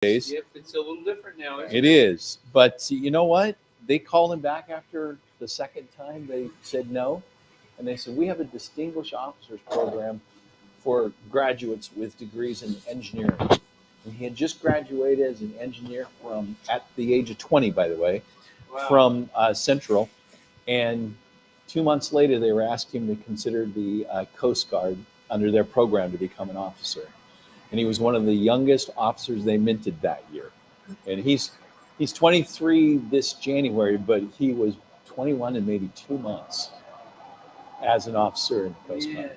days. Yep, it's a little different now. It is. But you know what? They called him back after the second time. They said no. And they said, we have a distinguished officers program for graduates with degrees in engineering. And he had just graduated as an engineer from, at the age of 20, by the way, Wow. from Central. And 2 months later, they were asking him to consider the Coast Guard under their program to become an officer. And he was one of the youngest officers they minted that year. And he's 23 this January, but he was 21 in maybe 2 months as an officer in the Coast Guard.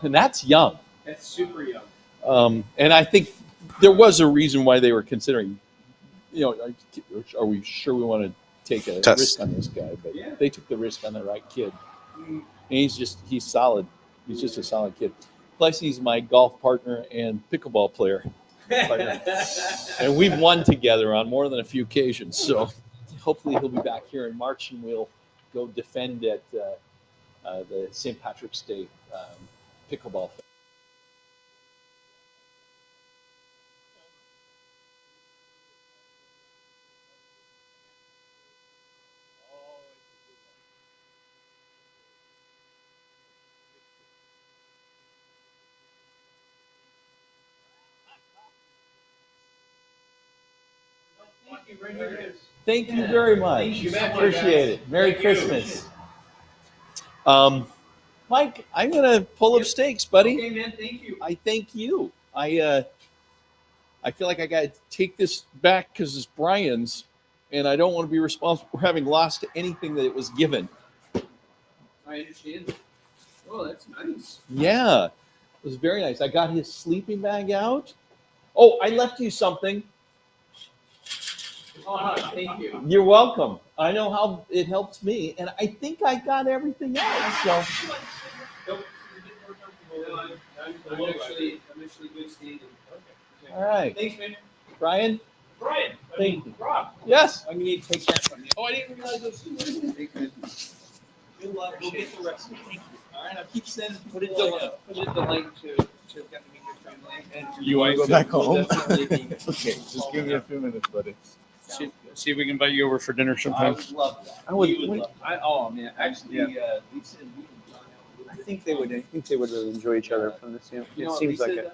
And that's young. That's super young. And I think there was a reason why they were considering, are we sure we want to take a Test. risk on this guy? But Yeah. they took the risk on the right kid. And he's solid. He's just a solid kid. Plus, he's my golf partner and pickleball player. And we've won together on more than a few occasions. So hopefully he'll be back here in March and we'll go defend at the St. Patrick's Day pickleball. Thank you very much. Thank you. Appreciate it. Merry Christmas. Mike, I'm gonna pull up stakes, buddy. Okay, man. Thank you. I thank you. I feel like I gotta take this back because it's Brian's, and I don't want to be responsible for having lost anything that it was given. I understand. Oh, that's nice. Yeah, it was very nice. I got his sleeping bag out. Oh, I left you something. Oh, thank you. You're welcome. I know how it helps me, and I think I got everything else. So, Nope. No, I'm actually good standing. Okay. all right, Thanks, man. Brian. Brian. Thank you. Rob. Yes. I'm gonna need to take that from you. Oh, I didn't realize those two. Good luck. We'll get the rest. Thank you. All right, I'll keep sending. Put it the link to get to meet your family. And You want to go back home? Definitely be- Okay, just give me a few minutes, buddy. See if we can invite you over for dinner I sometime. would love that. I would- You love that. Oh man, actually, Lisa and me and John I have a think they would. I think they would really enjoy each other from this. You know It what seems Lisa like it. does?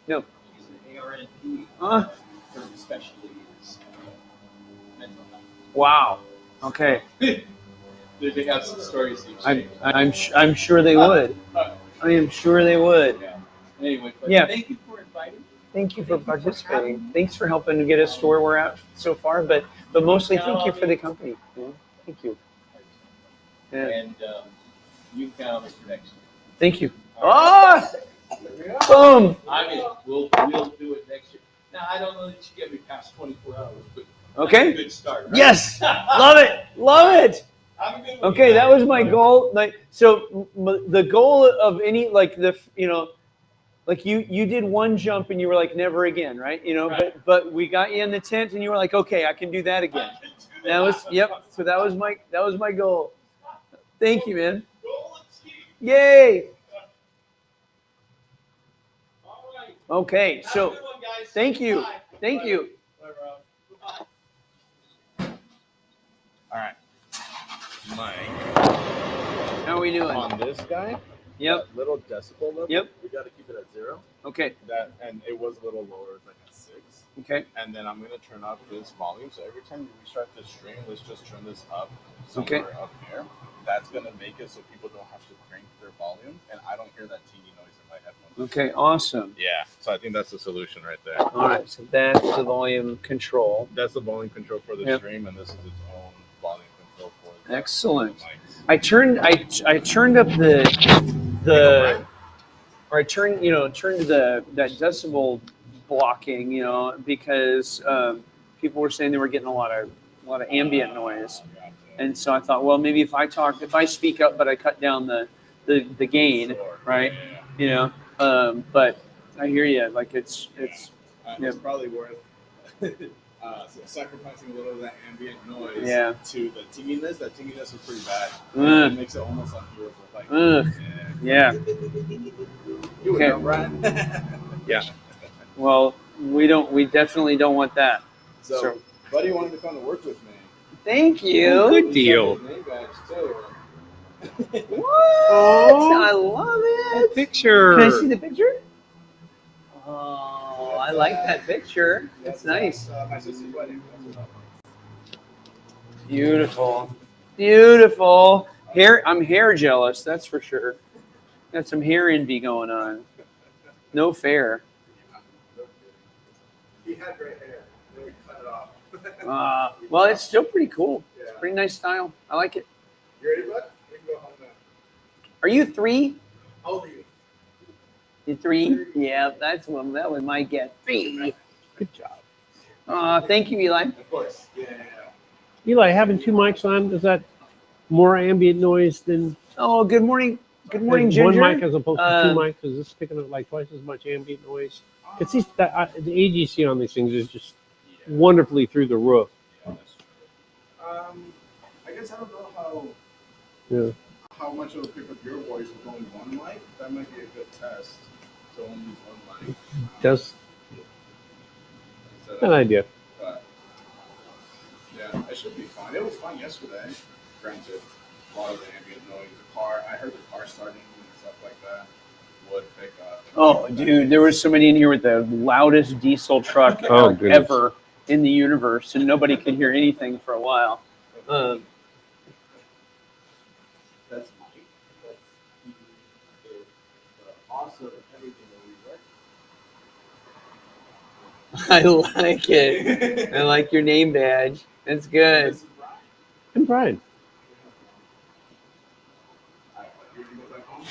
No. She's an ARNP. Her specialty is mental health. Wow. Okay. They have some stories to exchange. I'm sure they would. I am sure they would. Yeah. Anyway, but Yeah. thank you for inviting me. Thank you for participating. Thanks for helping to get us to where we're at so far, but mostly thank you for the company. Yeah, thank you. Yeah. And you count us for next year. Thank you. All right. Ah! Boom! I mean, we'll do it next year. Now, I don't know that you get me past 24 hours, but Okay. that's a good start. Right? Yes! Love it! Love it! I'm good with Okay, that was my goal. Like, so the goal of any, like like you did one jump and you were like, never again, right? Right. But we got you in the tent and you were like, okay, I can do that again. That was, yep. So that was my goal. Thank you, man. Yay! All right. Okay, Have a so good one, guys. thank you. Bye. Thank you. Bye, Rob. Bye. All right. Mike. How are we doing? On this guy, Yep. that little decibel level, Yep. we got to keep it at 0. Okay. That and it was a little lower, it's like at 6. Okay. And then I'm gonna turn up this volume. So every time we start this string, let's just turn this up Okay. somewhere up here. That's gonna make it so people don't have to crank their volume, and I don't hear that teeny noise in my headphones. Okay. Awesome. Yeah. So I think that's the solution right there. All right. So that's the volume control. That's the volume control for the Yep. stream, and this is its own volume control for the Excellent. mics. I turned up I turned that decibel blocking, because people were saying they were getting a lot of ambient noise, and so I thought, well, maybe if I speak up, but I cut down the gain, right? But I hear you. Like it's It's probably worth sacrificing a little of that ambient noise Yeah. to the tinginess. That tinginess is pretty bad. Ugh. It makes it almost unhearable. Like, Ugh. Yeah. You Okay. know, Brian? Well, We definitely don't want that. So, Buddy wanted to come to work with me. Thank you. Good He's deal. got his name badge too. What? Aw. I love it. Picture. Can I see the picture? Oh, I like that picture. It's nice. My sister's wedding. That's what Beautiful. Beautiful. I'm hair jealous, that's for sure. Got some hair envy going on. No fair. He had great hair. Then we cut it off. Well, it's still pretty cool. Yeah. It's pretty nice style. I like it. You ready, bud? We can go home now. Are you 3? How old are you? You 3? Yeah, that was my guess. 3. Good job. Thank you, Eli. Of course. Yeah. Eli, having 2 mics on, is that more ambient noise than Oh, good morning. Good morning, one Ginger. mic as opposed to 2 Um, mics? Is this picking up like twice as much ambient noise? Because the AGC on these things is just wonderfully through the roof. I guess I don't know Yeah. how much it'll pick up your voice with only one mic. That might be a good test. So only use one mic. Just Instead an of- idea. But yeah, it should be fine. It was fine yesterday. Granted, a lot of the ambient noise, I heard the car starting and stuff like that would pick up. Oh, dude, there was somebody in here with the loudest diesel truck Oh, goodness. ever in the universe, and nobody could hear anything for a while. That's Mike. He is the boss of everything that we work. I like it. I like your name badge. That's good. This is Brian. And Brian. All right, you ready to go back home?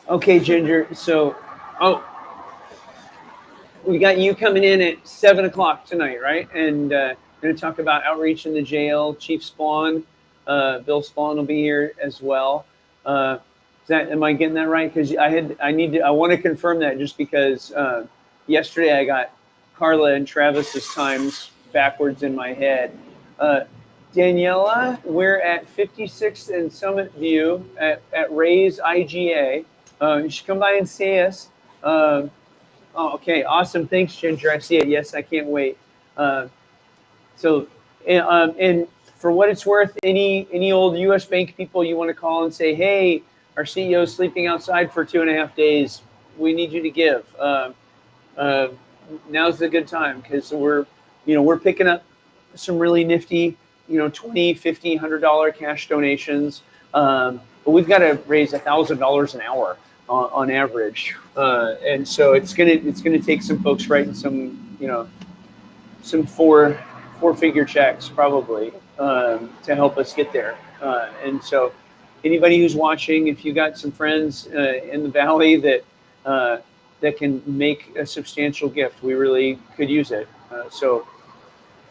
Okay, Ginger. So, we got you coming in at 7:00 tonight, right? And going to talk about outreach in the jail. Chief Spawn, Bill Spawn will be here as well. Am I getting that right? Because I want to confirm that just because yesterday I got Carla and Travis's times backwards in my head. Daniela, we're at 56th and Summit View at Ray's IGA. You should come by and see us. Okay, awesome. Thanks, Ginger. I see it. Yes, I can't wait. And for what it's worth, any old U.S. Bank people you want to call and say, hey, our CEO is sleeping outside for 2.5 days. We need you to give. Now's the good time because we're picking up some really nifty, $20, $50, $100 cash donations. But we've got to raise $1,000 an hour on average, and so it's gonna take some folks writing some four-figure checks probably to help us get there. And so anybody who's watching, if you got some friends in the valley that can make a substantial gift, we really could use it. So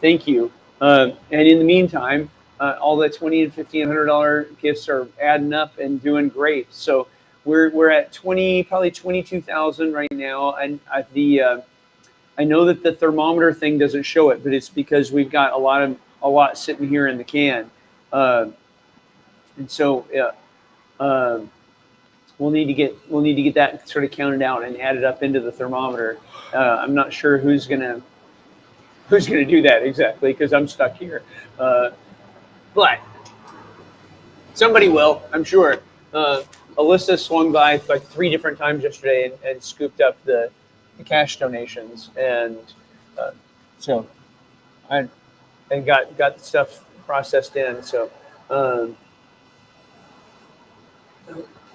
thank you. And in the meantime, all the $20 and $50 and $100 gifts are adding up and doing great. So we're at probably 22,000 right now, and I know that the thermometer thing doesn't show it, but it's because we've got a lot sitting here in the can, and so we'll need to get that sort of counted out and added up into the thermometer. I'm not sure who's gonna do that exactly because I'm stuck here, but somebody will, I'm sure. Alyssa swung by like 3 different times yesterday and scooped up the cash donations, and so I got the stuff processed in. So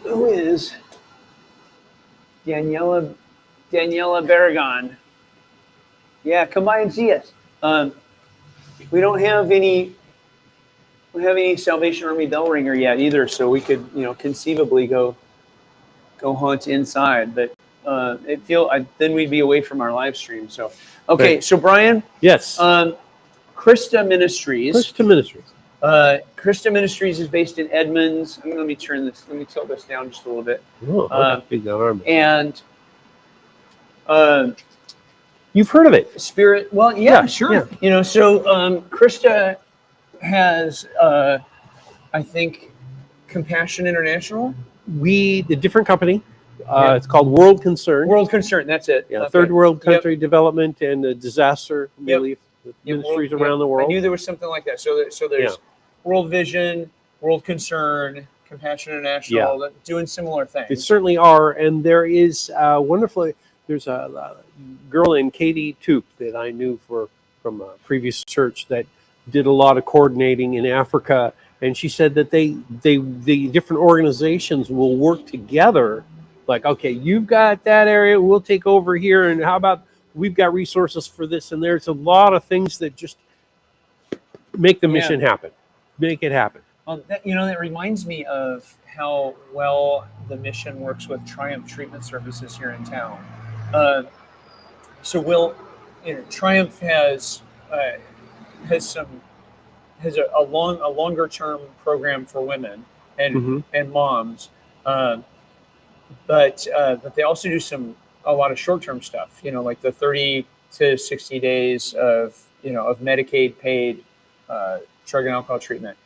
who is Daniela Barragon? Yeah, come by and see us. We don't have any Salvation Army bell ringer yet either, so we could conceivably go hunt inside, but then we'd be away from our live stream. So okay, Right. So Brian, Yes. Krista Ministries. Krista Ministries. Krista Ministries is based in Edmonds. Let me tilt this down just a little bit. Oh, okay. Big arm. And You've heard of it. Spirit. Well, yeah, sure. yeah. So Krista has, I think, Compassion International. The different company. Yeah. It's called World Concern. World Concern. That's it. Yeah, Okay. Third World Yep. Country Development and Disaster Relief Yep, Ministries Yep. around the I world. knew there was something like that. So there's World Vision, World Concern, Compassion International, doing similar They things. certainly are, and there is wonderfully. There's a girl named Katie Toop that I knew from a previous church that did a lot of coordinating in Africa, and she said that the different organizations will work together. Like, okay, you've got that area, we'll take over here, and how about we've got resources for this, and there's a lot of things that just make the mission happen, make it happen. Well, that reminds me of how well the mission works with Triumph Treatment Services here in town. Triumph has a longer term program for women and moms, but they also do a lot of short term stuff. Like the 30 to 60 days of Medicaid paid drug and alcohol treatment.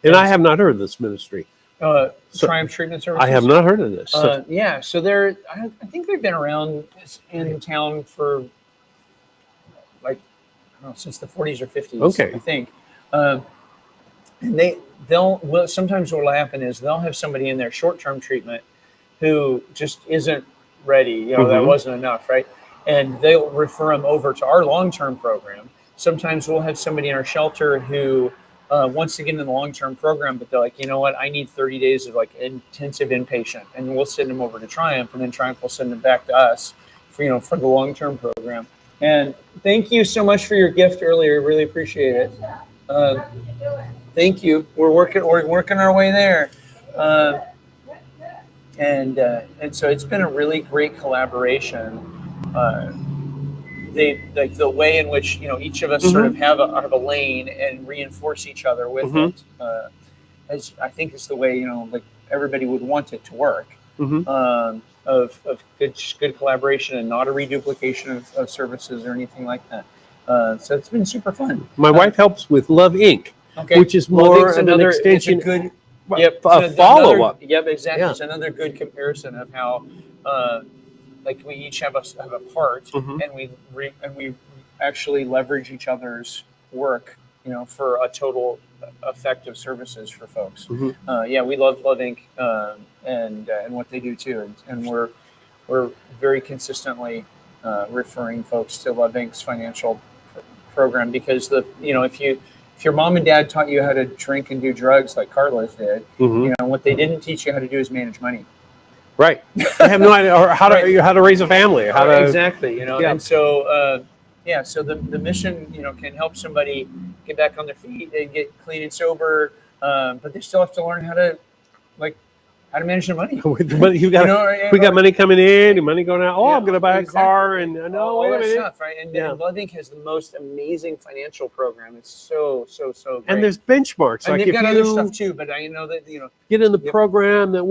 And I have not heard of this ministry. Triumph Treatment Services. I have not heard of this. So I think they've been around in town for since the 40s or 50s. Okay. I think. And sometimes what will happen is they'll have somebody in their short-term treatment who just isn't ready. That wasn't enough, right? And they'll refer them over to our long-term program. Sometimes we'll have somebody in our shelter who wants to get in the long-term program, but they're like, you know what, I need 30 days of intensive inpatient, and we'll send them over to Triumph, and then Triumph will send them back to us for the long-term program. And thank you so much for your gift earlier. Really appreciate it. Thank you. We're working our way there. And so it's been a really great collaboration. The way in which each of us sort of have a lane and reinforce each other with it, I think is the way everybody would want it to work. Of good collaboration and not a reduplication of services or anything like that. So it's been super fun. My wife helps with Love Inc., which is more an extension. It's a good, a follow-up. Yep, exactly. Yeah. It's another good comparison of how, we each have a part, and we actually leverage each other's work, for a total effective services for folks. We love Inc. And what they do too, and we're very consistently referring folks to Love Inc.'s financial program, because if your mom and dad taught you how to drink and do drugs like Carlos did, what they didn't teach you how to do is manage money. Right. I have no idea, or how to raise a family, exactly. And so so the mission can help somebody get back on their feet and get clean and sober, but they still have to learn how to manage their money. We got money coming in and money going out. Oh, I'm going to buy a car, and wait a minute. Stuff, right? And Love Inc. has the most amazing financial program. It's so great. And there's benchmarks. And like they've if got you other stuff too, but I know that get in the program that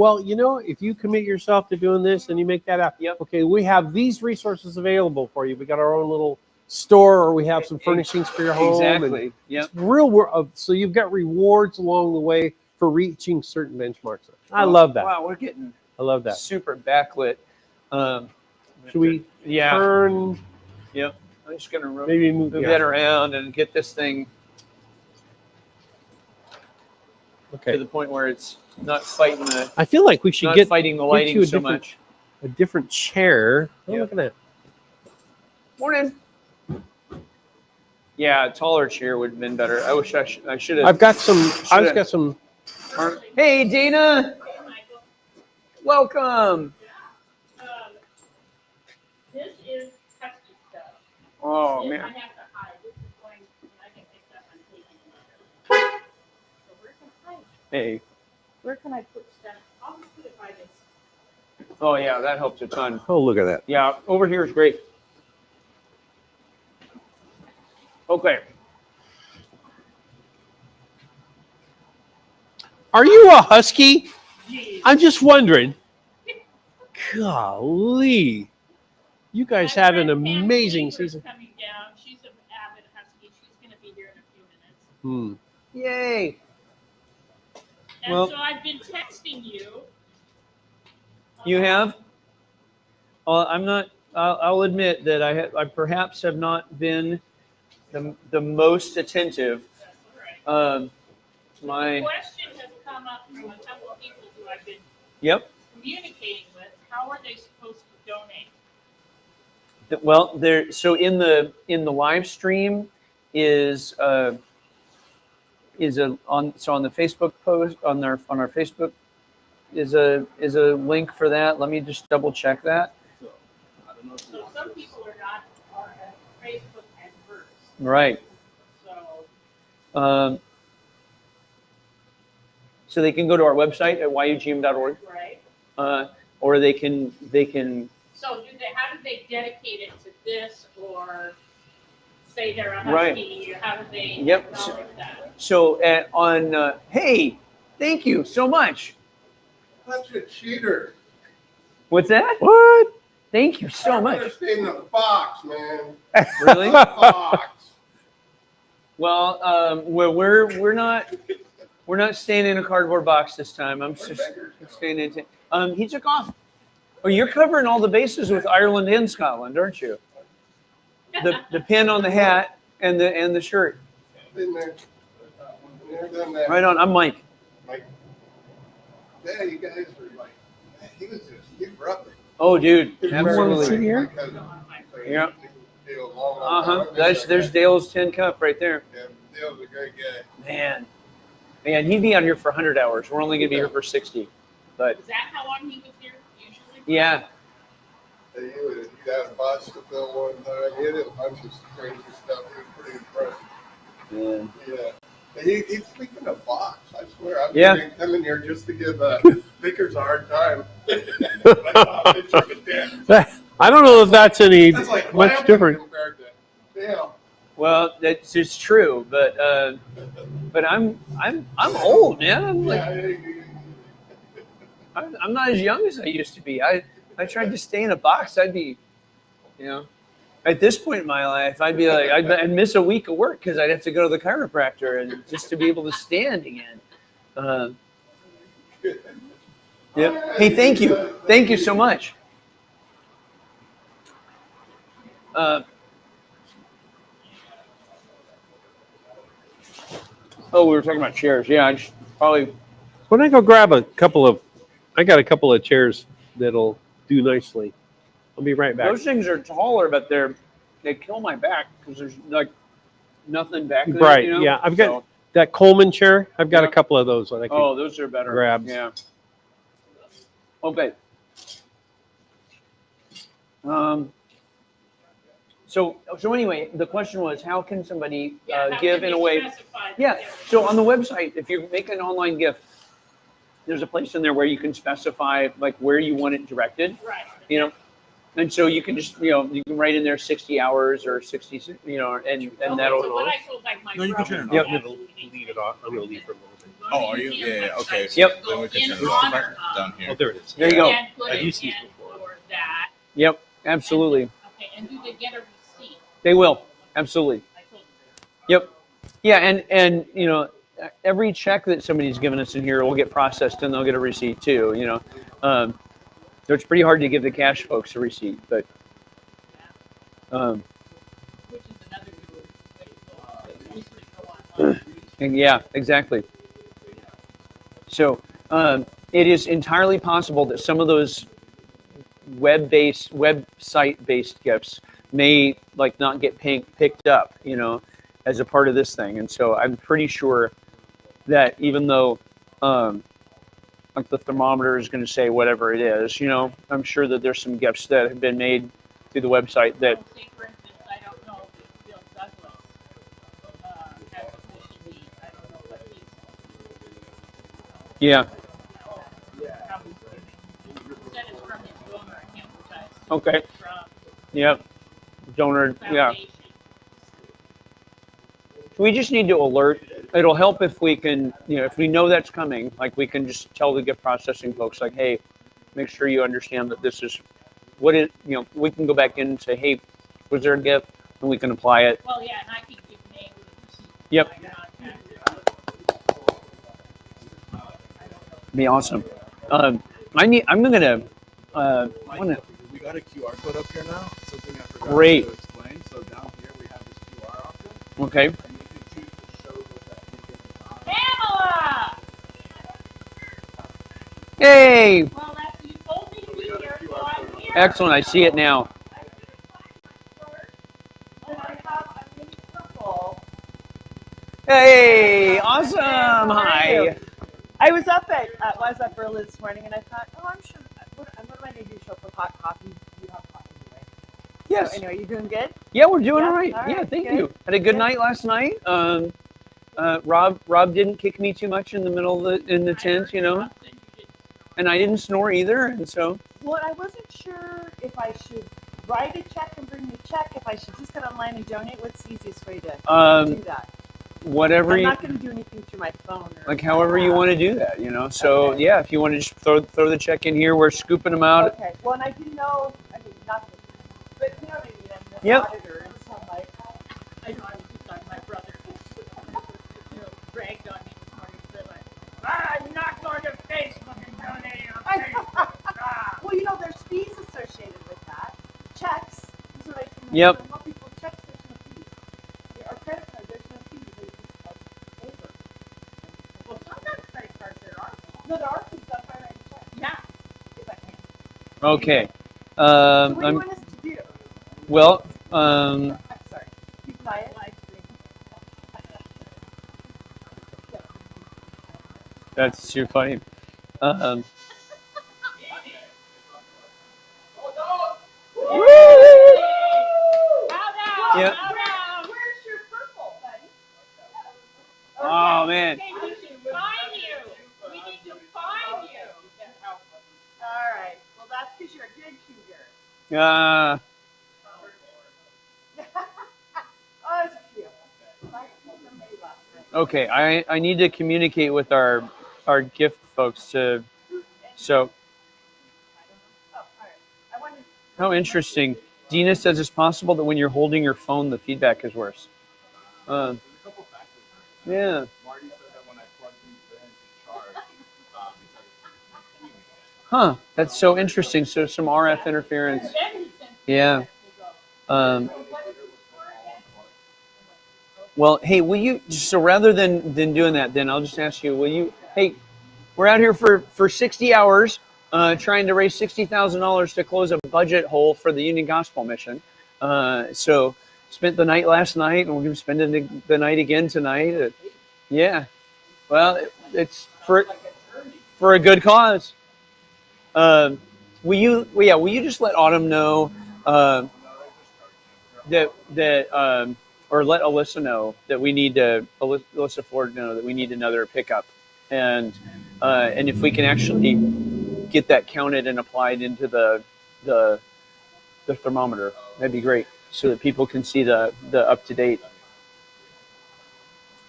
if you commit yourself to doing this and you make that up, okay, we have these resources available for you. We got our own little store, or we have some furnishings for your home. Exactly. It's real. So you've got rewards along the way for reaching certain benchmarks. I love that. Wow, we're getting super backlit. Should we turn? Yep. I'm just going to maybe move that around and get this thing to the point where it's not fighting the. I feel like we should get fighting the lighting so much. A different chair. Look at that. Morning. Yeah, a taller chair would have been better. I wish I should have. I've got some. Hey, Dana. Welcome. This is pesky stuff. Oh, man. I have to hide. This is going, I can pick up on taking it. So where can I hide? Hey. Where can I put stuff? I'll just put it by this. Oh, yeah, that helps a ton. Oh, look at that. Yeah, over here is great. Okay. Are you a husky? I'm just wondering. Golly. You guys had an amazing season. Coming down. She's an avid husky. She's going to be here in a few minutes. Yay. And Well- so I've been texting you. You have? I'm not. I'll admit that I perhaps have not been the most attentive. That's all right. The My question has come up from a couple of people who I've been Yep. communicating with. How are they supposed to donate? Well, there. So in the live stream is a on the Facebook post on our Facebook is a link for that. Let me just double check that. I don't know if you So want some this. people are Facebook adverse. Right. So So they can go to our website at yugm.org, right. or they can So how do they dedicate it to this, or say they're a Right. husky? How do they Yep. acknowledge that? So hey, thank you so much. Such a cheater. What's that? What? Thank you so I'd much. rather stay in the box, man. Really? Box. Well, we're not staying in a cardboard box this time. I'm just staying in. He took off. Oh, you're covering all the bases with Ireland and Scotland, aren't you? The pin on the hat and the shirt. Been there. Never done that. Right on. I'm Mike. Like, yeah, you guys were like, man, he was just, you were up there. Oh, dude, He was absolutely. sit here? my cousin. So he Yeah. knew Dale long time. There's Dale's tin cup right there. Yeah, Dale's a great guy. Man, he'd be on here for 100 hours. We're only gonna be here for 60. But Is that how long he was here usually? yeah, He'd had a box to fill one time. He did a bunch of crazy stuff. He was pretty impressive. man. Yeah. He's speaking of box. I swear, I'm Yeah. getting coming here just to give Vickers a hard time. I don't know if that's any That's like much laughing different. compared to Dale. Well, that's just true. But I'm old, man. I'm like Yeah, I'm not as young as I used to be. I tried to stay in a box. I'd be, at this point in my life, I'd be like, I'd miss a week of work because I'd have to go to the chiropractor and just to be able to stand again. Yeah. Hey, thank you so much. We were talking about chairs. Yeah, I just probably. When I go grab I got a couple of chairs that'll do nicely. I'll be right back. Those things are taller, but they kill my back because there's like nothing back there. Right, yeah. I've got that Coleman chair. I've got a Yeah. couple of those that I can. Oh, those are better. Grabs. Yeah. Okay. So anyway, the question was, how can somebody Yeah, how give can in a they way? specify that Yeah. they're- So on the website, if you make an online gift, there's a place in there where you can specify like where you want it directed. Right. And so you can just you can write in there 60 hours or 60 and Okay, that'll. so what I told like my No, you can brother, turn it he off. absolutely Leave it off. I'm going to leave for a little bit. go Oh, are to you? museum Yeah, okay. website, So Yep. then we go can in turn it honor off down here. Oh, there it is. There you go. and put I've it used these in before. for that. Yep. Absolutely. Okay, and do they get a receipt? They will. Absolutely. I told them. Yep. Yeah, and every check that somebody's given us in here will get processed and they'll get a receipt too. So it's pretty hard to give the cash folks a receipt, but Which is another good way to go. Usually go online. and yeah, exactly. So it is entirely possible that some of those website-based gifts may like not get picked up, as a part of this thing. And so I'm pretty sure that even though like the thermometer is going to say whatever it is, I'm sure that there's some gifts that have been made through the website that. So say for instance, I don't know if Bill Douglas has officially, I don't know what he's Yeah. probably said it's from his donor account, which I assume Okay. is from Yep. Donor. Yeah. foundation. We just need to alert. It'll help if we can, if we know that's coming, like we can just tell the gift processing folks, like, hey, make sure you understand that this is what it. We can go back in and say, hey, was there a gift, and we can apply it. Well, yeah, and I can give names and receipt. Yep. I don't know. Be awesome. I'm gonna. got a QR code up here now. Something I forgot Great. to explain. So down here we have this QR option, Okay. and you can choose to show what that thing is on. Pamela! Hey, Well, that's, you told me to be here, so I'm here. excellent. I see it now. And I have a pink purple. Hey, awesome. Hi. I was up early this morning, and I thought, oh, I'm sure. What am I going to do? Show up with hot coffee? You have coffee anyway. Yes. So anyway, you doing good? Yeah, we're doing Yeah? all right. All Yeah, right, thank good. you. Had a good Yeah. night last night. Rob didn't kick me too much in the middle of the tent, you know, and I didn't snore either, and so. Well, I wasn't sure if I should write a check and bring the check. If I should just get online and donate. What's the easiest way to do that? Whatever I'm you not going to do anything through my phone. Or like, however you want to do that, you know. So Okay. yeah, if you want to just throw the check in here, we're scooping them out. Okay. Well, and I didn't know. I mean, nothing. But you know what I mean. I'm the Yep. auditor, and so I'm like, I know, I was just on my brother. You know, bragged on me this morning, said like, I'm not going to Facebook and donating on Facebook. well, you know, there's fees associated with that. Checks. Is what I can Yep. Tell people checks. There's no fees. Or credit card. There's no fees. They just paper. Well, sometimes credit cards there are. No, there are fees. That's why I write a check. Yeah. If I can. Okay. So what do you I'm, want us to do? well, I'm sorry. Be quiet. that's too funny. Yep. Where's your purple, buddy? Oh man. Okay, we should find you. We need to find you. All right. Well, that's because you're a good cougar. Uh, Oh, it's a few. Somebody left, right? okay. I need to communicate with our gift folks to. So Oh, all right. I wanted. how interesting. Dina says it's possible that when you're holding your phone, the feedback is worse. There's a couple factors. Yeah. Marty said that when I plug these in to charge, he said Huh. That's so interesting. So some RF interference. Yeah. Well, hey, will you? So rather than doing that, then I'll just ask you. Will you? Hey, we're out here for 60 hours, trying to raise $60,000 to close a budget hole for the Union Gospel Mission. So spent the night last night, and we're going to spend the night again tonight. Yeah. Well, it's for a good cause. Will you? Well, yeah. Will you just let Autumn know that or let Alyssa know that we need to Alyssa Ford know that we need another pickup, and if we can actually get that counted and applied into the thermometer, that'd be great, so that people can see the up to date.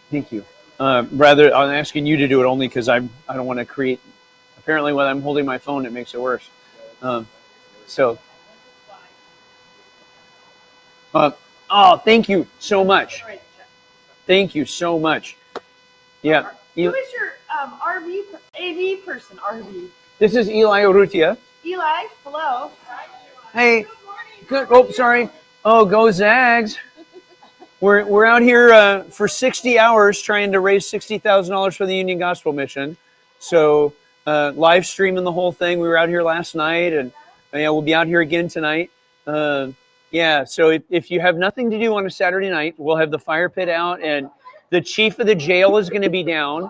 Thank you. Rather, I'm asking you to do it only because I don't want to create. Apparently, when I'm holding my phone, it makes it worse. So. Oh, thank you so much. Thank you so much. Yeah. Who is your AV person? RV. This is Eli Urrutia. Eli, hello. Hey. Good. Oh, sorry. Oh, go Zags. We're out here for 60 hours trying to raise $60,000 for the Union Gospel Mission. So live streaming the whole thing. We were out here last night, and yeah, we'll be out here again tonight. Yeah, so if you have nothing to do on a Saturday night, we'll have the fire pit out, and the chief of the jail is going to be down,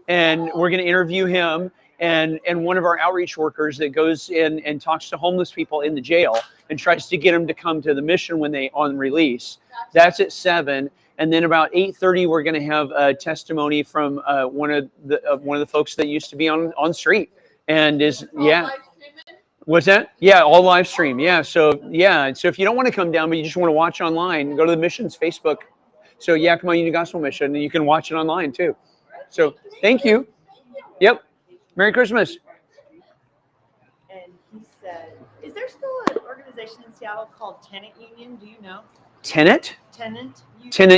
and we're going to interview him, and one of our outreach workers that goes in and talks to homeless people in the jail and tries to get them to come to the mission when they on release. That's at 7, and then about 8:30 we're going to have a testimony from one of the folks that used to be on street and is What's that? Yeah, all live stream. Yeah, so if you don't want to come down, but you just want to watch online, go to the mission's Facebook. So Yakima Union Gospel Mission, and you can watch it online too. So thank you. Yep. Merry Christmas. And he said, "Is there still an organization in Seattle called Tenant Union? Do you know? Tenant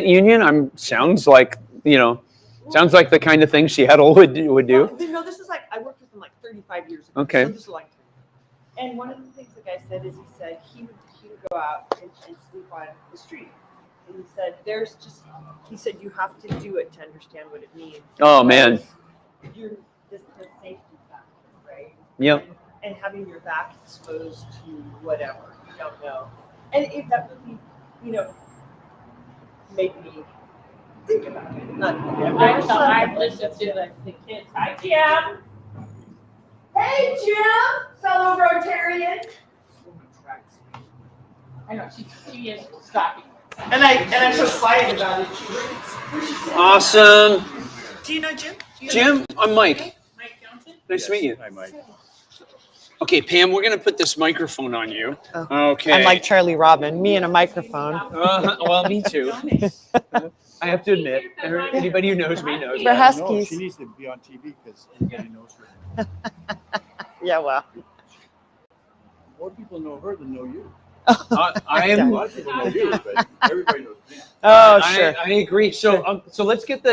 Union? Sounds like the kind of thing Seattle would do. Well, no, this is like I worked with them like 35 years ago. Okay. So this is like, And one of the things the guy said is he said he would go out and sleep on the street. And he said he said you have to do it to understand what it means. Oh man. You're the safety factor, right? Yep. And having your back exposed to whatever you don't know, and it definitely, made me think about it. I've listened to the kids. Hi, Jim. Hey, Jim, fellow Rotarian. I know she is stopping. And I'm so quiet about it. Awesome. Do you know Jim? Jim, I'm Mike. Mike Johnson. Nice to meet you. Hi, Mike. Okay, Pam, we're gonna put this microphone on you. Okay. I'm like Charlie Robin, me and a microphone. Well, me too. I have to admit, anybody who knows me knows. For that. Huskies. She needs to be on TV because everybody knows her. Yeah, well. More people know her than know you. I am. A lot of people know you, but everybody knows me. Oh, sure. I agree. So let's get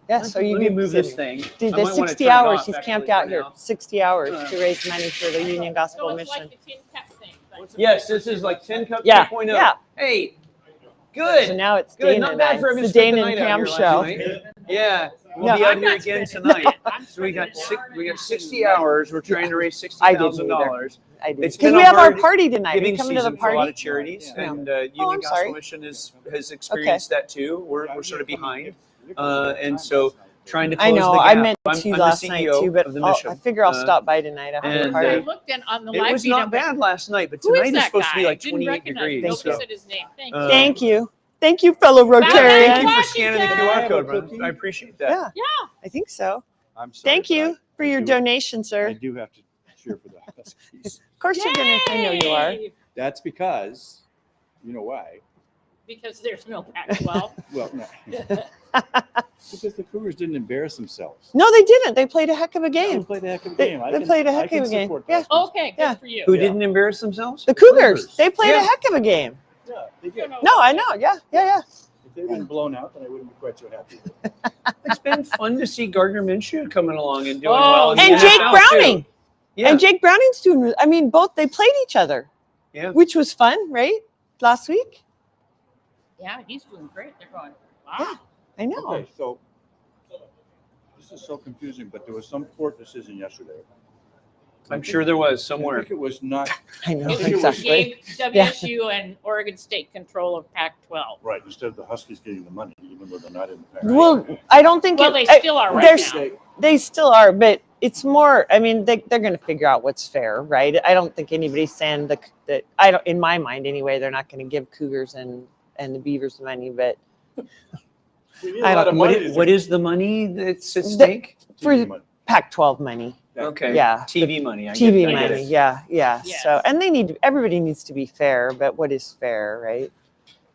Yes, so you let me do move this thing. Dude, I there's might wanna 60 turn it hours. off He's actually camped out for here. now. 60 hours to raise money for the Union So Gospel it's Mission. like the Tin Cup thing. But Yes, this is like 10 Cup Yeah, 2.0. yeah. Hey, So good. now it's Good. Dana Not and bad I. for It's everybody the Dana spent and the night out Pam here show. last night. Yeah, we'll No, be out I'm here not again spending tonight. I'm So we got spending 60 hours. We're trying to raise I didn't $60,000. I do. It's Because been we a have our hard party tonight. Are you Giving coming to the season for a lot party? of charities, Yeah. and Oh, Union I'm Gospel sorry. Mission has experienced that too. We're sort of behind, and so so trying to I close know. the gap. I meant I'm to the last CEO night too, but of the mission. I figure I'll Uh, stop by tonight after the and, party. I looked on the It live was feed. not I'm like, bad last night, but who tonight is is that supposed to guy? be like Didn't 28 recognize him. degrees. Nobody So. said his name. Thank Uh, you. Thank you. Thank you, fellow Thank Rotarian. you for Watching, scanning the Jack. QR code, man. I appreciate that. Yeah, Yeah. I think so. I'm sorry. Thank but you for I your do- donation, I sir. do have to cheer for the Huskies. Of course you're gonna. I know you are. Yay! That's because, you know why? Because there's no Pac-12. Well, no. Because the Cougars didn't embarrass themselves. No, they didn't. They played a heck of a They game. played a heck of a They- game. they played a heck I can of a game. support the Yeah. Huskies. Okay, good Yeah. for you. Who Yeah. didn't embarrass themselves? The Cougars. They played Yeah. a heck of a game. Yeah, they did. No, I know. Yeah, yeah, yeah. If they'd been blown out, then I wouldn't be quite so happy. It's been fun to see Gardner Minshew coming along and doing Oh, well. in the And Jake NFL Browning. too. Yeah. And Jake Browning's doing. I mean, both they played each other. Yeah. Which was fun, right? Last week. Yeah, he's doing great. They're going, wow. I know. Okay, so this is so confusing, but there was some court decision yesterday. I'm sure there was I somewhere. think it was not I know It exactly. gave WSU and Oregon State control of Pac-12. right. Instead of the Huskies getting the money, even though they're not in the pack. Well, I don't think. Well, they it, still are they're right s- now. They still are, but it's more. I mean, they're going to figure out what's fair, right? I don't think anybody's saying that. I don't. In my mind, anyway, they're not going to give Cougars and the Beavers money, but We need I a lot don't- of What money. is, what is the money that's at The- stake? for TV money. Pac-12 money. Okay. Yeah. TV money. I TV get money, it. yeah. Yes. So, and everybody needs to be fair, but what is fair, right?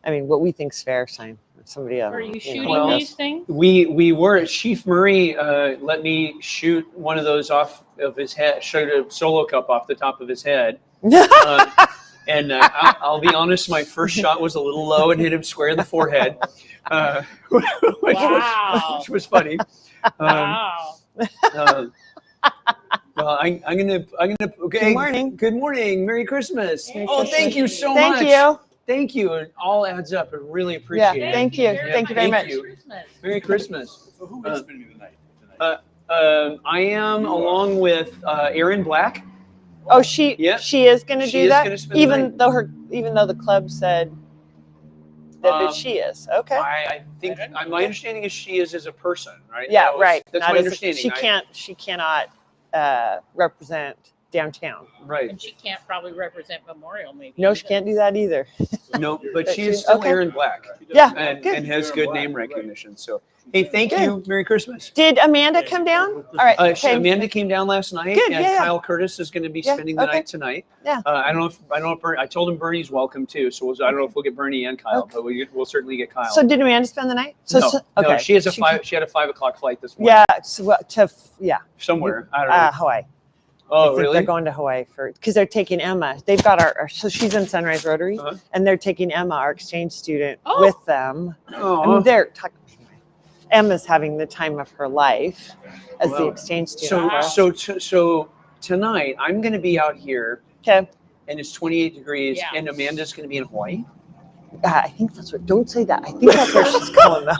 I mean, what we think's fair, sign somebody else. Are you shooting Well, these things? We were. Chief Murray let me shoot one of those off of his head, shoot a solo cup off the top of his head. And I'll be honest, my first shot was a little low and hit him square in the forehead, which, Wow. which was funny. Wow. Well, I'm gonna. Okay. Good morning. Good morning. Merry Christmas. Merry Oh, Christmas. thank you so Thank much. you. Thank you. It all adds up. I really Yeah, appreciate it. thank you. Thank you very Thank much. you. Christmas. Merry Christmas. So who is spending the night tonight? I am along with Erin Black. Oh, she Yeah. she is going to She do is that, gonna spend the night. even though the club said that she is. Okay. I think my understanding is she is as a person, right? Yeah, That was- right. That's Not my as a- understanding. She cannot represent downtown. Right. And she can't probably represent Memorial, maybe. No, she either. can't do that either. No, but But she is she- still okay. Erin Black Yeah, and good. has good name recognition. So, hey, thank Good. you. Merry Christmas. Did Amanda come down? All right. Okay. Amanda came down last night, Good, and yeah, yeah. Kyle Curtis is going to be Yeah, spending the okay. night tonight. Yeah. I don't know if Bernie, I told him Bernie's welcome too, so I don't know if we'll get Bernie and Kyle, Okay. but we'll certainly get Kyle. So did Amanda spend the night? So, no, she has she had a 5 o'clock flight this morning. Yeah. So somewhere. I don't know. Hawaii. I Oh, think really? They're going to Hawaii because they're taking Emma. They've got so she's in Sunrise Rotary, Uh-huh. and they're taking Emma, our exchange student, Oh. with them. I Oh, mean, they're talking. Emma's having the time of her life as the Wow. exchange student. so tonight I'm going to be out here Okay. and it's 28 degrees Yeah. and Amanda's going to be in Hawaii. I think that's what. Don't say that. I think that's where she's going. Though.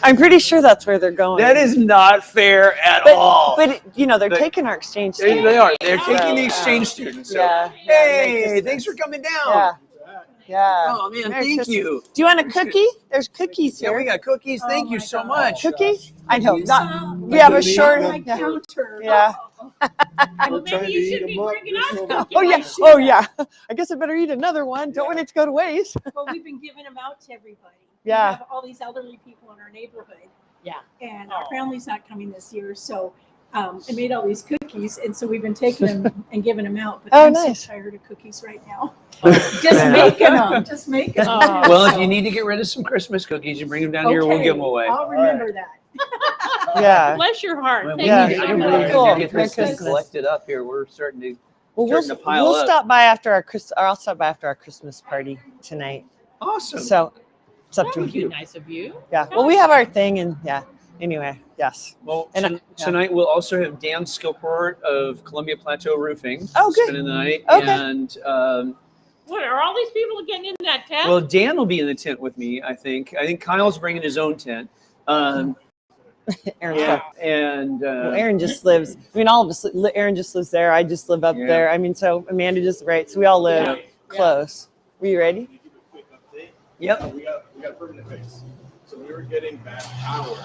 I'm pretty sure that's where they're going. That is not fair at But, all. but you know, they're But- taking our exchange They, students. they are. They're So, taking the exchange students. So, Yeah. hey, thanks for coming down. Yeah. Yeah. Oh man, Merry thank Christmas. you. Do you want a cookie? There's cookies Yeah, here. we got cookies. Thank Oh you my so God. much. Cookies? I know. You Not. saw We have a Let me short. eat my them. counter. Yeah. Well, trying maybe to you eat should them be up bringing just us so cookies. Oh yeah. I see Oh that. yeah. I guess I better eat another one. Don't want it to go to waste. Well, we've been giving them out to everybody. Yeah. We have all these elderly people in our neighborhood. Yeah. And our family's not coming this year, so I made all these cookies, and so we've been taking them and giving them out. But Oh, I'm nice. so tired of cookies right now. Just making them. Just making them. Oh. Well, if you need to get rid of some Christmas cookies, you bring them down here. We'll give them away. I'll remember that. Yeah. Bless your heart. Well, Thank we Yeah. need you. to, I we know. need to Cool. get Merry this thing Christmas. collected up here. We're starting to. Well, Starting to pile we'll up. stop by after our or I'll stop by after our Christmas party tonight. Awesome. So it's up That to would be you. nice of you. Yeah. Well, we have our thing, and yeah. Anyway, yes. Well, And, yeah. tonight we'll also have Dan Skilport of Columbia Plateau Roofing. Oh, good. Spending the night. Okay. And What are all these people getting in that tent? well, Dan will be in the tent with me. I think. I think Kyle's bringing his own tent. Aaron's Yeah. got- And well, Aaron just lives. I mean, all of us. Aaron just lives there. I just live up Yeah. there. I mean, so Amanda just right. So we all live Yeah. close. Were you ready? Quick update. Yep. We got a permanent fix. So we were getting bad power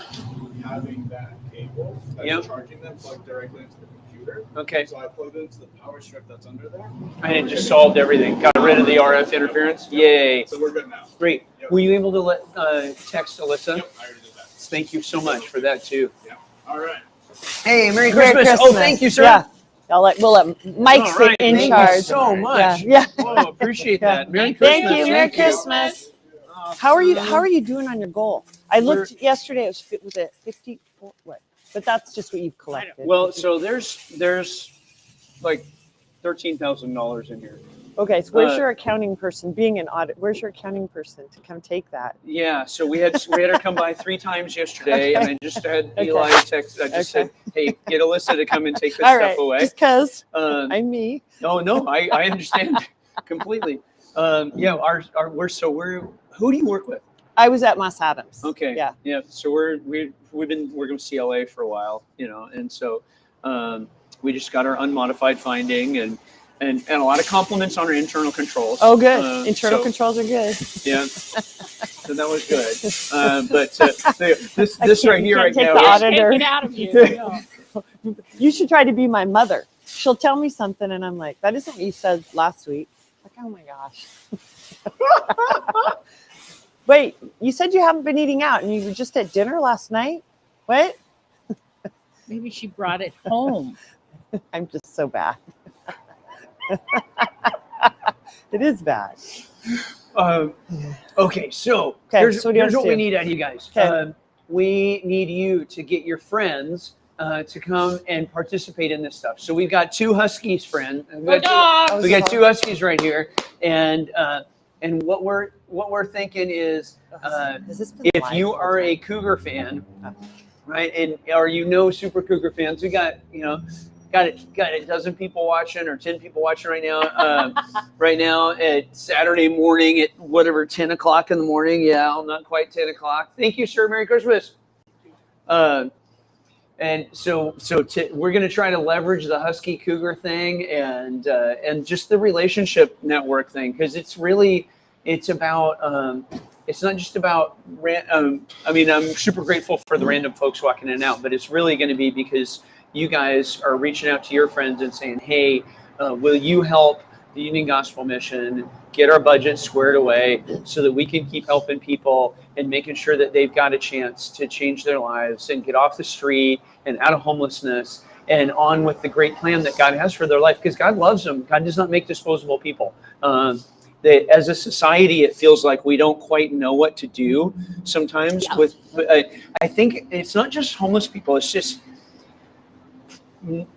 having that cable that's Yep. charging them plugged directly into the computer. Okay. So I plugged it into the power strip that's under there. And it just solved everything. Got rid of the RF interference. Yay. So we're good now. Great. Yep. Were you able to let text Alyssa? Yep, I already did that. Thank you so much for that too. All right. Hey, Merry Merry Christmas. Oh, thank you, sir. Yeah. We'll let Mike's All right, in thank charge. you so much. Yeah. Yeah. Oh, appreciate Yeah. that. Merry Christmas. Thank you. Merry Christmas. How are you? How are you doing on your goal? I looked yesterday. It was it 50? What? But that's just what you've collected. Well, so there's like $13,000 in here. Okay. So where's uh, your accounting person? Being an audit, where's your accounting person to come take that? Yeah, so we had her come by 3 times yesterday, and I just had Okay. Eli text. I just said, "Hey, get Alyssa to come and take this All stuff right. away." Just because Um, I'm me. no, I understand completely. Yeah, who do you work with? I was at Moss Adams. Okay. Yeah. So we've been working with CLA for a while, and so we just got our unmodified finding and a lot of compliments on our internal controls. Oh, good. Internal so- controls are good. Yeah. So that was good. This right here right take now. the is- auditor. Take it out of you. No. You should try to be my mother. She'll tell me something, and I'm like, that isn't what you said last week. Like, oh my gosh. Wait, you said you haven't been eating out, and you were just at dinner last night? What? Maybe she brought it home. I'm just so bad. It is bad. Okay, so Okay, here's, so what do you here's want what us we to do? need out of you guys. Okay. We need you to get your friends to come and participate in this stuff. So we've got 2 Huskies, friend. Go dogs. We got 2 Huskies right here, and what we're thinking is, Has this been if live you the whole are a time? Cougar fan, right, and or Super Cougar fans, we got a dozen people watching or 10 people watching right now. Right now at Saturday morning at whatever 10 o'clock in the morning. Yeah, not quite 10 o'clock. Thank you, sir. Merry Christmas. And so we're going to try to leverage the Husky Cougar thing and just the relationship network thing, because it's about it's not just about I mean, I'm super grateful for the random folks walking in and out, but it's really going to be because you guys are reaching out to your friends and saying, hey, will you help the Union Gospel Mission get our budget squared away so that we can keep helping people and making sure that they've got a chance to change their lives and get off the street and out of homelessness and on with the great plan that God has for their life, because God loves them. God does not make disposable people. As a society, it feels like we don't quite know what to do sometimes with, I think it's not just homeless people, it's just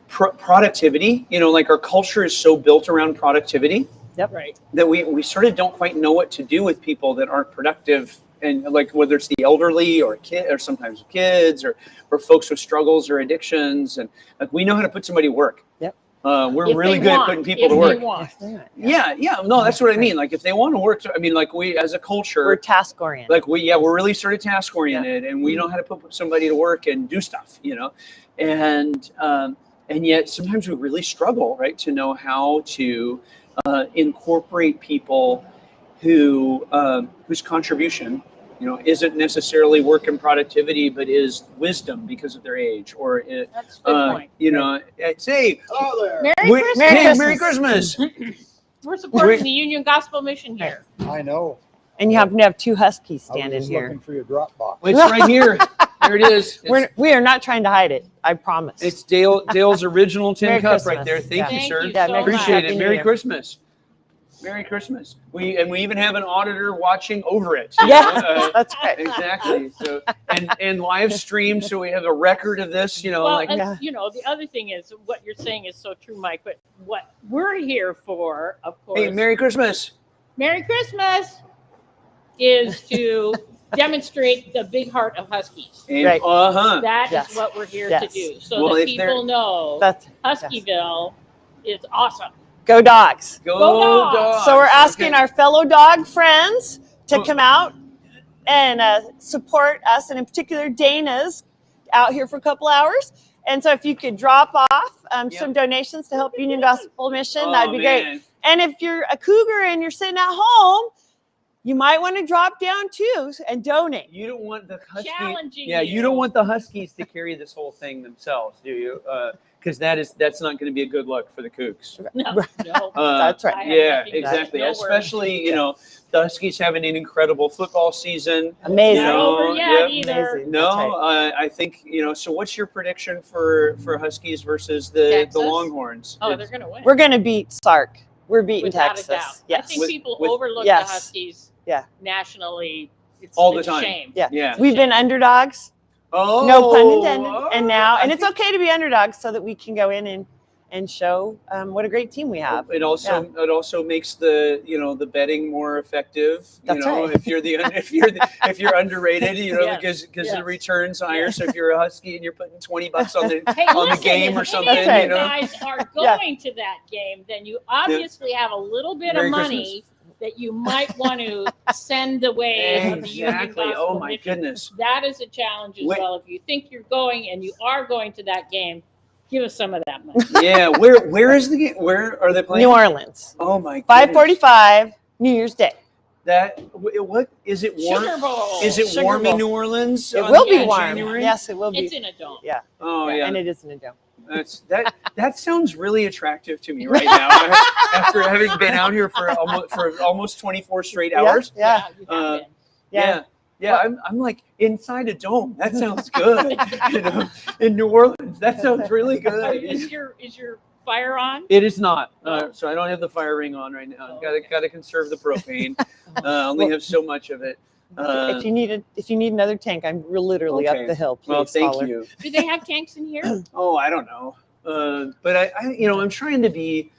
productivity. Like our culture is so built around productivity. Yep. Right. That we sort of don't quite know what to do with people that aren't productive, and like whether it's the elderly or sometimes kids or folks with struggles or addictions, and like we know how to put somebody to work. Yep. We're If really they good at want, putting people if to they work. want. Yeah. No, that's what I mean. Like if they want to work, I mean, like we as a We're culture, task oriented. like we're really sort of task oriented, and we know how to put somebody to work and do stuff, and yet sometimes we really struggle, right, to know how to incorporate people whose contribution, isn't necessarily work and productivity, but is wisdom because of their age, or That's a good point. say, Hello there. Merry Christmas. hey, Merry Christmas. We're supporting the Union Gospel Mission here. I know. And you happen to have two huskies I was standing just here. looking for your drop box. It's right here. There it is. We are not trying to hide it. I promise. It's Dale's original tin Merry cup right Christmas. there. Thank you, Thank sir. you Yeah, so Merry much. Appreciate Happy it. New Merry Year. Christmas. Merry Christmas. We even have an auditor watching over it. Yeah, that's right. Exactly. So and live stream, so we have a record of this. Well, like and, the other thing is what you're saying is so true, Mike. But what we're here for, of course, hey, Merry Christmas. Merry Christmas, is to demonstrate the big heart of Huskies. Right. That is Yes. what we're here Yes. to do, so Well, that if they're- people know That's Huskyville is awesome. go dogs. Go dogs. dogs. So we're asking Okay. our fellow dog friends to Oh. come out and support us, and in particular Dana's out here for a couple hours. And so if you could drop off some donations to help Union Gospel Mission, that'd be great. Man. And if you're a cougar and you're sitting at home, you might want to drop down too and donate. You don't want the Huskies. Challenging Yeah, you. you don't want the Huskies to carry this whole thing themselves, do you? Because that's not going to be a good look for the Cougs. No, That's right. I have Yeah, nothing but exactly. no words. Especially, the Huskies having an incredible football season. Amazing. Not over yet yep. either. Amazing. No, That's I think So, what's your prediction for Huskies versus the Texas? Longhorns? Oh, they're going to win. We're going to beat Sark. We're beating Without Texas. a doubt. I Yes. think With- people with- overlook Yes. the Huskies Yeah. nationally. It's All the it's a time. shame. Yeah. Yeah. We've been underdogs. Oh, No pun intended. oh, And now, I and it's think okay to be underdogs so that we can go in and show what a great team we have. It also makes the betting more effective. That's right. If you're underrated, Yes, because yes. the returns higher. So if you're a Husky and you're putting $20 on the Hey, on the listen, game or if something, any of That's you right. guys are Yeah. going to that game, then you obviously have a little bit Merry of money that you might want to send the way of the Union Exactly. Gospel Oh my Mission. goodness. That is a challenge as Wait. well. If you think you're going and you are going to that game, give us some of that money. Yeah. Where is the game? Where are they playing? New Orleans. Oh my. 5:45 New Year's Day. What is it warm? Sugar Bowl. Is it Sugar warm Bowl. in New Orleans? It on- will be in warm. January? Yes, it will be. It's in a dome. Yeah. Oh yeah. And it is in a dome. That sounds really attractive to me right now. After having been out here for almost 24 straight hours. Yeah. you have Uh, been. Yeah. Yeah. I'm like inside a dome. That sounds good. In New Orleans, that sounds really good. Is your fire on? It is not. So I don't have the fire ring on right now. Got to conserve the propane. Only have so much of it. If you need another tank, I'm literally Okay. up the hill. Please, Well, thank holler. you. Do they have tanks in here? Oh, I don't know. But I'm trying to be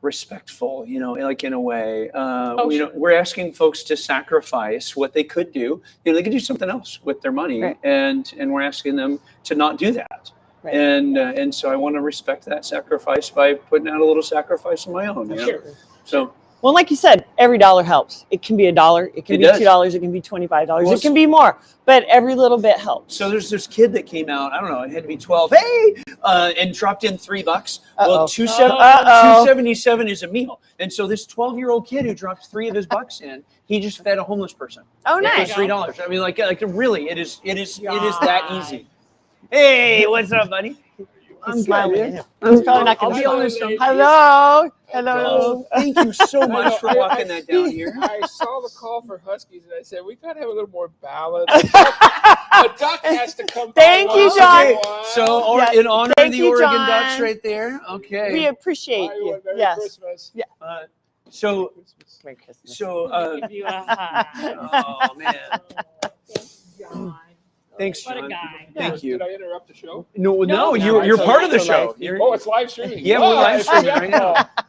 respectful, like in a way. Sure. We're asking folks to sacrifice what they could do. They could do something else with their money, Right. and we're asking them to not do that. Right. And so I want to respect that sacrifice by putting out a little sacrifice of my own. Sure. So Well, like you said, every dollar helps. It can be $1, it can It be does. $2, it can be $25, Well, it can be more, but every little bit helps. So there's this kid that came out. I don't know. It had to be 12. Hey, and dropped in $3. Well, Uh-oh. 277 is a meal. And so this 12-year-old kid who dropped 3 of his bucks in, he just fed a homeless person. Oh, It nice. was $3. I mean, like really, it is that easy. Hey, what's up, buddy? He's smiling good, at man. him. He's probably not I'll going be to honest. Hello. Oh, thank you so much for walking that down here. I saw the call for Huskies and I said, we got to have a little more balance. A duck has to come by Thank you, once in a John. while. So, Yeah, in honor of thank the you, Oregon John. Ducks right there. Okay. We appreciate Bye, you. everyone. Merry Yes. Christmas. So, Merry Christmas. Give you a hug. oh man. Thanks, John. Thanks, What a John. guy. Thank you. Did I interrupt the show? No, No, you're no, part of the it's show. live. You're- Oh, it's live streaming. Yeah, we're live I streaming forgot right now. that.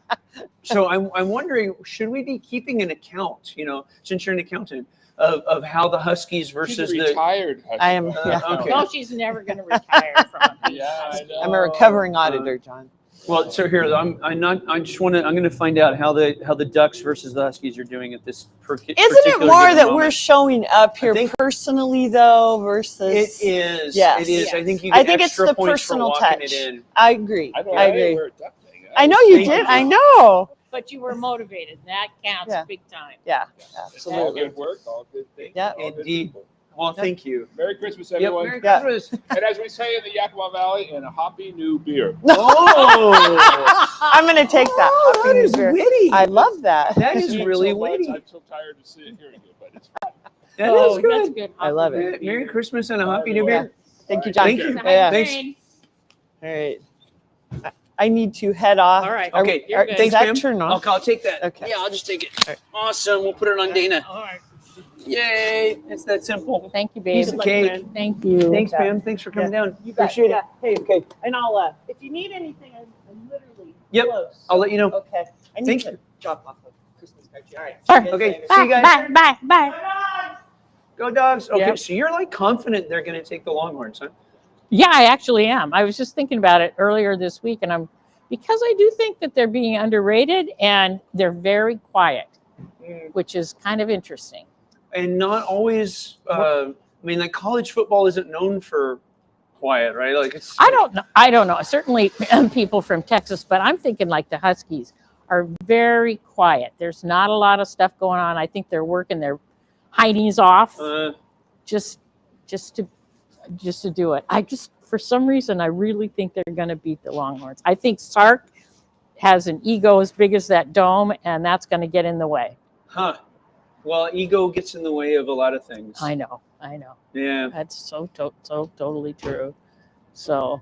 So I'm wondering, should we be keeping an account? Since you're an accountant, of how the Huskies She's versus a the. retired husky. I am. Yeah. Okay. No, she's never going to retire from a beef. Yeah, I know. I'm a recovering auditor, John. Well, so here I'm not. I just want to. I'm going to find out how the Ducks versus the Huskies are doing at this. Isn't it more that we're showing up here think- personally, though, versus? It is. Yes. It is. I think you I get think it's extra the points for personal walking touch. it in. I agree. I know. I I agree. wear a duck thing. I know you Thank did. you. I know. But you were motivated. That counts Yeah. big time. Yeah, All absolutely. good work, all good things. Yeah. all good Indeed. people. Well, thank you. Merry Christmas, Yep. everyone. Merry Yeah. Christmas. And as we say in the Yakima Valley, and a hoppy new beer. Oh, I'm going to take that. Oh, that is Beer. witty. I love that. That is Saying really so much, witty. I'm so tired of hearing it, but it's That Oh, is that's good. good. I love it. Merry Christmas and a happy new Yeah. beer. Thank you, John. Thank you. Yeah. Thanks. All right. I need to head off. All right. Okay. You're good. Does Thanks, that ma'am. turn off? I'll take that. Okay. Yeah, I'll just take it. right. Awesome. We'll put it on Dana. All right. Yay. It's that simple. Thank you, Piece babe. of cake. Thank you. Thanks, ma'am. Thanks for coming down. You bet. Appreciate it. Yeah. Hey, Okay. and I'll, if you need anything, I'm literally Yep. close. I'll let you know. Okay. I need Thank to you. drop off a Christmas card. All right. Sorry. See you guys Okay. later. See you guys. Bye. Bye. Go Dogs. Okay. Yep. So you're like confident they're going to take the Longhorns, huh? Yeah, I actually am. I was just thinking about it earlier this week, and because I do think that they're being underrated and they're very quiet, which is kind of interesting. And not always. I mean, like college football isn't known for quiet, right? Like it's. I don't know. Certainly people from Texas, but I'm thinking like the Huskies are very quiet. There's not a lot of stuff going on. I think they're working their heinies off just to do it. For some reason, I really think they're going to beat the Longhorns. I think Sark has an ego as big as that dome, and that's going to get in the way. Huh. Well, ego gets in the way of a lot of things. I know. Yeah. That's so totally true. So,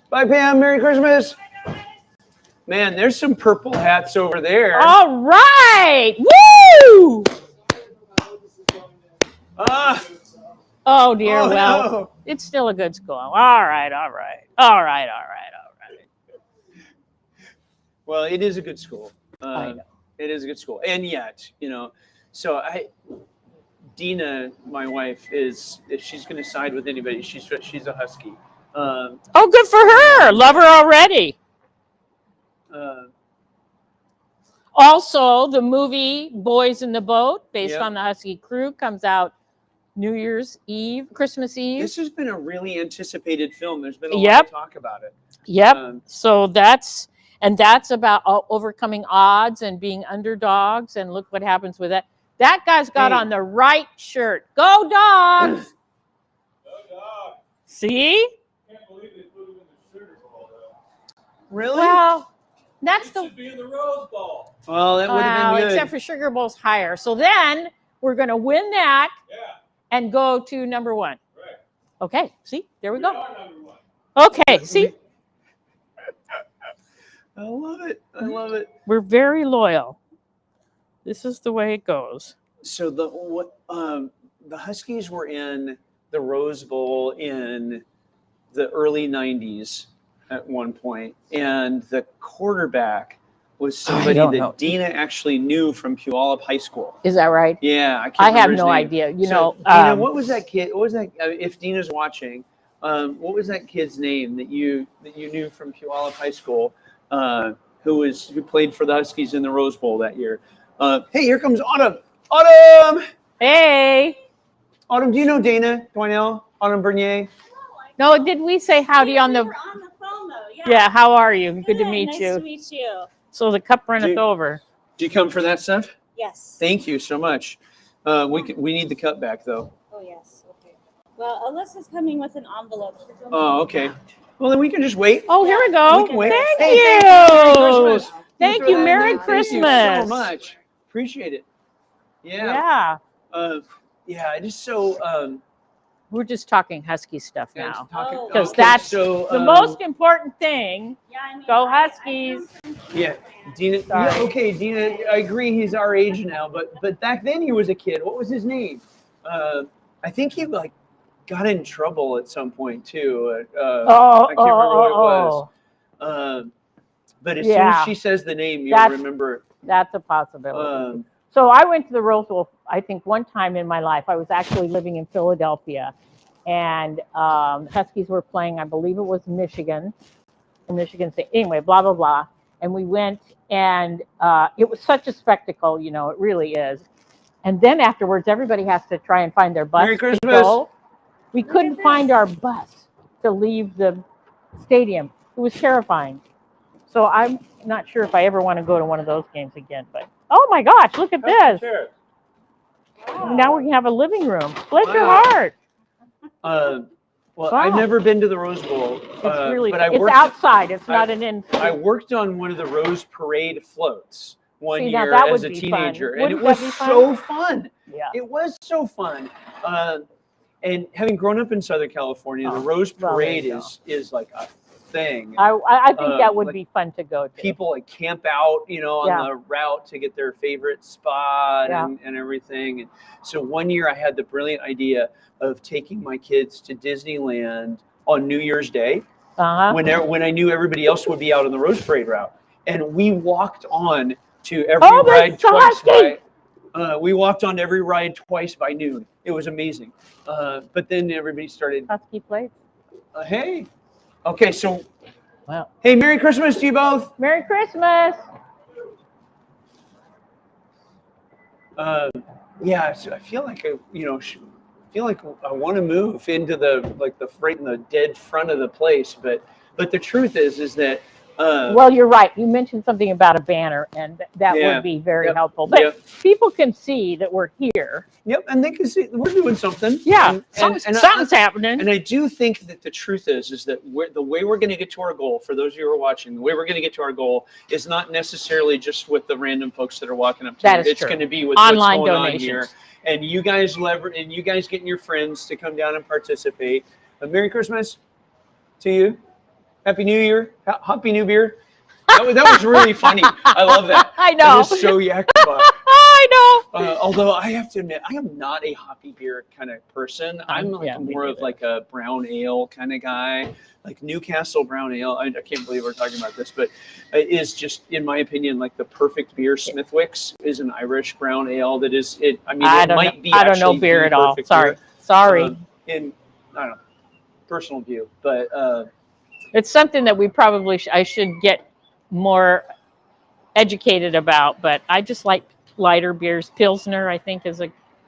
Bye, Pam. Merry Christmas. Man, there's some purple hats over there. all right, woo! Ah, Oh dear. oh, Well, no. it's still a good school. All right. Well, it is a good school. I know. It is a good school. And yet, so Dina, my wife, if she's going to side with anybody, she's a Husky. Oh, good for her. Love her already. Also, the movie Boys in the Boat, based Yep. on the Husky Crew, comes out New Year's Eve, Christmas Eve. This has been a really anticipated film. There's been a lot Yep. of talk about it. Yep. So that's about overcoming odds and being underdogs. And look what happens with that. That guy's got Hey. on the right shirt. Go Dogs! See? Can't believe they put him in the Sugar Bowl, though. Really? Well, that's the Should be in the Rose Bowl. Well, that would have been good. except for Sugar Bowl's higher. So then we're going to win that Yeah, and go to number one. right. Okay. See, there we We go. are number one. Okay. See, I love it. I love it. we're very loyal. This is the way it goes. So the Huskies were in the Rose Bowl in the early 90s at one point, and the quarterback was somebody don't that know. Dina actually knew from Puyallup High School. Is that right? Yeah, I can't I remember have his no name. idea. You So, know, Dina, what was that kid? What was that? If Dina's watching, what was that kid's name that you knew from Puyallup High School, who played for the Huskies in the Rose Bowl that year? Hey, here comes Autumn. Autumn, hey. Autumn, do you know Dana Doinel? Autumn Bernier. No, did we say howdy on the? We were on the phone though. Yeah. Yeah. How are you? Good to meet nice you. to meet you. So the cup runneth Dude. over. Do you come for that stuff? Yes. Thank you so much. We need the cup back though. Oh yes. Okay. Well, Alyssa's coming with an envelope. She's going Oh, to- okay. Well, then we can just wait. Oh, here we go. We can wait. Thank Hey, you. Merry Christmas. Thank throw you. that in Merry there? Thank you so Christmas. much. Appreciate it. Yeah. Yeah. I just so We're just talking Husky stuff yeah, now. Oh. Because okay, that's so, the most important thing. Yeah, I mean, Go I Huskies. Yeah, Dina. Sorry. Yeah, okay, Dina. I agree. He's our age now, but back then he was a kid. What was his name? I think he got in trouble at some point too. I can't remember what it was. But as soon Yeah. as she says the name, you'll That's- remember. That's a possibility. So I went to the Rose Bowl, I think one time in my life. I was actually living in Philadelphia, and Huskies were playing, I believe it was Michigan State. Anyway, blah, blah, blah. And we went, and it was such a spectacle, you know, it really is. And then afterwards, everybody has to try and find their bus Merry to Christmas. go. We couldn't find our bus to leave the stadium. It was terrifying. So I'm not sure if I ever want to go to one of those games again. But oh my gosh, look at this! Sure. Now we can have a living room. Bless your Wow. heart. Well, Wow. I've never been to the Rose Bowl, It's really. but I It's worked. outside. It's not an in. I worked on one of the Rose Parade floats one See, now year that as would a be teenager, fun. and it Wouldn't was that be fun? so fun. Yeah. It was so fun. And having grown up in Southern California, the Oh, Rose well, there Parade you is like a thing. I think that would like, be fun to go to. People like camp out, you know, on Yeah. the route to get their favorite spot Yeah. and everything. And so one year I had the brilliant idea of taking my kids to Disneyland on New Year's Day when I knew everybody else would be out on the Rose Parade route. And we walked on to every ride twice by. We walked on every ride twice by noon. It was amazing. But then everybody started. Husky plates. Hey. Okay, so. Wow. Hey, Merry Christmas to you both. Merry Christmas. Yeah, so I feel like I want to move into the right in the dead front of the place, but the truth is that Well, you're right. You mentioned something about a banner, and that Yeah. would be very Yep. helpful. But Yep. people can see that we're here. Yep, and they can see we're doing something. Yeah, and something's happening. And I do think that the truth is that the way we're going to get to our goal, for those of you who are watching, the way we're going to get to our goal is not necessarily just with the random folks that are walking up to That you. is It's true. going to be with Online what's going donations. on here. And you guys and you guys getting your friends to come down and participate. Merry Christmas to you. Happy New Year. Happy New Beer. That was really funny. I love that. I know. That is so Yakima. I know. Although I have to admit, I am not a hoppy beer kind of person. I'm like yeah, me more of neither. like a brown ale kind of guy, like Newcastle brown ale. I can't believe we're talking about this, but it is just, in my opinion, like the perfect beer. Smithwick's is an Irish brown ale that is it. I mean, I it don't might know. be. I don't know actually beer the at all. perfect Sorry. beer. Sorry. In I don't know, personal view, but It's something that we probably I should get more educated about, but I just like lighter beers. Pilsner, I think, is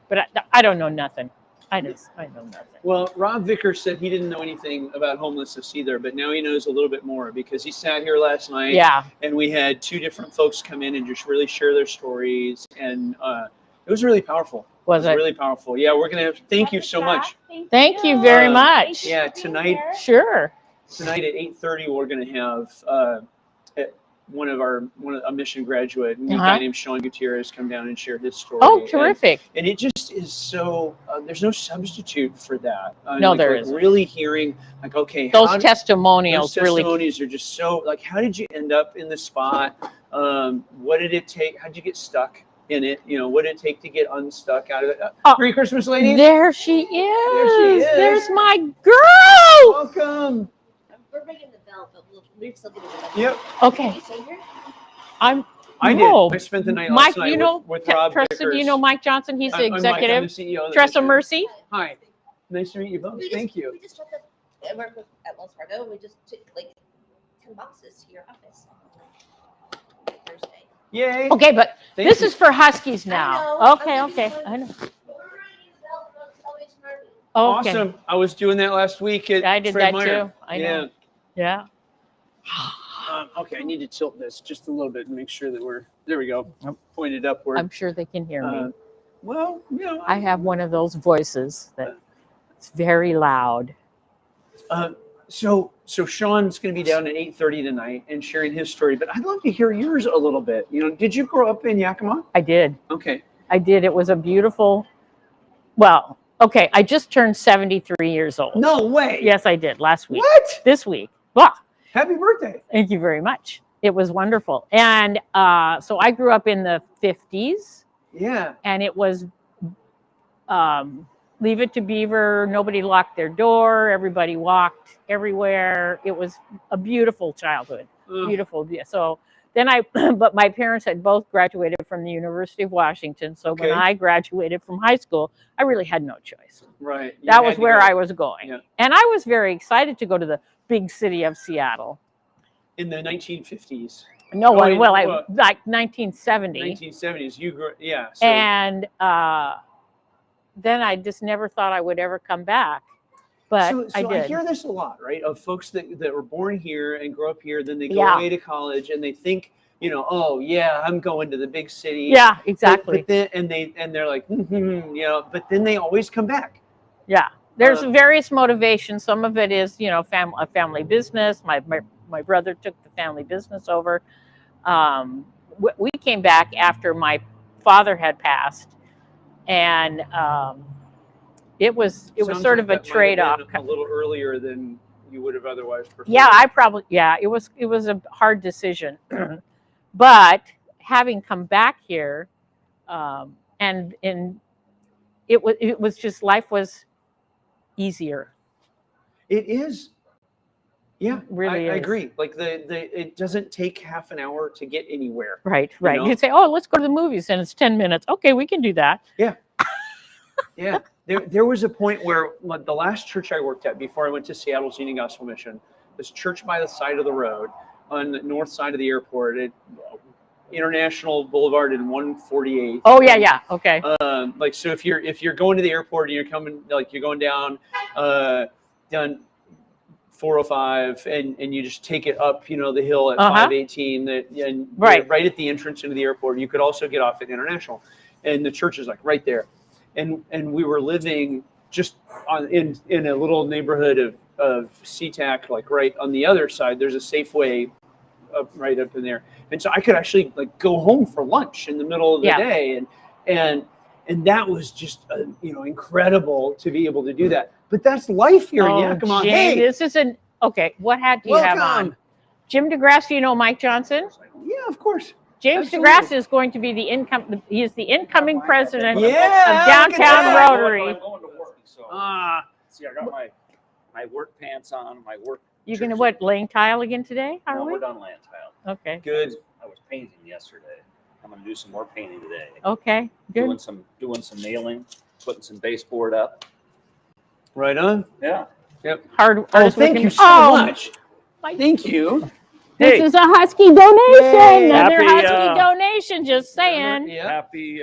but I don't know nothing. I know nothing. well, Rob Vickers said he didn't know anything about homelessness either, but now he knows a little bit more because he sat here last night. Yeah. And we had two different folks come in and just really share their stories, and it was really powerful. Was it? Really powerful? Yeah, we're gonna have. Thank you so much. Thank you very much. Yeah, tonight Sure. at 8:30 we're gonna have a mission graduate, a guy named Sean Gutierrez, come down and share his story. Oh, terrific. And it just is so. There's no substitute for that. No, there like isn't. Really hearing like, okay, Those testimonials those really. testimonies are just so like, how did you end up in the spot? What did it take? How'd you get stuck in it? You know, what did it take to get unstuck out of it? Merry Christmas, ladies. There she is. There she is. There's my girl. Welcome. We're ringing the bell, but we're still getting the bell. Yep. Okay. Did you say here? I No. did. I spent the night Mike, last night you know, with Rob Tressa, Vickers. you know Mike Johnson? He's the I'm Mike, I'm executive. the CEO of the Tressa mission. Mercy. Hi. Nice to meet you both. Thank you. We just shut the. I work at Wells Fargo. We just took like 10 boxes to your office on Thursday. Yay. Okay, but Thank this you. is for Huskies now. I know. Okay, I'm okay. giving I know. We're ringing the bell for Salvation Army. Okay. Awesome. I was doing that last week at I did Fred that Meyer. too. I know. Yeah. Okay, I need to tilt this just a little bit and make sure that there we go. Pointed upward. I'm sure they can hear me. Well, you know. I have one of those voices that it's very loud. So Sean's going to be down at 8:30 tonight and sharing his story, but I'd love to hear yours a little bit. You know, did you grow up in Yakima? I did. Okay. I did. It was a beautiful, well, okay. I just turned 73 years old. No way. Yes, I did last week. What? This week. Well, Happy birthday. thank you very much. It was wonderful. And so I grew up in the 50s, Yeah. and it was Leave It to Beaver. Nobody locked their door. Everybody walked everywhere. It was a beautiful childhood. Ugh. Beautiful. Yeah. So but my parents had both graduated from the University of Washington. So when Okay. I graduated from high school, I really had no choice. Right. You That had was to where go. I was going. Yeah. And I was very excited to go to the big city of Seattle. In the 1950s. No, Oh, well, well, like 1970. 1970s. You grew, yeah. So, And then I just never thought I would ever come back. But so I did. hear this a lot, right? Of folks that were born here and grow up here, then they go Yeah. away to college and they think, you know, oh yeah, I'm going to the big city. Yeah, exactly. But then they're like, you know, but then they always come back. Yeah. There's various motivations. Some of it is, you know, a family business. My brother took the family business over. We came back after my father had passed, and it was Sounds sort like of a that might have been trade-off. a little earlier than you would have otherwise preferred. Yeah, it was a hard decision. But having come back here, and it was just, life was easier. It is. Yeah, Really I is. agree. Like it doesn't take half an hour to get anywhere. Right. know? You'd say, oh, let's go to the movies, and it's 10 minutes. Okay, we can do that. Yeah. There was a point where the last church I worked at before I went to Seattle's Union Gospel Mission, this church by the side of the road on the north side of the airport at International Boulevard in 148. Oh yeah. Okay. Like, so if you're going to the airport and you're coming, like you're going down 405 and you just take it up, you know, the hill at 518 and right at the entrance into the airport. You could also get off at International, and the church is like right there. And we were living just in a little neighborhood of SeaTac, like right on the other side. There's a Safeway right up in there, and so I could actually like go home for lunch in the middle of the day, and that was just incredible to be able to do that. But that's life here in Yakima. Jim, Hey, this isn't okay. What hat do you have on? Jim DeGrasse. Do you know Mike Johnson? Yeah, of course. James Absolutely. DeGrasse is going to be he is the incoming president of Yeah, Downtown Rotary. I'm going to work, so see, I got my work pants on, my work. You're going to laying tile again today? No, we're done laying tile. Okay. Good. I was painting yesterday. I'm going to do some more painting today. Okay. Good. Doing some nailing, putting some baseboard up. Right on. Yeah. Yep. Hard. Thank you so much. Thank you. This is a Husky donation. Yay. Another Happy, Husky donation. Just saying. Yeah. Happy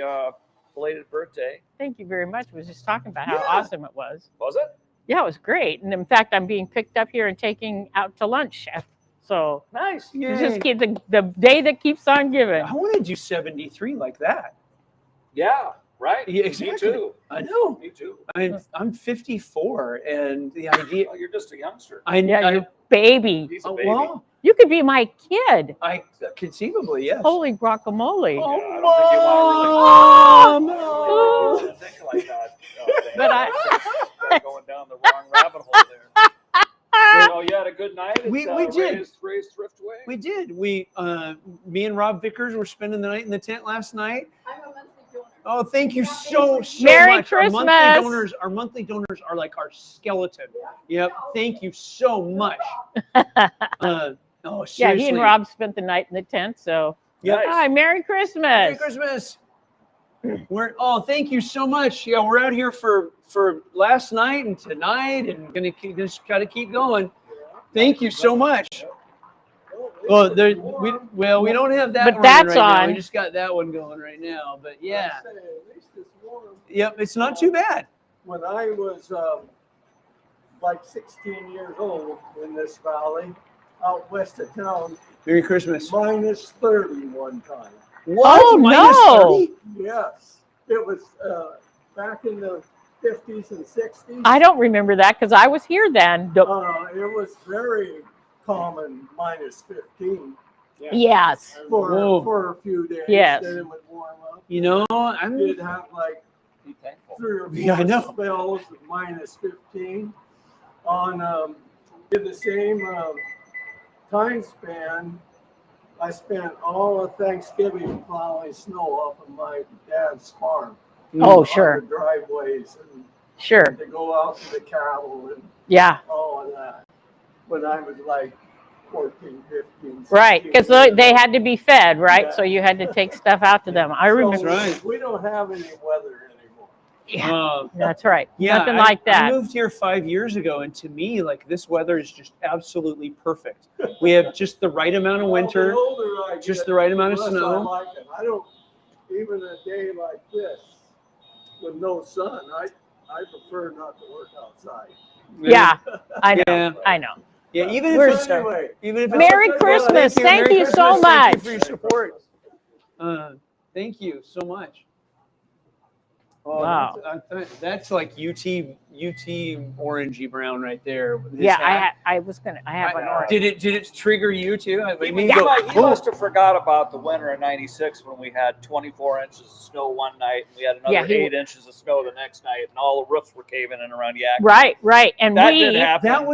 belated birthday. Thank you very much. We was just talking about how awesome it was. Was it? Yeah, it was great. And in fact, I'm being picked up here and taken out to lunch. So Nice. it's just keep the day that keeps on giving. I want to do 73 like that. Yeah. Right. Yeah, exactly. Me too. I know. Me too. I'm 54, and the idea. Well, you're just a youngster. You're baby. He's a baby. Wow. You could be my kid. I conceivably, yes. Holy guacamole. Yeah, I don't think you want to really think like that. But Going down the wrong rabbit hole there. So, you had a good night at We did. Ray's Thriftway? We did. Me and Rob Vickers were spending the night in the tent last night. I'm a monthly donor. Oh, thank you so Merry much. Christmas. Our monthly donors are like our skeleton. Yep. Thank you so much. Seriously. yeah, he and Rob spent the night in the tent. So, Yep. hi, Merry Christmas. Merry Christmas. Thank you so much. Yeah, we're out here for last night and tonight, and just gotta keep going. Thank you so much. Well, we don't have that. But running that's right now. on. We just got that one going right now. But yeah, At least it's warm. yep, it's not too bad. When I was like 16 years old in this valley, out west of town, Merry Christmas. minus 30 one time. What? Oh, Minus no. 30? Yes, it was back in the 50s and 60s. I don't remember that because I was here then. It was very common, minus 15 Yes. Whoa. for a few days. Yes. Then it would warm up. You know, I'm. You'd have like Be thankful. 3 or 4 Yeah, I know. spells of minus 15. In the same time span, I spent all of Thanksgiving plowing snow up on my dad's farm. Oh, On sure. the driveways and Sure. to go out to the cattle and Yeah. all of that. When I was like 14, 15, Right, 16 because years they old. had to be fed, right? Yeah. So you had to take stuff out to them. I remember. So right. we don't have any weather anymore. Yeah, that's right. Yeah, Nothing like I that. moved here 5 years ago, and to me, like this weather is just absolutely perfect. We have just the right amount of winter, Well, the older I just get, the right amount of the less I snow. like it. I don't, even a day like this with no sun, I prefer not to work outside. Yeah, I know. Yeah. I know. Yeah, even if We're it's sorry. Anyway, even if it's Merry Well, Christmas. Thank Merry you so Christmas. Thank you much. for your support. Thank you so much. Oh, Wow. that's like UT orangey brown right there. His Yeah, hat. I have an orange. Did it trigger you too? I He, mean, he go, mu- he "Oh." must have forgot about the winter of '96 when we had 24 inches of snow one night and we had another Yeah, he- 8 inches of snow the next night, and all the roofs were caving in around Yakima. Right. And That we, did happen. That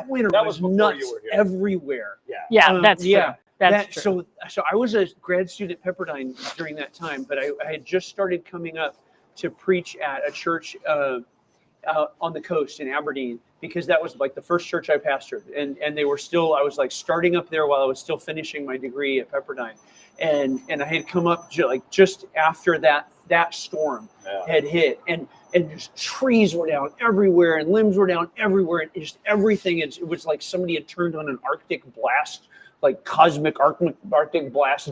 winter That was was before nuts you were here. everywhere. yeah, that's true. yeah. That's true. So I was a grad student at Pepperdine during that time, but I had just started coming up to preach at a church on the coast in Aberdeen, because that was like the first church I pastored, and they were still, I was like starting up there while I was still finishing my degree at Pepperdine, and I had come up just after that storm had hit, and just trees were down everywhere and limbs were down everywhere, and just everything, it was like somebody had turned on an Arctic blast, like cosmic Arctic blast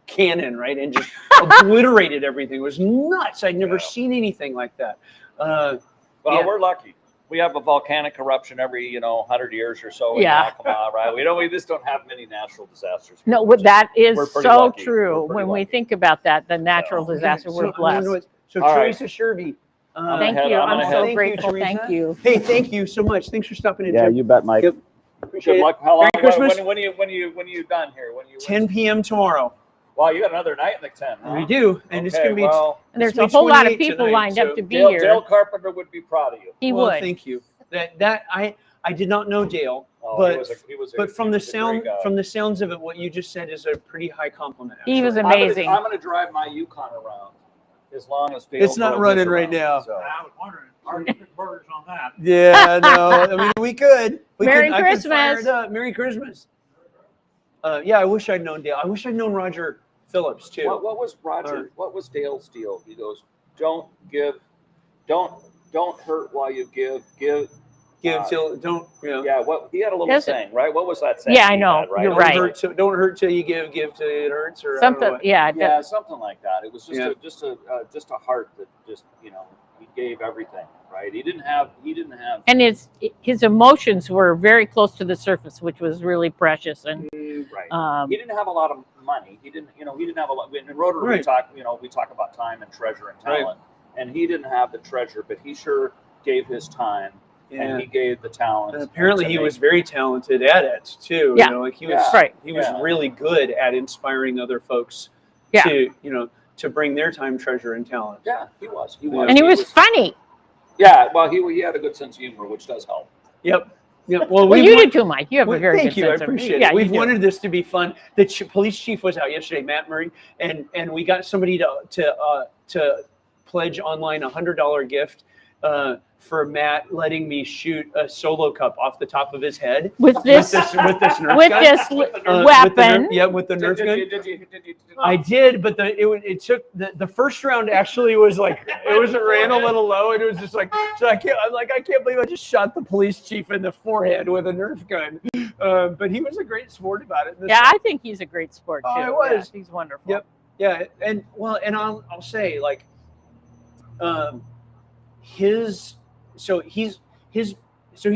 cannon, right? And just obliterated everything. It was nuts. I'd never seen anything like that. Well, we're lucky. We have a volcanic eruption every 100 years or so in Yeah. Yakima, right? We just don't have many natural disasters. No, that is We're pretty so lucky. true. We're pretty When we lucky. think about that, the natural disaster, we're blessed. So All right. Teresa Sherby. Thank head- you. I'm I'm gonna so head- Thank you, grateful. Teresa. Thank you. Hey, thank you so much. Thanks for stopping in. Yeah, Jim. you bet, Mike. Yep. Appreciate Good it. luck. How long? Merry Christmas. When you done here? When you? 10 p.m. tomorrow. Wow, you got another night in the 10. Huh? We do, and it's Okay, going to be. well, And there's it's a gonna be whole lot of 28 people tonight, lined so up to be Dale here. Carpenter would be proud of you. He well, would. thank you. I did not know Dale, Oh, but he was a but from he the was a great guy. from the sounds of it, what you just said is a pretty high compliment. He was actually. amazing. I'm gonna drive my Yukon around as long as Dale It's not drove running his right around, now. So. I was wondering, hard to pick burgers on that. Yeah, no. I mean, we could. Merry I could fire Christmas. it up. Merry Christmas. Yeah, I wish I'd known Dale. I wish I'd known Roger Phillips too. What was Roger? What was Dale's deal? He goes, don't hurt while you give. Give till don't. Yeah, what he had a little Yes. saying, right? What was that saying? Yeah, I he know. had, right? You're It was right. like- Don't hurt till you give till it hurts, or I don't know Something. what. Yeah. yeah, something like that. It was just Yeah. just a heart that just he gave everything, right? He didn't have And his emotions were very close to the surface, which was really precious. And right. He didn't have a lot of money. He didn't have a lot. In Rotary, Right. we talk about time and treasure and talent, and he didn't have the treasure, but he sure gave his time. Yeah. And he gave the talent. And apparently, to he make- was very talented at it too. Yeah. Like he was. Yeah. Right. He was Yeah. really good at inspiring other folks Yeah. to bring their time, treasure, and talent. Yeah, he was. He Yeah. was. and he was funny. Yeah, well, he had a good sense of humor, which does help. Yep. Well, Well, we've you won- do too, Mike. You have a very thank good you. I sense of appreciate yeah, it. We've you do. wanted this to be fun. The police chief was out yesterday, Matt Murray, and we got somebody to pledge online $100 gift for Matt letting me shoot a solo cup off the top of his head with this with this Nerf with gun. this With the weapon. with the Nerf gun. Did you? I did, but it took the first round actually was like it ran a little low, and it was just like so I can't believe I just shot the police chief in the forehead with a Nerf gun. But he was a great sport about it. Yeah, I think he's a great sport too. Oh, I was. Yeah, he's wonderful. Yep. Yeah, and I'll say like, he's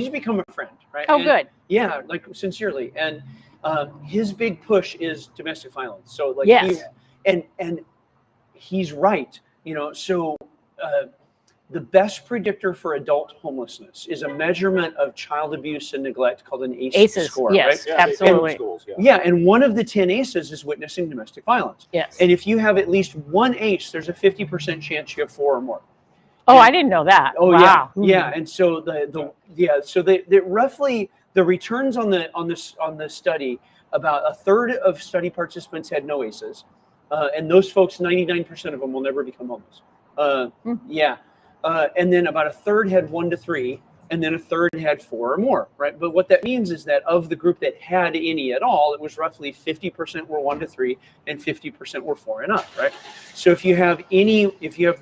become a friend, right? Oh, And- good. Yeah, like sincerely, and his big push is domestic violence. So like, Yes. and he's right. So the best predictor for adult homelessness is a measurement of child abuse and neglect called an ACEs score. Yes, Right? absolutely. Schools, yeah. Yeah, and one of the 10 ACEs is witnessing domestic violence. Yes. And if you have at least one ACE, there's a 50% chance you have 4 or more. Oh, I didn't know that. Oh Wow. yeah. And so the roughly the returns on the study, about a third of study participants had no ACEs, and those folks, 99% of them will never become homeless. Yeah, and then about a third had 1 to 3, and then a third had 4 or more, right? But what that means is that of the group that had any at all, it was roughly 50% were 1 to 3 and 50% were 4 and up, right? So if you have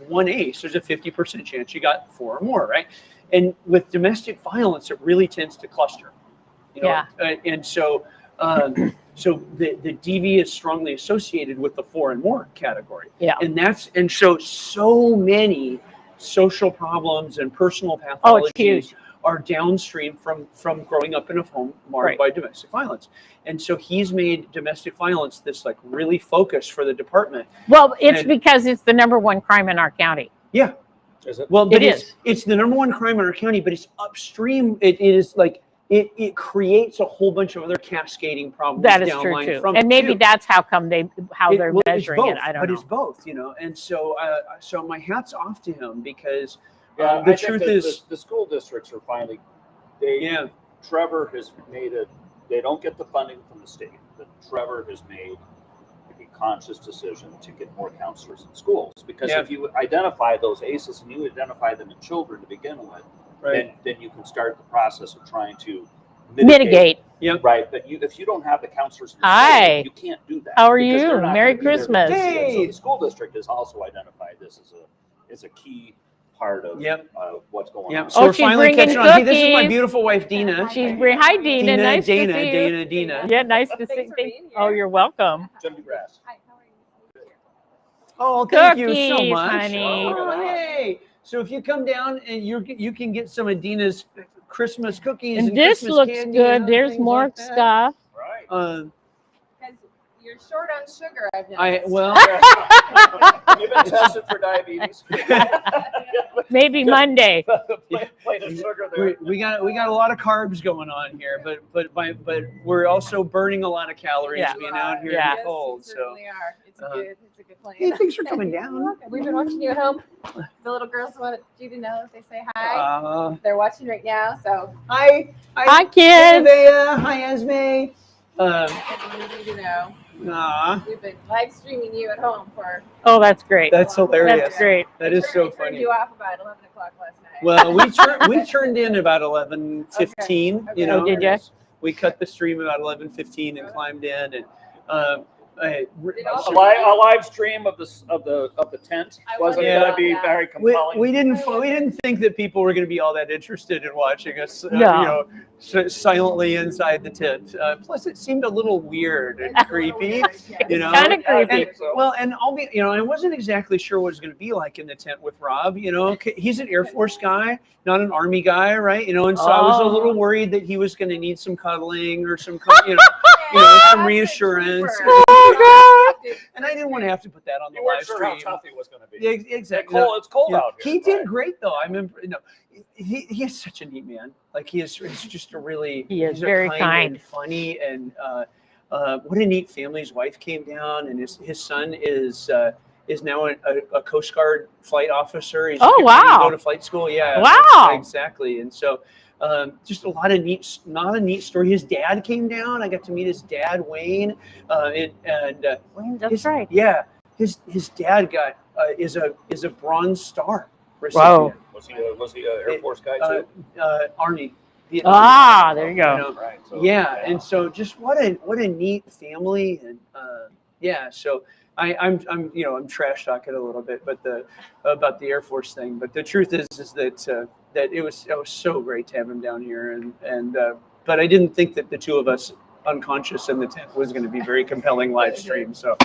one ace, there's a 50% chance you got 4 or more, right? And with domestic violence, it really tends to cluster, you know? And so so the DV is strongly associated with the 4 and more category. Yeah. And so many social problems and personal Oh, it's pathologies huge. are downstream from growing up in a home marred Right. by domestic violence. And so he's made domestic violence this like really focus for the department. Well, it's And- because it's the #1 crime in our county. Yeah. Is it? Well, but It is. it's the #1 crime in our county, but it's upstream. It is like it creates a whole bunch of other cascading problems That is true downline too. from And it, maybe too. that's how come they're Well, it's measuring both, it. I don't but know. it's both, you know. And so so my hat's off to him because Yeah, the I think truth that is, the school districts are finally. Trevor has made they don't get the funding from the state, but Trevor has made a conscious decision to get more counselors in schools. Because if you identify those ACEs and you identify them in children to begin with, then you can start the process of trying to Mitigate. Yep. Right, but if you don't have the counselors in the Hi. school, you can't do that. How are because you? they're not Merry gonna be there to Christmas. see it. So Hey. the school district has also identified this as a key part of what's going on. So Oh, we're she's finally bringing catching on. Hey, this is my cookies. beautiful wife, Dina. Hi, Dina. Nice to see you. Dina. Yeah, nice to see Thanks for you. being here. Oh, you're welcome. Jim DeGrasse. Hi, how are you? Oh, thank you so Cookies, much. honey. Oh, hey. So if you come down and you can get some of Dina's Christmas cookies and And this Christmas looks candy good. and other There's things more like that. stuff. Right. Because you're short on sugar, I've noticed. You've been tested for diabetes. Maybe Monday. Plate of sugar there. we got a lot of carbs going on here, but we're also burning a lot of calories Yeah. being out here Yeah. in the cold. You So certainly are. It's a good plan. hey, thanks for coming down. We've been watching you at home. The little girls wanted you to know if they say hi. They're watching right now, so Hi, Hi, Hey, kids. Nevaeh. Hi, Esme. I need you to know we've been live streaming you at home for. Oh, that's great. That's hilarious. That's great. That is so I turned funny. you off about 11 o'clock last night. Well, we turned in about 11:15. Okay. You know, Oh, did ya? We cut the stream about 11:15 and climbed in, and Did all- A live stream of the tent I wasn't wondered going to about be that. very compelling. we didn't think that people were going to be all that interested in watching us, No. silently inside the tent. Plus, it seemed a little weird and creepy. You know, Kind of creepy. And, well, and I'll be, I wasn't exactly sure what it was going to be like in the tent with Rob. He's an Air Force guy, not an Army guy, right? And so I was a little worried that he was going to need some cuddling or some, some reassurance. Oh, And I didn't want to have to put that on the You weren't live sure stream. how tough he was going to be. Yeah, exactly. It's cold out here. He did great though. I remember, he is such a neat man. Like he's just a really, Is he's a very kind kind. and funny, and what a neat family. His wife came down, and his son is now a Coast Guard flight officer. He's Oh, getting ready to wow. go to flight school. Yeah. Wow. Exactly. And so just not a neat story. His dad came down. I got to meet his dad, Wayne, That's his, right. Yeah, his dad is a Bronze Star Wow. recipient. Was he an Air Force guy too? Army. Ah, there you go. Right. So, Yeah, and so just what a neat family, and so I'm trash talking a little bit, but about the Air Force thing. But the truth is that that it was so great to have him down here, and but I didn't think that the two of us unconscious in the tent was going to be very compelling live stream. So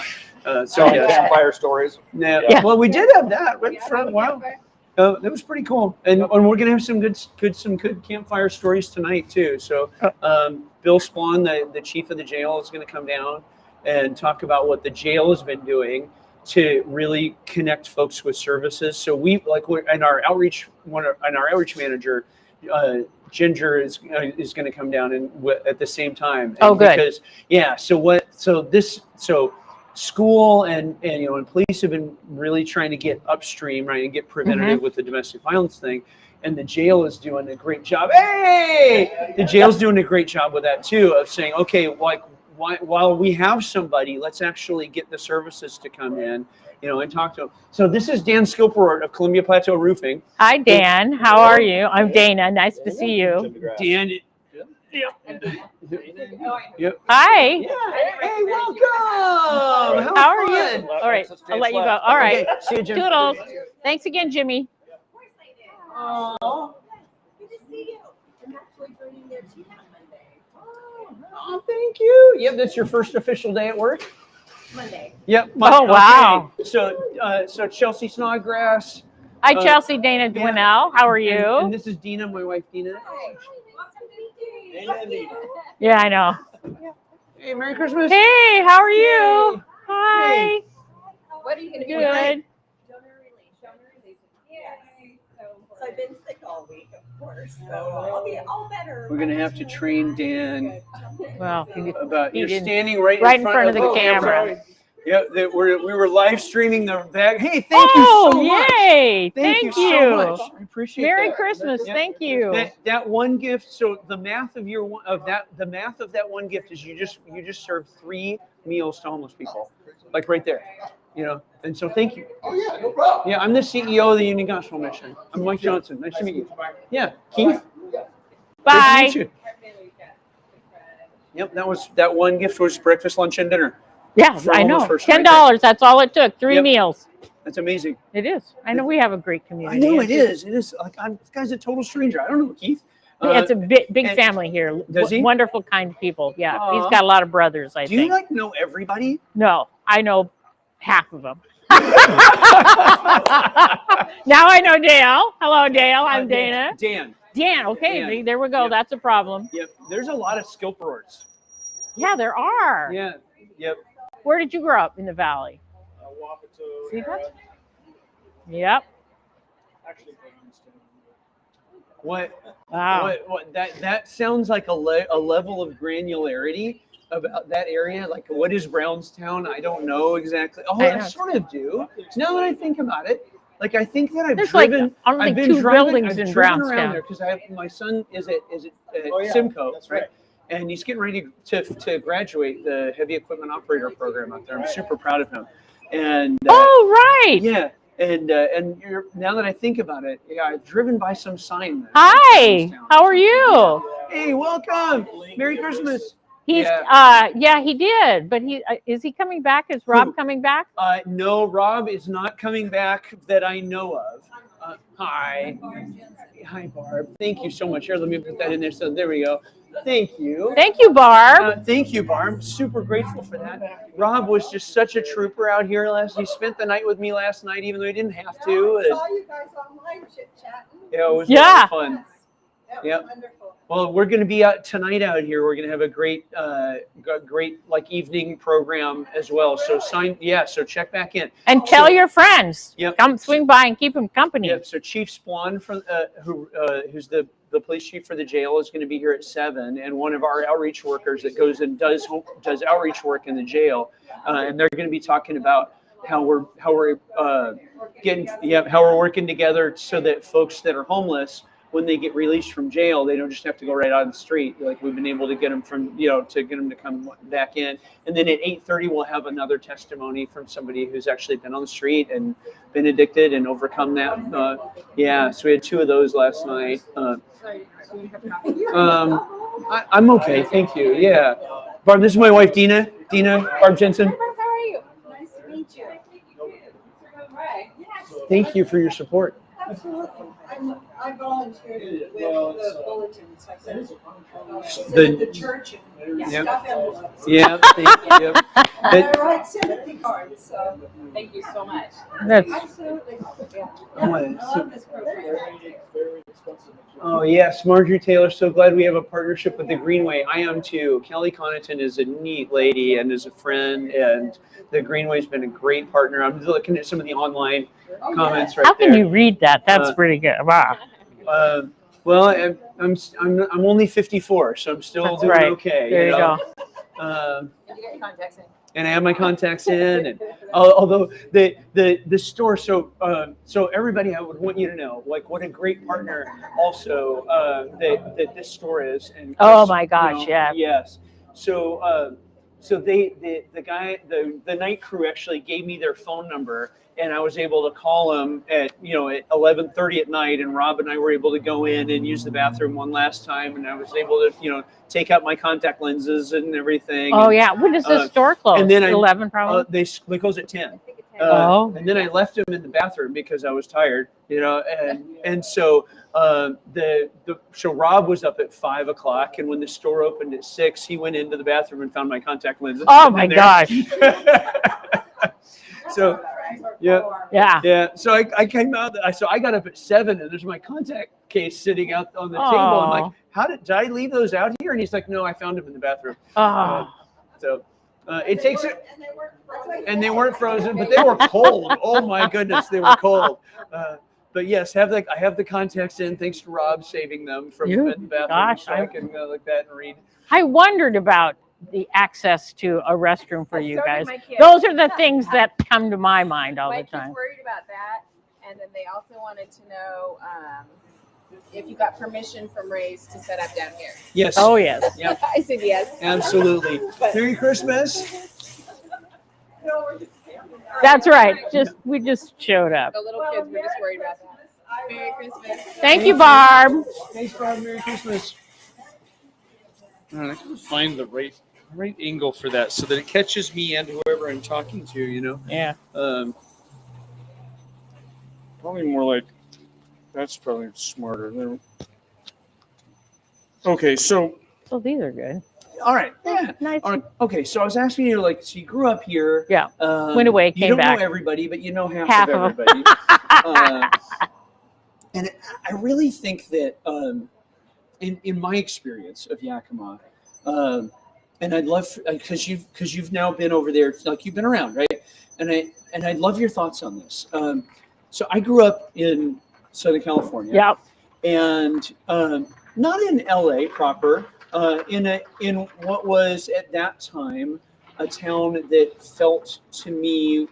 campfire stories. Yeah. Well, we did have that for a while. That was pretty cool, and we're gonna have some good campfire stories tonight too. So, Bill Spawn, the chief of the jail, is going to come down and talk about what the jail has been doing to really connect folks with services. So we're and our outreach manager, Ginger, is going to come down at the same time. Oh, good. Because school and police have been really trying to get upstream, right, and get preventative with the domestic violence thing, and the jail is doing a great job. Hey, the jail's doing a great job with that too, of saying, okay, like while we have somebody, let's actually get the services to come in, and talk to them. So this is Dan Skilport of Columbia Plateau Roofing. Hi, Dan. How are you? I'm Dana. Nice to see you. Dan. Yep. Hi. Yeah. Hey, welcome. How are you? All right. I'll let you go. All right. Okay, see you, Jim. Toodles. Thanks again, Jimmy. Oh, Good to see you. I'm actually joining their team on Monday. oh, thank you. Yep, that's your first official day at work. Monday. Yep. Oh, wow. Okay. So Chelsea Snodgrass. Hi, Chelsea, Dana Dwinell. How are And you? this is Dina, my wife, Dina. Yeah, I know. Hey, Merry Christmas. Hey, how are you? Yay. Hi. Hey. What are you going to do? Good. Donor relation. Yes. So I've been sick all week, of course. So I'll be all better. We're gonna have to train Dan Well, about he you're didn't- standing right in front of the camera. Yeah, we were live streaming the back. Hey, thank you so much. Yay. Thank you you. so much. I appreciate Merry that. Christmas. Yeah. Thank you. That one gift. So the math of that one gift is you just served 3 meals to homeless people, like right there, And so thank you. Oh yeah, no problem. Yeah, I'm the CEO of the Union Gospel Mission. I'm Mike Johnson. Nice to meet you. Yeah, Keith. Bye. Nice to meet you. Yep, that one gift was breakfast, lunch, and dinner. Yeah, For I almost know. first right $10. That's all it took. 3 Yep. meals. That's amazing. It is. I know we have a great I community. know it is. It is. Like this guy's a total stranger. I don't know Keith. It's a big and- family here. Does he? Wonderful, kind people. Yeah, he's Aw. got a lot of brothers, I Do you think. know everybody? No, I know half of them. Now I know Dale. Hello, Dale. I'm Dana. Dan. Dan, okay, Dan. there we go. Yep. That's a problem. Yep. There's a lot of Skilports. Yeah, there are. Yeah. Yep. Where did you grow up in the valley? Wapato. See that? Yep. Actually, Brownstown. What? Wow. What? That sounds like a level of granularity about that area. Like, what is Brownstown? I don't know exactly. Oh, I I know. sort of do. Now that I think about it, like I think that I've There's driven. like only I've been 2 driving, buildings I've in driven Brownstown. around there because my son is at Oh, yeah. Simcoe, That's right? right. And he's getting ready to graduate the heavy equipment operator program out there. I'm super proud of him. And Oh, right. yeah, and now that I think about it, yeah, I've driven by some sign. Hi. How are you? Hey, welcome. Merry Christmas. He's Yeah. he did, but is he coming back? Is Rob Who? coming back? No, Rob is not coming back that I know of. Hi. Hi, Barb. Thank you so much. Here, let me put that in there. So there we go. Thank you. Thank you, Barb. Thank you, Barb. Super grateful for that. Rob was just such a trooper out here He spent the night with me last night, even though he didn't have to. I saw you guys online chit-chatting. Yeah, it was Yeah. really fun. That was Yep. wonderful. Well, we're going to be out tonight out here. We're going to have a great like evening program as well. So so check back in. And tell your friends. Yep. Come swing by and keep them company. Yep. So Chief Swan from who's the police chief for the jail is going to be here at 7, and one of our outreach workers that goes and does outreach work in the jail, and they're going to be talking about how we're working together so that folks that are homeless, when they get released from jail, they don't just have to go right on the street. Like we've been able to get them to come back in. And then at 8:30, we'll have another testimony from somebody who's actually been on the street and been addicted and overcome that. So we had 2 of those last night. I'm okay, thank you. Yeah, Barb, this is my wife, Dina, Barb Jensen. How are you? Nice to meet you. Thank you for your support. Absolutely. I volunteered with the bulletins. I sent The- the church and Yep. stuff envelopes. Yeah, thank you. And I write sympathy cards, so. Thank you so much. That's Absolutely. Yeah. Oh, I it's love this program. Very expensive. Oh yes, Marjorie Taylor, so glad we have a partnership with the Greenway. I am too. Kelly Connaughton is a neat lady and is a friend, and the Greenway's been a great partner. I'm looking at some of the online comments right how can there. you read that? That's pretty good. Wow. Well, I'm only 54, so I'm still That's doing right. okay. There you go. Uh, Did you get your contacts in? and I have my contacts in, and although the store, so everybody, I would want you to know, like, what a great partner also that this store is. And Oh my gosh, yeah. Yes. So so the night crew actually gave me their phone number, and I was able to call them at 11:30 at night, and Rob and I were able to go in and use the bathroom one last time, and I was able to take out my contact lenses and everything. Oh and, yeah. When does the store close? and then 11 probably. they close at 10. Oh. And then I left him in the bathroom because I was tired, and so so Rob was up at 5 o'clock, and when the store opened at 6, he went into the bathroom and found my contact lenses. Oh my gosh. So yeah. So I came out. So I got up at 7, and there's my contact case sitting out on the table. I'm like, did I leave those out here? And he's like, no, I found them in the bathroom. So it takes it. And they weren't frozen, but they were cold. Oh my goodness, they were cold. But yes, I have the contacts in, thanks to Rob saving them from the bathroom. Gosh, so I can go like that and read. I wondered about the access to a restroom for you guys. Those are the things that come to my mind all the My time. kids worried about that, and then they also wanted to know if you got permission from Ray's to set up down here. Yes. Oh yes. Yep. I said yes. Absolutely. Merry Christmas. That's right. We just showed up. The little kids were just worried about that. Merry Christmas. Thank you, Barb. Thanks, Barb. Merry Christmas. I gotta find the right angle for that so that it catches me and whoever I'm talking to. Yeah. Probably more like that's probably smarter. Okay, so these are good. All right. Yeah. Nice. All right. Okay. So I was asking you, so you grew up here. Yeah. Went away, You came don't back. know everybody, but you know half Half of of 'em. everybody. And I really think that in my experience of Yakima, and I'd love because you've now been over there, like you've been around, right? And I'd love your thoughts on this. So I grew up in Southern California. Yep. And not in LA proper, in what was at that time a town that felt to me,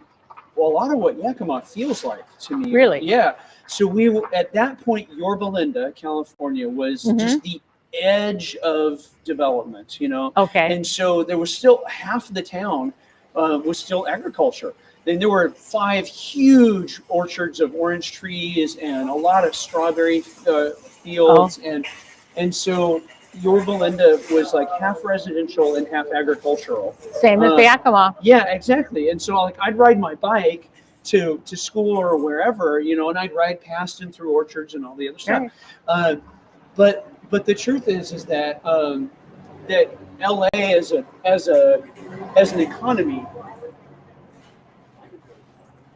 well, a lot of what Yakima feels like to me. Really? Yeah. So at that point, Yorba Linda, California, was just the edge of development, Okay. And so there was still half of the town was still agriculture. Then there were 5 huge orchards of orange trees and a lot of strawberry fields, and so Yorba Linda was like half residential and half agricultural. Same as Yakima. Yeah, exactly. And so I'd ride my bike to school or wherever, and I'd ride past and through orchards and all the other stuff. But the truth is that that LA as an economy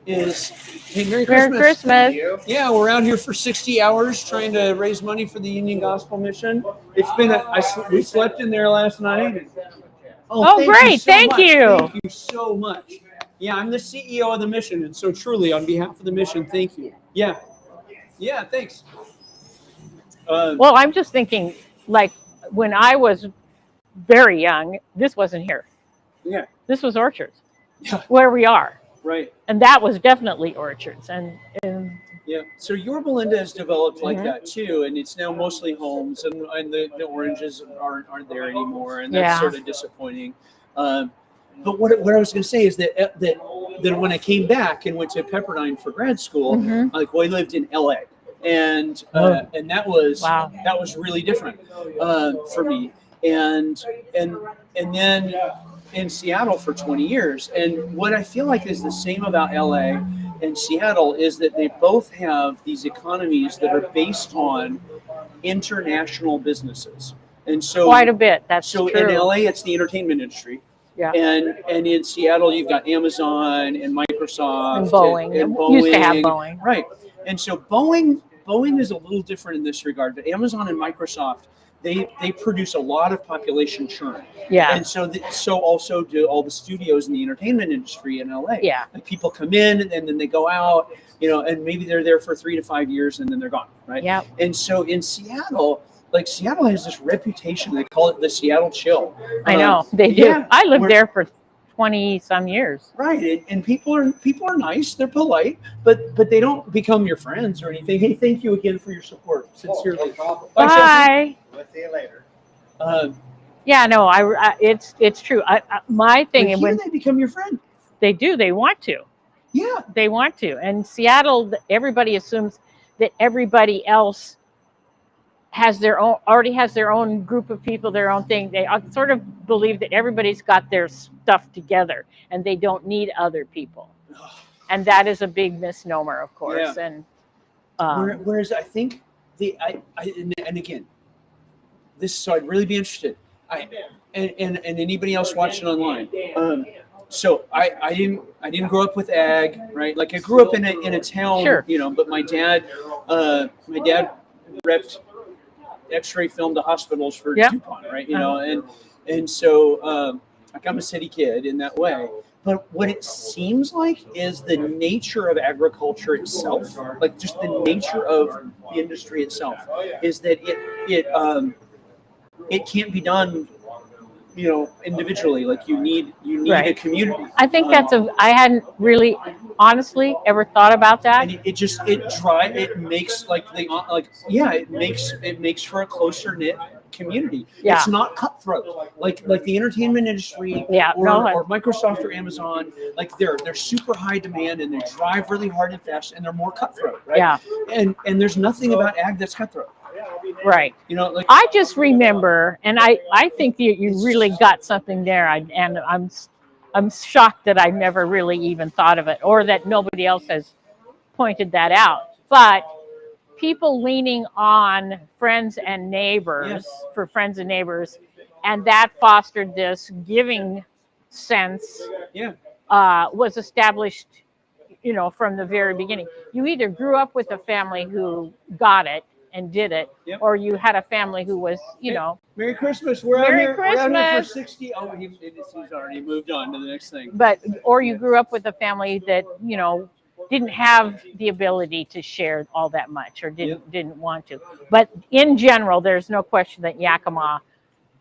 is Merry Christmas. Yeah, we're out here for 60 hours trying to raise money for the Union Gospel Mission. It's been we slept in there last night. Oh, great. Thank you. Thank you so much. Yeah, I'm the CEO of the mission, and so truly on behalf of the mission, thank you. Yeah, thanks. Well, I'm just thinking, like when I was very young, this wasn't here. Yeah. This was orchards, where we are. Right. And that was definitely orchards. And yeah. So Yorba Linda has developed like that too, and it's now mostly homes, and the oranges aren't there anymore, and that's sort of disappointing. But what I was going to say is that when I came back and went to Pepperdine for grad school, I lived in LA, and that was really different for me, and then in Seattle for 20 years. And what I feel like is the same about LA and Seattle is that they both have these economies that are based on international businesses. And so quite a bit. That's true. In LA, it's the entertainment industry. Yeah. And in Seattle, you've got Amazon and Microsoft and Boeing. And Boeing. Used to have Boeing. Right. And so Boeing is a little different in this regard, but Amazon and Microsoft, they produce a lot of population churn. Yeah. And so also do all the studios in the entertainment industry in LA. Yeah. Like people come in and then they go out, and maybe they're there for 3 to 5 years and then they're gone, right? Yeah. And so in Seattle, Seattle has this reputation. They call it the Seattle chill. I know they do. Yeah, I lived there for 20 some years. Right. And people are nice. They're polite, but they don't become your friends or anything. Hey, thank you again for your support. Sincerely. Bye. We'll see you later. Yeah, no, it's true. My But thing, here and when they become your friend. they do, they want to. Yeah. They want to. And Seattle, everybody assumes that everybody else has their own, already has their own group of people, their own thing. They sort of believe that everybody's got their stuff together and they don't need other people. And that is a big misnomer, of course. Yeah. And Whereas I think and again, so I'd really be interested. And anybody else watching online. So I didn't grow up with ag, right? Like I grew up in a town, Sure. you know, but my dad repped X-ray film to hospitals for Yep. DuPont, right? You know, and so like I'm a city kid in that way. But what it seems like is the nature of agriculture itself, like just the nature of the industry itself, is that it can't be done, you know, individually. Like you need a Right. community. I think I hadn't really honestly ever thought about that. And it makes it makes for a closer knit community. Yeah. It's not cutthroat like the entertainment industry or Microsoft or Amazon. Like they're super high demand and they drive really hard and fast and they're more cutthroat, right? Yeah. And there's nothing about ag that's cutthroat. Right. You know, like I just remember, and I think you really got something there. And I'm shocked that I never really even thought of it, or that nobody else has pointed that out. But people leaning on friends and neighbors for friends and neighbors, and that fostered this giving sense. Was established, you know, from the very beginning. You either grew up with a family who got it and did it, or you had a family who was, you know. Merry Christmas. We're out here for 60. Oh, he's already moved on to the next thing. But or you grew up with a family that, you know, didn't have the ability to share all that much or didn't want to. But in general, there's no question that Yakima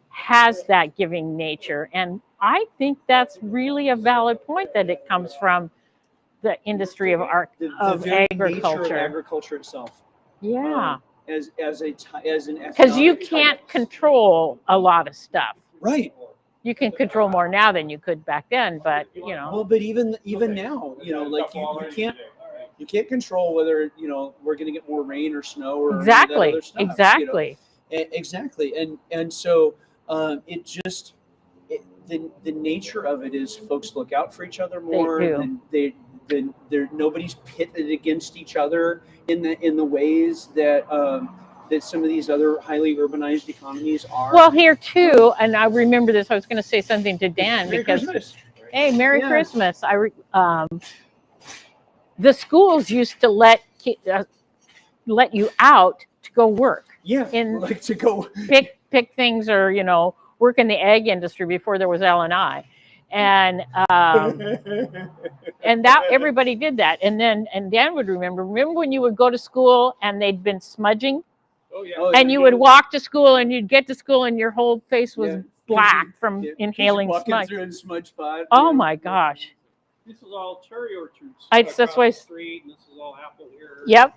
has that giving nature, and I think that's really a valid point, that it comes from the industry of very agriculture. nature of agriculture itself. Yeah. As an Because you economic can't type. control a lot of stuff. Right. You can control more now than you could back then, but you know. Well, but even now, you know, like you can't control whether, you know, we're going to get more rain or snow or Exactly. any of that other stuff, Exactly. you know? Exactly. And so it just the nature of it is folks look out for each other more. They do. Nobody's pitted against each other in the ways that that some of these other highly urbanized economies are. Well, here too, and I remember this. I was going to say something to Dan because, hey, Merry Christmas! The schools used to let you out to go work. Yeah, like to go pick things, or you know, work in the ag industry before there was L&I. And that everybody did that. And Dan would remember when you would go to school and they'd been smudging. Oh yeah. And you would walk to school and you'd get to school and your whole face was black from inhaling smudge. Through a smudge spot. Oh my gosh. This is all cherry orchards. That's why. Street, and this is all apple here. Yep.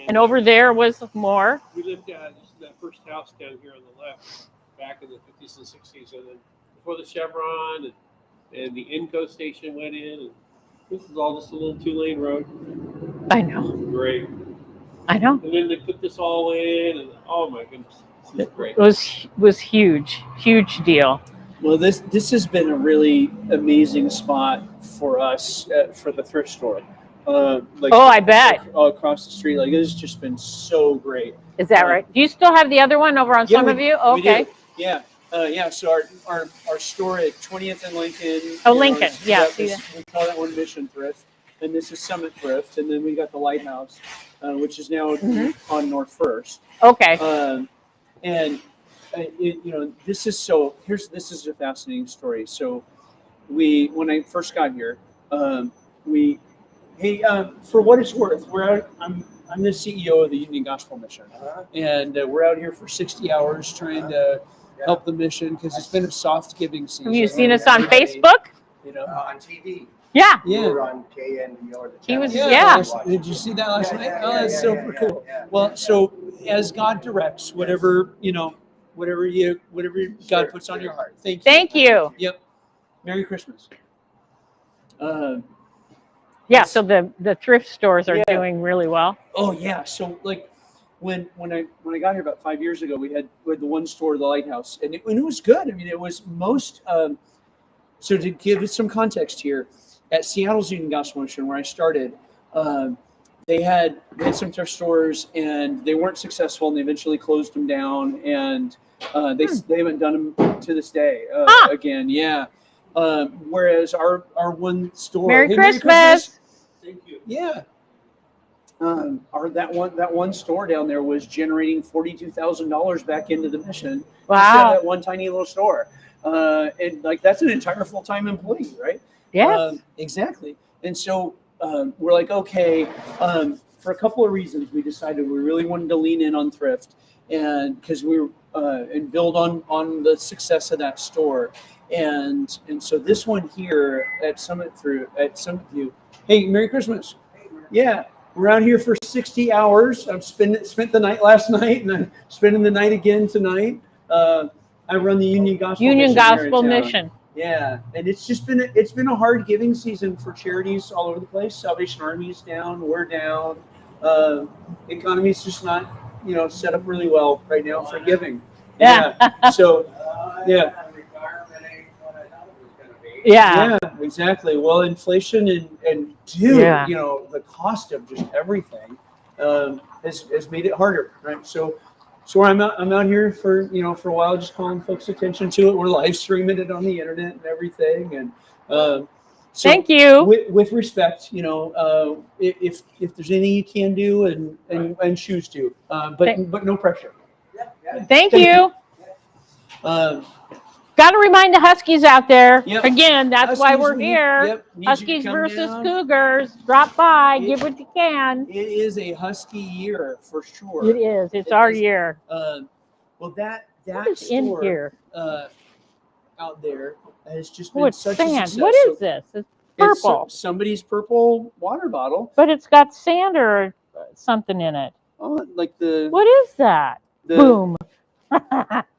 And over there was more. We lived this is that first house down here on the left, back in the 50s and 60s, and then before the Chevron and the Inco station went in, and this is all just a little 2-lane road. I know. Great. I know. And then they put this all in, and oh my goodness, this is great. It was huge deal. Well, this has been a really amazing spot for us for the thrift store. I bet. Across the street, like it's just been so great. Is that right? Do you still have the other one over on Somerview? We Okay. do. Yeah. So our store at 20th and Lincoln. Oh, Lincoln. Yeah. We call that one Mission Thrift, and this is Summit Thrift, and then we got the Lighthouse, which is now on North First. Okay. This is a fascinating story. So when I first got here, for what it's worth, I'm the CEO of the Union Gospel Mission, and we're out here for 60 hours trying to help the mission because it's been a soft giving season. Have you seen us on Facebook? You know, on TV. Yeah. We were on KNBR. He was, Did you see that last night? Oh, that's super cool. Well, so as God directs, whatever, whatever God puts on your heart. Thank you. Thank you. Yep. Merry Christmas. Yeah, so the thrift stores are doing really well. Oh yeah. So like when I got here about 5 years ago, we had the one store, the Lighthouse, and it was good. I mean, it was most. So to give it some context here, at Seattle's Union Gospel Mission, where I started, they had some thrift stores, and they weren't successful, and they eventually closed them down, and they haven't done them to this day again. Yeah. Whereas our one store, Merry hey, Christmas. Thank you. Yeah. That one store down there was generating $42,000 back into the mission. Wow. That one tiny little store, and like that's an entire full-time employee, right? Yes. Exactly. And so we're like, okay, for a couple of reasons, we decided we really wanted to lean in on thrift, and because we were and build on the success of that store, and so this one here at Summit View. Hey, Merry Christmas. Yeah. We're out here for 60 hours. I've spent the night last night, and I'm spending the night again tonight. I run the Union Gospel Mission. Yeah, and it's been a hard giving season for charities all over the place. Salvation Army's down, we're down. Economy's just not set up really well right now for giving. Yeah. So yeah. Yeah. Yeah, exactly. Well, inflation and the cost of just everything has made it harder, right? So I'm out here for a while, just calling folks' attention to it. We're live streaming it on the internet and everything, and so thank you. With respect, if there's anything you can do and choose to, but no pressure. Thank you. Got to remind the Huskies out there. Yep. Again, that's why we're here. Need Huskies you to come versus down. Cougars. Drop by, give what you can. It is a Husky year for sure. It is. It's our year. Well, that What is store in here? out there has just been It's such sand. a success. What is this? It's purple. It's somebody's purple water bottle. But it's got sand or something in it. Oh, like the What is that? the Boom.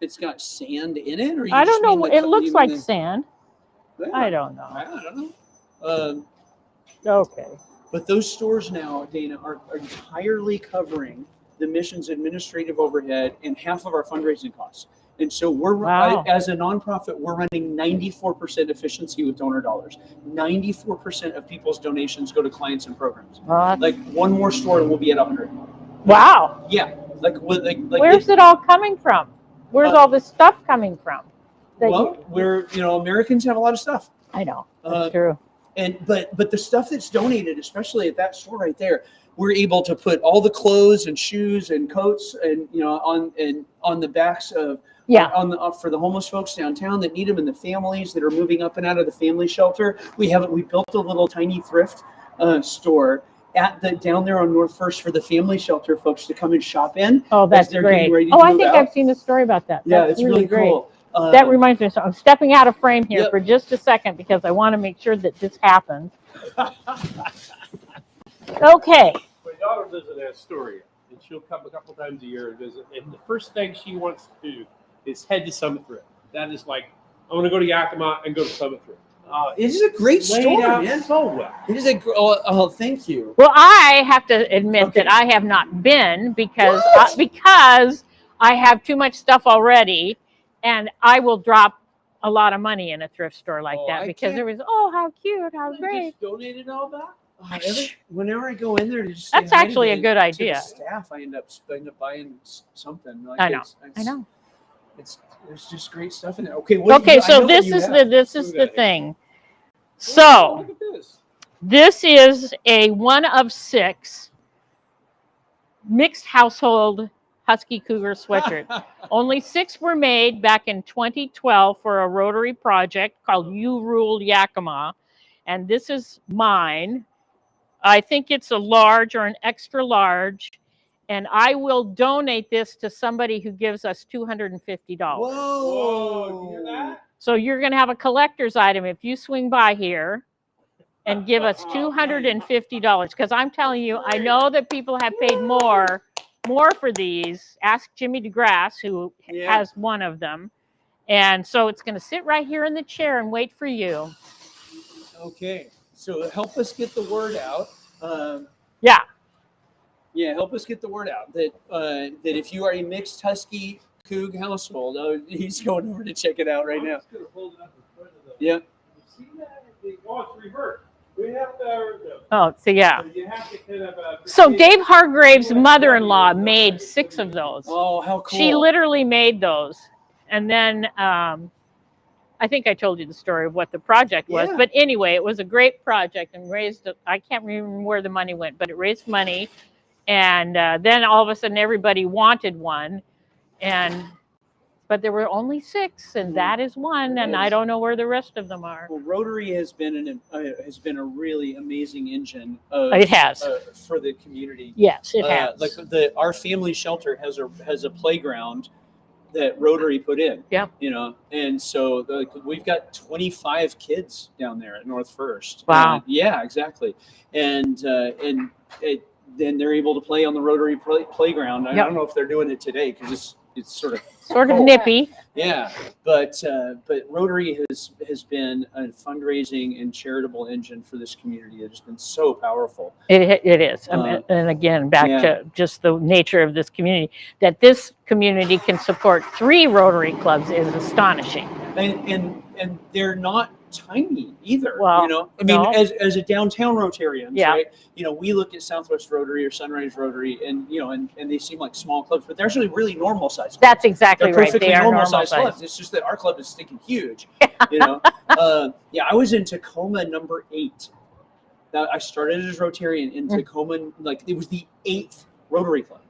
it's got sand in it, or you I just don't know. mean It looks like the, sand. Yeah, I don't know. I don't know. Okay. But those stores now, Dana, are entirely covering the mission's administrative overhead and half of our fundraising costs. And so Wow. as a nonprofit, we're running 94% efficiency with donor dollars. 94% of people's donations go to clients and programs. Like one more store and we'll be at 100. Wow. Yeah. Where's it all coming from? Where's all this stuff coming from? We're Americans have a lot of stuff. I know. That's true. But the stuff that's donated, especially at that store right there, we're able to put all the clothes and shoes and coats and on the backs of for the homeless folks downtown that need them, and the families that are moving up and out of the family shelter. We built a little tiny thrift store down there on North First for the family shelter folks to come and shop in. Oh, that's great. I think I've seen a story about that. Yeah, That's it's really great. cool. That reminds me of something. I'm stepping out of frame here Yep. for just a second because I want to make sure that this happens. Okay. My daughter lives in Astoria, and she'll come a couple times a year and visit. And the first thing she wants to do is head to Summit Thrift. That is like, I want to go to Yakima and go to Summit Thrift. It is a great Laid store, out man. so well. It is a thank you. Well, I have to admit that I have not been because I have too much stuff already, and I will drop a lot of money in a thrift store like that because there was how cute, how great. Just donated all that. Whenever I go in there to just That's say hi to actually a good to idea. the staff, I end up buying something. Like I know. I know. There's just great stuff in there. Okay. So this is the thing. So Look at this. this is a 1 of 6 mixed household Husky Cougar sweatshirt. Only 6 were made back in 2012 for a Rotary project called You Rule Yakima. And this is mine. I think it's a large or an extra large. And I will donate this to somebody who gives us $250. Whoa. You hear that? So you're going to have a collector's item if you swing by here and give us $250. Because I'm telling you, I know that people have paid more more for these, ask Jimmy DeGrasse, who has one of them. And so it's going to sit right here in the chair and wait for you. Okay. So help us get the word out. Yeah. Yeah, help us get the word out that that if you are a mixed Husky Coug household, he's going over to check it out right now. just gonna hold it up in front of them. Yep. See that? Oh, it's reversed. We have to. Oh, so yeah. You have to kind of. So Dave Hargrave's mother-in-law made 6 of those. Oh, how cool! She literally made those, and then I think I told you the story of what the project was. Yeah. But anyway, it was a great project and raised. I can't remember where the money went, but it raised money, and then all of a sudden everybody wanted one, but there were only 6, and that is one, and I don't know where the rest of them are. Well, Rotary has been a really amazing engine. It has for the community. Yes, it has. Like our family shelter has a playground that Rotary put in. Yep. You know, and so we've got 25 kids down there at North First. Wow. Yeah, exactly. And then they're able to play on the Rotary playground. I don't know if they're doing it today because it's sort of nippy. Yeah, but Rotary has been a fundraising and charitable engine for this community. It has been so powerful. It is. And again, back to just the nature of this community, that this community can support 3 Rotary clubs is astonishing. And they're not tiny either. Well, you know, I mean, as a downtown Rotarians, right? You know, we look at Southwest Rotary or Sunrise Rotary, and you know, and they seem like small clubs, but they're actually really normal sized. That's exactly they're right. Perfectly They are normal normal sized size. clubs. It's just that our club is stinking huge. You know, I was in Tacoma number 8. I started as Rotarian in Tacoma, like it was the 8th Rotary club.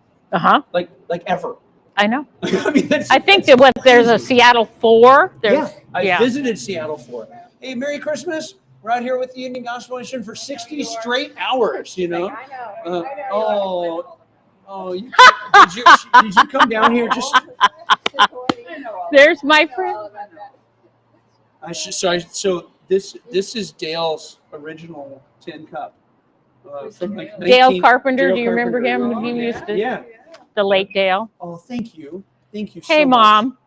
Like ever. I know. I mean, I think that there's a Seattle 4. I visited Seattle 4. Hey, Merry Christmas. We're out here with the Union Gospel Mission for 60 straight hours, you know. Did you come down here just? There's my friend. So this is Dale's original tin cup. Dale Carpenter, do you remember him? He used to. Yeah. The late Dale. Oh, thank you so much. Hey, Mom.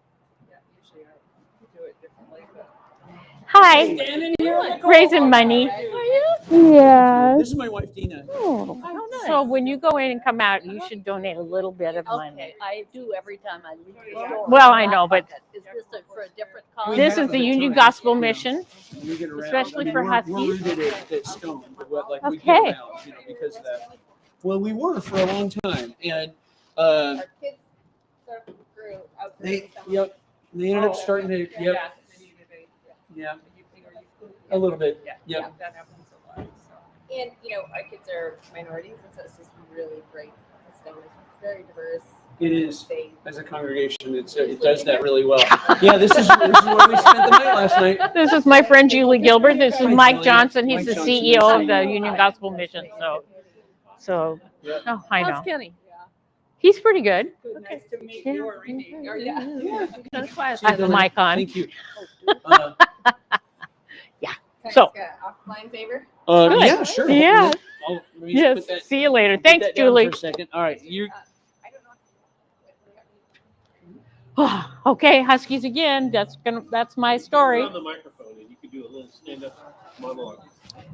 Hi. Raising money. Yeah. This is my wife, Dina. Oh, so when you go in and come out, you should donate a little bit of money. Okay, I do every time I leave the store. Well, I know, but Is this for a different cause? this is the Union Gospel Mission, especially for Huskies. We're rooted at Stone, but we get Okay. around, you know, because of that. Well, we were for a long time, and Our kids grew out there. they ended up starting to a little bit. Yeah. That happens a lot. So. And our kids are minorities, and so it's just really great. It's very diverse. It is. As a congregation, it does that really well. Yeah, this is where we spent the night last night. This is my friend Julie Gilbert. This is Hi, Mike Julie. Johnson. He's Mike the Johnson, CEO nice of the Union Gospel Mission. So I know. How's Kenny? He's pretty good. Nice to meet Yeah. you. Or reading. I have the mic on. Thank you. Can I So- ask a offline favor? Good. Yeah, sure. Yeah. Let me just Yes. put that- See you later. put Thanks, that down Julie. For a second. All right, you. I don't know. Okay, Huskies again. That's my story. On the microphone, and you could do a little stand-up monologue.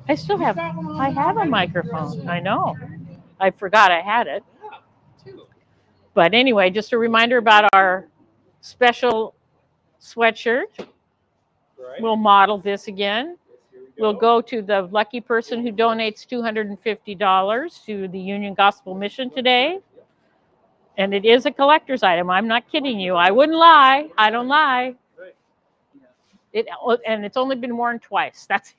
I still have. I have a microphone. I know. I forgot I had it. But anyway, just a reminder about our special sweatshirt. Right. We'll model this again. We'll go to the lucky person who donates $250 to the Union Gospel Mission today. And it is a collector's item. I'm not kidding you. I wouldn't lie. I don't lie. And it's only been worn twice. That's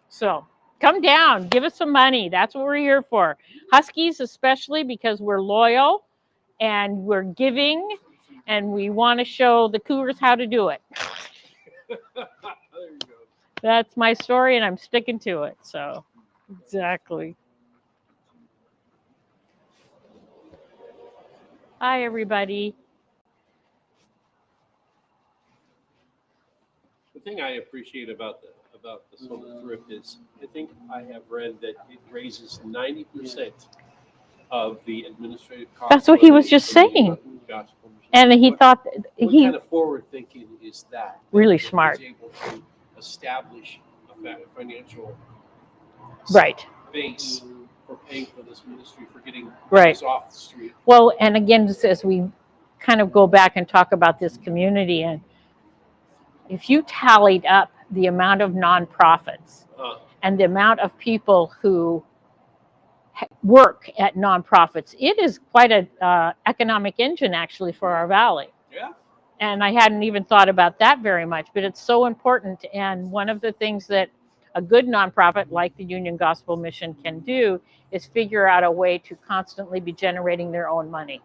so come down, give us some money. That's what we're here for. Huskies, especially because we're loyal and we're giving, and we want to show the Cougars how to do it. There you go. That's my story, and I'm sticking to it. So, exactly. Hi, everybody. The thing I appreciate about the solar thrift is I think I have read that it raises 90% of the administrative costs. That's what he was related just to the saying. gospel mission. And he What- thought What he kind of forward thinking is that? Really that smart. he's able to establish a financial right. base for paying for this ministry, for getting Right. us off the street. Well, and again, just as we kind of go back and talk about this community, and if you tallied up the amount of nonprofits and the amount of people who work at nonprofits, it is quite an economic engine actually for our valley. Yeah. And I hadn't even thought about that very much, but it's so important. And one of the things that a good nonprofit like the Union Gospel Mission can do is figure out a way to constantly be generating their own money.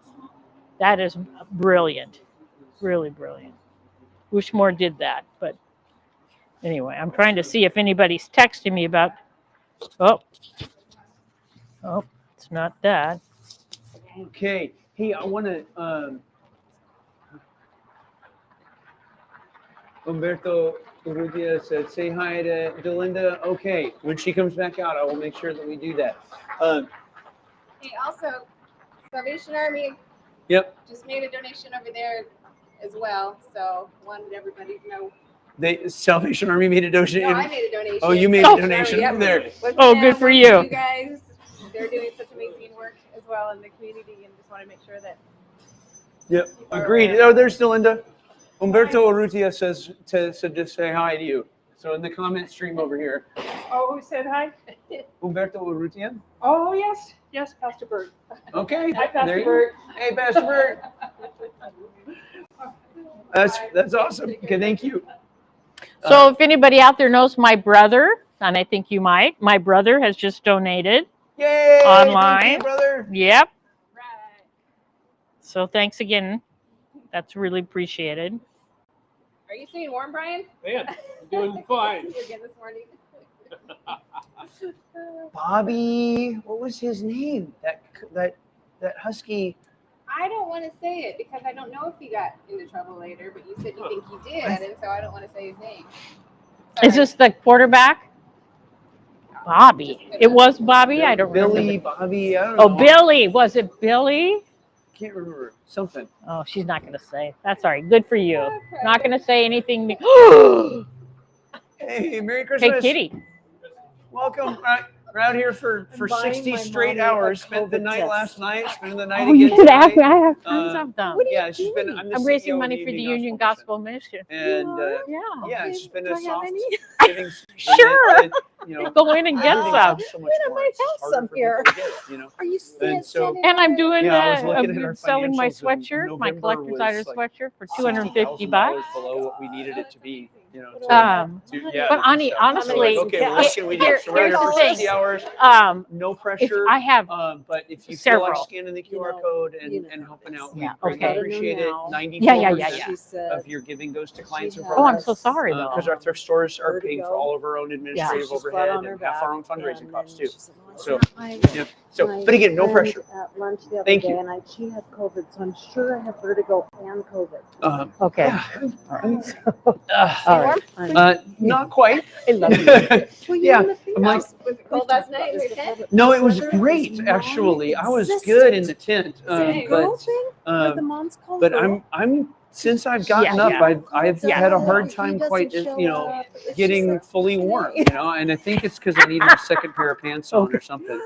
That is brilliant, really brilliant. Wish more did that, but anyway, I'm trying to see if anybody's texting me about, oh, it's not that. Okay. Hey, I want to. Umberto Urrutia said, "Say hi to Delinda." Okay. When she comes back out, I will make sure that we do that. Hey, also, Salvation Army. Yep. Just made a donation over there as well, so wanted everybody to know. They Salvation Army made a donation. No, I made a donation. Oh, you made a donation Army, there. With Oh, them, good for with you. You guys, they're doing such amazing work as well in the community, and just want to make sure that. Yep. Agreed. Oh, there's Delinda. Umberto Urrutia says to say hi to you. So in the comment stream over here. Oh, who said hi? Umberto Urrutia. Oh, yes, yes, Pastor Bert. Okay. Hi, Pastor there you Bert. go. Hey, Pastor Bert. That's awesome. Okay, thank you. So if anybody out there knows my brother, and I think you might, my brother has just donated. Yay! Online. Thank you, brother. Yep. So thanks again. That's really appreciated. Are you staying warm, Brian? Man, I'm doing fine. Again this morning. Bobby, what was his name? That husky. I don't want to say it because I don't know if he got into trouble later, but you said you think he did, and so I don't want to say his name. Is this the quarterback? Bobby. It was Bobby? I don't remember. Billy, Bobby. I don't Oh, know. Billy. Was it Billy? Can't remember. Something. Oh, she's not going to say. That's all right. Good for you. Not going to say anything. Hey, Merry Christmas. Hey, Kitty. Welcome. We're out here for 60 straight hours. Spent the night last night. Spent the night Oh, again you should have. tonight. I have tons of them. Yeah, it's just been. I'm raising money for the Union Gospel Mission. And Yeah. it's just been a soft giving. Sure. You know, Go in and get everything's some. so much more. It's just harder for people to get it, you know. Are you And so, And I'm doing Yeah, I was looking at I'm our selling my financials, and sweatshirt, my November collector's item was like sweatshirt for $250. $60,000 below what we needed it to be. You know. Yeah. But So honestly, we're like, okay, well, what can we do? So we're here's here the for thing. 60 hours. No If pressure. I have but if you feel several. like scanning the QR code and helping out, we Yeah, greatly okay. appreciate it. 94% Yeah. of your giving goes to clients and Oh, I'm so sorry though. because our thrift stores are paying for all of our own administrative She's flat overhead on her and half our own back, fundraising and costs then too. she said, So, "My- yeah. So, my but again, no friend pressure. At lunch the other Thank day, you. and she had COVID, so I'm sure I have vertigo and COVID. Okay. All right. Not quite. I love you. Yeah. I'm like, Was it cold last night in your tent? no, it was great actually. I was good in the tent, The mom's called but girl. I'm since I've gotten Yeah, up, yeah. I've Yeah. had a hard time quite, getting fully warm, and I think it's because I needed a second pair of pants on or something.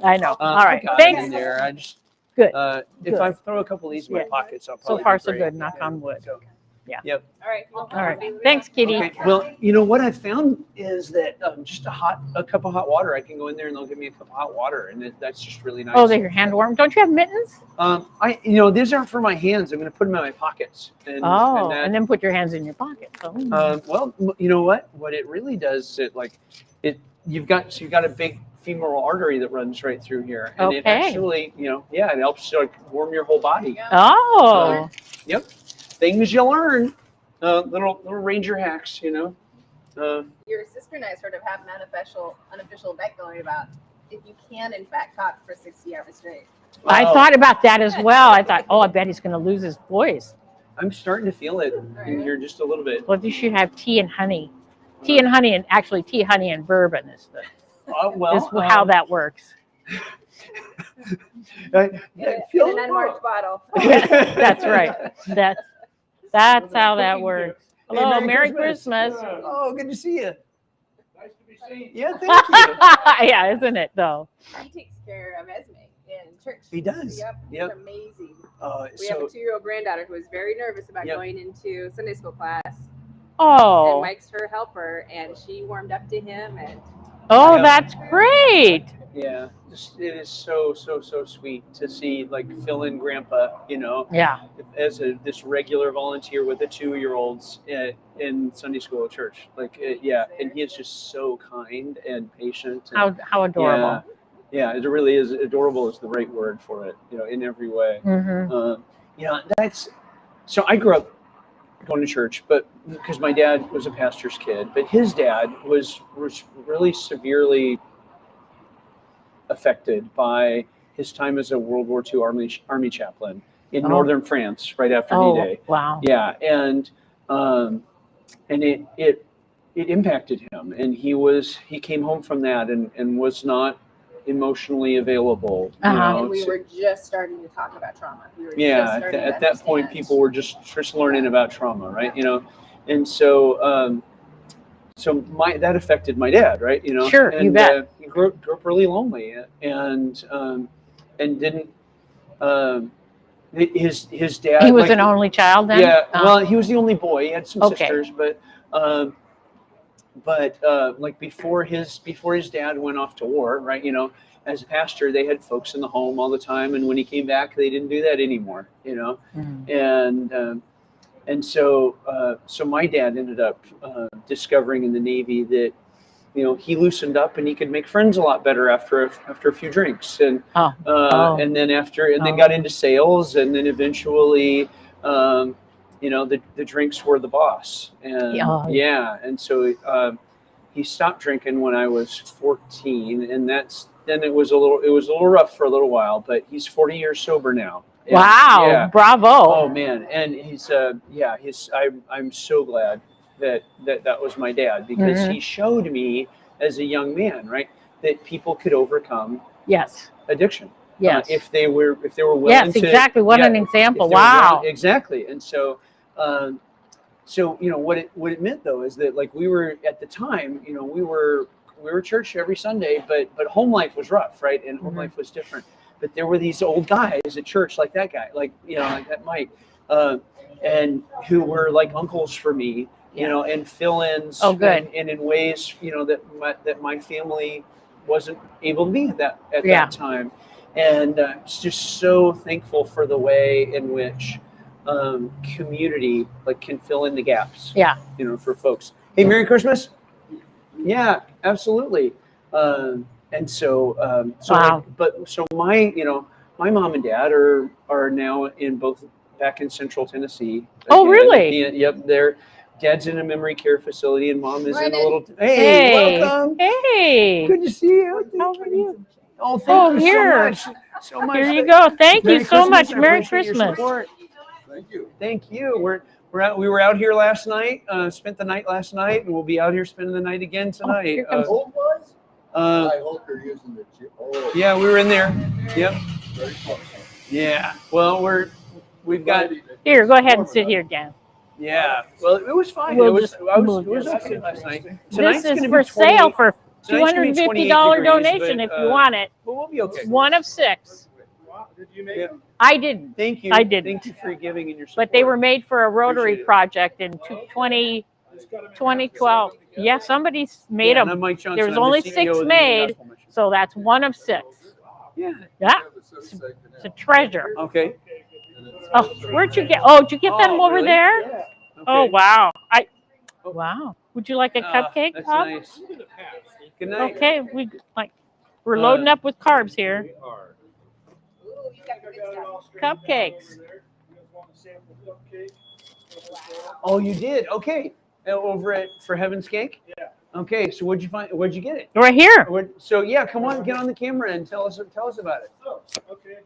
I know. All right. I got it Thanks. in there. I just Good. if Good. I throw a couple of these in my Yeah. pockets, I'll So probably far, be so great. good. Knock on wood. So, Yeah. Yep. All right. All right. Thanks, Kitty. Okay. Well, you know what I found is that just a cup of hot water. I can go in there and they'll give me a cup of hot water, and that's just really nice. Oh, they're your hand warm. Don't you have mittens? These aren't for my hands. I'm going to put them in my pockets. And, Oh, that, and then put your hands in your pocket. Oh. well, you know what? What it really does, you've got a big femoral artery that runs right through here, and it Okay. actually, it helps warm your whole body. Oh. Yep, things you learn, little ranger hacks, Your sister and I sort of have an unofficial bet going about if you can in fact talk for 60 hours straight. I thought about that as well. I thought, I bet he's going to lose his voice. I'm starting to feel it in here just a little bit. Well, you should have tea and honey. Tea and honey, and actually tea, honey, and bourbon is how that works. In an unmarked bottle. That's right. That's how that works. Hey, Hello, Merry Christmas. Oh, good to see you. Nice to be seen. Yeah, thank you. Yeah, isn't it though? He takes care of Esme in church. He does. Yep. Yep. It's amazing. We So have a 2-year-old granddaughter who is very nervous about Yep. going into Sunday school class. And Oh, Mike's her helper, and she warmed up to him. And oh, Yeah. that's great. yeah, it is so sweet to see like Phil and Grandpa, Yeah. as this regular volunteer with the 2-year-olds in Sunday school at church. Like, yeah, and he is just so kind and patient. And, How adorable. Yeah, it really is. Adorable is the right word for it. In every way. Mm-hmm. That's so. I grew up going to church, but because my dad was a pastor's kid, but his dad was really severely affected by his time as a World War II army chaplain in northern France right after D-Day. Wow. Yeah, and it impacted him, and he came home from that and was not emotionally available. and we were just starting to talk about trauma. We were just starting at to that point, understand. people were just learning about trauma, right? And so that affected my dad, right? Sure, and, you bet. he grew up really lonely, and didn't. His dad. He was an only child then? Yeah. Oh. Well, he was the only boy. He had some Okay. sisters, but like before his dad went off to war, right? As a pastor, they had folks in the home all the time, and when he came back, they didn't do that anymore. Mhm. And so my dad ended up discovering in the Navy that he loosened up and he could make friends a lot better after a few drinks, and and then then got into sales, and then eventually the drinks were the boss, and and so he stopped drinking when I was 14, and then it was a little rough for a little while, but he's 40 years sober now. And, Wow, bravo. Oh man, and he's I'm so glad that was my dad, because he showed me as a young man, right, that people could overcome addiction. Yes. If they were willing yes, to. exactly. What an example. if they were Wow. willing- exactly. And so what it meant though is that, like, we were at the time, we were church every Sunday, but home life was rough, right? And home life was different. But there were these old guys at church, like that guy, like that Mike, and who were like uncles for me, and fill-ins. Oh, good. And in ways, that my family wasn't able to be at that time. And just so thankful for the way in which community can fill in the gaps. Yeah. For folks. Hey, Merry Christmas. Yeah, absolutely. And so, Wow. so my mom and dad are now back in Central Tennessee. Oh, again. really? Yep. Dad's in a memory care facility, and mom is in a little. Hey, welcome. Hey. Good to see you. How are you? Oh, thank you here. so much. Here you go. Thank you Merry so much. Christmas. I Merry appreciate your Christmas. support. Thank you. We were out here last night. Spent the night last night, and we'll be out here spending the night again tonight. here comes- Old boys? Uh, I hope they're using the chip. Oh, yeah, we were in there. Yep. very close. Yeah. Well, we've got. Here, go ahead and sit here, Dan. Yeah. Well, it was fine. We'll it was just- okay last night. This is gonna for be 20 sale for tonight's gonna be 28 $250 degrees, donation but, if you want it. But we'll be okay. One of 6. Did you make them? I didn't. Thank you. I didn't. Thank you for your giving and your support. But they were made for a Rotary Appreciate it. project in 2012. Yeah, somebody's made And them. I'm Mike Johnson. There was I'm the only CEO 6 of the made, Gospel Mission. so that's one of 6. Yeah. Yeah, it's a treasure. Okay. Oh, where'd you get? Oh, did you get them over really? there? Yeah. Oh, Okay. wow. Wow. Would you like a cupcake, That's Bob? nice. Good night. Okay, we're loading up with carbs here. Ooh, you got the good stuff. Cupcakes. Oh, you did? Okay. Over for Heaven's Cake? Yeah. Okay, so where'd you get it? Right here. So yeah, come on, get on the camera and tell us about it. Oh, okay.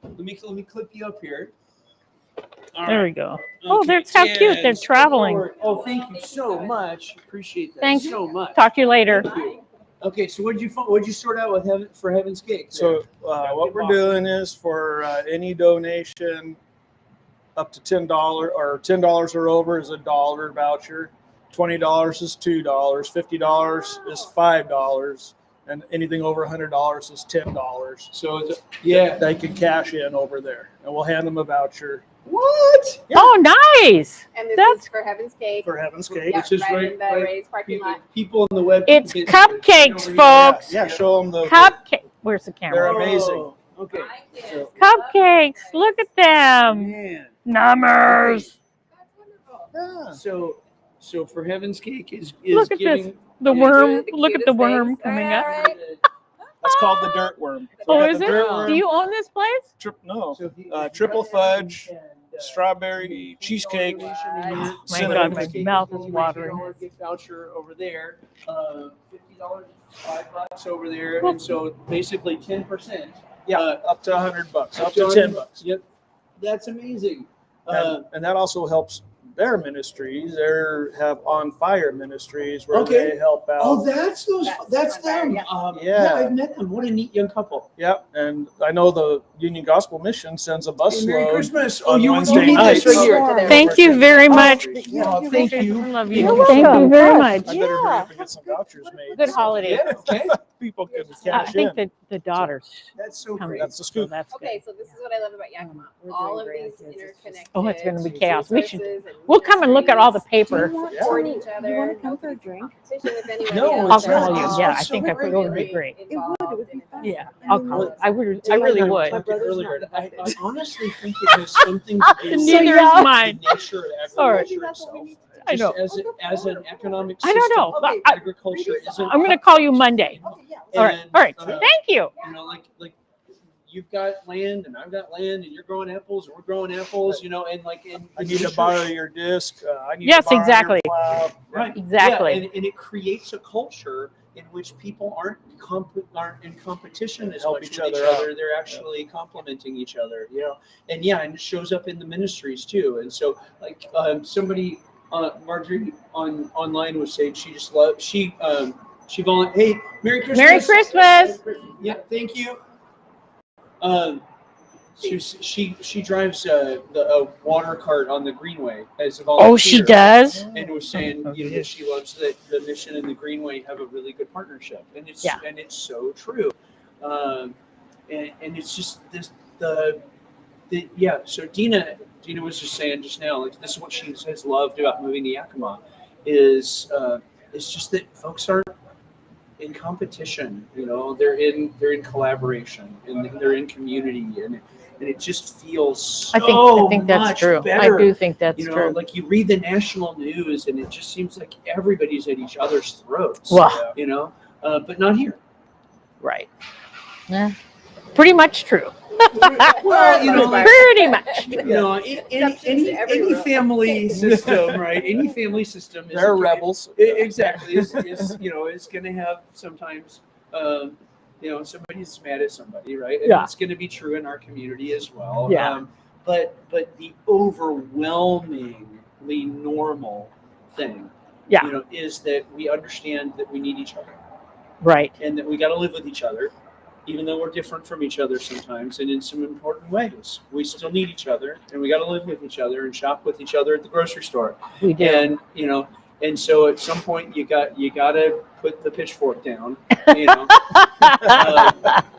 Let me clip you up here. All There right. we go. Oh, Okay, that's how cute. They're and traveling. Oh, thank you so much. Appreciate that Thanks. so much. Talk to you later. Thank you. Okay, so what'd you sort out with for Heaven's Cake? So what we're doing is for any donation up to $10 or $10 or over is $1 voucher. $20 is $2. $50 is $5. And anything over $100 is $10. So they can cash in over there, and we'll hand them a voucher. What? Yeah. Oh, nice. And this That's is for Heaven's Cake. For Heaven's Cake. Yeah, Which is right in the right- Ray's parking lot. People on the web. it's can- cupcakes, Yeah, folks. yeah, show them the. Cupcake. Where's the They're camera? amazing. Oh, okay. So, Cupcakes. Look at them. man. Numbers. Yeah. So for Heaven's Cake is Look at giving this. The yeah, worm. the Look at the cutest worm things. coming All up. right. That's called the dirt worm. Oh, We got is the it? dirt worm, Do you own this place? no, So if you- triple fudge, strawberry cheesecake, My God, cinnamon. my mouth is watering. $50 gift voucher over there. $50, $5 over there, and so basically 10%. Yeah, up to $100, up to $10. Yep, that's amazing. And that also helps their ministries. They have On Fire Ministries where Okay. they help out. Oh, that's those. That's them. Yeah. Yeah, I've met them. What a neat young couple. Yep, and I know the Union Gospel Mission sends a bus Hey, Merry load. Christmas. on Oh, you Wednesday need this nights. right here. Thank you very much. Oh, thank you. I love you. You're Thank you welcome. very Gosh. much. I better hurry up and get some vouchers made. Good so holiday. Yeah. Okay. people can I cash think in. that the daughters That's so come. great. That's the So scoop. that's good. Okay, so this is what I love about Yakima. All of these interconnected. Oh, it's going to be chaos. We should. resources and We'll come and look at all the paper. support each other. You want to come for a drink? Competition with anybody No, else. I'll it's call not. you. Yeah, I It's think so I could. It would be great. It would be fun. Yeah, I'll call it. I really My would. brother's Earlier, not I honestly think it has something to do with Neither yeah. is mine. the nature of Sorry. agriculture itself. I know. As an economic I system, don't know. Okay. agriculture isn't. I'm going to call you Monday. Okay, yeah. All right. All right. And, Thank you. You know, like you've got land and I've got land and you're growing apples and we're growing apples. You know, and I need to borrow your disc. I need Yes, to borrow exactly. Your plow. Right. Exactly. Yeah, and it creates a culture in which people aren't in competition as Help much each with other each out. other. They're actually complementing each other. You know, and yeah, and it shows up in the ministries too. And so, like somebody, Marjorie online was saying she just loved she volunteered. Hey, Merry Christmas! Merry Christmas. Yeah, thank you. She drives a water cart on the Greenway as a volunteer. Oh, she does? And was saying, you know, that she loves that the mission and the Greenway have a really good partnership, and it's Yeah. and it's so true. And it's just this yeah. So Dina was just saying just now, like this is what she has loved about moving to Yakima, is it's just that folks aren't in competition. You know, they're in collaboration and they're in community, and it just feels so I think that's much true. better. I do think that's You know, true. like you read the national news and it just seems like everybody's at each other's throats. Well. You know, but not here. Right. Yeah. Pretty much true. Well, you know, like, Pretty much. you know, any family system, right? Any family system is They're rebels. Exactly. Is you know, is going to have sometimes. You know, somebody's mad at somebody, right? And Yeah. it's going to be true in our community as well. Yeah. But the overwhelmingly normal thing, Yeah. you know, is that we understand that we need each other Right. and that we got to live with each other, even though we're different from each other sometimes and in some important ways. We still need each other, and we got to live with each other and shop with each other at the grocery store. We do. And you know, and so at some point you got to put the pitchfork down. You know,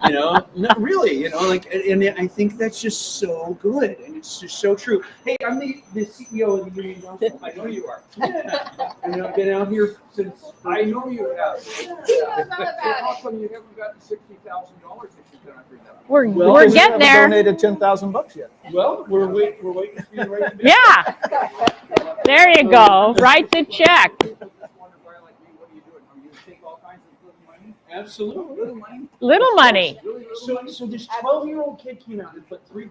you know, not really. You know, like, and I think that's just so good, and it's just so true. Hey, I'm the CEO of the Union Gospel. I know you are. Yeah. And I've been out here since. I know you have. How come you haven't gotten $60,000 that you've done for them? We're Well, we're we getting there. Donated $10,000 yet. Well, we're waiting for you to write the Yeah. There you go. Write the check. Absolutely. Little money. So this 12-year-old kid came out and put $3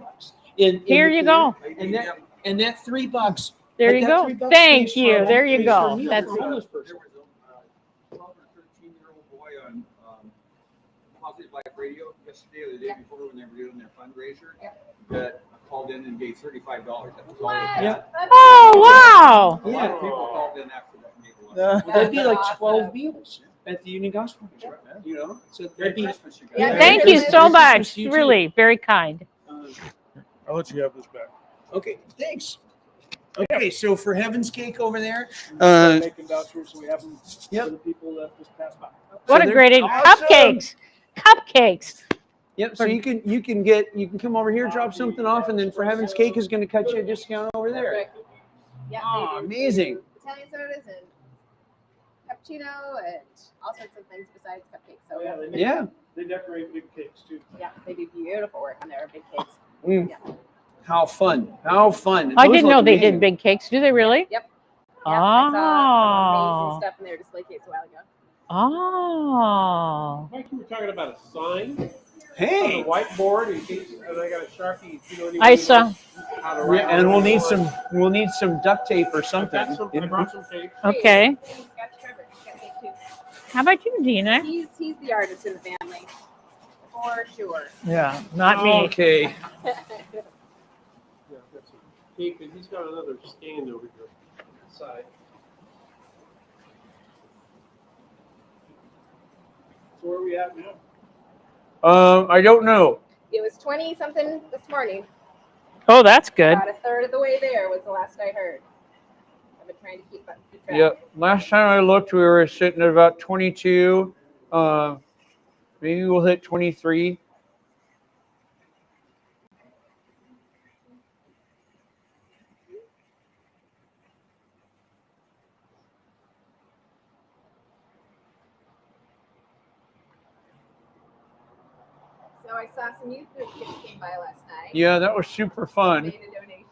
in. Here you go. And that $3. There like you that go. $3 Thank pays you. for- There you pays go. for a meal That's for a homeless person. There was a 12 or 13-year-old boy on Positive Life Radio yesterday or the day before when they were doing their fundraiser that called in and gave $35. That was all they had. Yeah. Oh wow. A lot Yeah. of people called in after that. Well, that'd be like 12 meals. at the Union Gospel Mission. You know, so Merry Christmas, you guys. Yeah, Thank you so Merry much. Christmas to you too. Really, very kind. I'll let you have this back. Okay, thanks. Okay, so for Heaven's Cake over there, Making vouchers, so we have them Yep. for the people that just passed by. What so a great awesome. cupcakes. Yep. So you can come over here, drop something off, and then for Heaven's Cake is going to cut you a discount over there. Yeah, Oh, they do. amazing. Italian sodas and cappuccino and all sorts of things besides cupcakes. So Yeah, Yeah. They decorate big cakes too. yeah, they do beautiful work on their big cakes. Mm. Yeah. How fun! How fun! I Those didn't look know they amazing. did big cakes. Do they really? Yep. Yeah, I saw some amazing Oh. stuff in their display case a while ago. Oh. Mike, you were talking about a sign on Hey. the whiteboard in case and I got a Sharpie. If you know I anybody saw. knows how to write And on we'll the need board. some duct tape or I something. brought some tape. Okay. Hey, got Trevor. Got tape too. How about you, Dina? He's the artist in the family, for sure. Yeah, not me. Okay. Yeah, that's a tape, and he's got another stand over here on the side. So where are we at now? I don't know. It was 20 something this morning. Oh, that's good. About a third of the way there was the last I heard. I've been trying to keep track. Yep. Last time I looked, we were sitting at about 22. Maybe we'll hit 23. So I saw some youth group kids came by last night. Yeah, that was super fun. Made a donation.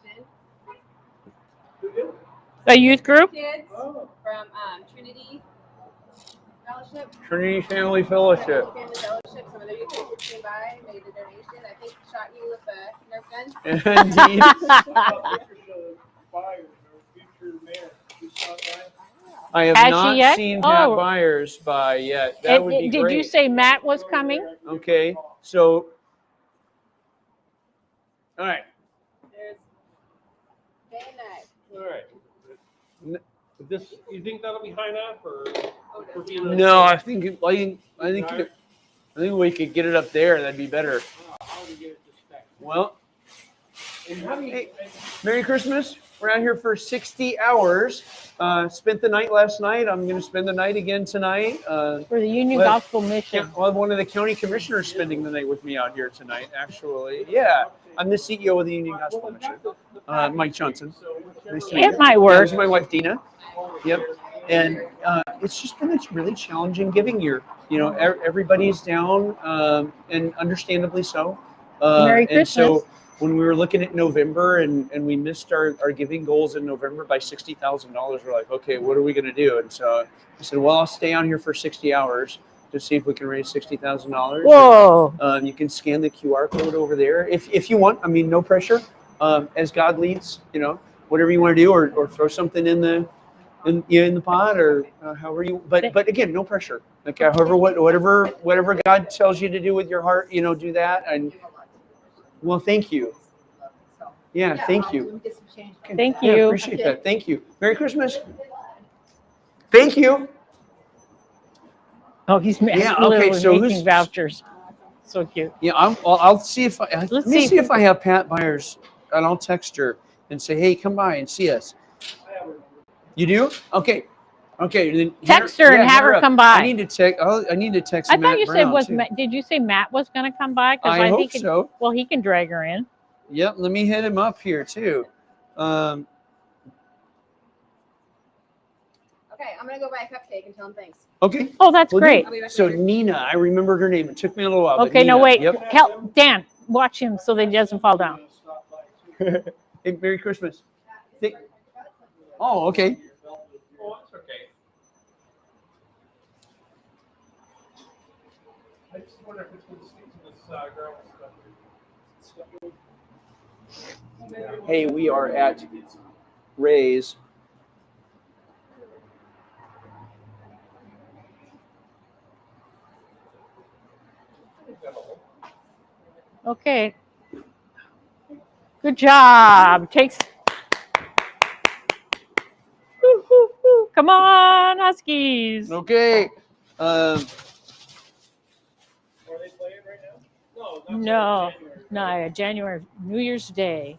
A youth group? Kids from Trinity Fellowship. Trinity Family Fellowship. Family Fellowship. Some of their youth group kids came by, made a donation. I think shot you with a Nerf gun. Indeed. I have Has she not yet? seen Pat Oh. Byers by yet. That would be Did great. you say Matt was coming? Okay, so. All right. There's day and night. All right. This, you think that'll be high enough, or? for being on- No, I think we could get it up there. That'd be better. How do we get it to spec? Well, And how do you? hey, Merry Christmas. We're out here for 60 hours. Spent the night last night. I'm going to spend the night again tonight. For the Union Well, Gospel Mission. I'll have one of the county commissioners spending the night with me out here tonight, actually. Yeah, I'm the CEO of the Union Gospel Mission, Mike Johnson. Nice to meet It you. might Yeah, work. this is my wife, Dina. Yep. And it's just been a really challenging giving year. You know, everybody's down, and understandably so. Merry And so Christmas. when we were looking at November and we missed our giving goals in November by $60,000, we're like, okay, what are we going to do? And so I said, well, I'll stay on here for 60 hours to see if we can raise $60,000. Whoa. You can scan the QR code over there if you want. I mean, no pressure. As God leads, you know, whatever you want to do, or throw something in the pot, or however you. But again, no pressure. Like however, whatever God tells you to do with your heart, you know, do that. And well, thank you. Yeah, thank you. Thank Yeah, you. appreciate that. Thank you. Merry Christmas. Thank you. Oh, he's Yeah, okay, literally so making who's- vouchers. So cute. Yeah, I'll see if let me see see if- if I have Pat Byers, and I'll text her and say, hey, come by and see us. You do? Okay. Okay. Then Text her and have her up. come by. I need to text. I need to text. I Matt thought you Brown, said too. did you say Matt was going to come by? I hope so. Well, he can drag her in. Yep. Let me hit him up here too. Okay, I'm gonna go buy a cupcake and tell him thanks. Okay. Oh, that's Well, great. I'll be back So later. Nina, I remembered her name. It took me a little while. but Okay, no, Nina, wait. Yep. Dan, watch him so that he doesn't fall down. Hey, Merry Christmas. Oh, okay. Oh, that's okay. I just wonder if it's going to stick to this gravel stuff. Hey, we are at Ray's. Okay. Good job. Takes. Woo, woo, woo. Come on, Huskies. Okay. Um, Are they playing right now? No, No, January. no, January, New Year's Day.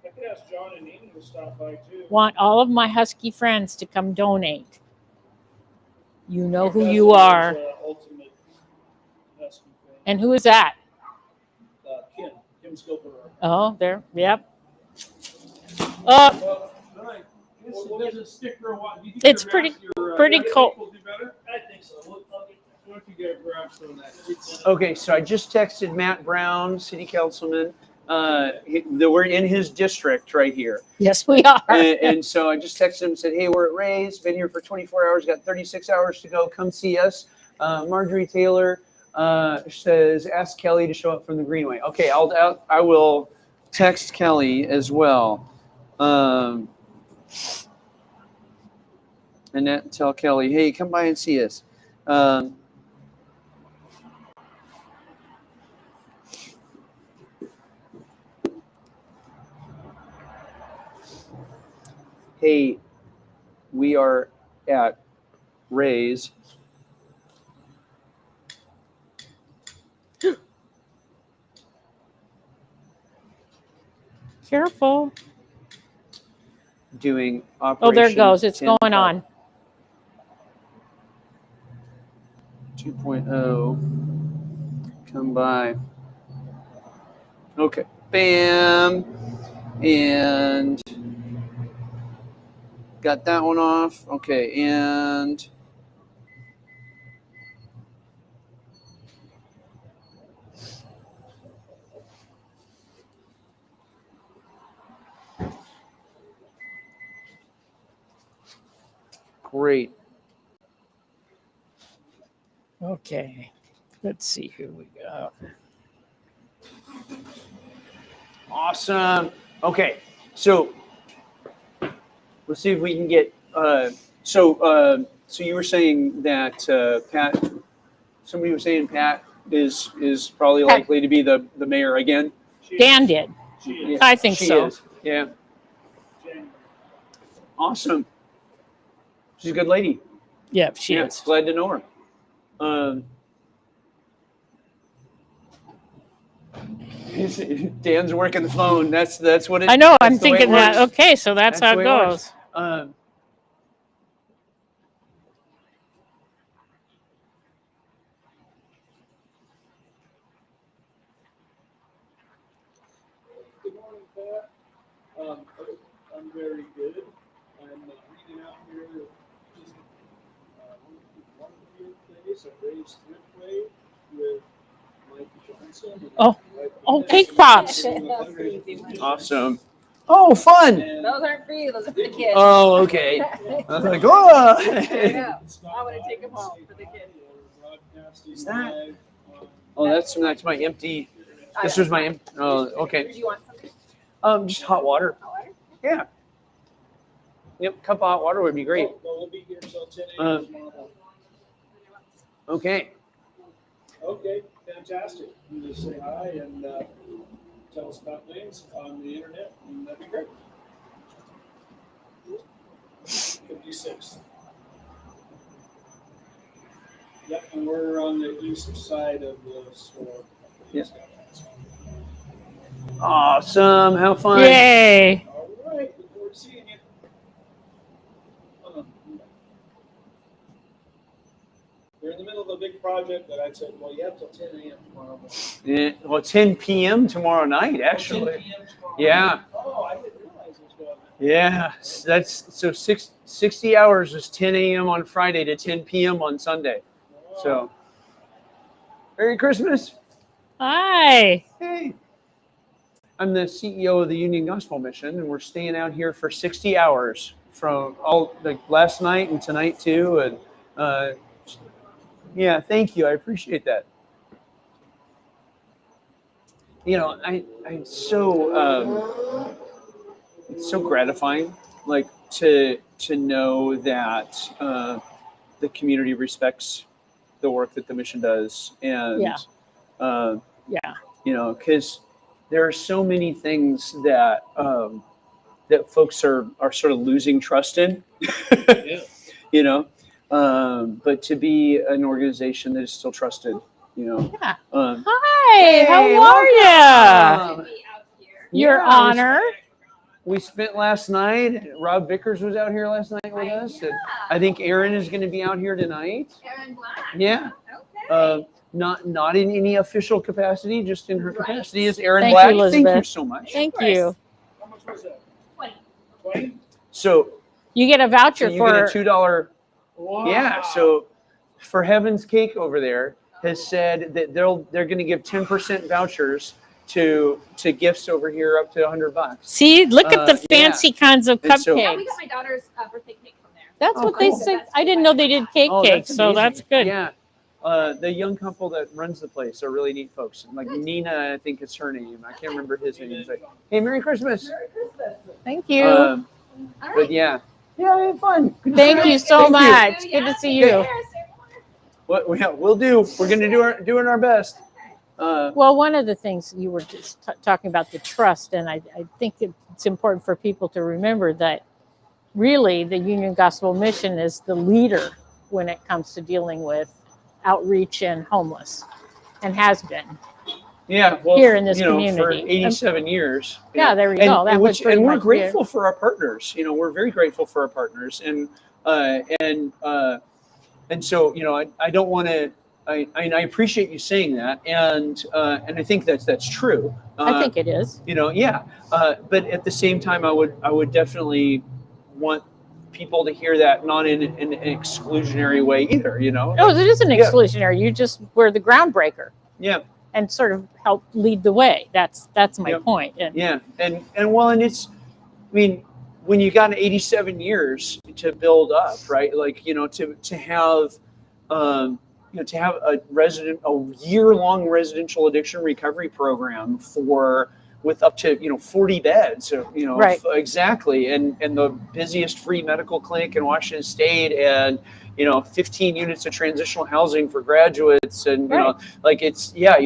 I could ask John and Amy to stop by too. Want all of my Husky friends to come donate. You know My who cousin you is, are. ultimate Husky fan. And who is that? Kim Skilper. Oh, there. Yep. Well, right. Does it stick for a while? Do you think It's your pretty, mask- your, pretty jacket cold. will do better? I think so. Why don't you get grab some of that? okay, so I just texted Matt Brown, city councilman. That we're in his district right here. Yes, we are. And so I just texted him and said, hey, we're at Ray's, been here for 24 hours, got 36 hours to go. Come see us. Marjorie Taylor says, ask Kelly to show up from the Greenway. Okay, I will text Kelly as well. And tell Kelly, hey, come by and see us. Hey, we are at Ray's. Careful. Doing Operation Oh, there it goes. It's 10 going on. 2.0. Come by. Okay. Bam. And got that one off. Okay. And great. Okay. Let's see. Here we go. Awesome. Okay. So let's see if we can get. So you were saying that Pat. Somebody was saying Pat is probably Pat. likely to be the mayor again. Dan did. Yeah, I think she so. is. Yeah. Awesome. She's a good lady. Yep, she Yeah, is. glad to know her. Dan's working the phone. That's what it. I know. that's I'm the way it thinking that. works. Okay, so that's how the it way works. goes. Good morning, Pat. I'm very good. I'm hanging out here just one of your place. I raised Thriftway with Mike Johnson. And Oh, Mike oh, Venus. cake pops. Awesome. Oh, fun. And Those aren't for you. Those are for the kids. Oh, okay. I was like, oh. There you go. I want to take them home for the kids. Is that? Oh, that's my empty. This was my. Oh, okay. Do you want something? Just hot water. Hot water? Yeah. Yep, cup of hot water would be great. Well, we'll be here till 10 Uh, a.m. tomorrow. Okay. Okay, fantastic. You just say hi and tell us about things on the internet, and that'd be great. 56. Yep, and we're on the east side of the store. Yeah. Awesome. How fun. Yay. All right, look forward to seeing you. We're in the middle of a big project that I said, well, you have till 10 a.m. tomorrow morning. Yeah, well, 10 p.m. tomorrow night, actually. 10 p.m. tomorrow Yeah. night. Oh, I didn't realize it was going on. Yeah. That's so 60 hours is 10 a.m. on Friday to 10 p.m. on Sunday. So, Merry Christmas. Hi. Hey. I'm the CEO of the Union Gospel Mission, and we're staying out here for 60 hours from last night and tonight too. And yeah, thank you. I appreciate that. You know, it's so gratifying, like to know that the community respects the work that the mission does, and Yeah. you know, because there are so many things that that folks are sort of losing trust in. Yeah. You know, but to be an organization that is still trusted, you know. Yeah. Um, Hi, Hey, how are you? welcome. Your Yeah, honor. we spent last night. Rob Vickers was out here last night with us, and I think Erin is going to be out here tonight. Erin Black. Yeah. Okay. Not in any official capacity, just in her capacity as Erin Thank Black. you, Thank you Elizabeth. so much. Thank you. How much was that? 20. So You get a So voucher you for get a $2. Wow. Yeah. So For Heaven's Cake over there has said that they're going to give 10% vouchers to gifts over here up to $100. See, look at the Yeah. fancy kinds of And so- Yeah, we cupcakes. got my daughter's birthday cake from there. That's Oh, what they cool. said. I didn't know they did cake Oh, cakes, that's so amazing. that's good. Yeah. The young couple that runs the place are really neat folks. Like Nina, I think is her name. I can't remember his name. But hey, Merry Christmas. Thank you. All But right. yeah, I had fun. Good to Thank see you so Thank you. much. Good to see you. What we'll do? We're going to doing our best. Well, one of the things you were just talking about the trust, and I think it's important for people to remember that really the Union Gospel Mission is the leader when it comes to dealing with outreach and homeless, and has been. Yeah, well, Here in this for community. 87 years. Yeah, there you go. That was pretty and we're much it. grateful for our partners. We're very grateful for our partners, and so I don't want to. I appreciate you saying that, and I think that's true. I think it is. Yeah. But at the same time, I would definitely want people to hear that not in an exclusionary way either. Oh, it isn't Yeah. exclusionary. You just were the groundbreaker Yeah. and sort of help lead the way. That's my Yep. point. And Yeah, and it's, I mean, when you got 87 years to build up, right? Like to have, to have a year-long residential addiction recovery program with up to 40 beds, Right. Exactly, and the busiest free medical clinic in Washington State, and 15 units of transitional housing for graduates, and Right.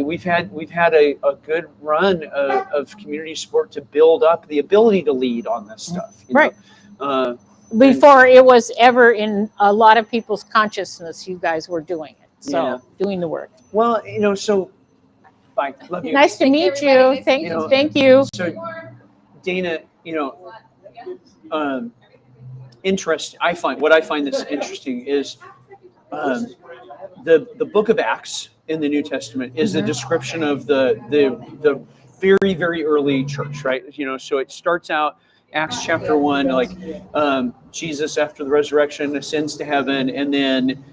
we've had a good run of community support to build up the ability to lead on this stuff. Right. Know? Before it was ever in a lot of people's consciousness, you guys were doing it. So Yeah. doing the work. Well, so bye. Love you. Nice to meet you. everybody. Nice to Thank meet you. you. Thank you. So Dana, what I find this interesting is the book of Acts in the New Testament is a description of the very, very early church, right? So it starts out Acts chapter 1, like Jesus after the resurrection ascends to heaven, and then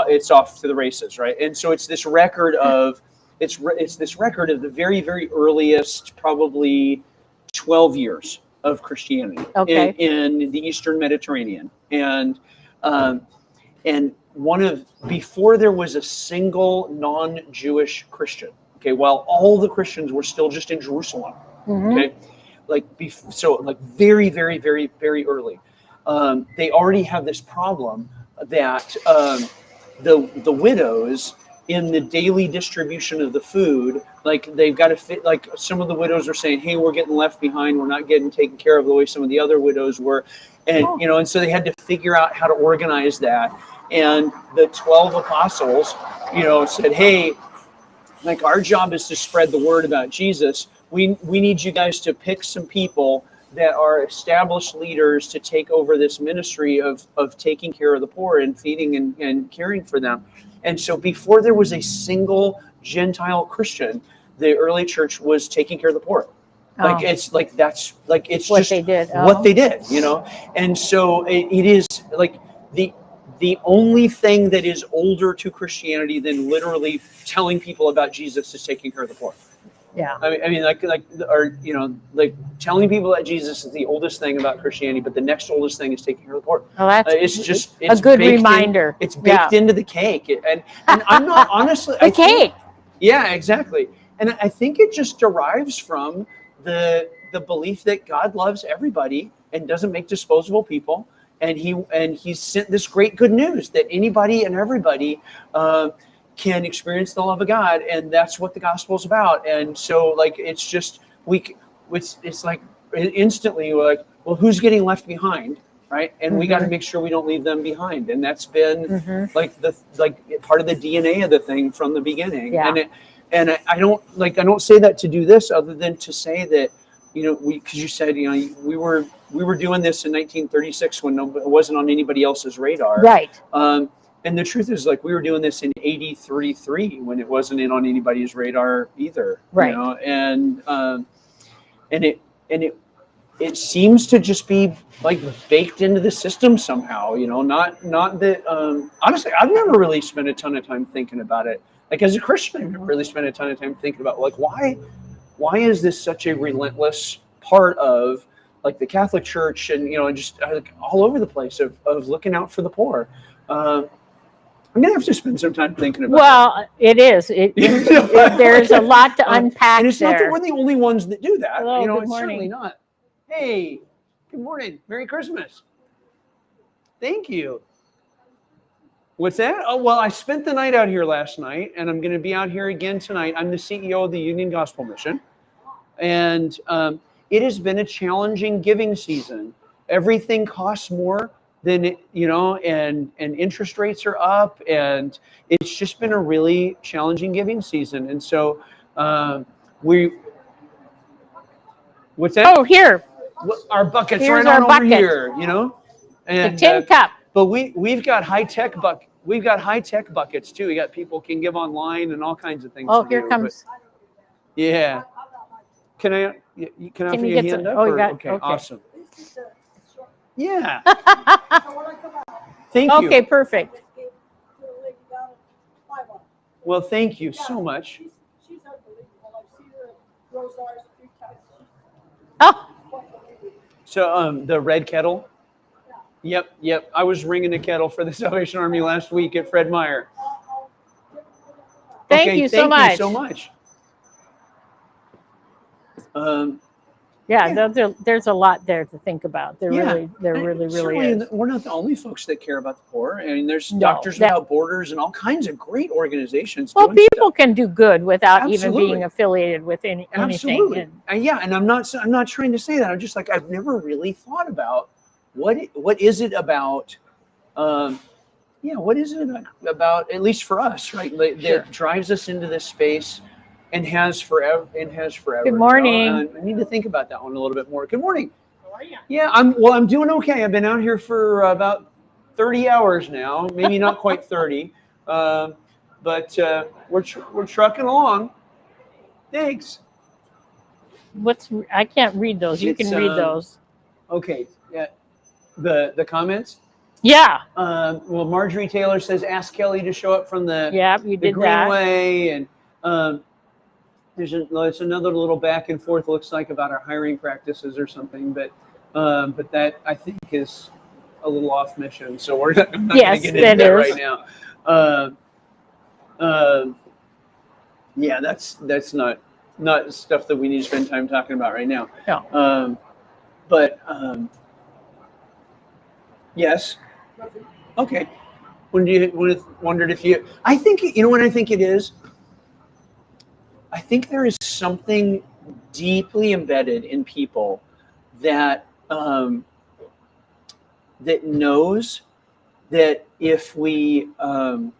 it's off to the races, right? And so it's this record of this record of the very, very earliest, probably 12 years of Christianity Okay. in the Eastern Mediterranean, and before there was a single non-Jewish Christian. Okay, while all the Christians were still just in Jerusalem. Mhm. Okay, so very, very, very, very early, they already have this problem that the widows in the daily distribution of the food, they've got to fit. Like some of the widows are saying, "Hey, we're getting left behind. We're not getting taken care of the way some of the other widows were," and and so they had to figure out how to organize that. And the 12 apostles, said, "Hey, our job is to spread the word about Jesus. We need you guys to pick some people that are established leaders to take over this ministry of taking care of the poor and feeding and caring for them." And so before there was a single Gentile Christian, the early church was taking care of the poor. It's what just they did. what they did, And so it is like the only thing that is older to Christianity than literally telling people about Jesus is taking care of the poor. Yeah. I mean, telling people that Jesus is the oldest thing about Christianity, but the next oldest thing is taking care of the poor. Well, that's It's a good baked reminder. It's baked into the cake, and I'm not honestly The cake. Yeah, exactly. And I think it just derives from the belief that God loves everybody and doesn't make disposable people, and he sent this great good news that anybody and everybody can experience the love of God, and that's what the gospel is about. And so it's just it's like instantly we're like, well, who's getting left behind? right? And we got to make sure we don't leave them behind. And that's been like part of the DNA of the thing from the beginning. Yeah. And I don't say that to do this, other than to say that, because you said, we were doing this in 1936 when it wasn't on anybody else's radar. Right. And the truth is, like, we were doing this in 83 when it wasn't on anybody's radar either. Right. And it seems to just be like baked into the system somehow. Not that. Honestly, I've never really spent a ton of time thinking about it. Like, as a Christian, I've never really spent a ton of time thinking about, like, why is this such a relentless part of, like, the Catholic Church and just all over the place of looking out for the poor. I'm gonna have to spend some time thinking about. Well, it is. There's a lot to unpack and it's there. not that we're the only ones that do that. Hello, good It's morning. certainly not. Hey, good morning. Merry Christmas. Thank you. What's that? Oh, well, I spent the night out here last night, and I'm going to be out here again tonight. I'm the CEO of the Union Gospel Mission, and it has been a challenging giving season. Everything costs more than and interest rates are up, and it's just been a really challenging giving season. And so what's that? Oh, here. Our bucket's Here's right on our over bucket. here, and The tin cup. But we've got high-tech buckets too. We got people can give online and all kinds of things. Oh, to here do, comes. but yeah. Can I offer you you a get hand some? up? Oh, you or- got. okay, Okay. awesome. Yeah. Thank you. Okay, perfect. Well, thank you so much. She's unbelievable. I've seen her at Rosars 3 times. Oh, So the red kettle. Yep. I was ringing a kettle for the Salvation Army last week at Fred Meyer. thank Okay, you so much. Thank you so much. Yeah, there's a lot there to think about. There Yeah, really certainly is. we're not the only folks that care about the poor. I mean, there's No, Doctors Without Borders and all kinds of great organizations. Well, doing people can do good without even Absolutely. being affiliated with anything. Absolutely. Yeah, and I'm not trying to say that. I'm just like, I've never really thought about what is it about. What is it about? At least for us, right? That drives us into this space. And has forever. Good morning. And I need to think about that one a little bit more. Good morning. How are you? Yeah, I'm doing okay. I've been out here for about 30 hours now. Maybe not quite 30, but we're trucking along. Thanks. I can't read those. You can read those. Okay. Yeah. The comments. Yeah. Well, Marjorie Taylor says, ask Kelly to show up from the you did that. Greenway, and there's another little back and forth, looks like, about our hiring practices or something, but that I think is a little off mission, so we're not going to get into that right now. Yeah, that's not stuff that we need to spend time talking about right now. No. Yes. Okay. Wondered if you? I think what I think it is. I think there is something deeply embedded in people that knows that if we don't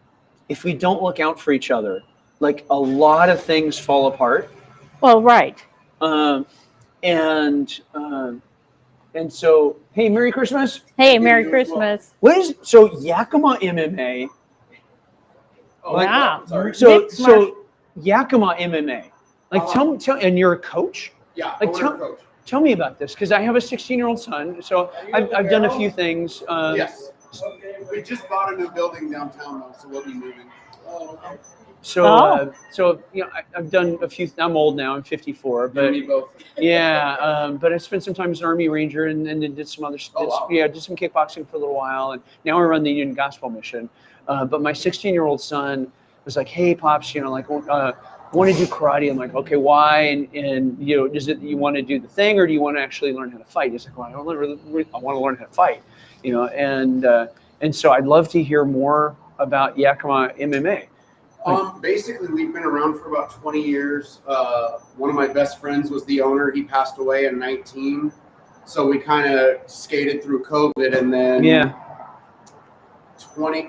look out for each other, like, a lot of things fall apart. Well, right. And so, hey, Merry Christmas. Hey, Merry Christmas. What is Yakima MMA? Oh, yeah. Sorry. So Yakima MMA. Like, tell, and you're a coach? Yeah, Like, coach. tell me about this, because I have a 16-year-old son, so I've done a few things. Yes. We just bought a new building downtown, though, so we'll be moving. So I've done a few. I'm old now. I'm 54, but Me both. yeah. But I spent some time as an Army Ranger, and then did some other. Did some kickboxing for a little while, and now I run the Union Gospel Mission. But my 16-year-old son was like, "Hey, pops, want to do karate?" I'm like, "Okay, why?" And is it you want to do the thing, or do you want to actually learn how to fight? He's like, "Well, I want to learn how to fight," and so I'd love to hear more about Yakima MMA. Basically, we've been around for about 20 years. One of my best friends was the owner. He passed away at 19. So we kind of skated through COVID, and then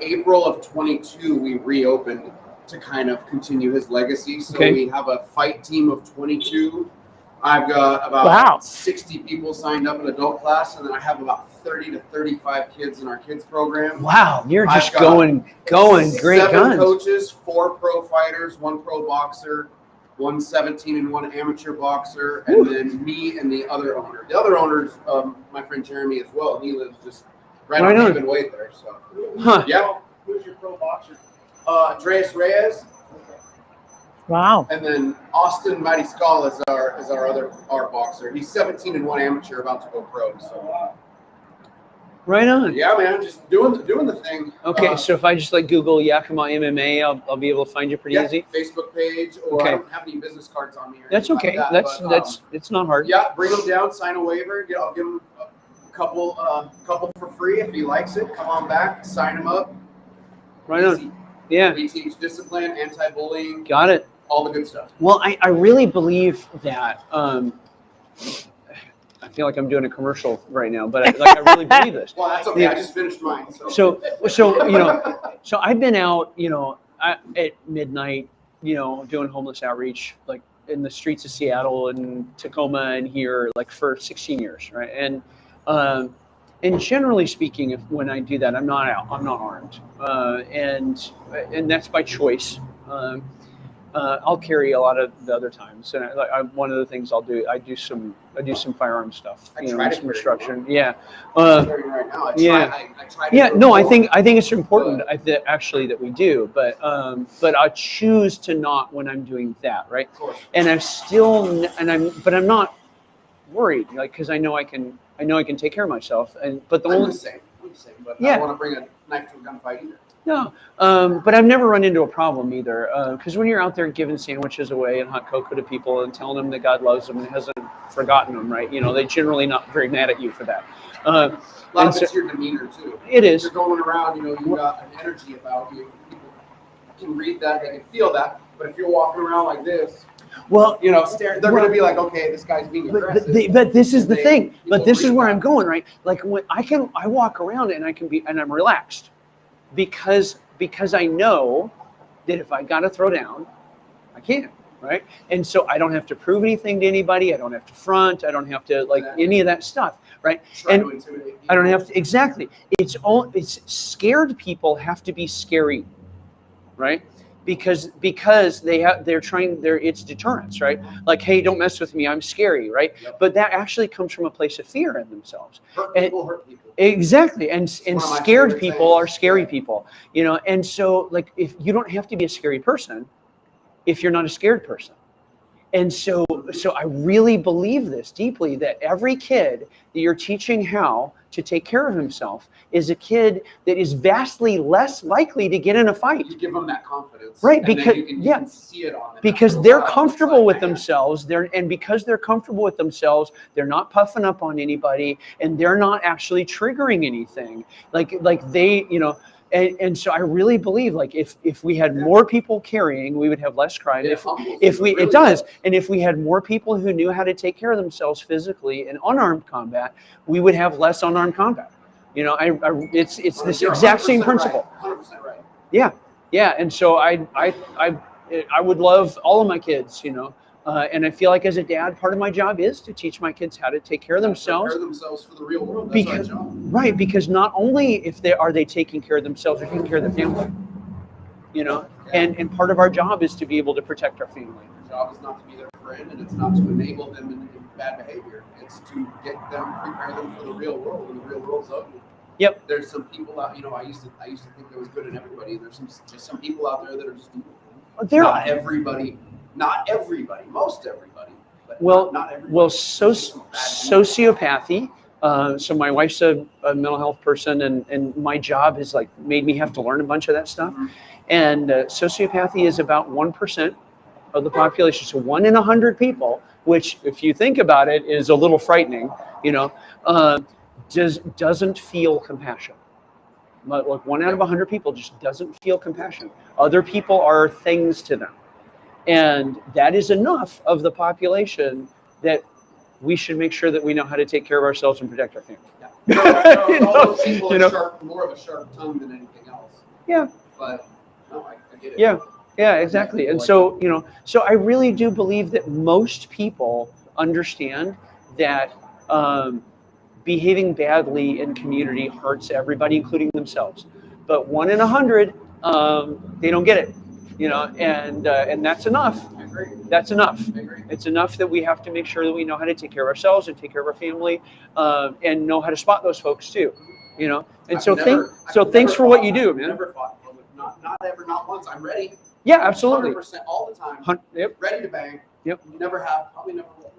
April of 22, we reopened to kind of continue his legacy. So we have a fight team of 22. I've got about 60 people signed up in adult class, and then I have about 30 to 35 kids in our kids program. Wow, you're just going great 7 guns. coaches, 4 pro fighters, 1 pro boxer, 1 17 and 1 amateur boxer, and then me and the other owner. The other owner's my friend Jeremy as well. He lives just right on Haven Way there. So, yeah. Who's your pro boxer? Andreas Reyes. Wow. And then Austin Mighty Skull is our boxer. He's 17 and 1 amateur, about to go pro. So. Right on. Yeah, man, just doing the thing. Okay, so if I just like Google Yakima MMA, I'll be able to find you pretty easy. Facebook page, or I don't have any business cards on me. That's okay. Like that, that's it's not hard. Yeah, bring them down, sign a waiver. I'll give him a couple for free if he likes it. Come on back, sign him up. Right on. Yeah. We teach discipline, anti-bullying. Got it. All the good stuff. Well, I really believe that. I feel like I'm doing a commercial right now, but I really believe this. Well, that's okay. I just finished mine. So so I've been out, at midnight, doing homeless outreach, like in the streets of Seattle and Tacoma and here, like for 16 years, right? And generally speaking, when I do that, I'm not armed, and that's by choice. I'll carry a lot of the other times, and one of the things I'll do, I do some firearm stuff, some instruction. Yeah. No, I think it's important. Actually that we do, but I choose to not when I'm doing that, right? And I'm not worried, like, because I know I can take care of myself, but I'm the same, but I don't want to bring a knife to a gunfight either. No, but I've never run into a problem either. Because when you're out there giving sandwiches away and hot cocoa to people and telling them that God loves them and hasn't forgotten them, right? They're generally not very mad at you for that. A lot of it's your demeanor too. It is. You're going around, you got an energy about you. People can read that, they can feel that. But if you're walking around like this, well, they're going to be like, okay, this guy's being aggressive. But this is the thing. But this is where I'm going, right? Like when I walk around and I'm relaxed. Because I know that if I got to throw down, I can, right? And so I don't have to prove anything to anybody. I don't have to front. I don't have to any of that stuff, right? And I don't have to exactly. It's scared people have to be scary, right? Because it's deterrence, right? Like, hey, don't mess with me, I'm scary, right? Yep. But that actually comes from a place of fear in themselves. Hurt people. Exactly, and scared people are scary people, and so like if you don't have to be a scary person if you're not a scared person. And so I really believe this deeply, that every kid that you're teaching how to take care of himself is a kid that is vastly less likely to get in a fight. You give them that confidence, right? And because you can see it on them. Because they're comfortable with themselves. Because they're comfortable with themselves, they're not puffing up on anybody, and they're not actually triggering anything. Like they, And so I really believe, like, if we had more people carrying, we would have less crime. And if we had more people who knew how to take care of themselves physically in unarmed combat, we would have less unarmed combat. It's this exact same principle. 100% right. Yeah. And so I would love all of my kids, and I feel like as a dad, part of my job is to teach my kids how to take care of themselves. Prepare themselves for the real world. That's our job. Right, because not only are they taking care of themselves, they're taking care of their family. And part of our job is to be able to protect our family. Our job is not to be their friend, and it's not to enable them in bad behavior. It's to prepare them for the real world, and the real world's ugly. Yep. There's some people out. I used to think there was good in everybody. There's some people out there that are just evil. Not everybody. Most everybody. But not everybody. Well, sociopathy. So my wife's a mental health person, and my job has made me have to learn a bunch of that stuff. Mm-hmm. And sociopathy is about 1% of the population. So 1 in 100 people, which, if you think about it, is a little frightening. Doesn't feel compassion. Like 1 out of 100 people just doesn't feel compassion. Other people are things to them. And that is enough of the population that we should make sure that we know how to take care of ourselves and protect our family. All those people are sharp, more of a sharp tongue than anything else. Yeah. But no, I get it. Yeah, exactly. And so, so I really do believe that most people understand that behaving badly in community hurts everybody, including themselves. But 1 in 100, they don't get it, and that's enough. I agree. That's enough. I agree. It's enough that we have to make sure that we know how to take care of ourselves and take care of our family, and know how to spot those folks too, And thanks for what you do, man. Never fought, not once. I'm ready. Yeah, absolutely. 100% all the time. Yep. Ready to bang. Yep. Never have. Probably never will.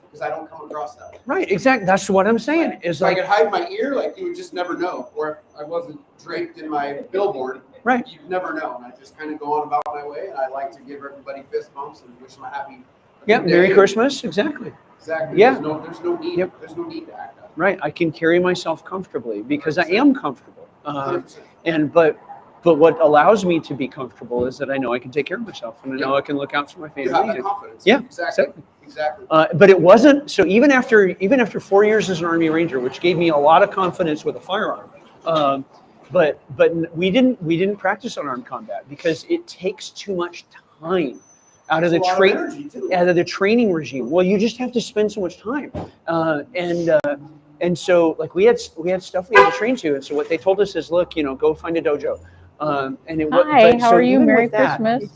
Because I don't come across that way. Right. Exactly. That's what I'm saying. Is if I could hide my ear, like you would just never know. Or if I wasn't draped in my billboard, right? You'd never know. And I just kind of go on about my way. And I like to give everybody fist bumps and wish them a happy. Yep. Merry Christmas. Exactly. Exactly. Yeah. There's no need. Yep. There's no need to act out. Right. I can carry myself comfortably because I am comfortable. But what allows me to be comfortable is that I know I can take care of myself and I know I can look out for my family. You have that confidence. Yeah. Exactly. But it wasn't so. Even after 4 years as an Army Ranger, which gave me a lot of confidence with a firearm, but we didn't practice unarmed combat because it takes too much time out of the training regime. Well, you just have to spend so much time, and so like we had stuff we had to train to, and so what they told us is, look, go find a dojo. And it was. Hi, how are you? Merry Christmas.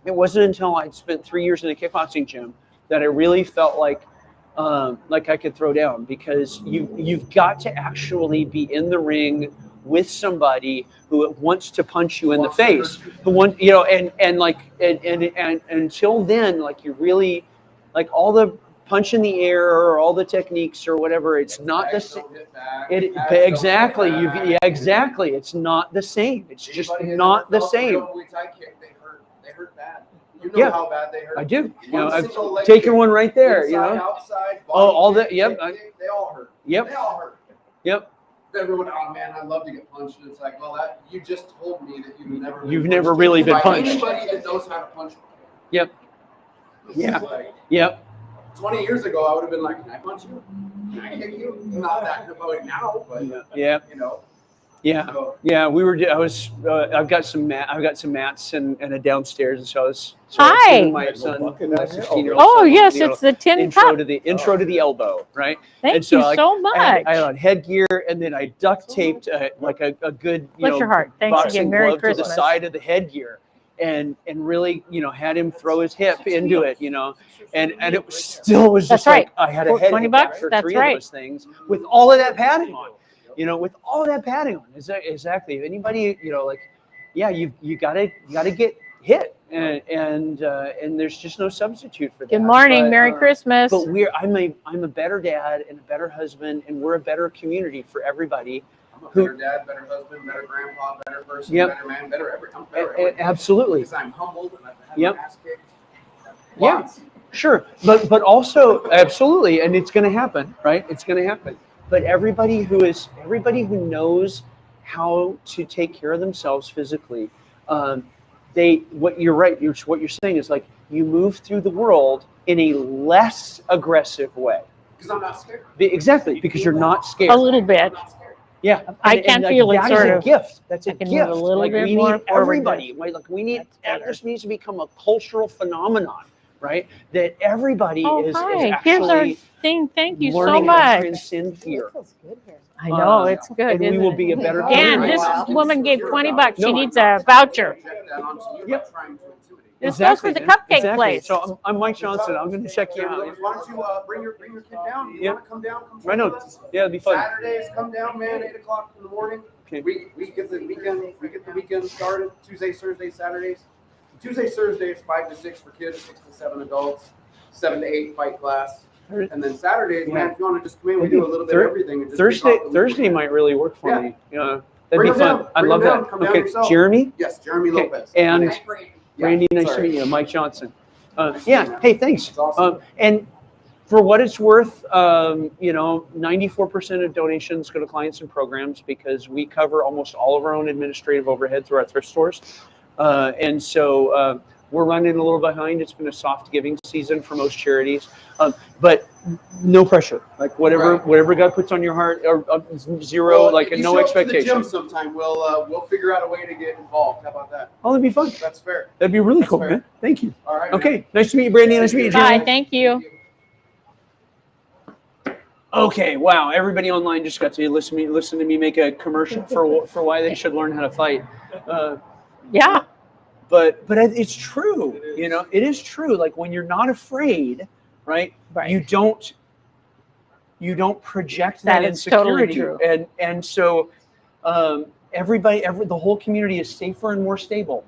It wasn't until I'd spent 3 years in a kickboxing gym that I really felt like I could throw down, because you've got to actually be in the ring with somebody who wants to punch you in the face, who want and until then, like, you really, like, all the punch in the air or all the techniques or whatever, it's not the same. Exactly. Exactly. It's not the same. It's just not the same. They hurt bad. You know how bad they hurt. I do. I've taken one right there. Inside, outside, all that. Yep. They all hurt. Yep. They all hurt. Yep. Everyone, oh man, I love to get punched. And it's like, well, that you just told me that you've never really been punched. Anybody that knows how to punch. Yep. Yeah. Yep. 20 years ago, I would have been like, can I punch you? Can I kick you? Not that about now, but yeah. Yeah, yeah. I've got some mats and a downstairs, and so I was. Hi. My son, my 16-year-old Oh son, yes, it's the tin cup. Intro to the elbow, right? Thank you so much. I had headgear, and then I duct taped like a good Bless your heart. Thanks boxing again. Merry glove to the Christmas. side of the headgear, and really had him throw his hip into it, and it was just That's like right. I had a head $20. for That's 3 right. of those things with all of that padding on. With all that padding on, exactly. If anybody, you gotta get hit, and there's just no substitute for that. Good morning, Merry Christmas. But I'm a better dad and a better husband, and we're a better community for everybody. I'm a better dad, better husband, better grandpa, better person, better man, better everything. Absolutely. Because I'm humbled and I've had my ass kicked. Yeah, sure, but also absolutely, and it's going to happen, right? It's going to happen. But everybody who knows how to take care of themselves physically, what you're saying is, like, you move through the world in a less aggressive way. Because I'm not scared. Exactly, because you're not scared. A little bit. Yeah, I can feel it that sort is of. a gift. That's a I can gift. move a little like, bit we more need forward. everybody. Like, we need. This needs to become a cultural phenomenon, right? That everybody is Here's our actually thing. Thank you so learning how to much. transcend fear. I know, it's good. And we isn't will it? be a better Dan, community. this woman gave $20. She No, needs a voucher. Yep. This goes for the cupcake place. So I'm Mike Johnson. I'm going to check you out. Why don't you bring your kid down? You want to come down? Come Right now. Yeah, it'd be fun. Saturdays, come down, man. 8 o'clock in the morning. Okay. We get the weekend started. Tuesdays, Thursdays, Saturdays. Tuesdays, Thursdays, 5 to 6 for kids, 6 to 7 adults, 7 to 8 fight class. And then Saturdays, man, if you want to just come in, we do a little bit of everything. And just Thursday might really work for me. That'd Bring be them fun. down. I Bring love them down. that. Come down Okay, yourself. Jeremy. Yes, Jeremy Lopez. And Randy, nice to Sorry. meet you. Mike Johnson. Hey, thanks. That's awesome. And for what it's worth, 94% of donations go to clients and programs, because we cover almost all of our own administrative overhead through our thrift stores. And so we're running a little behind. It's been a soft giving season for most charities, but no pressure. Like whatever God puts on your heart, or zero, Well, like if you no show up to the expectation. gym sometime, we'll figure out a way to get involved. How about that? Oh, that'd be fun. That's fair. That'd be really That's cool, fair. man. Thank you. All right. Okay, nice to meet you, Brandy. Nice to meet you, Bye. Julie. Thank you. Okay, wow. Everybody online just got to listen to me make a commercial for why they should learn how to fight. Yeah. But it's true. You know, it is true. Like when you're not afraid, right? You don't project that That is totally insecurity, true. and so the whole community is safer and more stable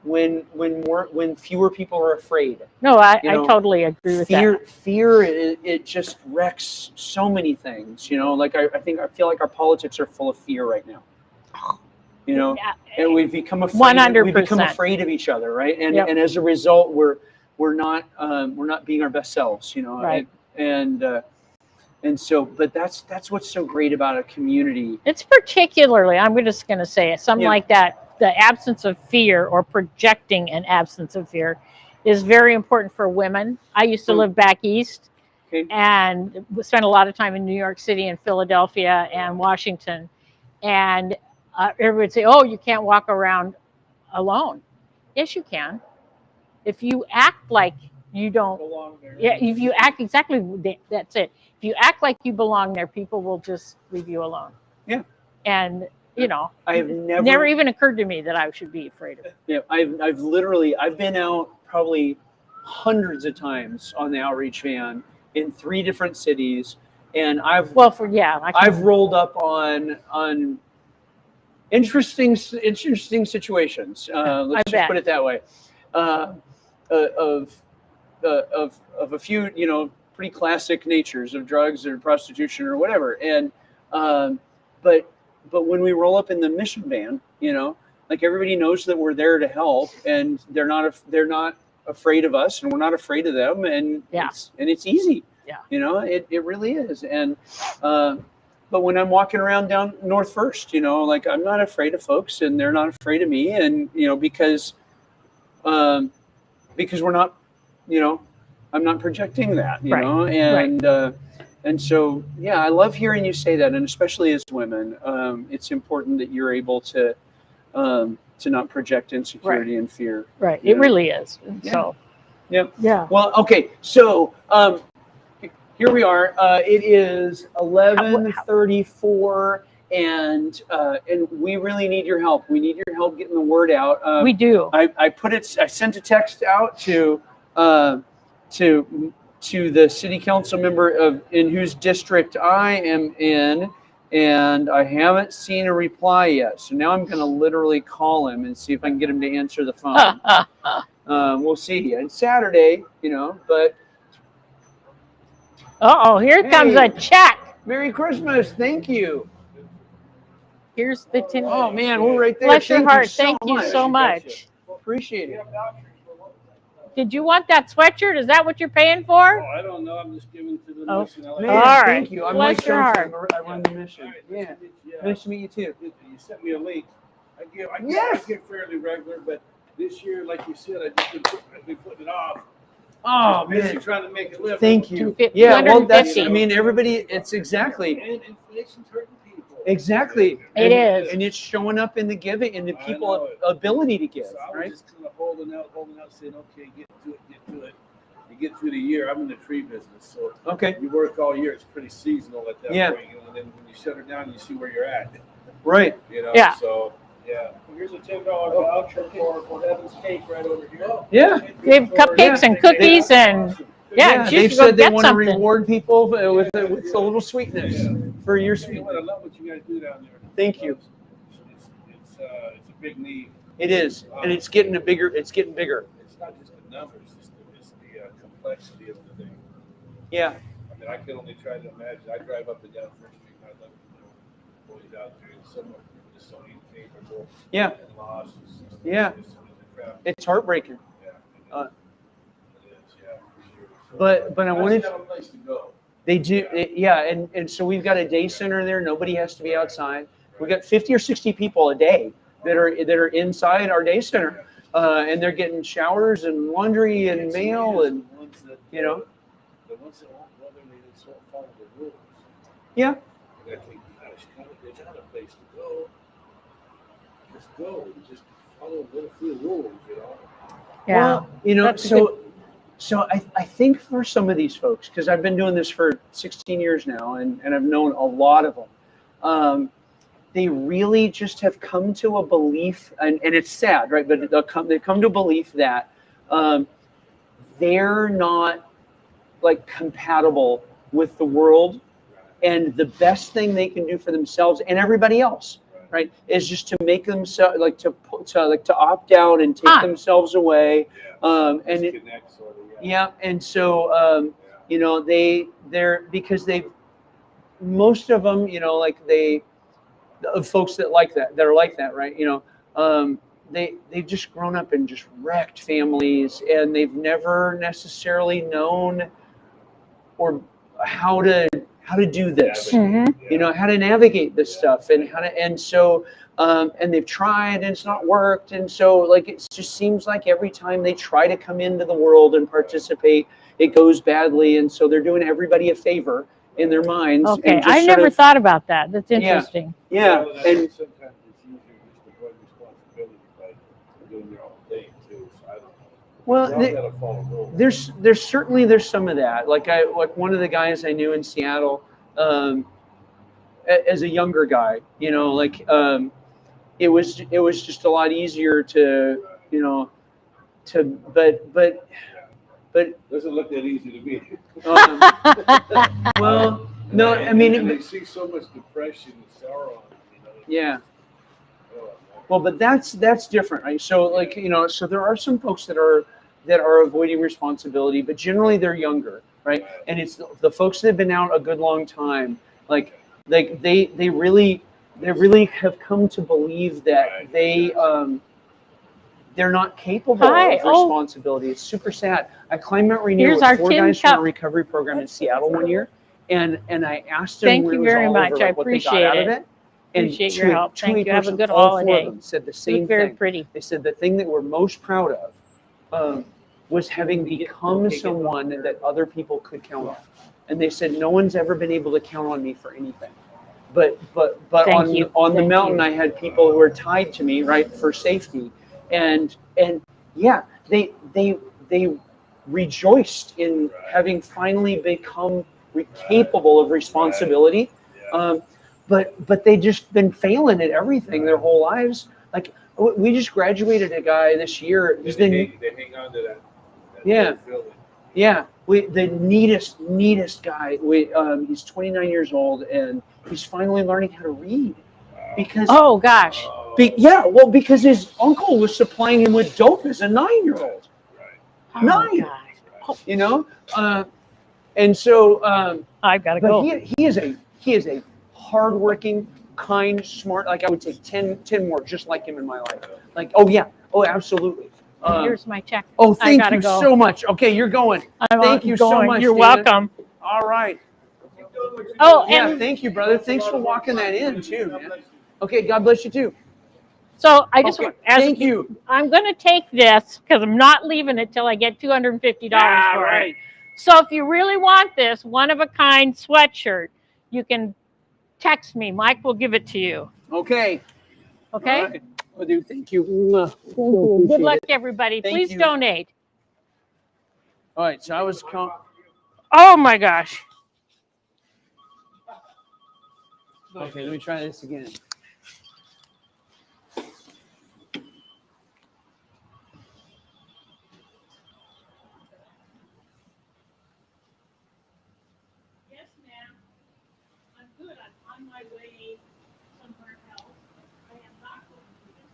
when fewer people are afraid. No, I You know, totally agree with that. Fear, it just wrecks so many things. You know, like I feel like our politics are full of fear right now. You know, and we've become afraid. 100%. We become afraid of each other, right? And Yep. and as a result, we're not being our best selves. You know, Right. and so, but that's what's so great about a community. It's particularly, I'm just going to say it, something like that. The absence of fear or projecting an absence of fear is very important for women. I used to live back east and spent a lot of time in New York City and Philadelphia and Washington. And everybody would say, oh, you can't walk around alone. Yes, you can. If you act like you don't belong there. Yeah, if you act exactly, that's it. If you act like you belong there, people will just leave you alone. Yeah. And you know, I have never even occurred to me that I should be afraid of it. Yeah, I've been out probably hundreds of times on the outreach van in 3 different cities, and I've rolled up on interesting situations. Let's just put it that way. Of a few, you know, pretty classic natures of drugs or prostitution or whatever, and but when we roll up in the mission van, you know, like everybody knows that we're there to help, and they're not afraid of us, and we're not afraid of them, and it's easy. Yeah, you know, it really is. And but when I'm walking around down North First, you know, like I'm not afraid of folks, and they're not afraid of me, and you know, because we're not, you know, I'm not projecting that, you know, and so, yeah, I love hearing you say that, and especially as women, it's important that you're able to not project insecurity and fear. Right, it really is. Yeah. So, yeah. Well, okay, so here we are. It is 11:34, and we really need your help. We need your help getting the word out. We do. I sent a text out to the city council member in whose district I am in, and I haven't seen a reply yet. So now I'm going to literally call him and see if I can get him to answer the phone. We'll see. It's Saturday, you know, but. Here comes a check. Merry Christmas. Thank you. Here's the tin. Oh, man, we're right there. Bless your heart. Thank you so much. Appreciate it. Did you want that sweatshirt? Is that what you're paying for? Oh, I don't know. I'm just giving to the mission. Man, all right. Thank you. I'm Bless Mike your Johnson. heart. I run the mission. Yeah. Nice to meet you too. You sent me a link. I get fairly regular, but this year, like you said, I've been putting it off. Oh, Just man. trying to make it live. Thank you. Yeah, well, that's, I mean, everybody, it's exactly. And inflation's hurting people. Exactly. It is. And it's showing up in the giving, in the people's ability to give, So I was right? just kind of holding out, saying, okay, get to it. You get through the year. I'm in the tree business, so you work all year. It's pretty seasonal at that point, you know, and then when you shut it down, you see where you're at. Right. You know, so well, here's a $10 voucher for Heaven's Cake right over here. Yeah. They have cupcakes and cookies and they've said they want to reward people with a little sweetness for your sweet. I love what you guys do down there. Thank you. It's a big need. It is, and it's getting bigger. It's getting bigger. It's not just the numbers; it's the complexity of the thing. Yeah. I mean, I can only try to imagine. I drive up and down First Street, and I look, boys out there, and some of them are just so incapable. Yeah. And lost. Yeah. It's heartbreaking. Yeah. Uh, it is, yeah, for sure. So, but I wanted. Have a place to go. They do, and so we've got a day center there. Nobody has to be outside. We got 50 or 60 people a day that are inside our day center. and they're getting showers and laundry and mail and you know. The ones that won't, whether they don't follow the rules. Yeah. I think, gosh, there's not a place to go. Just go. Just follow a few rules, you know. Yeah. Well, you know, That's so I think for some of these folks, because I've been doing this for 16 years now, and I've known a lot of them, they really just have come to a belief, and it's sad, right? But they've come to a belief that they're not like compatible with the world, and the best thing they can do for themselves and everybody else, right, is just to make themselves like to opt out and take themselves away, and yeah, and so you know they're because most of them, you know, like folks that are like that, right, you know, they've just grown up in just wrecked families, and they've never necessarily known or how to do this, you know, how to navigate this stuff, and so and they've tried and it's not worked, and so like it just seems like every time they try to come into the world and participate, it goes badly, and so they're doing everybody a favor in their minds. Okay, and I never thought about that. That's interesting. Yeah, Well, and sometimes it's easier just to avoid responsibility by doing your own thing too. So I don't know. well, We all gotta follow rules. there's certainly some of that. Like one of the guys I knew in Seattle, as a younger guy, you know, like it was just a lot easier to, you know, but Doesn't look that easy to me. well, no, I mean, and they see so much depression and sorrow on them, you know. yeah. Well, but that's different, right? So like, you know, so there are some folks that are avoiding responsibility, but generally they're younger, right? And it's the folks that have been out a good long time, like they really have come to believe that they're not capable of responsibility. It's super sad. I climbed Mount Rainier with 4 guys from our recovery program in Seattle one year, and I asked them Thank when you it was very all much. over, I like, what they got appreciate out of it. it. And Appreciate your help. Thank you. Have a good all 4 holiday. of them said the You same look very thing. pretty. They said the thing that we're most proud of was having become someone that other people could count on. And they said, no one's ever been able to count on me for anything. But on the mountain, I had people who were tied to me, right, for safety, and yeah, they rejoiced in having finally become capable of responsibility, but they just been failing at everything their whole lives. Like we just graduated a guy this year. He's They hang on to that yeah. feeling. Yeah, the neatest guy. He's 29 years old, and he's finally learning how to read. Because oh gosh, because his uncle was supplying him with dope as a 9-year-old. Oh, 9, you know, and so I've got to but go. he is a hardworking, kind, smart. Like I would take 10 more just like him in my life. Like absolutely. Here's my check. Oh, thank you go. so much. Okay, you're going. Thank you so much. You're Dana. welcome. All right. Oh, yeah, and thank you, brother. Thanks for walking that in too, man. Okay, God bless you too. so I just Thank you. I'm going to take this because I'm not leaving it till I get $250 for right. it. So if you really want this one of a kind sweatshirt, you can text me. Mike will give it to you. Okay. Okay. All right. Well, dude, thank you. Good luck, everybody. Thank Please you. donate. All right, so I was Oh my gosh. okay. Let me try this again. Yes, ma'am. I'm good. I'm on my way somewhere else. I am not going to this.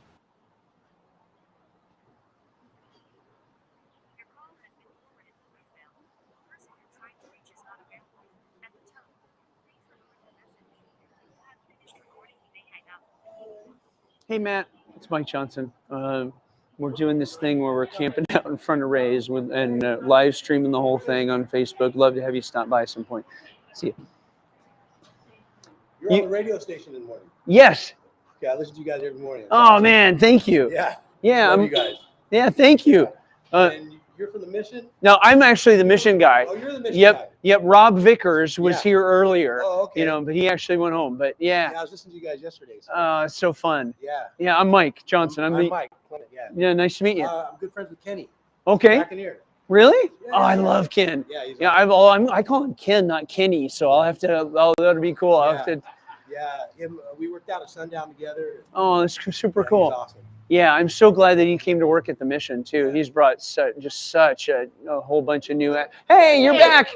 Hey, Matt. It's Mike Johnson. We're doing this thing where we're camping out in front of Ray's and live streaming the whole thing on Facebook. Love to have you stop by at some point. See you. You're on the radio station in the morning. Yes. Okay, I listen to you guys every morning. It's Oh awesome. man, thank you. Yeah. Yeah. Love you guys. Yeah, thank you. And you're from the mission? No, I'm actually the mission guy. Oh, you're the mission Yep, guy. yep. Rob Vickers was Yeah. here earlier. Oh, okay. You know, but he actually went home. But yeah, Yeah, I was listening to you guys yesterday. So. so fun. Yeah. Yeah, I'm Mike Johnson. I'm the, Mike. Clement, yeah. Yeah, nice to meet you. I'm good friends with Kenny. Okay. Back in here. Really? Yeah, Oh, I yeah. love Ken. Yeah, he's Yeah, I call him Ken, not Kenny. So I'll have to. Oh, that'll be cool. I'll have to. Yeah, we worked out at sundown together. Oh, that's super cool. He's awesome. Yeah, I'm so glad that he came to work at the mission too. He's brought just such a whole bunch of new. Hey, you're back.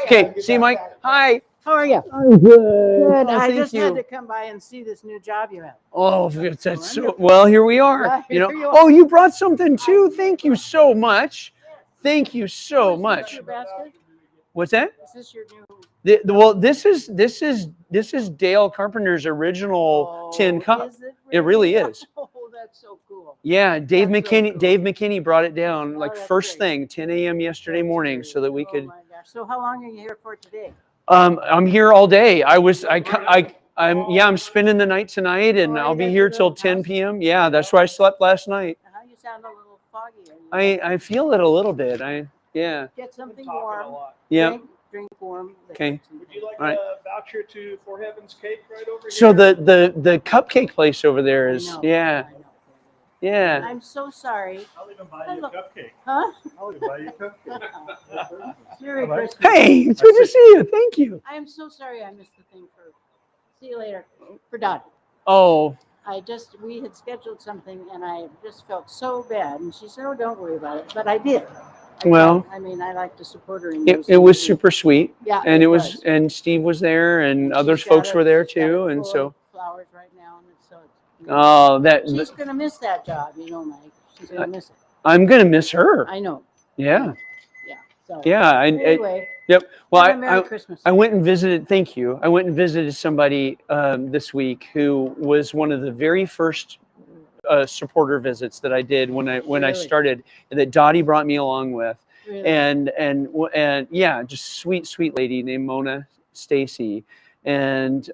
Okay, see Mike. Hi. How are you? I'm good. Good. Oh, I thank just you. had to come by and see this new job you have. Oh, that's so well. Here we are. Yeah, You know. here you are. Oh, you brought something too. Thank you so much. Thank you so much. Your basket? What's that? Is this your new? Well, this is Dale Carpenter's original tin cup. Is It really is. Oh, that's so cool. Yeah, Dave That's so McKinney. cool. Dave McKinney brought it down like that's first great. thing, 10 a.m. yesterday morning, so that we could. Oh my gosh. So how long are you here for today? I'm here all day. I'm spending the night tonight, and I'll be here till 10 p.m. Yeah, that's where I slept last night. You sound a little foggy. I feel it a little bit. Yeah. Get something warm. Yeah. Drink warm. Okay. Would you like All right. a voucher to For Heaven's Cake right over So here? the cupcake place over there is yeah. I'm so sorry. I'll even buy you a cupcake. Huh? I'll even buy you a cupcake. Merry Christmas. Hey, it's good to see you. Thank you. I am so sorry I missed the thing for. See you later. For Dot. Oh. We had scheduled something and I just felt so bad. And she said, oh, don't worry about it. But I did. Well, I mean, I like to support her in It those was things. super sweet. Yeah, And it it was was. and Steve was there and other She's folks got were it- there she's got it too. And full so of flowers right now. And so oh that she's going to miss that job, Mike. She's going to miss it. I'm gonna miss her. I know. Yeah. Yeah. So Yeah. anyway. Yep. Well, have a Merry Christmas. I went and visited. Thank you. I went and visited somebody this week who was one of the very first supporter visits that I did when I Really? started, that Dottie brought me along with, Really? and yeah, just sweet lady named Mona Stacy, and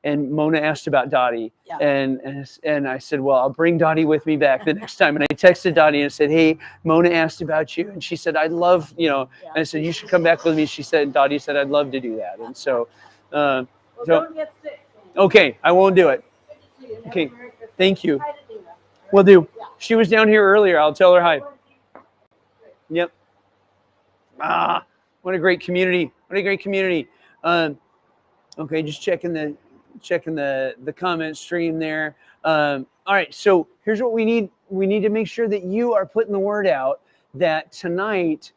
Mona asked about Dottie, Yeah. and I said, well, I'll bring Dottie with me back the next time. And I texted Dottie and said, hey, Mona asked about you, and she said, I'd love, and I said, you should come back with me. She said, Dottie said, I'd love to do that. And so, Well, so don't get sick. okay, I won't do it. Okay, thank you. Will do. She was down here earlier. I'll tell her hi. Yep. Ah, what a great community. What a great community. Okay, just checking the comment stream there. All right, so here's what we need. We need to make sure that you are putting the word out that tonight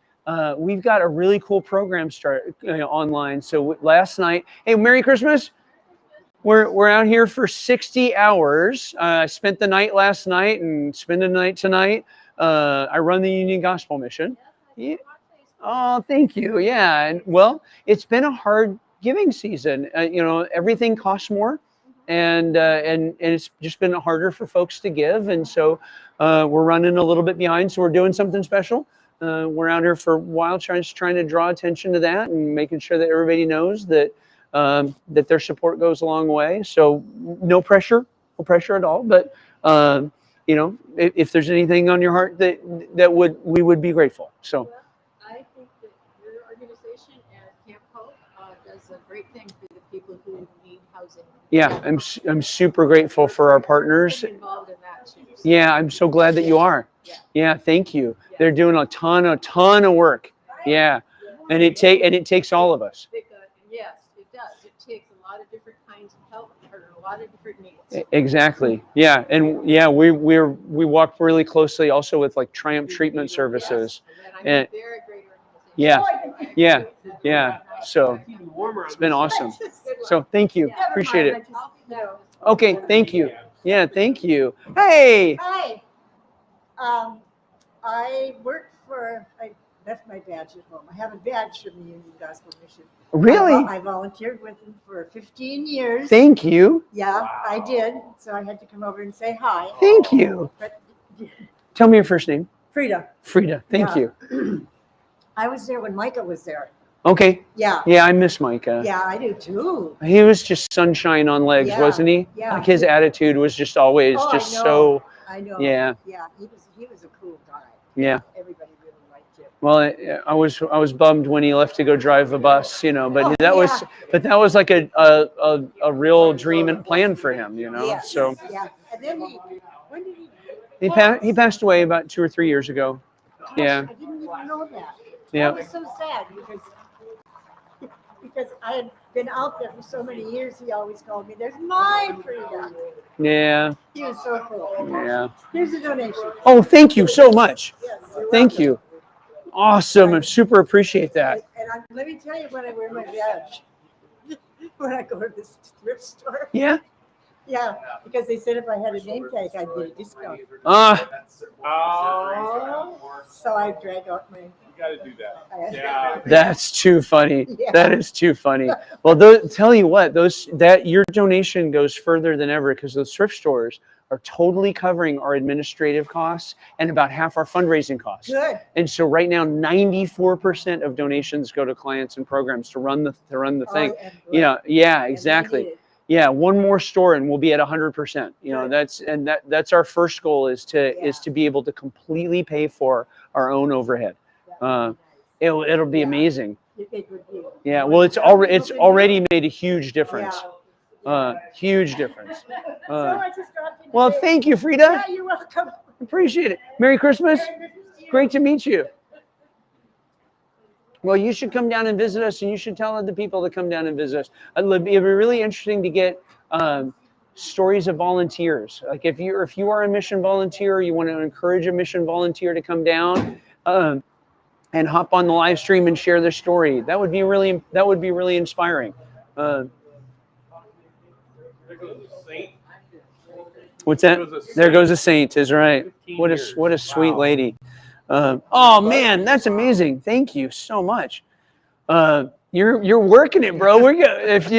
we've got a really cool program start online. So last night, hey, Merry Christmas. We're out here for 60 hours. I spent the night last night and spend the night tonight. I run the Union Gospel Mission. Yeah. Oh, thank you. Yeah, and well, it's been a hard giving season. Everything costs more, and it's just been harder for folks to give, and so we're running a little bit behind. So we're doing something special. We're out here for a while, trying to draw attention to that and making sure that everybody knows that that their support goes a long way. So no pressure at all. But if there's anything on your heart we would be grateful. So. I think that your organization at Camp Hope does a great thing for the people who need housing. Yeah, I'm super grateful for our partners. I'm involved in that too. So. Yeah, I'm so glad that you are. Yeah, thank you. Yeah. They're doing a ton of work. Yeah, and it takes all of us. Yes, it does. It takes a lot of different kinds of help for a lot of different needs. Exactly. Yeah, and yeah, we walk really closely also with like Triumph Treatment Services. And they're a great organization. Yeah. So it's been awesome. So thank you. Appreciate it. Okay, thank you. Yeah, thank you. Hey. Hi. I work for. I left my badge at home. I have a badge from the Union Gospel Mission. Really? I volunteered with them for 15 years. Thank you. Yeah, I did. So I had to come over and say hi. Thank you. But, Tell me your first name. Frida. Frida. Thank you. I was there when Micah was there. Okay. Yeah. Yeah, I miss Micah. Yeah, I do too. He was just sunshine on legs, Yeah, wasn't he? yeah. Like his attitude was just always Oh, just I know. I know. Yeah. Yeah, he was a cool guy. Yeah. Everybody really liked him. Well, I was bummed when he left to go drive the bus, you know, but Oh, that yeah. was like a real dream and plan for him, you know. Yes. So Yeah, and then when did he? he passed away about 2 or 3 years ago. Yeah. I didn't even know that. Yeah. I was so sad because I had been out there for so many years. He always called me, "There's my Frida." Yeah. He was so cool. Yeah. Here's a donation. Oh, thank you so much. Yes, you're Thank welcome. you. Awesome. I super appreciate that. And let me tell you when I wear my badge. When I go to this thrift store. Yeah. Yeah, because they said if I had a name tag, I'd get a discount. So I drag out my. You got to do that. Yeah. That's too funny. Yeah. That is too funny. Well, tell you what, your donation goes further than ever because those thrift stores are totally covering our administrative costs and about half our fundraising costs. Good. And so right now, 94% of donations go to clients and programs to run the thing. You know, yeah, exactly. Yeah, one more store and we'll be at 100%. You know, that's our first goal is to be able to completely pay for our own overhead. It'll be amazing. Yeah, well, it's already made a huge difference. Huge difference. Well, thank you, Frida. Yeah, you're welcome. Appreciate it. Merry Christmas. Great to meet you. Well, you should come down and visit us, and you should tell other people to come down and visit us. It'd be really interesting to get stories of volunteers. Like if you are a mission volunteer, you want to encourage a mission volunteer to come down and hop on the live stream and share their story. That would be really inspiring. What's that? There goes a saint. Is right. What a sweet lady. Oh man, that's amazing. Thank you so much. You're working it, bro. If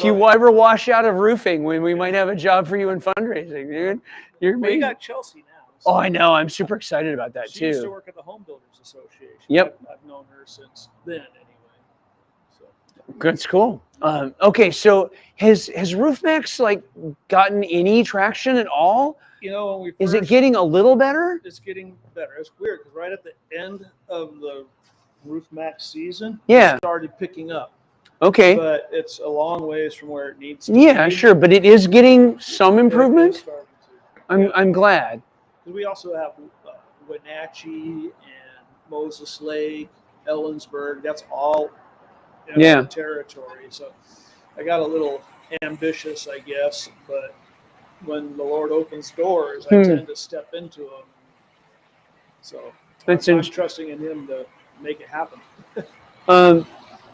you ever wash out of roofing, we might have a job for you in fundraising, dude. You're We got Chelsea now. Oh, I know. I'm super excited about that She used to too. work at the Home Builders Association. Yep. I've known her since then, anyway. That's cool. Okay, so has RoofMax like gotten any traction at all? You know, when we Is it first- getting a little better? It's getting better. It's weird because right at the end of the Roof Max season, Yeah. it started picking up. Okay. But it's a long ways from where it needs to Yeah, be. sure, but it is getting some improvement. It is starting to. I'm glad. We also have Wenatchee and Moses Lake, Ellensburg. That's all in Yeah. our territory. So I got a little ambitious, I guess, but when the Lord opens doors, I tend to step into them. So I'm trusting in Him to make it happen.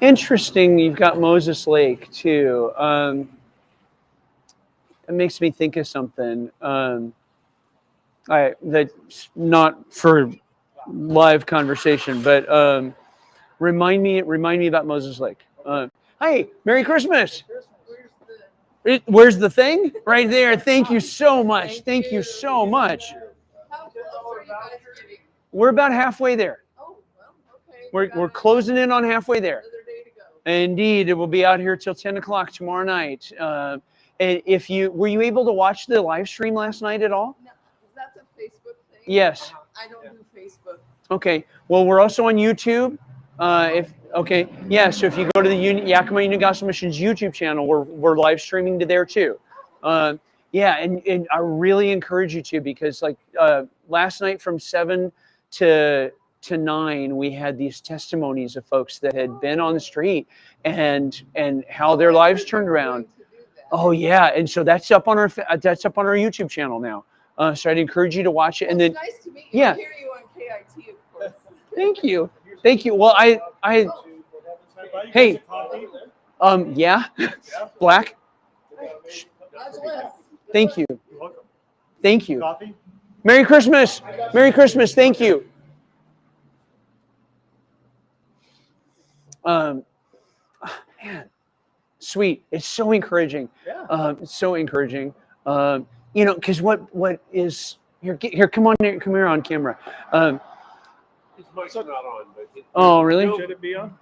Interesting. You've got Moses Lake too. It makes me think of something. That's not for live conversation, but remind me about Moses Lake. Hey, Merry Christmas. Where's the thing? Right there. Thank you so much. Thank you so much. We're about halfway there. We're closing in on halfway there. Indeed, it will be out here till 10 o'clock tomorrow night. And were you able to watch the live stream last night at all? No, that's a Facebook thing. Yes. I don't do Facebook. Okay. Well, we're also on YouTube. So if you go to the Yakima Union Gospel Missions YouTube channel, we're live streaming to there too. And I really encourage you to, because like last night from 7 to 9, we had these testimonies of folks that had been on the street and how their lives turned around. Oh yeah, and so that's up on our YouTube channel now. So I'd encourage you to watch it. And then It's nice to meet you. yeah. I hear you on KIT, of course. Thank you. Well, hey, yeah, Black. Thank you. Thank you. Coffee? Merry Christmas. Merry Christmas. Thank you. Man, sweet. It's so encouraging. Yeah. It's so encouraging. Because what is here? Come here on camera. His mic's not on, but Oh, really? Should it be on?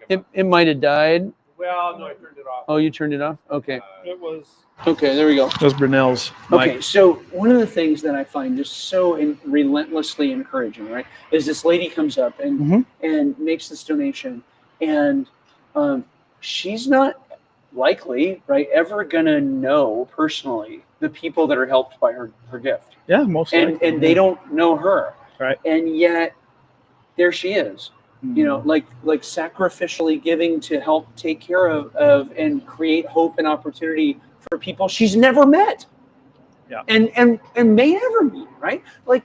It might have died. Well, no, I turned it off. Oh, you turned it off? Okay. It was. Okay, there we go. That was Brunel's mic. Okay, so one of the things that I find just so relentlessly encouraging, right, is this lady comes up and makes this donation, and she's not likely, right, ever gonna know personally the people that are helped by her gift. Yeah, most And likely. they don't know her, Right. and yet there she is. You know, like sacrificially giving to help take care of and create hope and opportunity for people she's never met. Yeah. And may never meet, right? Like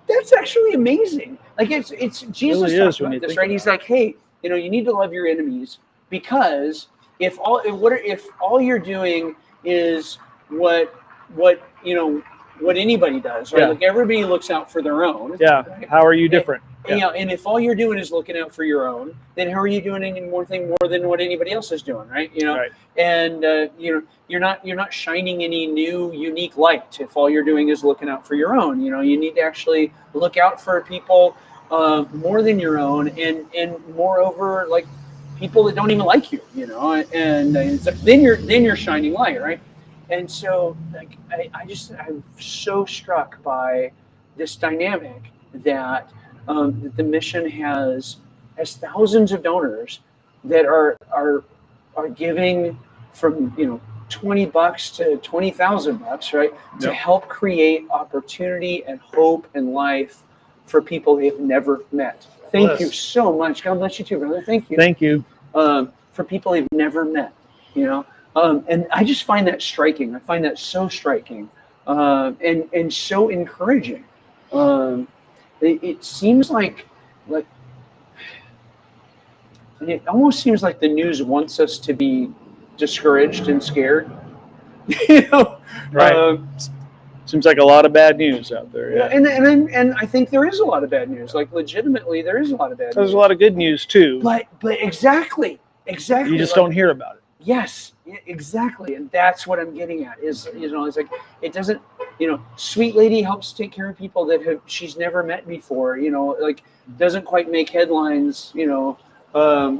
that's actually amazing. Like it's Jesus really talks is when about you this, think right? about He's like, hey, you know, you need to love your enemies because if all you're doing is what you know what anybody does, right? Yeah. Like everybody looks out for their own. Yeah. How are you different? And, and if all you're doing is looking out for your own, then how are you doing any more than what anybody else is doing, right? You know, Right. and you know, you're not shining any new unique light if all you're doing is looking out for your own. You know, you need to actually look out for people more than your own, and moreover, like people that don't even like you. You know, and then you're shining light, right? And so, like, I'm so struck by this dynamic that the mission has thousands of donors that are giving from $20 to $20,000, right, to Yep. help create opportunity and hope and life for people they've never met. Thank Bless. you so much. God bless you too, brother. Thank you. Thank you. For people they've never met, you know. And I just find that striking. I find that so striking and so encouraging. It seems like it almost seems like the news wants us to be discouraged and scared. You know, Right. Seems like a lot of bad news out there. yeah. Yeah. And I think there is a lot of bad news. Like legitimately, there is a lot of bad There's news. a lot of good news too. But exactly. You just like, don't hear about it. Yes, exactly, and that's what I'm getting at. Is it's like it doesn't. Sweet lady helps take care of people that she's never met before. Like doesn't quite make headlines. The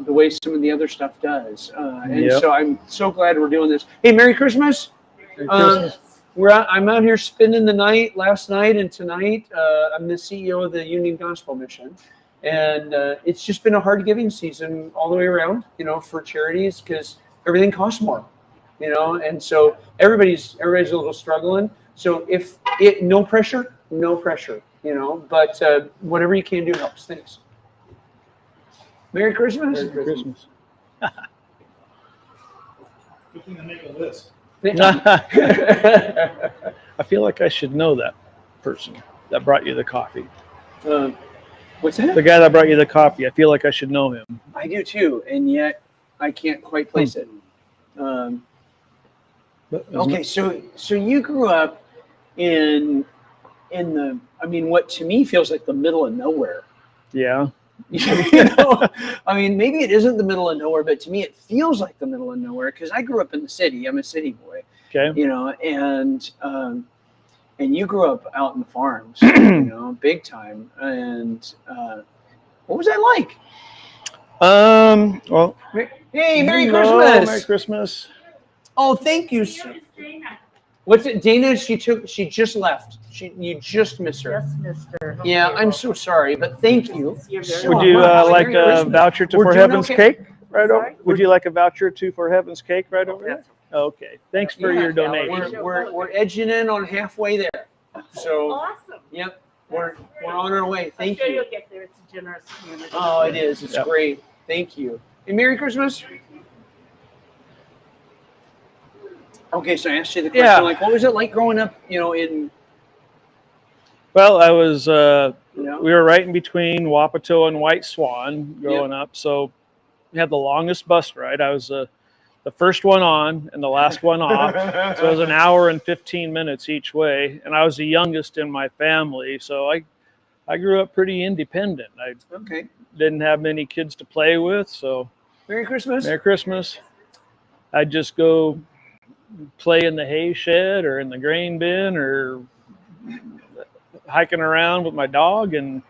way some of the other stuff does. And Yep. so I'm so glad we're doing this. Hey, Merry Christmas! Merry Christmas. I'm out here spending the night last night and tonight. I'm the CEO of the Union Gospel Mission. And it's just been a hard giving season all the way around, for charities because everything costs more, and so everybody's a little struggling. So no pressure, but whatever you can do helps. Thanks. Merry Christmas. Merry Christmas. Good thing to make a list. I feel like I should know that person that brought you the coffee. What's that? The guy that brought you the coffee. I feel like I should know him. I do too, and yet I can't quite place it. Okay, so you grew up in the, what to me feels like the middle of nowhere. Yeah. Maybe it isn't the middle of nowhere, but to me it feels like the middle of nowhere because I grew up in the city. I'm a city boy. Okay. And you grew up out in the farms, big time. And what was that like? Well. Hey, Merry Hello, Christmas! Merry Christmas. Oh, thank you. What's it? Dana? She just left. You just missed her. Just missed her. Yeah, I'm so sorry, but thank you. So Would you much. like Merry a Christmas. voucher to We're For doing Heaven's okay. Cake right over? Would you like a voucher to For Heaven's Cake right over there? Okay. Thanks for your donation. We're edging in on halfway there. So Awesome. yep, we're on our way. Thank I'm sure you. you'll get there. It's a generous community. Oh, it is. It's Yep. great. Thank you. And Merry Christmas. Okay, so I asked you the question, Yeah. like, what was it like growing up, in... Well, I was, Yeah. we were right in between Wapato and White Swan growing up. So we had the longest bus ride. I was the first one on and the last one off. So it was an hour and 15 minutes each way. And I was the youngest in my family. So I grew up pretty independent. I didn't have many kids to play with. So Merry Christmas. Merry Christmas. I'd just go play in the hay shed or in the grain bin or hiking around with my dog. And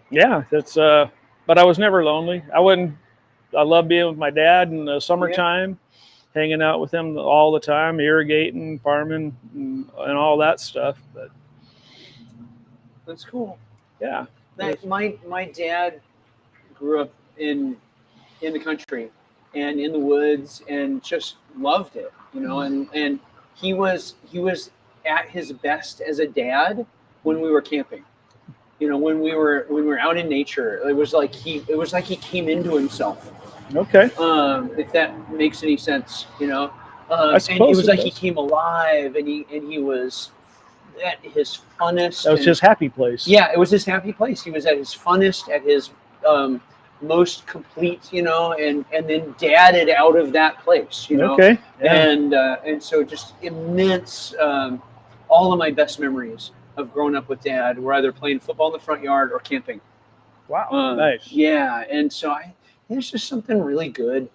yeah, that's, but I was never lonely. I wasn't I love being with my dad in the summertime, hanging out with him all the time, irrigating, farming, and all that stuff. But That's cool. yeah, My dad grew up in the country and in the woods and just loved it, and he was at his best as a dad when we were camping. When we were out in nature, it was like he came into himself. Okay. If that makes any sense, I and suppose it was it like he does. came alive, and he was at his funnest. That was his happy place. Yeah, it was his happy place. He was at his funnest, at his most complete, and then dadded out of that place, Okay. Yeah. and so just immense. All of my best memories of growing up with Dad were either playing football in the front yard or camping. Wow, nice. Yeah, and so there's just something really good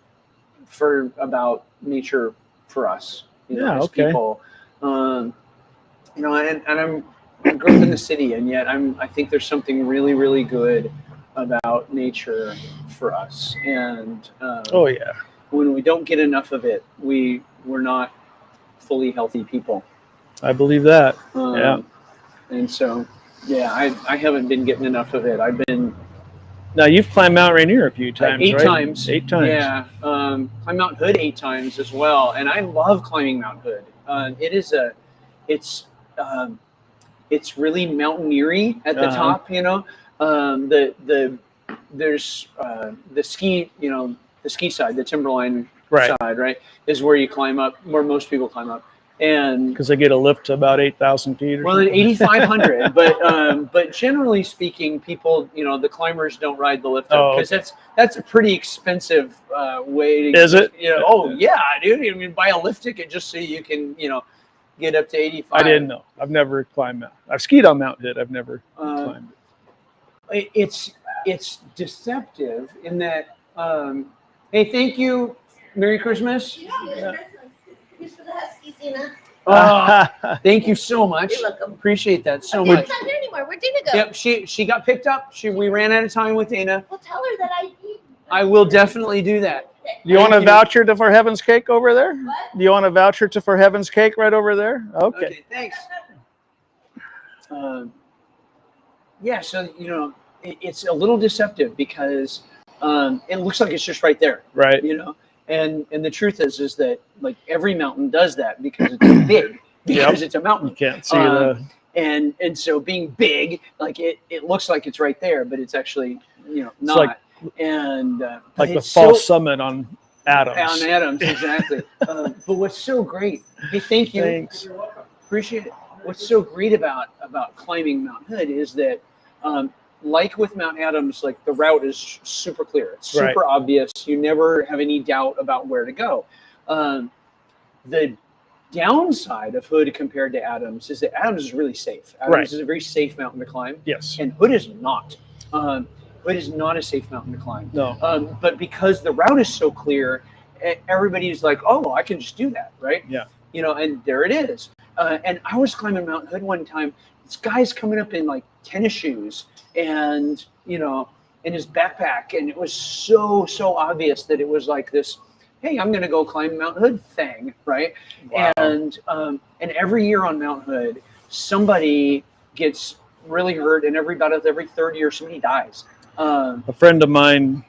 about nature for us, as people. And I grew up in the city, and yet I think there's something really, really good about nature for us. And oh yeah, when we don't get enough of it, we're not fully healthy people. I believe that. Yeah. And so, yeah, I haven't been getting enough of it. I've been. Now you've climbed Mount Rainier a few times, Eight right? times. 8 times. Yeah. Climbed Mount Hood 8 times as well, and I love climbing Mount Hood. It's really mountaineering at the top. There's the ski, the ski side, the timberline side, right, is where you climb up, where most people climb up. And because they get a lift to about 8,000 feet. Well, 8,500, but generally speaking, people, the climbers don't ride the lift up because that's a pretty expensive way to. Is it? Oh yeah, dude. I mean, buy a lift ticket just so you can, get up to 85. I didn't know. I've never climbed Mount. I've skied on Mount Hood. I've never climbed it. It's deceptive in that. Hey, thank you. Merry Christmas. Here's for the Huskies, Ina. Thank you so much. You're welcome. Appreciate that so Dana's much. not here anymore. Where'd Dana go? Yep, she got picked up. We ran out of time with Dana. Well, tell her that I will definitely do that. Do you want a voucher for Heaven's Cake over there? What? Do you want a voucher for Heaven's Cake right over there? Okay. Thanks. Yeah, so it's a little deceptive because it looks like it's just right there. Right. And the truth is that like every mountain does that because it's big, because it's a mountain. You can't see the. And so being big, like it looks like it's right there, but it's actually not. Like, and like the false summit on Adams. On Adams, exactly. But what's so great? Hey, thank you. Thanks. Appreciate it. What's so great about climbing Mount Hood is that, like with Mount Adams, like the route is super clear. It's super obvious. You never have any doubt about where to go. The downside of Hood compared to Adams is that Adams is really safe. Adams is a very safe mountain to climb. Yes. And Hood is not. Hood is not a safe mountain to climb. No. But because the route is so clear, everybody's like, oh, I can just do that, right? Yeah. And there it is. And I was climbing Mount Hood one time. This guy's coming up in like tennis shoes and, in his backpack. And it was so obvious that it was like this, hey, I'm going to go climb Mount Hood thing, right? Wow. And every year on Mount Hood, somebody gets really hurt, and every third year, somebody dies. A friend of mine,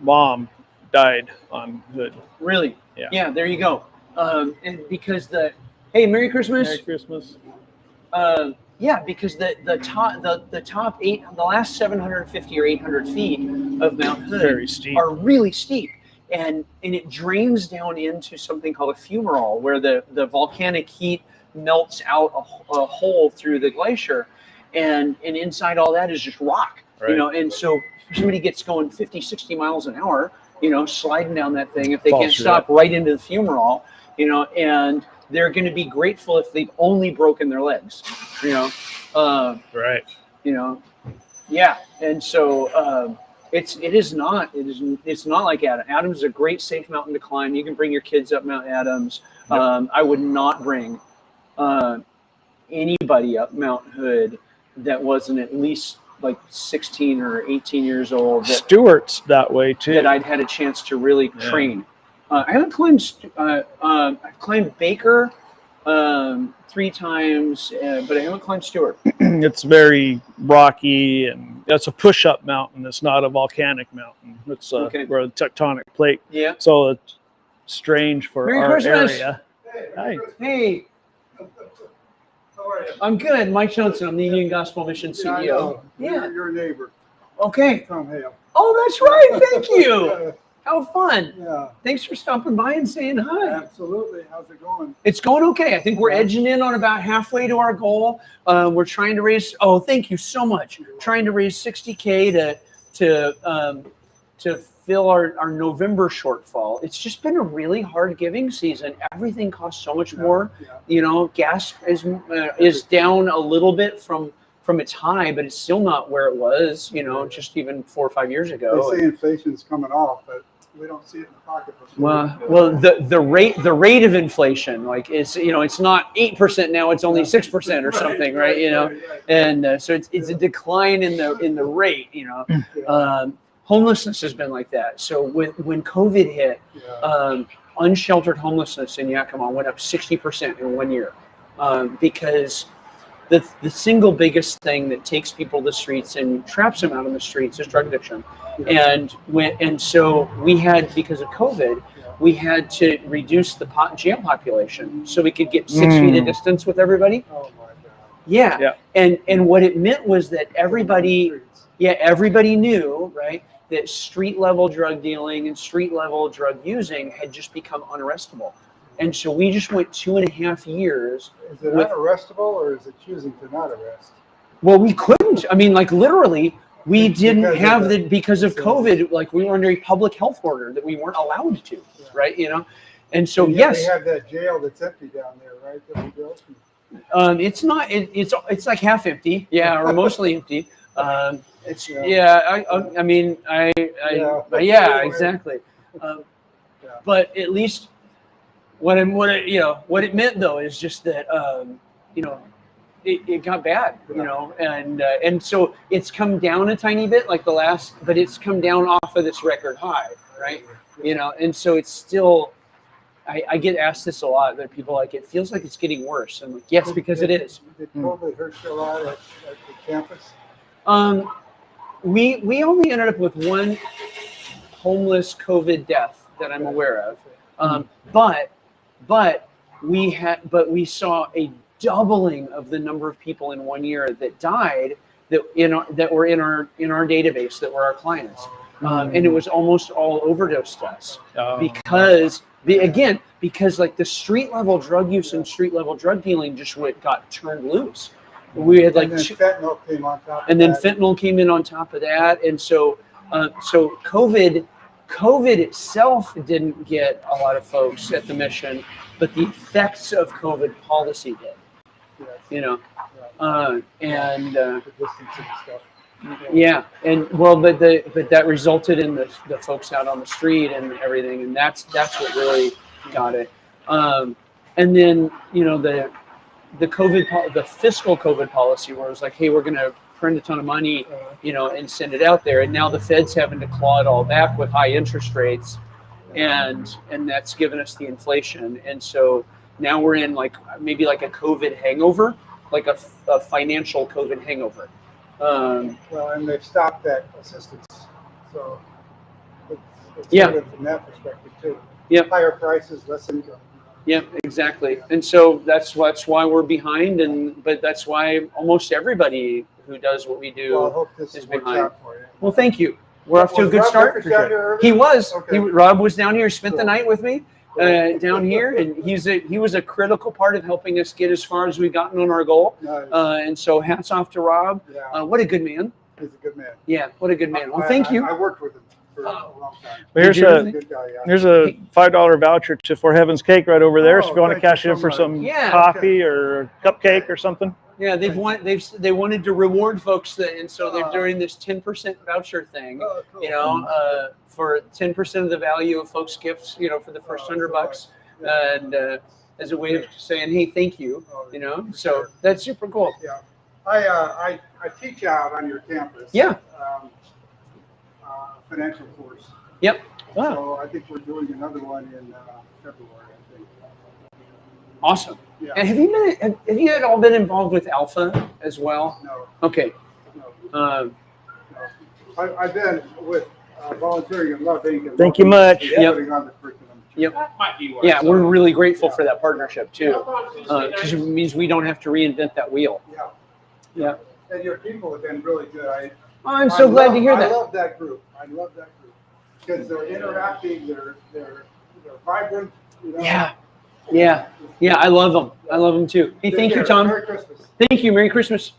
mom, died on Hood. Really? Yeah. Yeah. There you go. And because hey, Merry Christmas. Merry Christmas. Yeah, because the top the last 750 or 800 feet of Mount Hood Very steep. are really steep. And it drains down into something called a fumarole, where the volcanic heat melts out a hole through the glacier, and inside all that is just rock, and so somebody gets going 50, 60 miles an hour, sliding down that thing, if they can't stop right into the fumarole, and they're going to be grateful if they've only broken their legs, Right. Yeah, and so it's not like Adams. Adams is a great safe mountain to climb. You can bring your kids up Mount Adams. Yep. I would not bring anybody up Mount Hood that wasn't at least like 16 or 18 years old that, Stewart's that way too. that I'd had a chance to really train. I haven't climbed. I've climbed Baker 3 times, but I haven't climbed Stewart. It's very rocky, and that's a push-up mountain. It's not a volcanic mountain. It's where the tectonic plate. Yeah. So it's strange for Merry our Christmas. area. Hi. Hey. How are you? I'm good. Mike Johnson. I'm the Union Gospel Mission CEO. I know. Yeah. You're a neighbor. Okay. Tom Hale. Oh, that's right. Thank you. How fun. Yeah. Thanks for stopping by and saying hi. Absolutely. How's it going? It's going okay. I think we're edging in on about halfway to our goal. We're trying to raise. Oh, thank you so much. Trying to raise $60K to fill our November shortfall. It's just been a really hard giving season. Everything costs so much more. You know, gas is down a little bit from its high, but it's still not where it was. You know, just even 4 or 5 years ago. They say inflation's coming off, but we don't see it in the pocketbook. Well, the rate of inflation, like, is, you know, it's not 8% now, it's only 6% or something, right? You know, and so it's a decline in the rate. You know, homelessness has been like that. So when COVID hit, unsheltered homelessness in Yakima went up 60% in 1 year, because the single biggest thing that takes people to the streets and traps them out on the streets is drug addiction. And so we had, because of COVID, we had to reduce the jail population so we could get 6 feet of distance with everybody. Oh my God. Yeah. And what it meant was that everybody knew, right, that street level drug dealing and street level drug using had just become unarrestable. And so we just went 2.5 years. Is it unarrestable, or is it choosing to not arrest? Well, we couldn't. I mean, like, literally, we didn't have because of COVID. Like, we were under a public health order that we weren't allowed to, right? You know, and so They have that jail that's empty down there, right? That we built. It's not. It's like half empty, or mostly empty. It's I mean, exactly. But at least what it meant though is just that you know, it got bad, you know, and so it's come down a tiny bit, like but it's come down off of this record high, right? You know, and so it's still. I get asked this a lot, that people like, it feels like it's getting worse. I'm like, yes, because it is. Did COVID hurt you a lot at the campus? We only ended up with 1 homeless COVID death that I'm aware of, but we saw a doubling of the number of people in 1 year that died that were in our database, that were our clients, and it was almost all overdose deaths because like the street level drug use and street level drug dealing just got turned loose. We had like, and then fentanyl came on top. And then fentanyl came in on top of that, and so COVID itself didn't get a lot of folks at the mission, but the effects of COVID policy did. Yes. You know, The distancing stuff. yeah, and well, but that resulted in the folks out on the street and everything, and that's what really got it. And then, you know, the fiscal COVID policy, where it was like, hey, we're going to print a ton of money, you know, and send it out there, and now the Fed's having to claw it all back with high interest rates, and that's given us the inflation, and so now we're in like maybe like a COVID hangover, like a financial COVID hangover. Well, and they've stopped that assistance, so it's good from that perspective too. Yep. Higher prices, less income. Yeah, exactly. And so that's why we're behind, but that's why almost everybody who does what we do Well, I hope this is works behind. out for you. Well, thank you. We're off to a good Rob start. Rivers down here early? He was. Okay. Rob was down here, spent the night with me down here, and he was a critical part of helping us get as far as we've gotten on our goal. Nice. And so hats off to Rob. Yeah. What a good man. He's a good man. Yeah, what a good man. Well, thank you. I worked with him for a long time. Here's a Good guy, yeah. Here's a $5 voucher for Heaven's Cake right over there. So if you want to thank cash you in so for much. some Yeah. coffee or a cupcake or something. Yeah, they wanted to reward folks, and so they're doing this 10% voucher thing. Oh, cool. You know, for 10% of the value of folks' gifts, you know, for the first $100, and as a way of saying, hey, thank you. You know, so that's super cool. Yeah. I teach out on your campus. Yeah. Financial course. Yep. So I think we're doing another one in February, I think. Awesome. Yeah. And have you at all been involved with Alpha as well? No. Okay. No. I've been with volunteering in Love Inc. and Thank you much. Yep. putting on the curriculum. Yep. Yeah, we're really grateful for that partnership too, because it means we don't have to reinvent that wheel. Yeah. Yeah. And your people have been really good. I'm so glad to hear that. I love that group. I love that group because they're interacting. They're vibrant. You know? Yeah. Yeah. Yeah. I love them. I love them too. Hey, thank you, Tom. Merry Christmas. Thank you. Merry Christmas.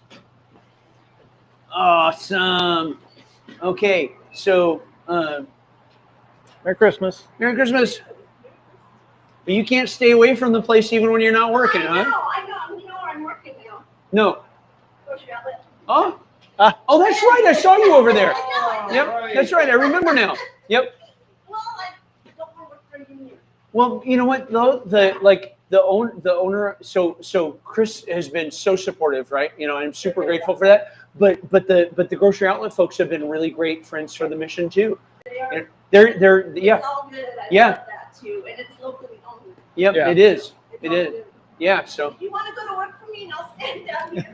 Awesome. Okay. So, Merry Christmas. Merry Christmas. But you can't stay away from the place even when you're not working, huh? I know. You know I'm working now. No. Grocery outlet. Oh. Oh, that's right. I saw you over there. Yep. That's right. I remember now. Yep. Well, I don't want to work for you. Well, you know what though? The owner. So Chris has been so supportive, right? You know, I'm super grateful for that. But the grocery outlet folks have been really great friends for the mission too. They are. They're yeah. It's all good. I Yeah. love that too, and it's locally owned. Yep. Yeah. It is. It's It all is. good. Yeah. So. If you want to go to work for me, and I'll stand down here.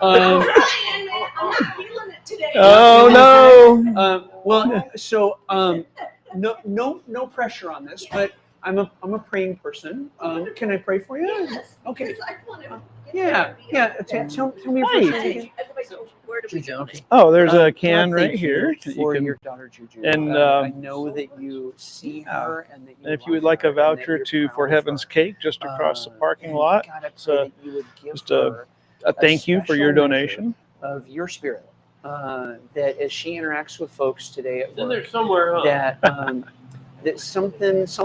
I'm trying, man. I'm not feeling it today. Oh no. Well, so no pressure on this, but I'm a praying person. Can I pray for you? Yes. Okay. Because I want to. Yeah. Tell me your first name. Where do we go? Oh, there's a God, can right thank here. you that for you can, your daughter Juju. and, I know that you see her, and that you if you would love like a her, and that voucher you're to proud For of Heaven's her. Cake just across the parking And lot, God, I it's pray a, that you would give just her a thank you for your special measure donation. of your spirit. That as she interacts with folks today at In work, there somewhere, huh? that some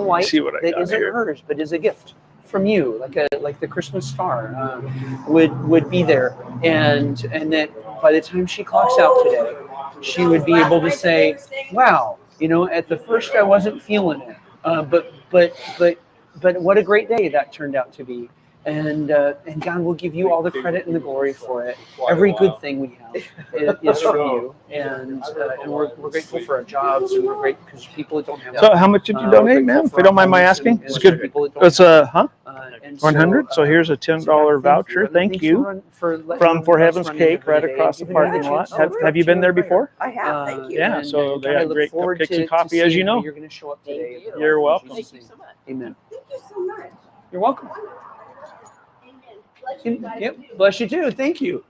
light See what I that got isn't here. hers but is a gift from you, like the Christmas star, would be there, and that by the time she clocks out today, she would be able to say, "Wow, you know, at the first I wasn't feeling it, but what a great day that turned out to be." And God will give you all the credit and the glory for it. Every good thing we have is from you, and we're grateful for our jobs, and we're grateful because people that don't have. So how much did you donate, ma'am? If you don't mind my asking, it's good. It's a 100. So here's a $10 voucher. Thank you from For Heaven's Cake right across the parking lot. Have you been there before? I have. Thank you. Yeah. So they got great cupcakes and coffee, as you know. You're going to show up today. You're welcome. Thank you so much. Amen. Thank you so much. You're welcome. Amen. Bless you guys Yep. too. Bless you too. Thank you.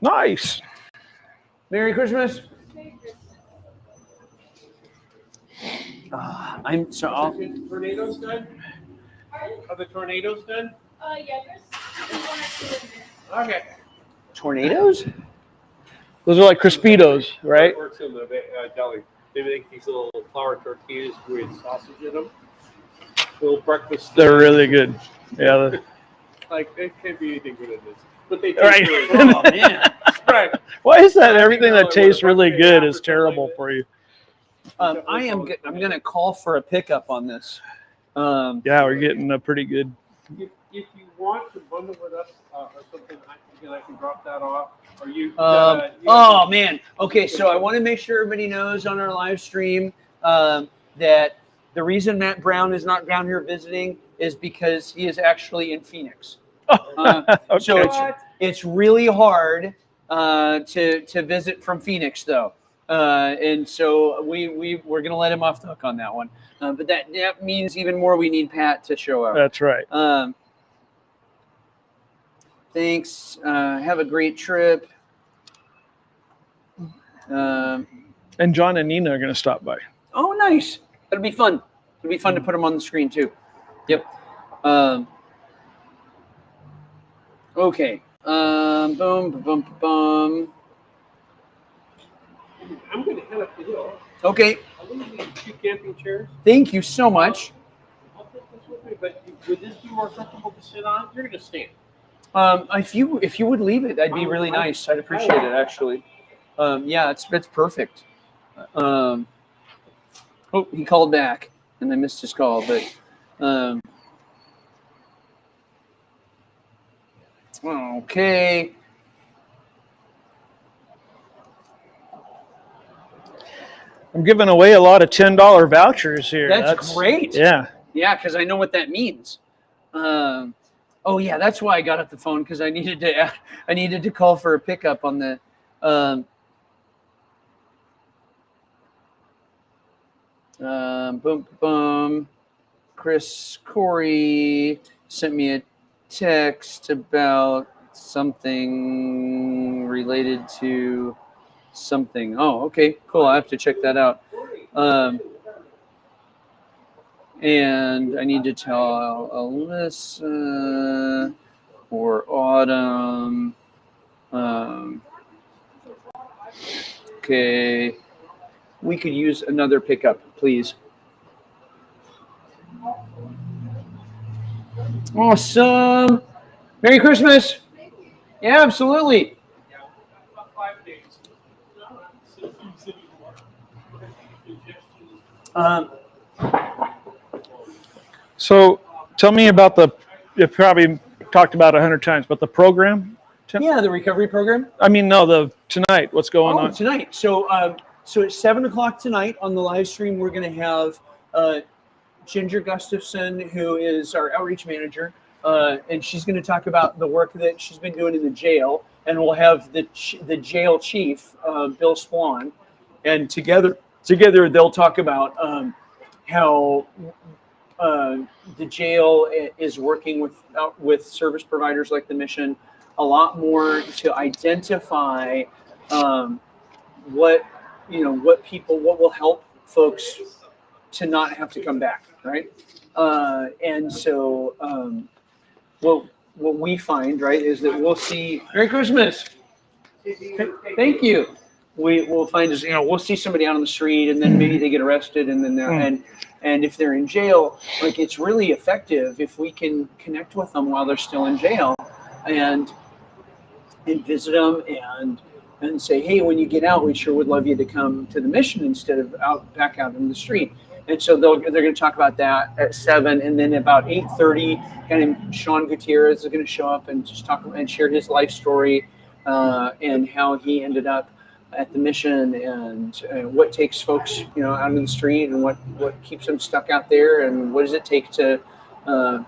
Nice. Merry Christmas. I'm so. Tornadoes done? Are the tornadoes done? Yeah, there's one or two in there. Okay. Tornadoes? Those are like Crispitos, right? Works in the deli. They make these little flour tortillas with sausage in them. Little breakfast. They're really good. Yeah. Like, it can't be anything good in this. But they taste Right. really good. Oh, man. Right. Why is that everything that tastes really good is terrible for you? I'm going to call for a pickup on this. Yeah, we're getting a pretty good. If you want to bundle it up or something, I can drop that off. Or you? Oh man. Okay, so I want to make sure everybody knows on our live stream that the reason Matt Brown is not down here visiting is because he is actually in Phoenix. Okay. So it's really hard to visit from Phoenix though, and so we're gonna let him off the hook on that one. But that means even more we need Pat to show up. That's right. Thanks. Have a great trip. And John and Nina are going to stop by. Oh, nice. That'll be fun. It'll be fun to put them on the screen too. Yep. Okay. Boom, boom, boom, boom. I'm going to head up the hill. Okay. I'm going to need 2 camping chairs. Thank you so much. I'll take this with me, but would this be more comfortable to sit on? You're going to stand. If you would leave it, that'd be really nice. I'd appreciate it actually. Yeah, it's perfect. Oh, he called back, and I missed his call, but Okay. I'm giving away a lot of $10 vouchers here. That's great. Yeah. Yeah, because I know what that means. Oh yeah, that's why I got off the phone, because I needed to call for a pickup on the. Boom boom. Chris Corey sent me a text about something related to something. Oh, okay, cool. I have to check that out. And I need to tell Alyssa or Autumn. Okay, we could use another pickup, please. Awesome. Merry Christmas. Yeah, absolutely. So tell me about you probably talked about 100 times, but the program. Yeah, the recovery program. I mean, no, tonight. What's going on tonight? So at 7:00 tonight on the live stream, we're going to have Ginger Gustafson, who is our outreach manager, and she's going to talk about the work that she's been doing in the jail. And we'll have the jail chief, Bill Swan, and together they'll talk about how the jail is working with service providers like the Mission a lot more to identify what will help folks to not have to come back, right? And so what we find, right, is that we'll see Merry Christmas. Thank you. We'll find is we'll see somebody out on the street, and then maybe they get arrested, and then and if they're in jail, like, it's really effective if we can connect with them while they're still in jail, and visit them and say, hey, when you get out, we sure would love you to come to the Mission instead of back out in the street. And so they're going to talk about that at 7, and then about 8:30, a guy named Sean Gutierrez is going to show up and just talk and share his life story and how he ended up at the Mission, and what takes folks out in the street, and what keeps them stuck out there, and what does it take to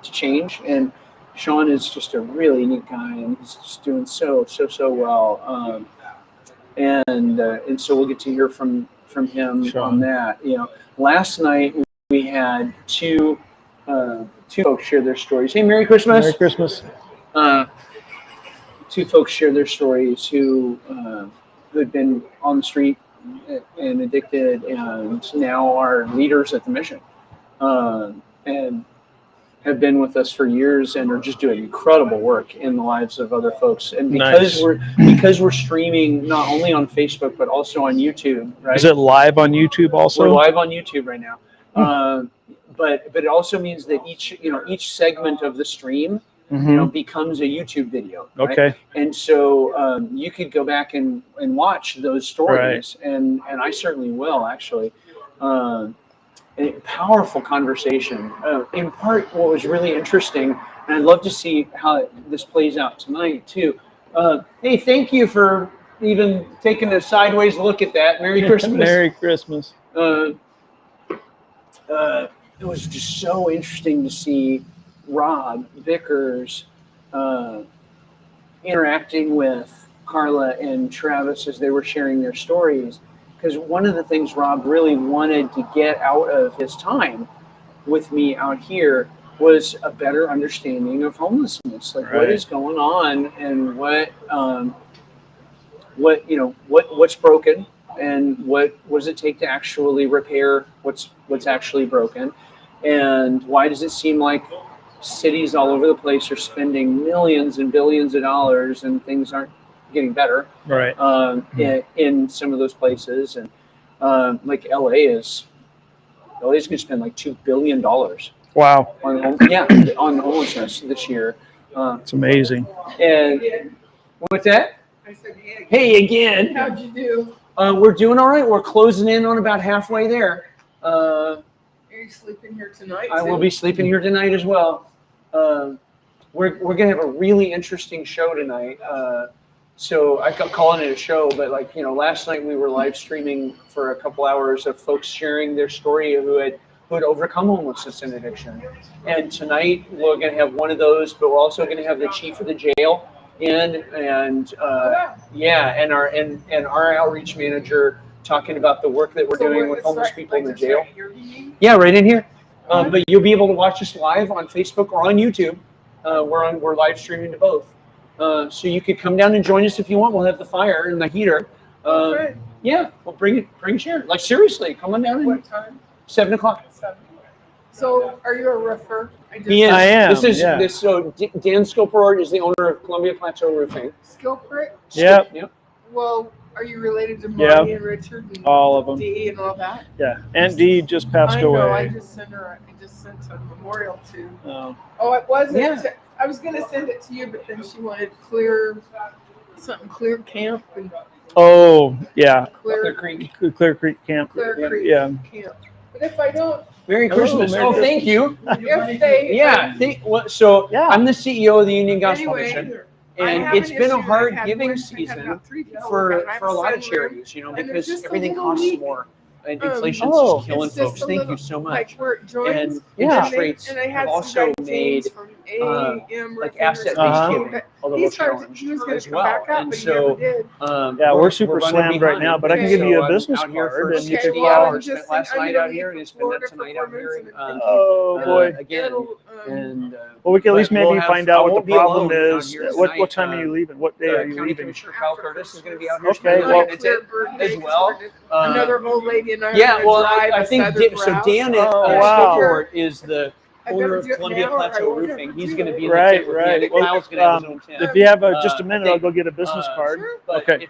change. And Sean is just a really neat guy, and he's just doing so well. And so we'll get to hear from him Sean. on that. Last night we had two folks share their stories. Hey, Merry Christmas! Merry Christmas. Two folks share their stories who had been on the street and addicted, and now are leaders at the Mission, and have been with us for years, and are just doing incredible work in the lives of other folks. And because we're streaming not only on Facebook but also on YouTube, right? Is it live on YouTube also? We're live on YouTube right now. But it also means that each segment of the stream becomes a YouTube video. Right? Okay. And so you could go back and watch those stories, right. and I certainly will, actually. A powerful conversation. In part, what was really interesting, and I'd love to see how this plays out tonight too. Hey, thank you for even taking a sideways look at that. Merry Christmas. Merry Christmas. It was just so interesting to see Rob Vickers interacting with Carla and Travis as they were sharing their stories. Because one of the things Rob really wanted to get out of his time with me out here was a better understanding of homelessness, like what is going on, and what's broken, and what does it take to actually repair what's actually broken, and why does it seem like cities all over the place are spending millions and billions of dollars and things aren't getting better, right? In some of those places, and like LA is going to spend like $2 billion. Wow. On homelessness this year. It's amazing. And what's that? I said, hey again. How'd you do? We're doing all right. We're closing in on about halfway there. Are you sleeping here tonight? I will be sleeping here tonight as well. we're gonna have a really interesting show tonight. So I kept calling it a show, but like, you know, last night we were live streaming for a couple hours of folks sharing their story who had overcome homelessness and addiction. And tonight we're gonna have one of those, but we're also gonna have the chief of the jail in, and and our outreach manager talking about the work that we're doing with homeless people in the jail. Yeah, right in here. But you'll be able to watch us live on Facebook or on YouTube. We're live streaming to both. So you could come down and join us if you want. We'll have the fire and the heater. Yeah, we'll bring a chair. Like seriously, come on down. And, What time? 7 o'clock. So, are you a roofer? He is. I am, This is yeah. this. So Dan Skilport is the owner of Columbia Plateau Roofing. Skilport? Yep. Well, are you related to Yep. Marty and Richard and All of them. Dee and all that? Yeah. Aunt Dee just passed I know. away. I just sent a memorial to. Oh. Oh, it wasn't. Yeah. I was gonna send it to you, but then she wanted clear camp and Oh, yeah. Clear Creek. Clear Creek Camp. Clear Creek Yeah. camp. But if I don't, Merry Hello, Christmas. Merry Oh, Christmas. thank you. if they Yeah. So Yeah. I'm the CEO of the Union Gospel Anyway, Mission, I and have it's an been a issue. hard I had giving one- I had season about 3 people, for and I have a lot of sunroom, charities, you know, and it's because just a everything little costs leak. more. And inflation's Oh. just killing It's just folks. a Thank little- you so much. Like where it joins, And Yeah. interest rates and I had have some also guy, made James from like Roofing or asset-based something, giving but a little he started. challenged He was going as to come well. back up, And but he so, never did. Yeah, we're super running slammed right behind. now, but I can Okay. give you a So business I'm out here card for and you 60 could well, I'm hours. just- Spent last I'm night gonna out leave here for and you spend Florida that tonight for out here. performance Oh boy. Again. It'll, And Well, we can at least but we'll maybe have- find I out what won't the be problem alone out is. here What tonight. time are you leaving? What day are you County leaving? Commissioner Kyle Curtis is going to be out here. Okay, spending well- the night clear as birthday, well. another old lady and I. Yeah, are well, gonna drive I a think southern so. route. Dan at Oh, wow. Skilport is the I owner better of do it Columbia now or I Plateau won't Roofing. ever He's do going to it. be in the Right, tent with me. right. I think Well, Kyle's going to have his own tent. If you have just a I minute, think, I'll go get a business card. Sure. But Okay.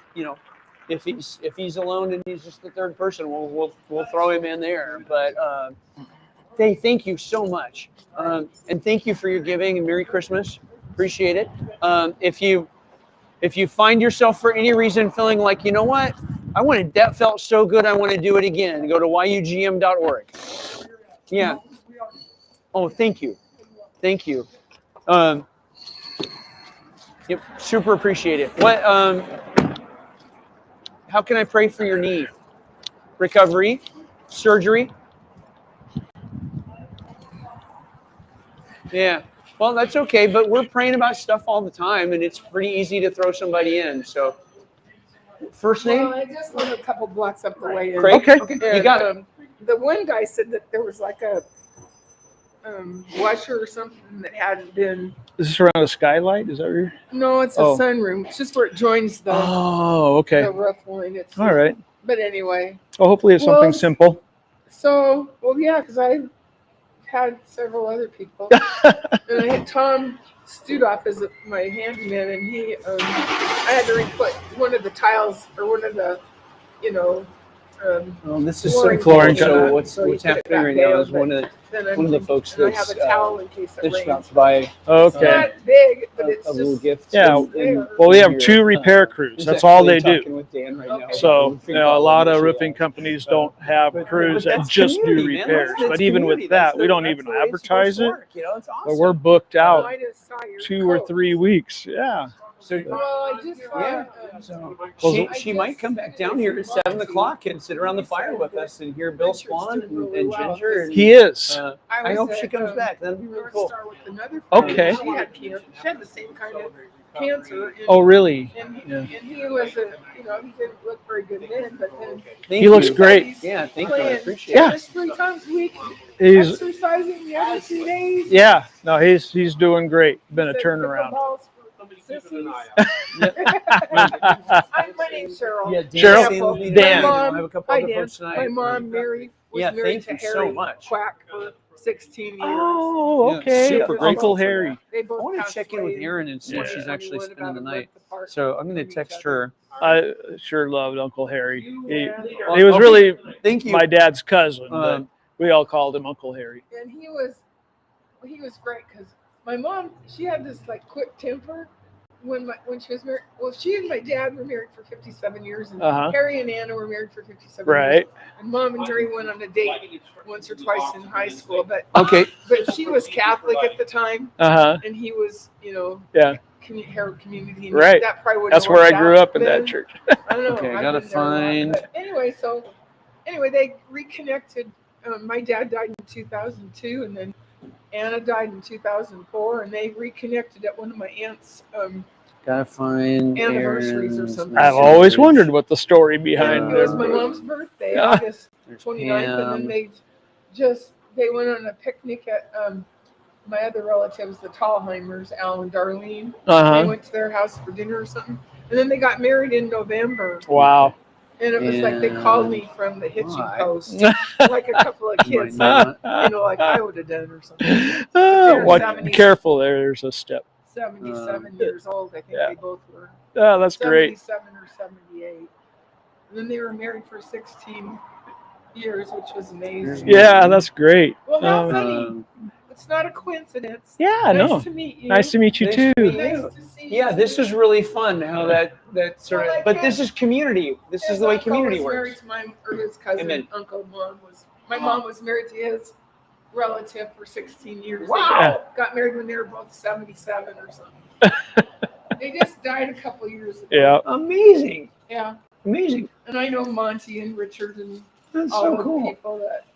if he's alone and he's just the third person, we'll throw him in there. But thank you so much, and thank you for your giving and Merry Christmas. Appreciate it. If you find yourself for any reason feeling like, you know what, that felt so good, I want to do it again, go to yugm.org. Yeah. Oh, thank you. Yep, super appreciate it. How can I pray for your knee? Recovery? Surgery? Yeah. Well, that's okay, but we're praying about stuff all the time, and it's pretty easy to throw somebody in. So, first name? Well, I just live a couple blocks up the way. Craig? Okay, you got it. The one guy said that there was like a washer or something that hadn't been. Is this around a skylight? Is that where you're? No, it's a sunroom. It's just where it joins the. Oh, okay. The roof line. It's All right. But anyway. Well, hopefully it's something simple. So, yeah, because I had several other people, and I had Tom Studoff as my handyman, and he, I had to re-put one of the tiles or one of the, this is flooring. So what's happening right now is one of the folks and I that's have a towel in case it that's rains. about to buy It's not big, but it's a little just gift. Yeah. Well, we have 2 repair crews. That's all they do. With Dan right now. So, a lot of roofing companies don't have crews that that's just do community, man. repairs. That's But even with community. that, we don't That's even the way it's advertise supposed it. to work, you know? It's But awesome. we're booked out I just saw your 2 or 3 weeks. Yeah. So, I just saw. she might come back down here at 7 o'clock and sit around the fire with us and hear Bill Swan and Ginger. And, He is. I hope she comes back. That'd be really cool. Okay. She had cancer. She had the same kind of cancer. And, Oh, really? And, Yeah. and he was he didn't look very good then, but then. He looks great. Yeah, thank you. I appreciate Yeah. it. 3 times a week. He's- exercising the other 2 days. Yeah. No, he's doing great. Been a turnaround. My name's Cheryl. Yeah, Cheryl, Dan. I have a couple Hi, other Dan. folks tonight. My mom, Mary, was Yeah, married thank to you so Harry much. Quack for 16 years. Oh, Yeah, okay. super grateful Uncle for Harry. They I both want to passed check in with away Erin and see if Yeah. she's actually 21 spending the about a night. month apart So I'm going to from each text other. her. I sure loved Uncle Harry. He Well, was okay. really Thank you. my dad's cousin, but Um, we all called him Uncle Harry. And he was great because my mom, she had this like quick temper, when she was married. Well, she and my dad were married for 57 years, and Uh-huh. Harry and Anna were married for 57 years. Right. And Mom and Harry went on a date once or twice in high school, but Okay. but she was Catholic at the time, Uh-huh. and he was, Yeah. Herald Community. And Right. That probably wouldn't That's have where I worked grew out up in that then. church. I don't know. Okay, I I've gotta been there a lot, find. but anyway, they reconnected. My dad died in 2002, and then Anna died in 2004, and they reconnected at one of my aunt's Gotta find anniversaries or Aaron's something. I've always wondered what the story behind It was it. my mom's birthday, Yeah. August There's 29th, and then Pam. they went on a picnic at my other relatives, the Tallheimers, Al and Darlene. Uh-huh. They went to their house for dinner or something, and then they got married in November. Wow. And it was like they called me from the hitching post, like a couple of kids, like I would have done or something. Be careful there. There's a step. 77 years old, I think they both were. Oh, that's great. 77 or 78. And then they were married for 16 years, which was amazing. Yeah, that's great. Well, how funny. It's not a coincidence. Yeah, I know. Nice to meet you. Nice to meet you too. Nice to see you. Yeah, this is really fun. How that sort of, but this is community. This is the way community was married works. to his cousin. And then- Uncle Mom was. My mom was married to his relative for 16 years. Wow. They got married when they were both 77 or something. They just died a couple years ago. Yeah. Amazing. Yeah. Amazing. And I know Monty and Richard and That's all so the cool. people that.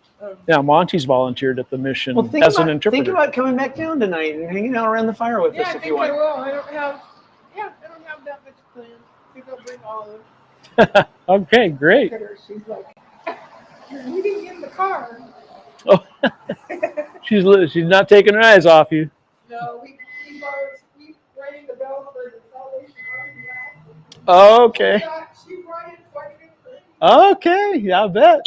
Yeah, Monty's volunteered at the mission Well, think as an about, interpreter. think about coming back down tonight and hanging out around the fire with Yeah, us I if you think want. I will. I don't have that much planned. I think I'll bring all of them. Okay, great. Look at her. She's like, you're eating in the car. Oh, she's not taking her eyes off you. No, we rang the bell for the Salvation Army. Okay. She brought in quite a bit of things. Okay, yeah, I bet.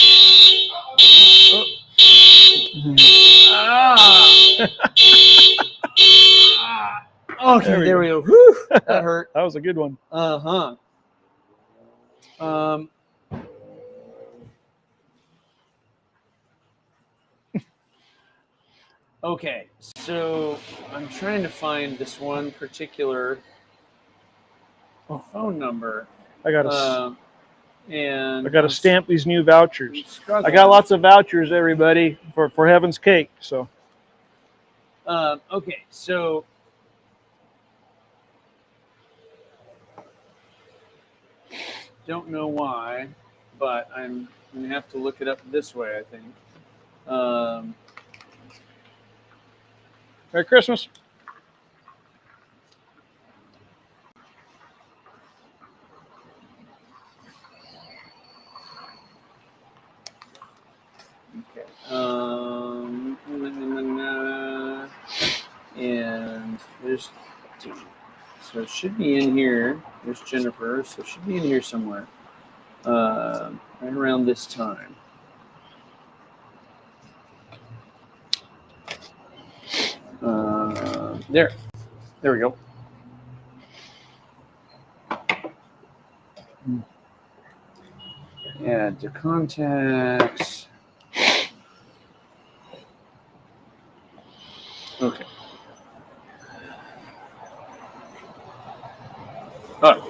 Okay, there we go. Whew, that hurt. That was a good one. Okay, so I'm trying to find this one particular phone number. I gotta and stamp these new vouchers. struggling. I got lots of vouchers, everybody, for Heaven's Cake. So Okay, so don't know why, but I'm gonna have to look it up this way, I think. Merry Christmas. Okay. And there's so it should be in here. There's Jennifer, so it should be in here somewhere. Right around this time. There we go. Add to contacts. Okay. Oh.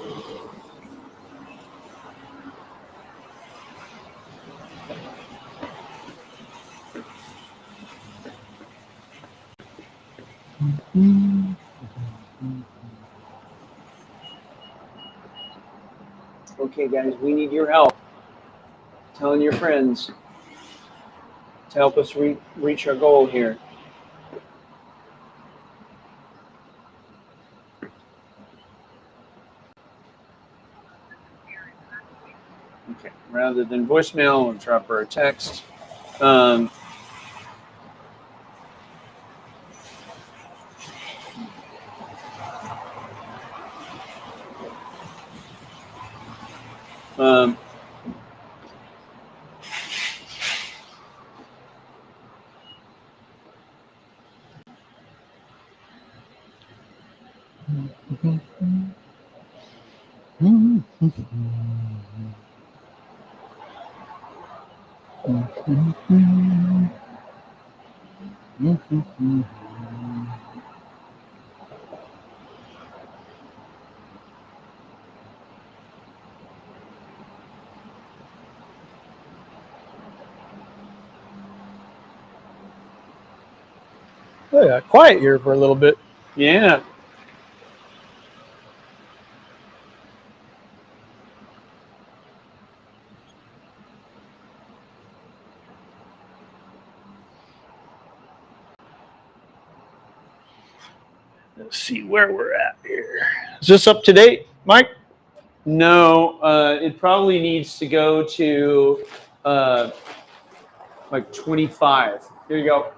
Okay, guys, we need your help. Telling your friends to help us reach our goal here. Okay, rather than voicemail, we'll drop her a text. Oh, yeah, quiet here for a little bit. Yeah. Let's see where we're at here. Is this up to date, Mike? No, it probably needs to go to like 25. Here you go.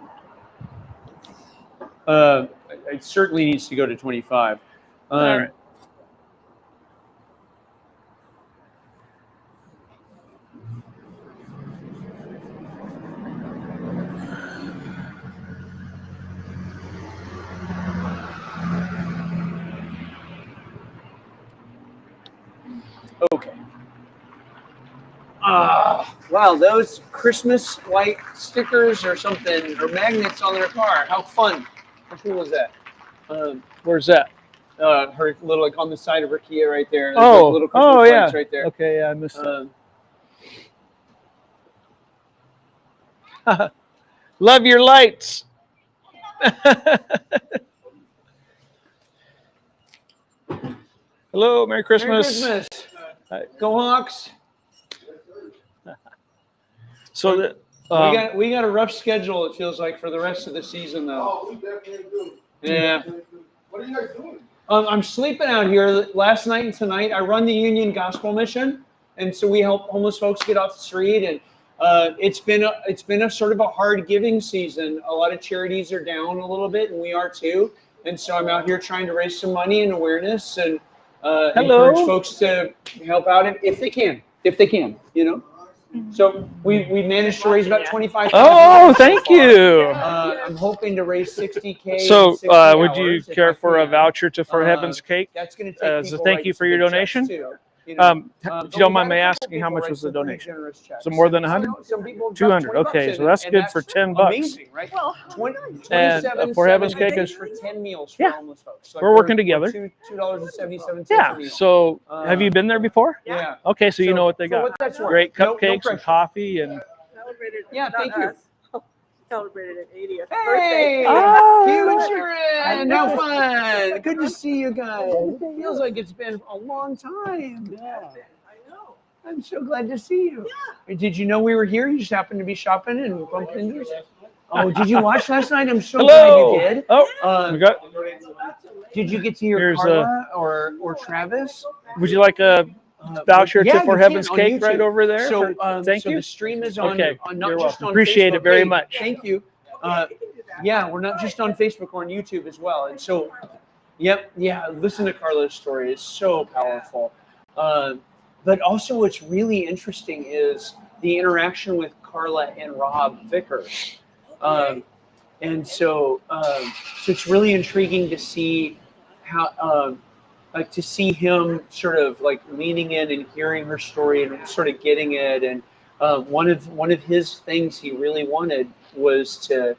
It certainly needs to go to 25. All right. Okay. Wow, those Christmas light stickers or something, or magnets on their car. How fun. How cool is that? Where's that? Her little, like on the side of her Kia right there. There's like little Christmas lights right there. Okay, yeah, I missed that. Love your lights. Hello, Merry Christmas. Merry Christmas. Go Hawks. So we got a rough schedule, it feels like, for the rest of the season, though. Oh, we definitely do. Yeah. What are you guys doing? I'm sleeping out here last night and tonight. I run the Union Gospel Mission, and so we help homeless folks get off the street. And it's been a sort of a hard giving season. A lot of charities are down a little bit, and we are too. And so I'm out here trying to raise some money and awareness and encourage folks to help out if they can, you know. So we managed to raise about $25,000. Oh, thank you. I'm hoping to raise $60K. So, would you care for a voucher for Heaven's Cake? That's going to take as a thank you for your donation? If you don't mind me asking, how much was the donation? So more than 100? 200. Okay, so that's good for $10. Amazing, right? Well, And for Heaven's Cake is for 10 meals for homeless folks. we're working together. $2.77. Yeah. So have you been there before? Yeah. Okay, so you know what they got. that's worth. Great No cupcakes and coffee and. Celebrated. Yeah, thank you. Celebrated an 80th Hey, birthday. Karen, how fun! Good to see you guys. It feels like it's been a long time. Yeah. I know. I'm so glad to see you. Yeah. Did you know we were here? You just happened to be shopping and bumped into us? Oh, did you watch last night? I'm so glad you did. Oh, we got. Did you get to hear Carla or Travis? Would you like a voucher for Heaven's Cake YouTube. right over there? So, thank you. The stream is on. Okay, not you're just welcome. on Appreciate Facebook. it very Hey, much. Thank you. Yeah, we're not just on Facebook, we're on YouTube as well. And so, listen to Carla's story. It's so powerful. But also what's really interesting is the interaction with Carla and Rob Vickers. And so it's really intriguing to see how, to see him sort of like leaning in and hearing her story and sort of getting it. And one of his things he really wanted was to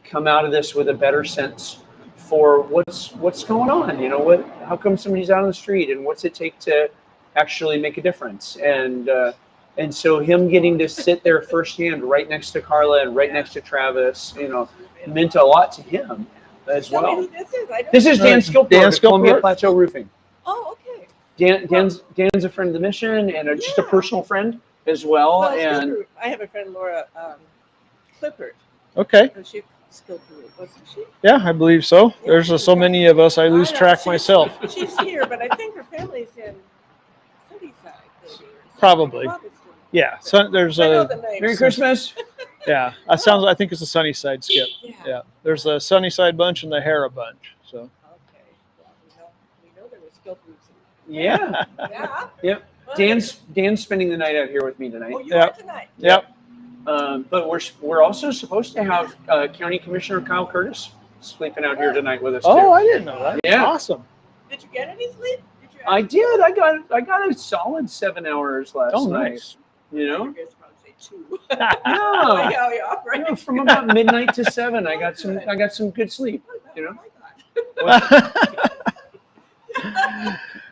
come out of this with a better sense for what's going on. You know, how come somebody's out on the street, and what's it take to actually make a difference? And so him getting to sit there firsthand, right next to Carla and right next to Travis, you know, meant a lot to him as well. Tell me who this is. I don't This is Dan Skilport of Columbia Plateau Roofing. Oh, okay. Dan's a friend of the mission and just a personal friend as well. Well, And I have a friend, Laura Clippert. Okay. And she Skilpert, wasn't she? Yeah, I believe so. There's so many of us, I lose track myself. She's here, but I think her family's in Sunnyside. Maybe, Probably. Yeah. So there's a Merry Christmas. Yeah, I think it's a Sunnyside skip. Yeah. There's a Sunnyside bunch and the Hera bunch. So. Okay. Well, we know there was Skilperts. Yeah. Yeah. Yep. Dan's spending the night out here with me tonight. Oh, you are tonight. Yep. But we're also supposed to have County Commissioner Kyle Curtis sleeping out here tonight with us too. Oh, I didn't know that. Yeah. Awesome. Did you get any sleep? I did. I got a solid 7 hours last night. Nice. You know? You guys probably say 2. No. Yeah, right. No, from about midnight to 7, I got some good sleep. You know.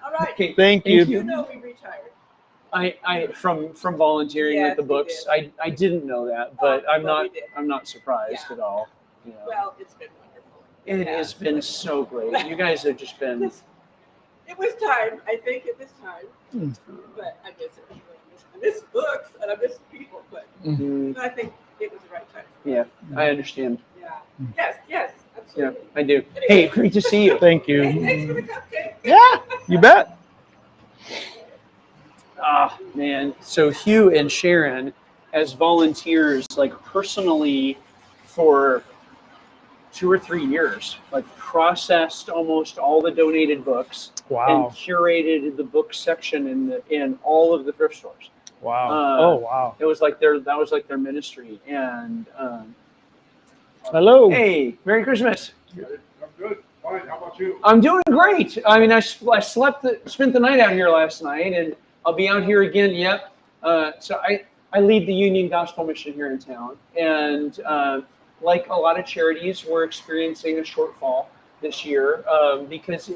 All right. Okay, Thank you. You know we retired. I from volunteering Yes, with the we books. did. I didn't know that, but I'm well, not we did. I'm not surprised Yeah. at all. You know. Well, it's been wonderful. It has been so great. You guys have just been. It was time. I think it was time. But I miss it. I miss books and I miss people. But I think it was the right time. Yeah, I understand. Yeah. Yes, absolutely. Yeah, I do. Hey, great to see you. Thank you. Hey, thanks for the cupcake. Yeah, you bet. Ah, man. So Hugh and Sharon, as volunteers, like personally, for 2 or 3 years, like processed almost all the donated books and Wow. curated the book section in all of the thrift stores. Wow. Oh wow. It was like that was like their ministry. And Hello. hey, Merry Christmas. I'm good. Fine. How about you? I'm doing great. I mean, I spent the night out here last night, and I'll be out here again. Yep. So I lead the Union Gospel Mission here in town, and like a lot of charities, we're experiencing a shortfall this year because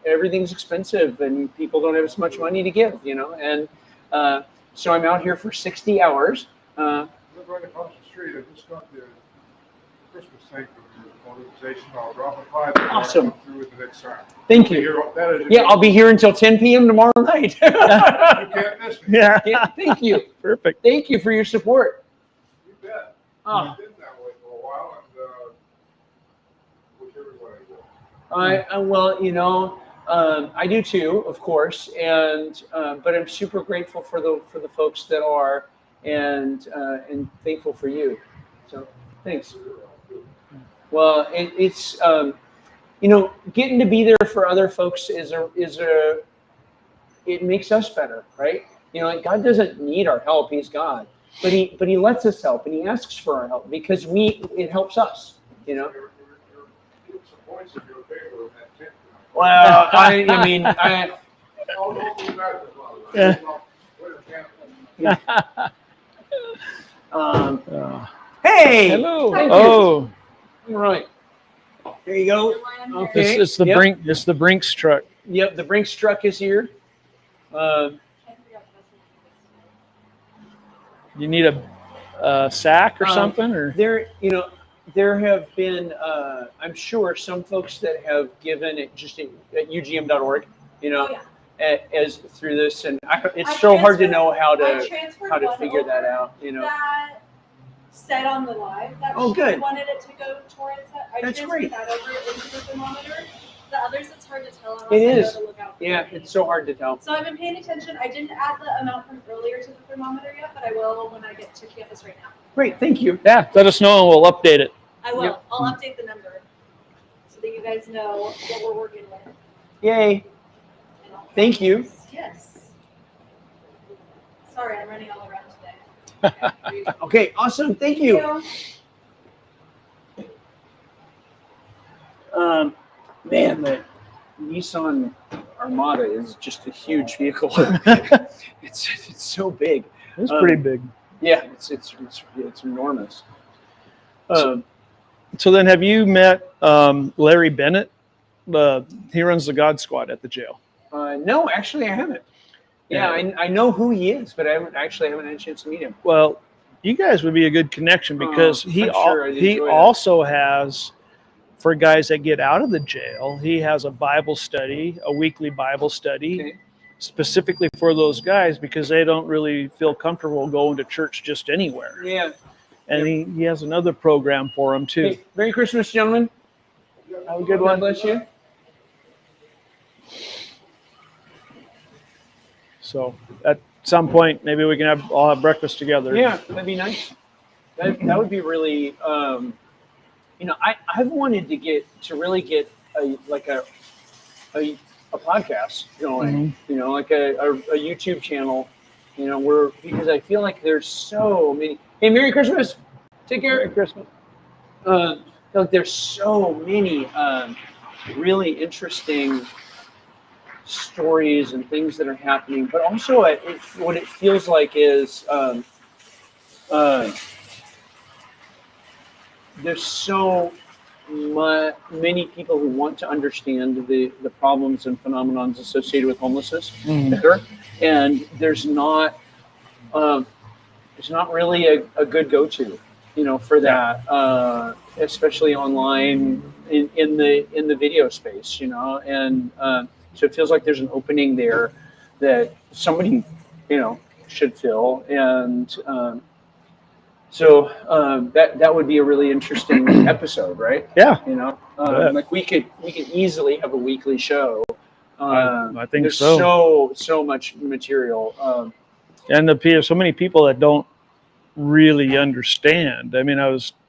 everything's expensive and people don't have as much money to give, And so I'm out here for 60 hours. Live right across the street. I just got the Christmas thing from your organization. I'll drop it by. Awesome. Through with the next time. Thank you. Yeah, I'll be here until 10 p.m. tomorrow night. You can't miss me. Yeah, thank you. Perfect. Thank you for your support. You bet. Oh. It's been that way for a while, and wish everybody would. I do too, of course, and but I'm super grateful for the folks that are, and thankful for you. So thanks. Well, it's getting to be there for other folks it makes us better, right? Like God doesn't need our help; He's God, but He lets us help, and He asks for our help because it helps us, Well, I mean, hey, hello. Thank you. Oh, All right. There you go. Okay. it's the Yep. Brink. It's the Brinks truck. Yep, the Brinks truck is here. You need a sack or something, or There have been, I'm sure, some folks that have given it just at ugm.org, as through this, and it's so hard to know how to figure that out, That said on the live that Oh, she good. wanted it to go towards that. I That's transferred great. that over into the thermometer. The others, it's hard to tell. It unless I know is. to look out for Yeah, it. it's so hard to tell. So I've been paying attention. I didn't add the amount from earlier to the thermometer yet, but I will when I get to campus right now. Great, thank you. yeah, let us know and we'll update it. I will. Yep. I'll update the number so that you guys know what we're working with. Yay. And I'll- Thank you. Yes. Sorry, I'm running all around today. Okay, awesome. Thank you. Man, the Nissan Armada is just a huge vehicle. it's so big. It's pretty big. Yeah, it's enormous. So then, have you met Larry Bennett? He runs the God Squad at the jail. No, actually, I haven't. Yeah, I know who he is, but I haven't had a chance to meet him. Well, you guys would be a good connection because I'm sure I'd he enjoy that. also has, for guys that get out of the jail, he has a Bible study, a weekly Bible study, Okay. specifically for those guys because they don't really feel comfortable going to church just anywhere. Yeah. And he has another program for them too. Hey, Merry Christmas, gentlemen. Have a good God one. bless you. So at some point, maybe we can all have breakfast together. Yeah, that'd be nice. That would be really. I've wanted to really get a podcast going. Like a YouTube channel. Because I feel like there's so many. Hey, Merry Christmas. Take care. Merry Christmas. I feel like there's so many really interesting stories and things that are happening, but also what it feels like is there's so many people who want to understand the problems and phenomenons associated with homelessness, and there's not really a good go-to. for that, especially online in the video space, and so it feels like there's an opening there that somebody, should fill, and that would be a really interesting episode, right? Yeah. Like we could easily have a weekly show. I think there's so. so much material. And so many people that don't really understand. I mean,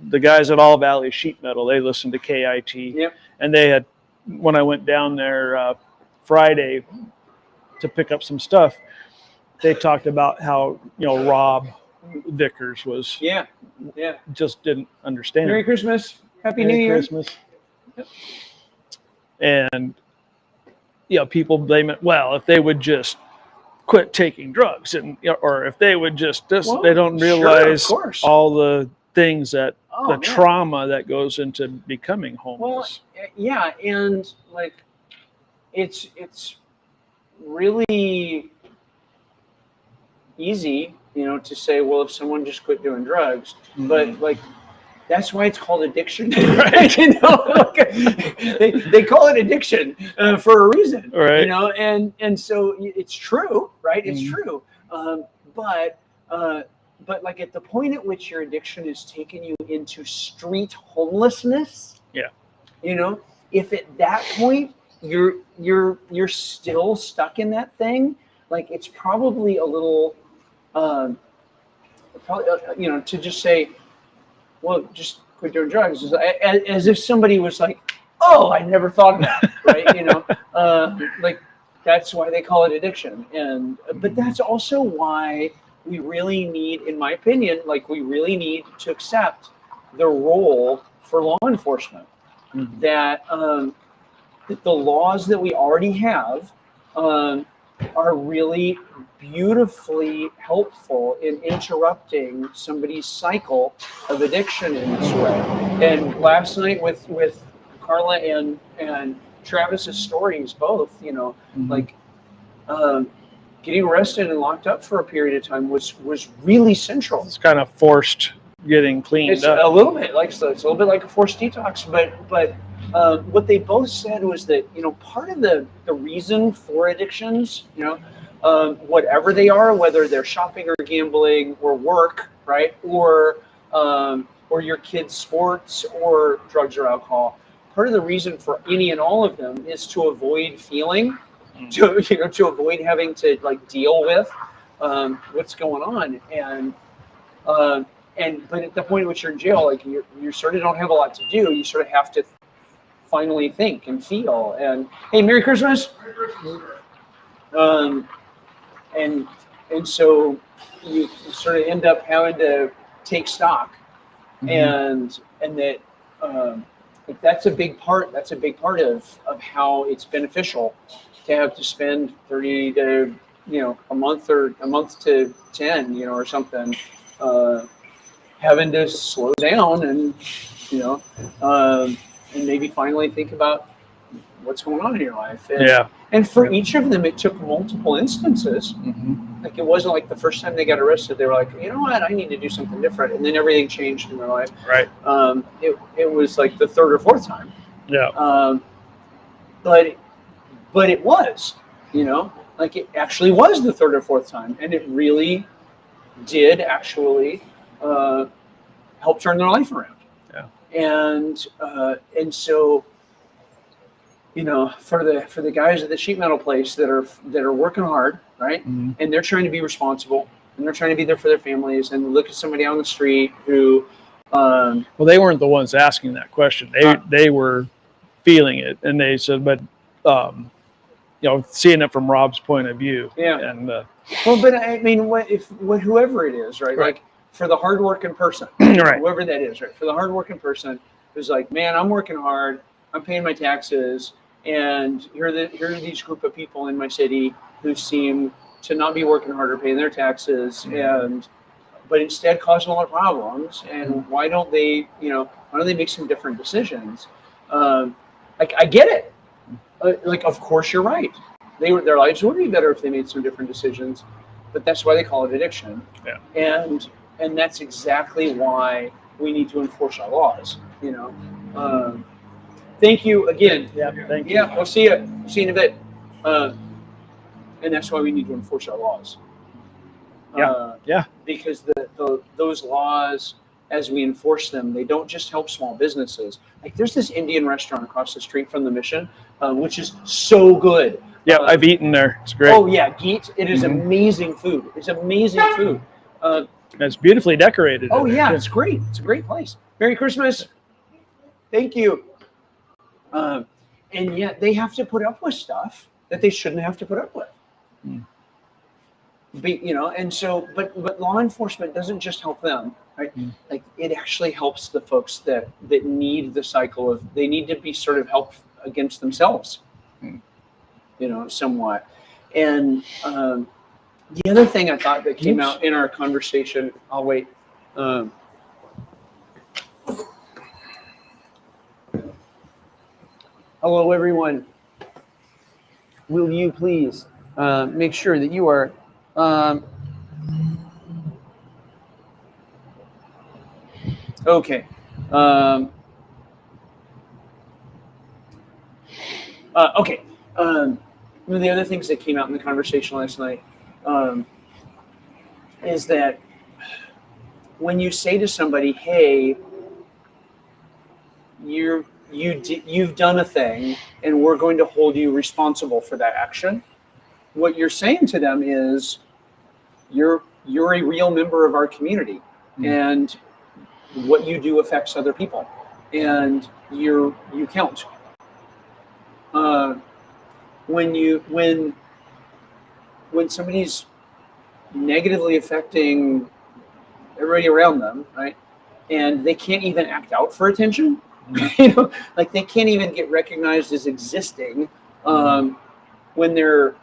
the guys at All Valley Sheet Metal, they listened to KIT. Yep. And they had, when I went down there Friday to pick up some stuff, they talked about how, Rob Vickers was Yeah. just didn't understand. Merry Christmas. Happy Merry New Year. Christmas. And people blame it. Well, if they would just quit taking drugs, or if they would just they don't realize all the things that the trauma that goes into becoming homeless. Well, yeah, and like it's really easy, to say, well, if someone just quit doing drugs, but like that's why it's called addiction, right? They call it addiction for a reason, right? And so it's true, right? It's true, but like at the point at which your addiction is taking you into street homelessness, if at that point you're still stuck in that thing, like it's probably a little, to just say, well, just quit doing drugs, as if somebody was like, oh, I never thought of that, right? Like that's why they call it addiction, but that's also why we really need, in my opinion, we really need to accept the role for law enforcement, that the laws that we already have are really beautifully helpful in interrupting somebody's cycle of addiction in this way. And last night with Carla and Travis's stories, both, getting arrested and locked up for a period of time was really central. It's kind of forced getting cleaned up. A little bit it's a little bit like a forced detox, but what they both said was that part of the reason for addictions, whatever they are, whether they're shopping or gambling or work, right, or your kids' sports or drugs or alcohol, part of the reason for any and all of them is to avoid feeling, to avoid having to deal with what's going on, but at the point at which you're in jail, you sort of don't have a lot to do. You sort of have to finally think and feel. And hey, Merry Christmas. And so you sort of end up having to take stock, and that that's a big part. That's a big part of how it's beneficial to have to spend 30 to a month to 10 or something, having to slow down and and maybe finally think about what's going on in your life. And for each of them, it took multiple instances. Like it wasn't like the first time they got arrested, they were like, you know what, I need to do something different, and then everything changed in their life. Right. It was like the third or fourth time. Yeah. But it was, like it actually was the third or fourth time, and it really did actually help turn their life around. And so, for the guys at the sheet metal place that are working hard, right, and they're trying to be responsible, and they're trying to be there for their families, and look at somebody on the street who, well, they weren't the ones asking that question. They were feeling it, and they said, but seeing it from Rob's point of view. Yeah. And well, but I mean, whoever it is, right? Right. Like for the hardworking person, Right. Whoever that is, right? For the hardworking person who's like, man, I'm working hard, I'm paying my taxes, and here are these group of people in my city who seem to not be working hard or paying their taxes, but instead causing a lot of problems. And why don't they make some different decisions? I get it. Of course you're right. Their lives would be better if they made some different decisions, but that's why they call it addiction. Yeah. And that's exactly why we need to enforce our laws. Thank you again. Yeah, thank you. Yeah, we'll see you. See you in a bit. And that's why we need to enforce our laws. Yeah. Because those laws, as we enforce them, they don't just help small businesses. Like there's this Indian restaurant across the street from the Mission, which is so good. Yeah, I've eaten there. It's great. Oh yeah, Geet. It is amazing food. It's amazing food. It's beautifully decorated. Oh yeah, it's great. It's a great place. Merry Christmas. Thank you. And yet they have to put up with stuff that they shouldn't have to put up with. And so, but law enforcement doesn't just help them, right? Like it actually helps the folks that need the cycle of, they need to be sort of helped against themselves, somewhat. And the other thing I thought that came out in our conversation, I'll wait. Hello, everyone. Will you please make sure that you are okay. Okay. One of the other things that came out in the conversation last night is that when you say to somebody, "Hey, you've done a thing, and we're going to hold you responsible for that action," what you're saying to them is, "You're a real member of our community, and what you do affects other people, and you count." When somebody's negatively affecting everybody around them, right, and they can't even act out for attention, like they can't even get recognized as existing when they're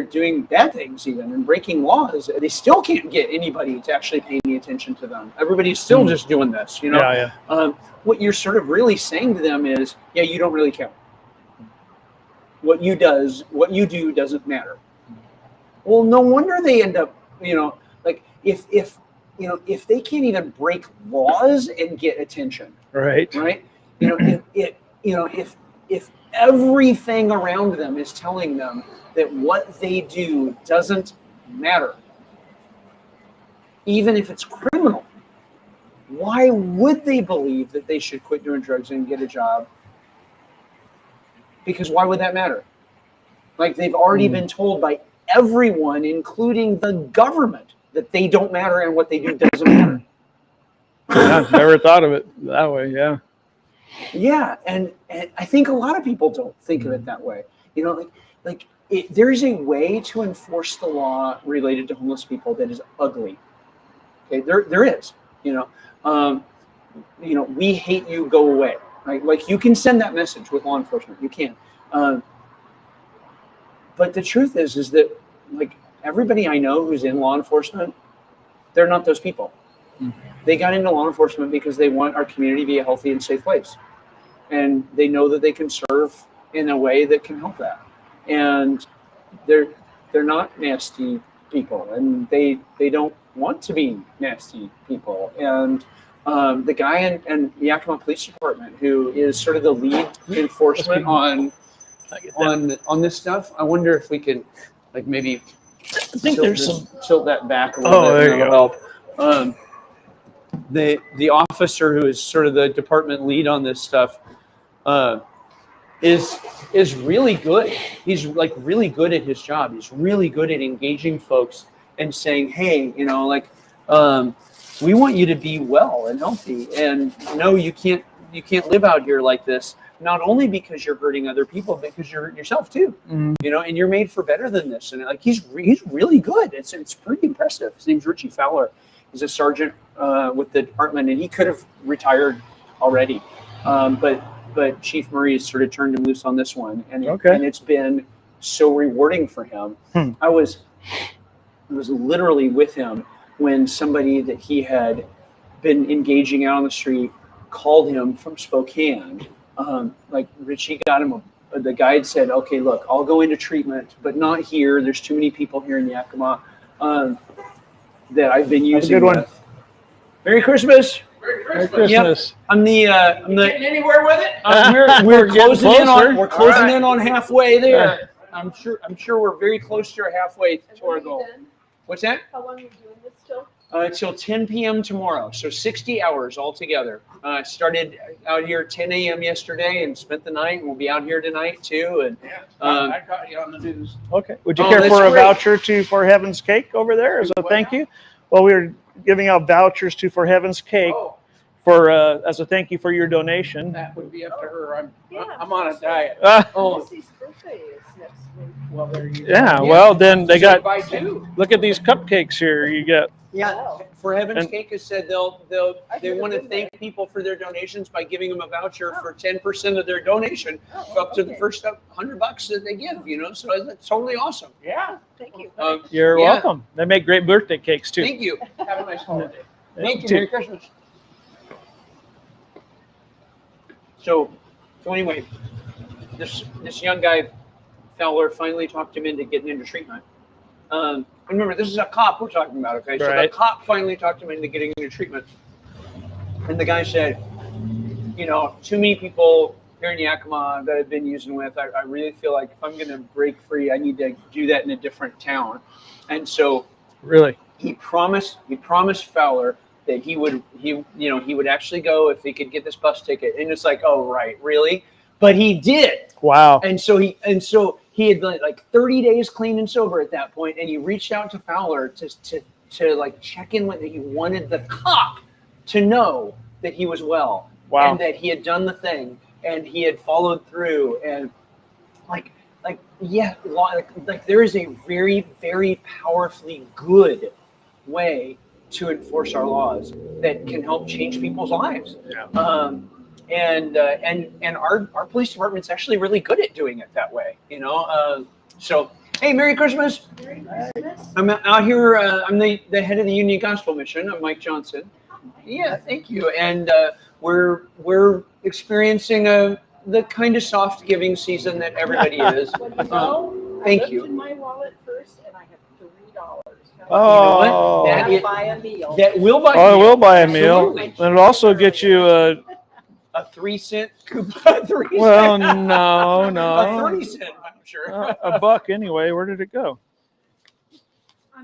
doing bad things even and breaking laws, they still can't get anybody to actually pay any attention to them. Everybody's still just doing this, what you're sort of really saying to them is, yeah, you don't really count. What you do doesn't matter. Well, no wonder they end up, like if they can't even break laws and get attention, right? If everything around them is telling them that what they do doesn't matter, even if it's criminal, why would they believe that they should quit doing drugs and get a job? Because why would that matter? Like they've already been told by everyone, including the government, that they don't matter and what they do doesn't matter. Yeah, never thought of it that way. Yeah. Yeah, and I think a lot of people don't think of it that way. There's a way to enforce the law related to homeless people that is ugly. Okay, there is. We hate you, go away. Right? Like you can send that message with law enforcement. You can. But the truth is that like everybody I know who's in law enforcement, they're not those people. They got into law enforcement because they want our community to be a healthy and safe place. And they know that they can serve in a way that can help that. And they're not nasty people, and they don't want to be nasty people. And the guy in the Yakima Police Department who is sort of the lead enforcement on this stuff, I wonder if we can like maybe tilt that back a little bit. There you go. Help. The officer who is sort of the department lead on this stuff is really good. He's like really good at his job. He's really good at engaging folks and saying, hey, we want you to be well and healthy, and no, you can't live out here like this. Not only because you're hurting other people, but because you're hurting yourself too. And you're made for better than this. And like he's really good. It's pretty impressive. His name's Richie Fowler. He's a sergeant with the department, and he could have retired already, but Chief Murray has sort of turned him loose on this one, and it's been so rewarding for him. I was literally with him when somebody that he had been engaging out on the street called him from Spokane. Like Richie got him. The guide said, "Okay, look, I'll go into treatment, but not here. There's too many people here in Yakima that I've been using." Have a good one. Merry Christmas. Merry Christmas. Yep. I'm the. Getting anywhere with it? We're getting closing in closer. on. We're closing All right. in on halfway there. I'm sure we're very close to our halfway to our goal. What's that? How long are you doing this till? Till 10 p.m. tomorrow, so 60 hours altogether. Started out here at 10 a.m. yesterday and spent the night, and we'll be out here tonight too. And I got you on the news. Okay. Would you Oh, care that's for a great. voucher to For Heaven's Cake over there as a thank you? Well, we're giving out vouchers to For Heaven's Cake Oh, for as a thank you for your donation. that would be up to her. I'm on a diet. Lucy's birthday is next week. Well, there you go. Yeah. Well, then they got. By two. Look at these cupcakes here. You get. yeah, For Heaven's And- Cake has said they want to thank people for their donations by giving them a voucher for 10% of their donation up to the first $100 that they give. So that's totally awesome. Yeah. Thank you. You're Yeah. welcome. They make great birthday cakes too. Thank you. Have a nice holiday. Thank you. too. Merry Christmas. So anyway, this young guy, Fowler, finally talked him into getting into treatment. Remember, this is a cop we're talking about, okay? So Right. the cop finally talked him into getting into treatment. And the guy said, too many people here in Yakima that I've been using with, I really feel like if I'm going to break free, I need to do that in a different town. And so Really. he promised Fowler that he would actually go if he could get this bus ticket. And it's like, oh, right, really? But he did. Wow. And so he had like 30 days clean and sober at that point, and he reached out to Fowler to like check in with. He wanted the cop to know that he was well, Wow. and that he had done the thing, and he had followed through, and like there is a very, very powerfully good way to enforce our laws that can help change people's lives. Yeah. And our police department's actually really good at doing it that way, So, hey, Merry Christmas! Merry Christmas. I'm out here. I'm the head of the Union Gospel Mission. I'm Mike Johnson. Yeah, thank you. And we're experiencing the kind of soft giving season that everybody is. Thank I you. looked in my wallet first, and I have $3. Oh. You know what? That'll buy a meal. That will buy. Oh, it will buy a meal. Absolutely. And it'll also get you a. A 3-cent coupon. 3 Well, cent. no. A 30-cent voucher. A buck anyway. Where did it go?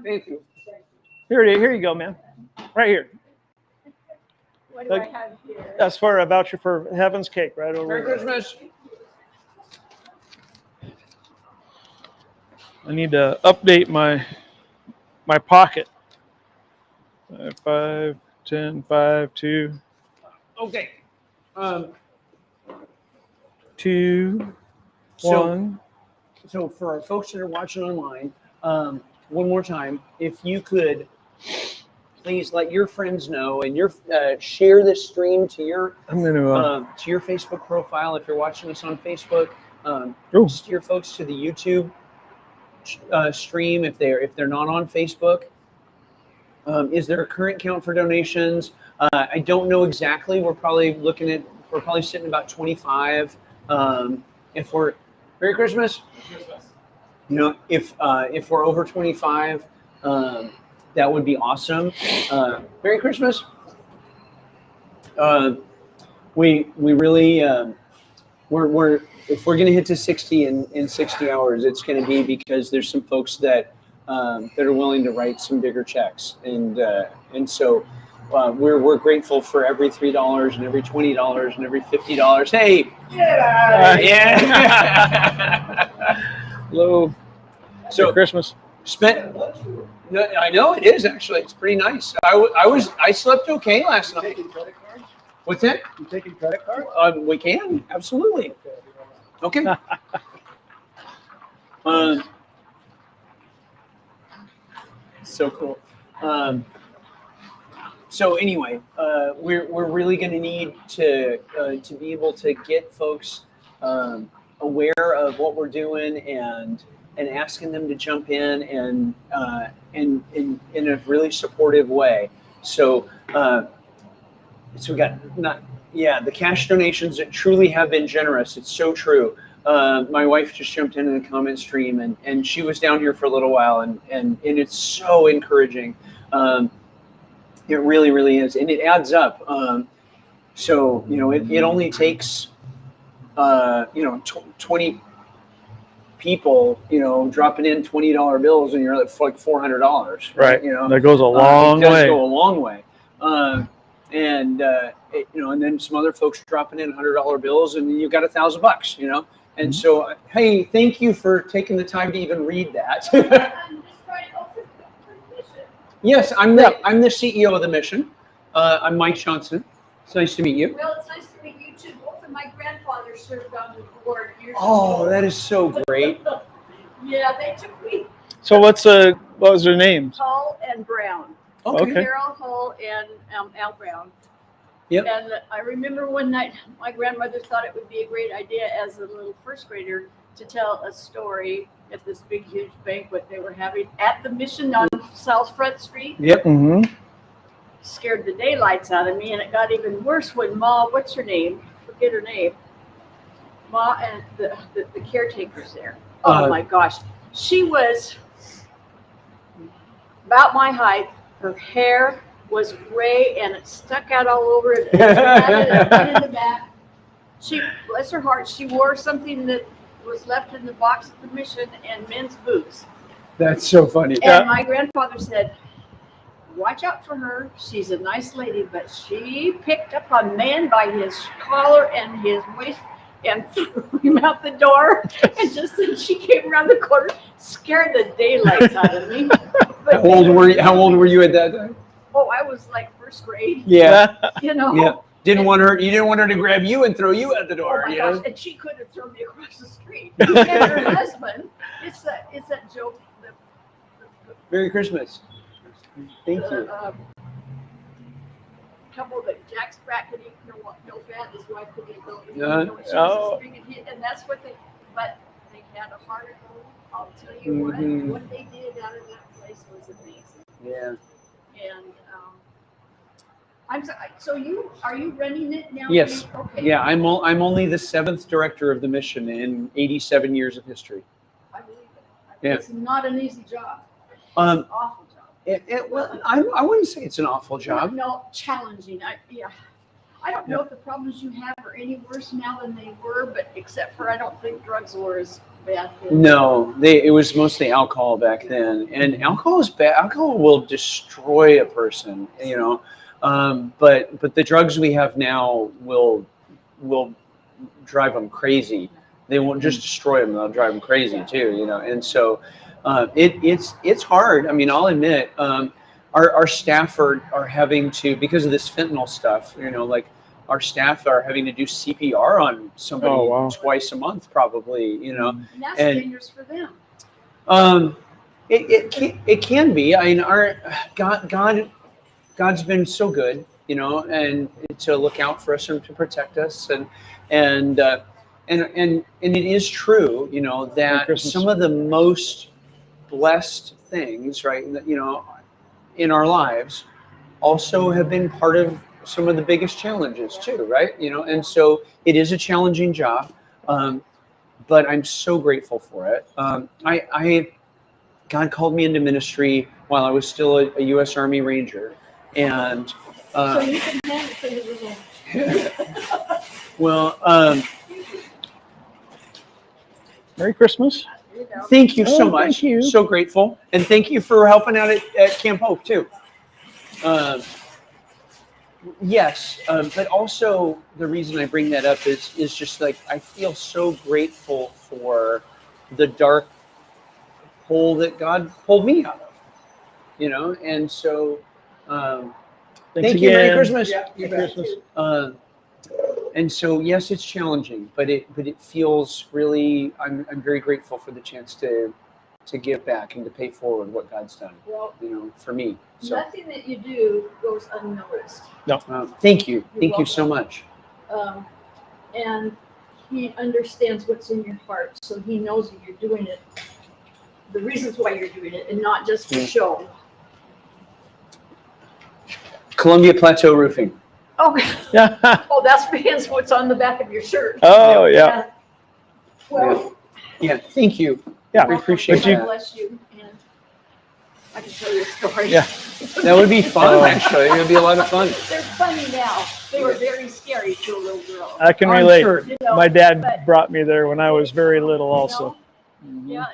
Thank you. Here you go, man. Right here. What do I have here? That's for a voucher for Heaven's Cake right over Merry there. Christmas. I need to update my pocket. 5, 10, 5, 2, Okay. 2, So- 1. So for our folks that are watching online, one more time, if you could please let your friends know and share this stream to your I'm going to. to your Facebook profile if you're watching us on Facebook. Ooh. Steer folks to the YouTube stream if they're not on Facebook. Is there a current count for donations? I don't know exactly. We're probably sitting about 25. If we're Merry Christmas. If we're over 25, that would be awesome. Merry Christmas. We really we're if we're gonna hit to 60 in 60 hours, it's gonna be because there's some folks that are willing to write some bigger checks, and so we're grateful for every $3 and every $20 and every $50. Hey, yeah. Hello. So Christmas. Spent. No, I know it is actually. It's pretty nice. I slept okay last night. What's that? You taking credit card? We can absolutely. Okay. So cool. So anyway, we're really going to need to be able to get folks aware of what we're doing and asking them to jump in and in a really supportive way. So we got the cash donations that truly have been generous. It's so true. My wife just jumped into the comment stream and she was down here for a little while and it's so encouraging. It really, really is, and it adds up. So it only takes 20 people dropping in $20 bills, and you're at like $400. Right. That goes a long it does way. go a long way. And then some other folks dropping in $100 bills, and you've got $1,000. And so, hey, thank you for taking the time to even read that. Yes, I'm the CEO of the mission. I'm Mike Johnson. It's nice to meet you. Well, it's nice to meet you too. Both of my grandfathers served on the board years Oh, ago. that is so great. Yeah, they took me. So what was their names? Hull and Brown. Okay. Carol Hull and Al Brown. Yep. And I remember one night my grandmother thought it would be a great idea as a little first grader to tell a story at this big, huge banquet they were having at the mission on South Front Street. Yep. Mm-hmm. Scared the daylights out of me, and it got even worse when Ma, what's her name? Forget her name. Ma and the caretaker's there. Oh my gosh. She was about my height. Her hair was gray and it stuck out all over it. And in the back. She, bless her heart, she wore something that was left in the box at the mission and men's boots. That's so funny. And my grandfather said, watch out for her. She's a nice lady, but she picked up a man by his collar and his waist and threw him out the door. And just as she came around the corner, scared the daylights out of me. But How old were you at that time? oh, I was like first grade. Yeah. Yeah. You didn't want her to grab you and throw you out the door. Oh my you know? gosh, and she could have thrown me across the street. And her husband, it's that joke. Merry Christmas. Thank you. Couple that Jack Spratt could eat no fat, his wife could eat no meat. And that's what but they had a heart of gold. I'll tell you what they did out of that place was amazing. Yeah. And so are you running it now? Yes. Okay. Yeah, I'm only the 7th director of the mission in 87 years of history. I believe it. Yeah. It's not an easy job. It's Um, an awful job. I wouldn't say it's an awful job. No, challenging. I don't know if the problems you have are any worse now than they were, but except for I don't think drugs were as bad. No, it was mostly alcohol back then, and alcohol is bad. Alcohol will destroy a person, but the drugs we have now will drive them crazy. They won't just destroy them; they'll drive them crazy too, And so it's hard. I mean, I'll admit, our staff are having to, because of this fentanyl stuff. Like our staff are having to do CPR on somebody twice a month, probably. And that's dangerous for them. It can be. I mean, God's been so good, and to look out for us and to protect us, and it is true, that some of the most blessed things, right, in our lives, also have been part of some of the biggest challenges too, right? And so it is a challenging job, but I'm so grateful for it. God called me into ministry while I was still a U.S. Army Ranger, and so you can handle it for the well, Merry Christmas. thank you so Oh, much. thank you. So grateful, and thank you for helping out at Camp Hope too. Yes, but also the reason I bring that up is just like I feel so grateful for the dark hole that God pulled me out of, and so thank you. Merry Christmas. Yeah, Merry Christmas. And so yes, it's challenging, but it feels really. I'm very grateful for the chance to give back and to pay forward what God's done. Well, for me. So nothing that you do goes unnoticed. no, thank you, You're thank you so welcome. much. And he understands what's in your heart, so he knows that you're doing it, the reasons why you're doing it, and not just for Yeah. show. Columbia Plateau Roofing. Oh, oh, that's fans what's on the back of your shirt. Oh, yeah. Well, Yeah, thank you. Yeah, we appreciate God that. bless you. And I can tell you a story. Yeah, that would be fun. Actually, it would be a lot of fun. They're funny now. They were very scary to a little girl. I can I'm relate. sure. You know, My dad but, brought me there when I was very little also. yeah,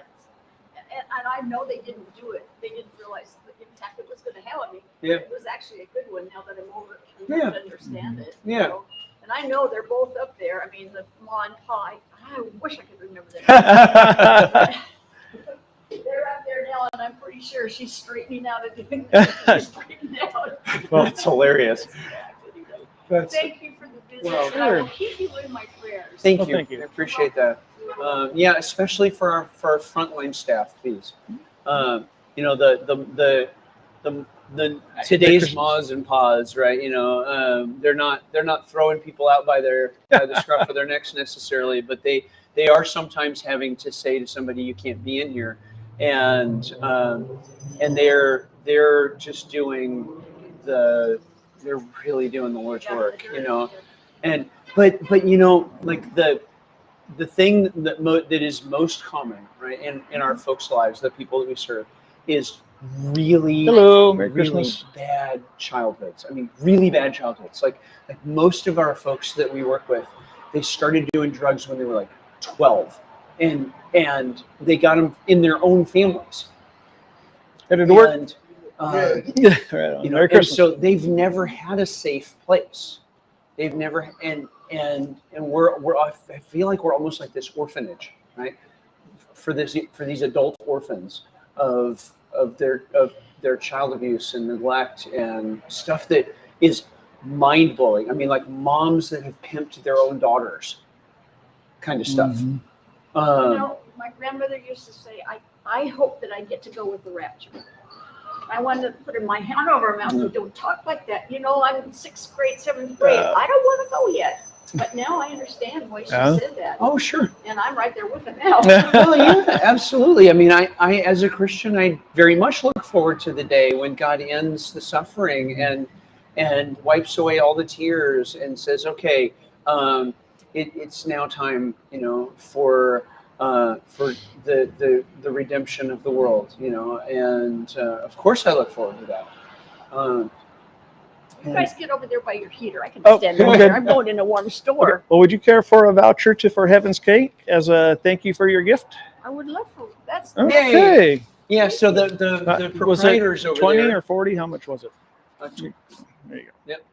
and I know they didn't do it. They didn't realize the impact it was going to have on me. Yeah. It was actually a good one now that I'm older Yeah. enough to understand it. Yeah. You know? And I know they're both up there. I mean, the Ma and Pa, I wish I could remember their names. They're up there now, and I'm pretty sure she's straightening out a different straightening out. Well, that's hilarious. Thank you for the visit. Well, and I will sure. keep you in my prayers. Thank Well, you. thank you. I appreciate that. Yeah, especially for our frontline staff, please. You know the today's ma's and pa's, right? You know, they're not throwing people out by the scruff of their necks necessarily, but they are sometimes having to say to somebody, you can't be in here, and they're just doing they're really doing the Lord's work, you know, and but you know, like the thing that is most common, right, in our folks' lives, the people that we serve, is really Merry really Christmas. bad childhoods. I mean, really bad childhoods. Like most of our folks that we work with, they started doing drugs when they were like 12, and they got them in their own families. Headed to work. And Yeah, right on. you know, Merry and Christmas. so they've never had a safe place. They've never and we're I feel like we're almost like this orphanage, right? For these adult orphans of their child abuse and neglect and stuff that is mind blowing. I mean, like moms that have pimped their own daughters, kind of stuff. Mhm. You know, my grandmother used to say, I hope that I get to go with the rapture. I wanted to put my hand over her mouth and don't talk like that. You know, I'm in 6th grade, 7th grade. I don't want to go yet. But now I understand why she said that. Oh, sure. And I'm right there with her now. Well, yeah, absolutely. I mean, I as a Christian, I very much look forward to the day when God ends the suffering and wipes away all the tears and says, okay, it's now time, you know, for the redemption of the world, you know, and of course I look forward to that. You guys get over there by your heater. I can Oh, stand over okay. there. I'm going in a warm store. Well, would you care for a voucher for Heaven's Cake as a thank you for your gift? I would love for that's Okay. Yeah, so the Was proprietors it over 20 there. or 40? How much was it? There There you go. Yep.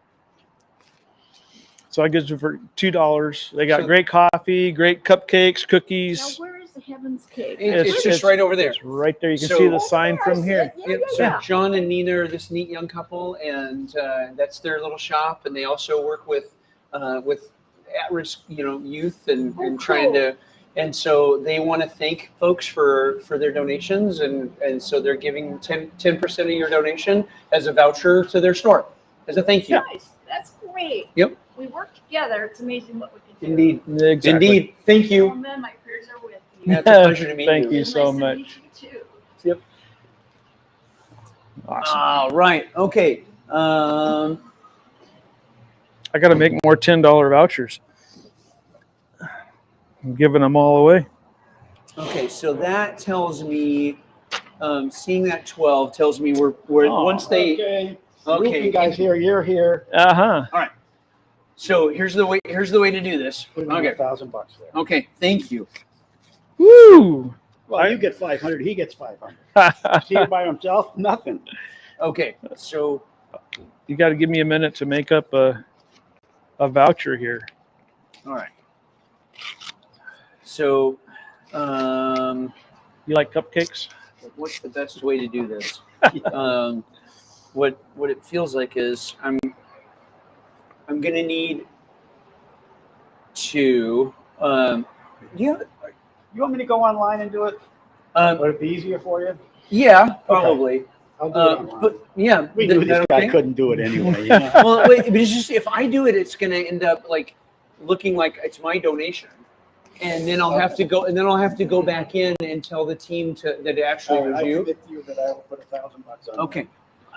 So I get you for $2. They got So- great coffee, great cupcakes, Now, cookies. where is the Heaven's Cake? It's just right over there. It's right there. You can So- see the sign from here. Yep. So John and Nina are this neat young couple, and that's their little shop. And they also work with at-risk, you know, youth and trying to. And so they want to thank folks for their donations, and so they're giving 10% of your donation as a voucher to their store as a thank you. Nice. That's great. Yep. We work together. It's amazing what we can do. Indeed. Exactly. Indeed. Thank you. Oh, man, my prayers are with you. Yeah, it's a pleasure to meet Thank you. you so Nice to much. meet you too. Yep. Awesome. All right. Okay. I got to make more $10 vouchers. I'm giving them all away. Okay, so that tells me, seeing that 12 tells me we're once they. Okay. Okay. You guys here, you're here. Uh-huh. All right. So here's the way to do this. Put in Okay. $1,000 there. Okay. Thank you. Woo! Well, you get 500, he gets 500. See him by himself, nothing. Okay. So You got to give me a minute to make up a voucher here. all right. So, You like cupcakes? what's the best way to do this? What it feels like is I'm gonna need to. You want me to go online and do it? Would it be easier for you? Yeah, probably. I'll do it online. But yeah, We knew is this that guy okay? couldn't do it anyway. You know? Well, wait, but it's just if I do it, it's gonna end up like looking like it's my donation, and then I'll have to go, back in and tell the team that it actually All right, was I you. commit to you that I will put $1,000 on. Okay,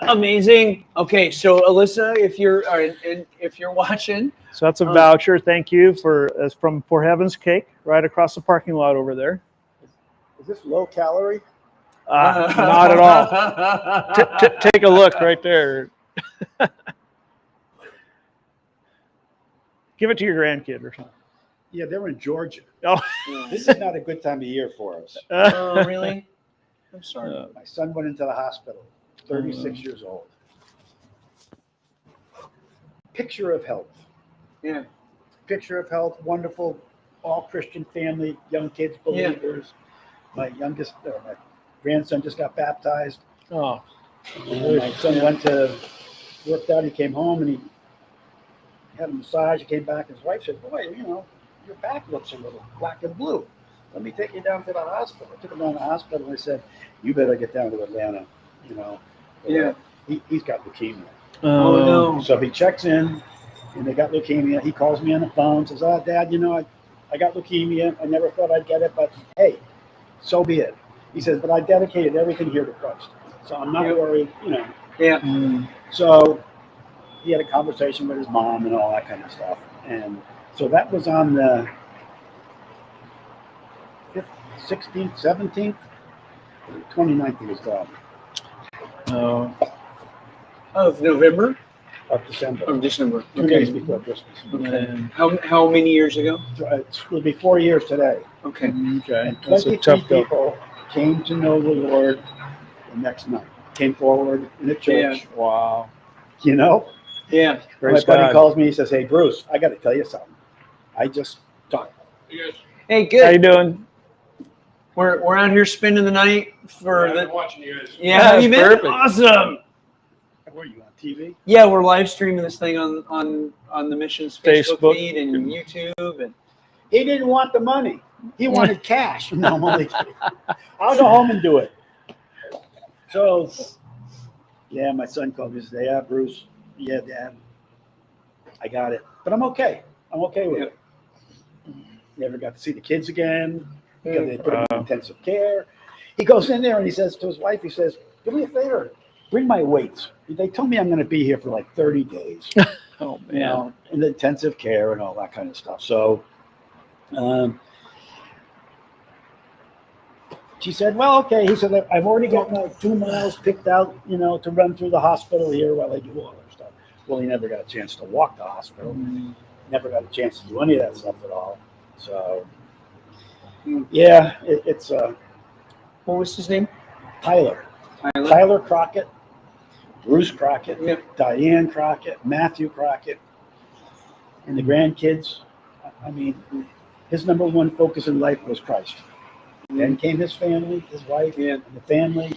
amazing. Okay, so Alyssa, if you're and if you're watching, So that's a voucher. Thank you for Heaven's Cake right across the parking lot over there. Is this low calorie? Not at all. Take a look right there. Give it to your grandkid or something. Yeah, they're in Georgia. Oh. This is not a good time of year for us. Oh, really? I'm sorry. My son went into the hospital, 36 years old. Picture of health. Yeah. Picture of health, wonderful, all Christian family, young kids, believers. My grandson just got baptized. Oh. And my son worked out, he came home and he had a massage, he came back, his wife said, boy, your back looks a little black and blue. Let me take you down to the hospital. I took him down to the hospital and I said, you better get down to Atlanta, Yeah. He's got leukemia. Oh, no. So he checks in and they got leukemia. He calls me on the phone, says, oh, Dad, I got leukemia. I never thought I'd get it, but hey, so be it. He says, but I dedicated everything here to Christ. So I'm not worried, Yeah. So he had a conversation with his mom and all that kind of stuff. And so that was on the 16th, 17th, 29th he was gone. Of November? Of December. Of December. 2 days before Christmas. Okay. How many years ago? It will be 4 years today. Okay. And That's a 23 tough go. people came to know the Lord the next night. Came forward in the church. Yeah. Wow. Yeah. My Praise buddy God. calls me. He says, hey, Bruce, I got to tell you something. I just talked. Hey, good. How you doing? We're out here spending the night for I've the. been watching you guys. Yeah, have you been? Perfect. Awesome. Where are you on TV? Yeah, we're live streaming this thing on the mission's Facebook Facebook. feed and YouTube and. He didn't want the money. He wanted cash. No, I'm only kidding. I'll go home and do it. So, yeah, my son called me and said, yeah, Bruce, yeah, Dad, I got it. But I'm okay. I'm okay with it. Never got to see the kids again because they put him in intensive care. He goes in there and he says to his wife, he says, do me a favor, bring my weights. They told me I'm going to be here for like 30 days. Oh, man. In the intensive care and all that kind of stuff. So, she said, well, okay. He said, I've already got my 2 miles picked out, to run through the hospital here while I do all that stuff. Well, he never got a chance to walk the hospital. Never got a chance to do any of that stuff at all. So, yeah, it's What was his name? Tyler. Tyler Crockett, Bruce Crockett, Diane Crockett, Matthew Crockett, and the grandkids. I mean, his number one focus in life was Christ. Then came his family, his wife, and the family.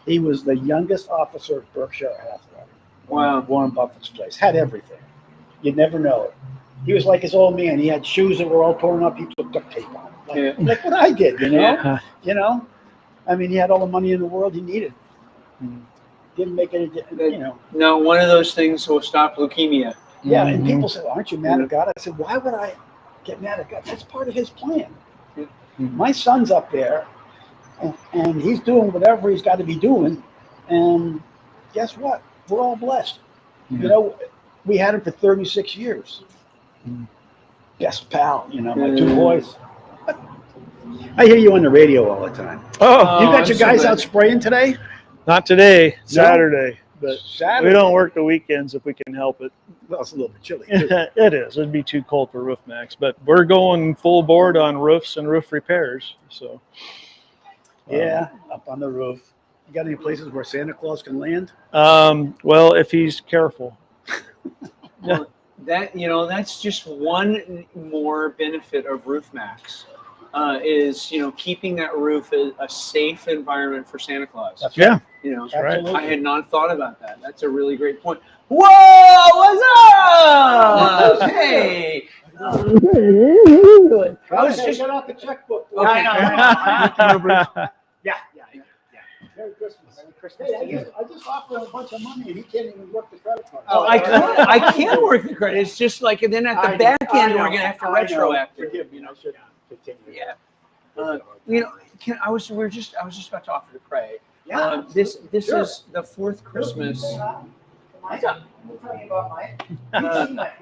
He was the youngest officer of Berkshire Hathaway. Wow. Warren Buffett's place. Had everything. You'd never know it. He was like his old man. He had shoes that were all torn up. He put duct tape on. Like what I did, I mean, he had all the money in the world he needed. Didn't make any, No, one of those things will stop leukemia. Yeah, and people said, aren't you mad at God? I said, why would I get mad at God? That's part of his plan. My son's up there, and he's doing whatever he's got to be doing. And guess what? We're all blessed. We had him for 36 years. Best pal, my 2 boys. I hear you on the radio all the time. Oh, you got your guys out spraying today? Not today, Saturday. But Saturday. we don't work the weekends if we can help it. Well, it's a little bit chilly. It is. It'd be too cold for roof max, but we're going full board on roofs and roof repairs. So, yeah, up on the roof. You got any places where Santa Claus can land? Well, if he's careful. Well, that's just one more benefit of Roof Max. Is keeping that roof a safe environment for Santa Claus. That's right. That's right. I had not thought about that. That's a really great point. Whoa, what's up? Hey. I was just got out the checkbook. Okay. I know. Yeah. Merry Christmas. Hey, I just offered him a bunch of money and he can't even work the credit card. Oh, I can work the credit. It's just like, and then at the back end, we're gonna have to retroactive. Forgive me. I should continue. Yeah. I was just about to offer to pray. Yeah. This Sure. is the 4th Christmas. We're talking about mine. We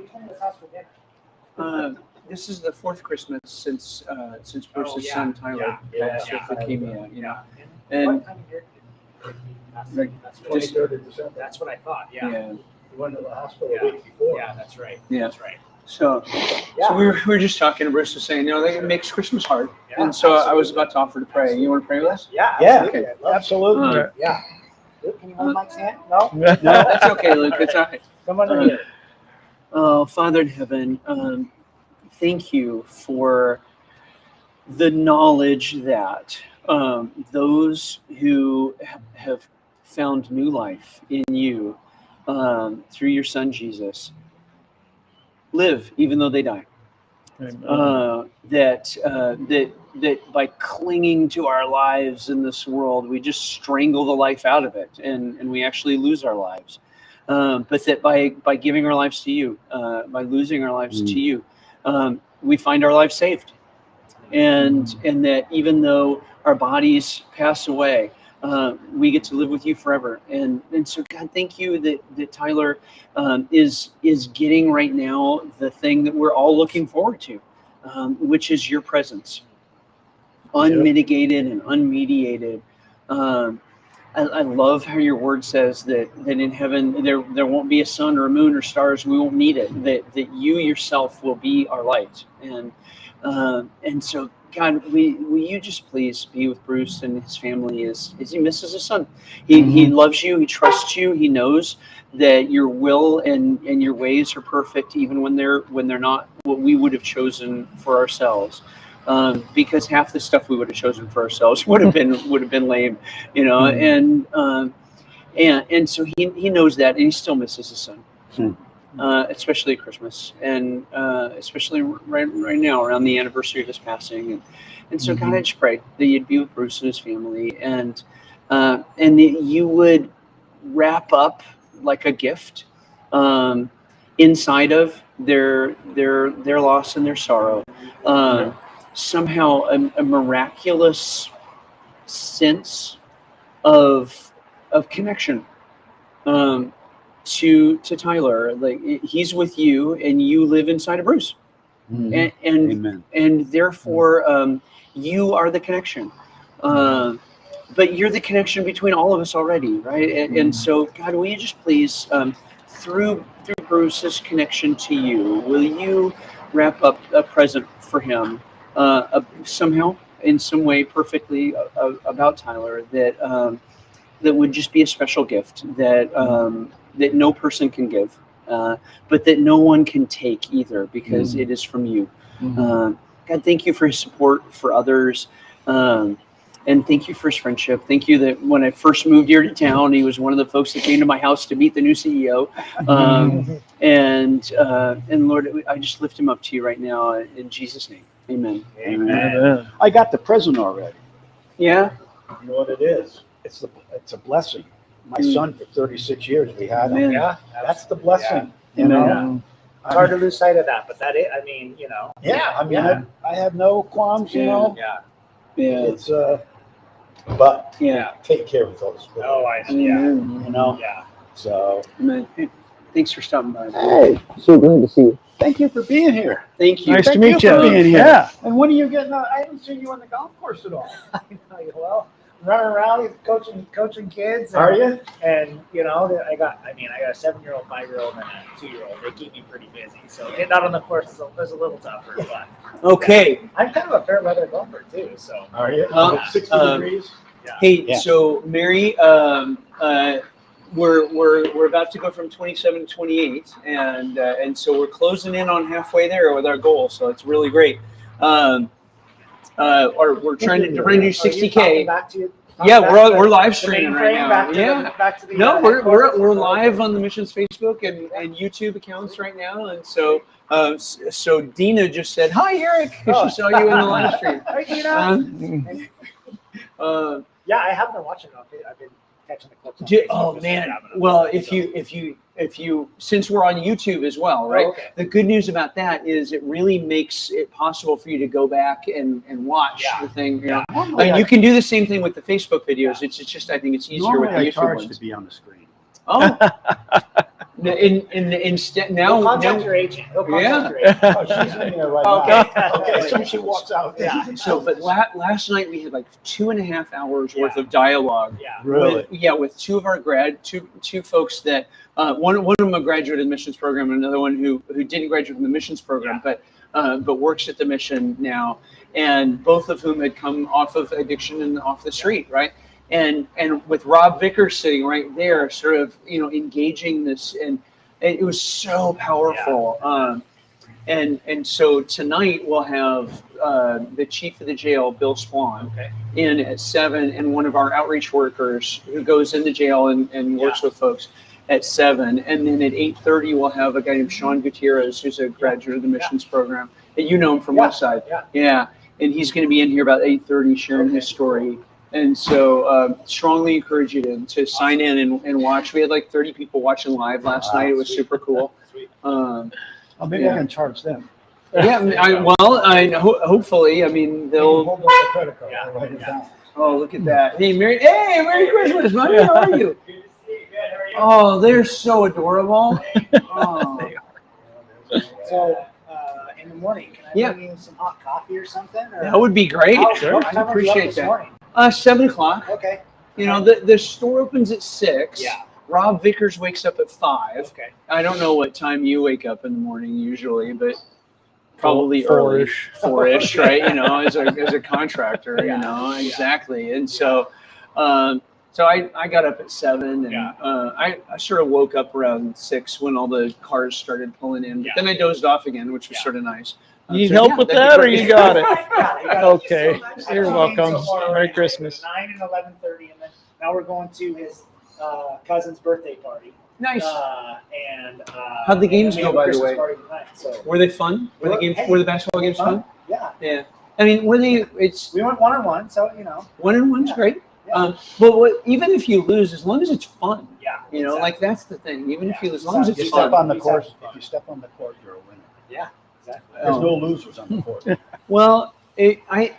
cleaned this house for dinner. this is the fourth Christmas since Bruce's son Tyler passed with leukemia. You know, and That's 23rd of December. That's what I thought. Yeah. You went to the hospital a week before. Yeah, that's right. Yeah. That's right. So we were just talking, and Bruce was saying, you know, it makes Christmas hard. Yeah, and so absolutely. I was about to offer to pray. You want to pray with us? Yeah. Okay. Absolutely. Yeah. Can you hold Mike's hand? No. No, that's okay, Luke. It's all right. Come on in here. Oh, Father in heaven, thank you for the knowledge that those who have found new life in you through your Son Jesus live even though they die. That by clinging to our lives in this world, we just strangle the life out of it, and we actually lose our lives. But that by giving our lives to you, by losing our lives to you, we find our lives saved, and that even though our bodies pass away, we get to live with you forever. And so, God, thank you that Tyler is getting right now the thing that we're all looking forward to, which is your presence, unmitigated and unmediated. I love how your word says that in heaven there won't be a sun or a moon or stars. We won't need it. That you yourself will be our light. And so, God, will you just please be with Bruce and his family as he misses his son. He loves you. He trusts you. He knows that your will and your ways are perfect, even when they're not what we would have chosen for ourselves. Because half the stuff we would have chosen for ourselves would have been lame, you know. And so he knows that, and he still misses his son. Especially at Christmas, and especially right now around the anniversary of his passing, and so God, I just pray that you'd be with Bruce and his family, and that you would wrap up like a gift inside of their loss and their sorrow, somehow a miraculous sense of connection. To Tyler, like he's with you and you live inside of Bruce, and therefore you are the connection, but you're the connection between all of us already, right? And so, God, will you just please through Bruce's connection to you, will you wrap up a present for him somehow, in some way, perfectly about Tyler that would just be a special gift that no person can give, but that no one can take either, because it is from you. God, thank you for his support for others, and thank you for his friendship. Thank you that when I first moved here to town, he was one of the folks that came to my house to meet the new CEO. And Lord, I just lift him up to you right now in Jesus' name. Amen. Amen. I got the present already. Yeah. You know what it is? It's a blessing. My son for 36 years we had him. Yeah, That's the blessing. Yeah. You know? It's hard to lose sight of that, but I mean, you know. Yeah, I mean, I have no qualms, you know. Yeah. It's but take care of those. Oh, I see. You Yeah. know. Yeah. So. Hey, thanks for stopping by. Hey, so glad to see you. Thank you for being here. Thank you. Nice to meet you. For being here. Yeah. And when are you getting? I haven't seen you on the golf course at all. I know. Well, running around coaching kids. Are you? And you know, I got a 7-year-old, 5-year-old, and a 2-year-old. They keep me pretty busy. So getting out on the course is a little tougher. But okay. I'm kind of a fair weather golfer too. So. Are you? 60 degrees. Yeah. Hey, so Mary, we're about to go from 27 to 28, and so we're closing in on halfway there with our goal. So it's really great. Or we're trying to do 60K. Yeah, we're live streaming right now. No, we're live on the mission's Facebook and YouTube accounts right now, and so so Dina just said hi, Eric, because she saw you in the live stream. Hi, Dina. Yeah, I have been watching. I've been catching the clips. Oh man! Well, if you since we're on YouTube as well, right? Okay. The good news about that is it really makes it possible for you to go back and watch the thing. You know? And you can do the same thing with the Facebook videos. It's just I think it's easier with the YouTube charge ones. to be on the screen. Oh. Instead now, We'll contact your agent. He'll contact your yeah. agent. Oh, she's in there right Okay. now. Okay. As soon as she walks out. Yeah. So, but last night we had like 2.5 hours worth of dialogue. Yeah. Really? With two of our two folks that one of them a graduate admissions program, and another one who didn't graduate from the missions program, but works at the mission now, and both of whom had come off of addiction and off the street, right? And with Rob Vickers sitting right there, sort of engaging this, and it was so powerful. And so tonight we'll have the chief of the jail, Bill Swan, in at 7, and one of our outreach workers who goes in the jail and works with folks at 7. And then at 8:30 we'll have a guy named Sean Gutierrez, who's a graduate of the missions program. And you know him from Westside. Yeah. And he's going to be in here about 8:30 sharing his story. And so strongly encourage you to sign in and watch. We had like 30 people watching live last night. It was super cool. Maybe I can charge them. Yeah, hopefully. I mean, they'll hold us a credit card. I'll write it down. Oh, look at that. Hey, Merry Christmas, buddy. How are you? Oh, they're so adorable. Oh. So, in the morning, can I bring you some hot coffee or something? Or That would be great. Sure. I appreciate that. Morning? 7 o'clock. Okay. The store opens at 6. Yeah. Rob Vickers wakes up at 5. Okay. I don't know what time you wake up in the morning usually, but probably early. 4-ish, right? As a contractor, exactly. And so, so I got up at 7, and I sort of woke up around 6 when all the cars started pulling in. But then I dozed off again, which was sort of nice. You need help with that, or you got it? Okay, So you're welcome. so far, Merry Christmas. 9 and 11:30, and then now we're going to his cousin's birthday party. Nice. How'd the games go, by the way? So. Were they fun? Were the basketball games fun? Yeah. Yeah. I mean, were they? We went 1-on-1, so 1-on-1's great. Yeah. But even if you lose, as long as it's fun. Yeah. Exactly. Like that's the thing. Even if you lose, as long as it's you fun. step on the court. If you step on the court, you're a winner. Yeah. Exactly. There's no losers on the court. Well, I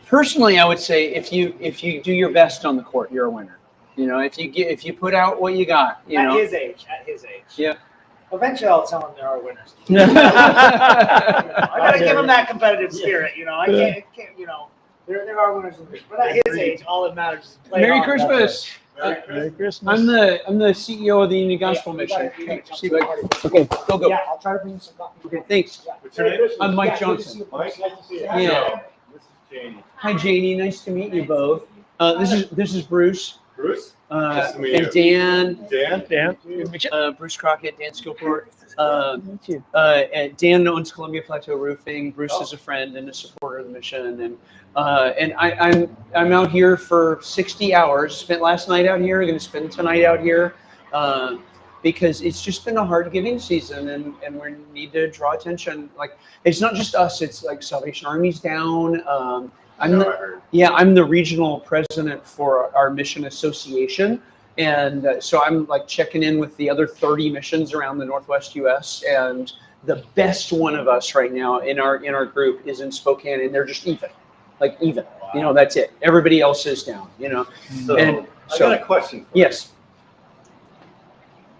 personally, I would say if you do your best on the court, you're a winner. If you put out what you got, At his age. Yeah. Eventually, I'll tell him there are winners. I gotta give him that competitive spirit. I can't. There are winners and losers. But at his age, all that matters is playing. Merry Christmas. Merry Christmas. I'm the CEO of the Union Gospel Mission. Okay, go. Yeah, I'll try to bring you some coffee. Okay, thanks. I'm Mike Johnson. Mike, nice to see you. Yeah. This is Janie. Hi, Janie. Nice to meet you both. This is Bruce. Bruce. Nice to meet And Dan. Dan. Bruce Crockett, Dan Skillport. And Dan owns Columbia Plateau Roofing. Bruce is a friend and a supporter of the mission, and I'm out here for 60 hours. Spent last night out here. Going to spend tonight out here, because it's just been a hard giving season, and we need to draw attention. Like it's not just us. It's like Salvation Army's down. I'm the regional president for our mission association. And so I'm like checking in with the other 30 missions around the Northwest U.S. And the best one of us right now in our group is in Spokane, and they're just even. That's it. Everybody else is down. So, I got a question for you. Yes.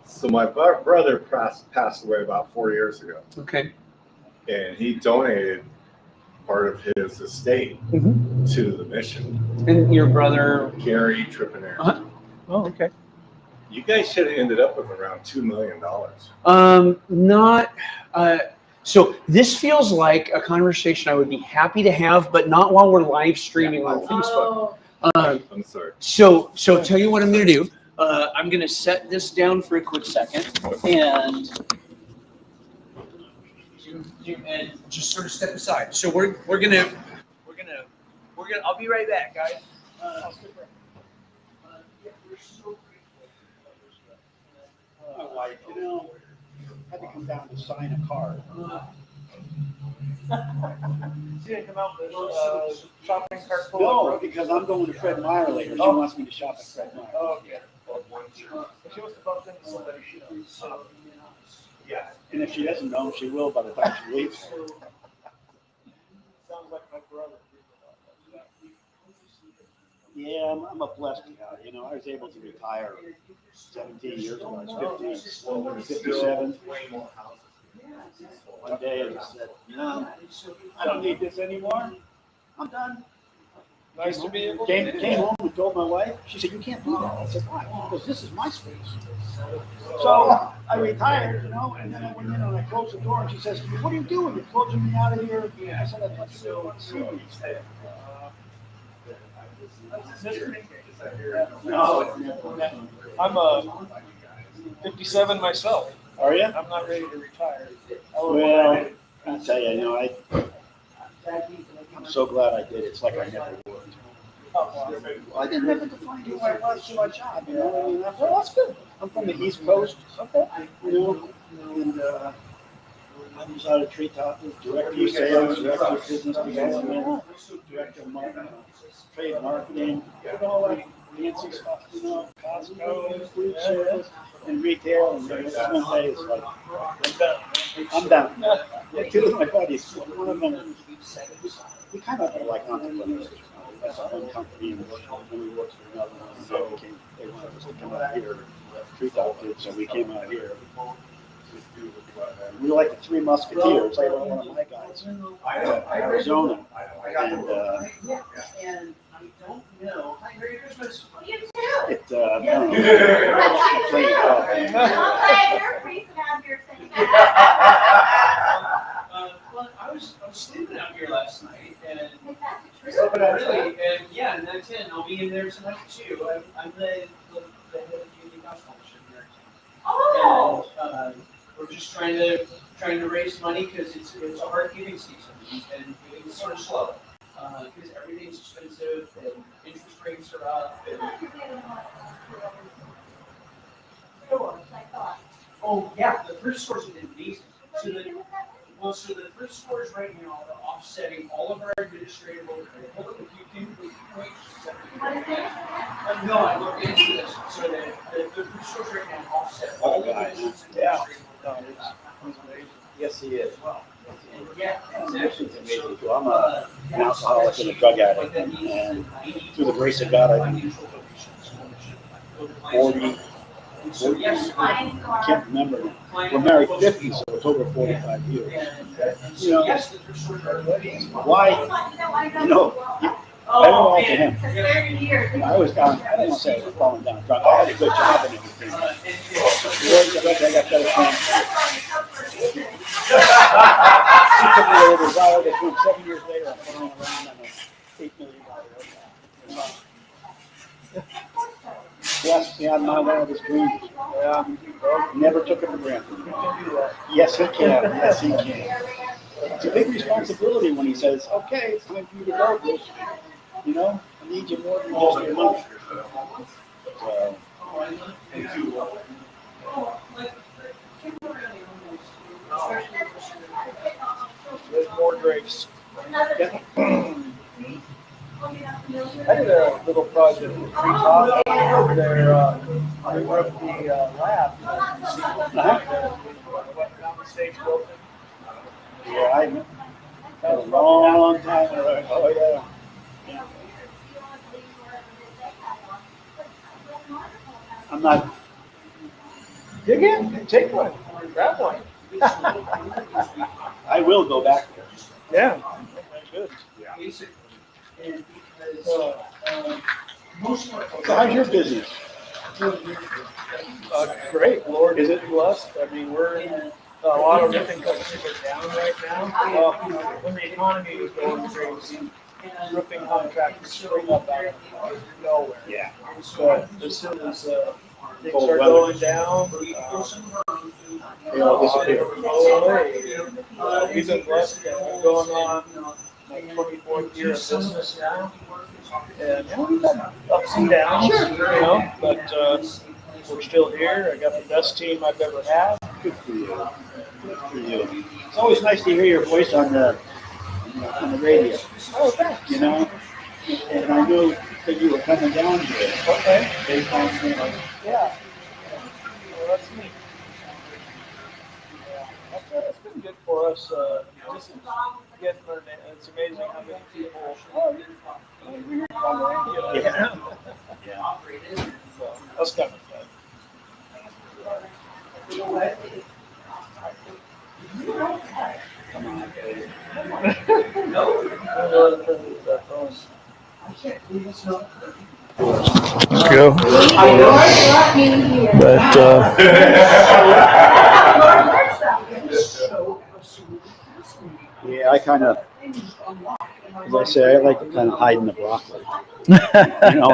So my brother passed away about 4 years ago. Okay. And he donated part of his estate to the mission. And your brother? Gary Trippenair. Uh-huh. Oh, okay. You guys should have ended up with around $2 million. So this feels like a conversation I would be happy to have, but not while we're live streaming on Facebook. I'm sorry. So tell you what I'm going to do. I'm going to set this down for a quick second and just sort of step aside. So we're gonna I'll be right back, guys. My wife, had to come down to sign a card. She didn't come out with a shopping cart full No, of because I'm going to Fred Meyer later. She wants me to shop at Fred Meyer. Okay. She must have bumped into somebody. Yeah, and if she doesn't know, she will by the time she leaves. Sounds like my brother. Yeah, I'm a blessed guy. You know, I was able to retire 17 years ago. I was 57. One day I just said, no, I don't need this anymore. I'm done. Nice to be able Came to. home and told my wife. She said, you can't do that. I said, why? Because this is my space. So I retired, you know, and then I went in and I closed the door and she says, what are you doing? You're closing me out of here. I said, I thought you really want to see me. No, I'm 57 myself. Are you? I'm not ready to retire. Well, I tell you, you know, I'm so glad I did. It's like I never worked. I didn't never define who I was through my job, you know. I mean, well, that's good. I'm from the East Coast, you know, and I was out of Treetop, director of sales, director of business development, director of trade marketing, all that fancy stuff, you know, Costco, food service, and retail. And then one day it's like, I'm done. Yeah, two of my buddies, one of them, we kind of are like entrepreneurs. That's one company, and then we worked for another one. And they wanted us to come out here, Treetop did, so we came out here. We were like the Three Musketeers. I was one of my guys in Arizona. And Well, I was sleeping out here last night, and and that's it. I'll be in there tonight too. I'm the head of junior golf function here. Oh. And, we're just trying to raise money because it's a hard giving season, and it's sort of slow because everything's expensive and interest rates are up. Oh yeah, the thrift stores have been amazing. So the thrift stores right now are offsetting all of our administrative overhead. Hold on, if you can wait just a second. No, I looked into this. So the thrift stores right now offset all of our yeah. Yes, he is. Yeah, It's amazing too. I'm an alcoholic and a drug addict, and through the grace of God, I've been 40, I can't remember now. We're married 50, so it's over 45 years. You know, why, you know, I went all to him. I was down, I don't want to say I was falling down drunk. I had a good job and everything. I got better friends. He took me over, retired, I went 7 years later, I'm flying around on an $8 million aircraft. Yes, beyond my wildest dreams. Never took it for granted. Yes, he can. Yes, he can. It's a big responsibility when he says, okay, it's time for you to go, Bruce. You know, I need you more than just your money. There's more grace. I did a little project with Treetop over there. I worked the lab. What stage broken? Yeah, I had a long time. Oh, yeah. I'm not. Dig in, take one, grab one. I will go back there. Yeah, good. So how's your business? Great, Lord is it blessed. I mean, we're a lot of roofing companies are down right now. When the economy is going crazy, roofing contractors spring up out of nowhere. Yeah. But as soon as things start going down, they all disappear. We've been blessed. We've been going on my 24th year of business now. And we've had ups and downs, you know, but we're still here. I got the best team I've ever had. Good for you. Good for you. It's always nice to hear your voice on the radio. Oh, thanks. You know, and I knew that you were coming down here. Okay. Based on, you know, yeah. Well, that's neat. Yeah. It's been good for us. getting their name. It's amazing how many people. Oh, we heard you on the radio. Yeah. Yeah. So that's kind of fun. Go. But Yeah, I kind of, as I say, I like to kind of hide in the broccoli. You know,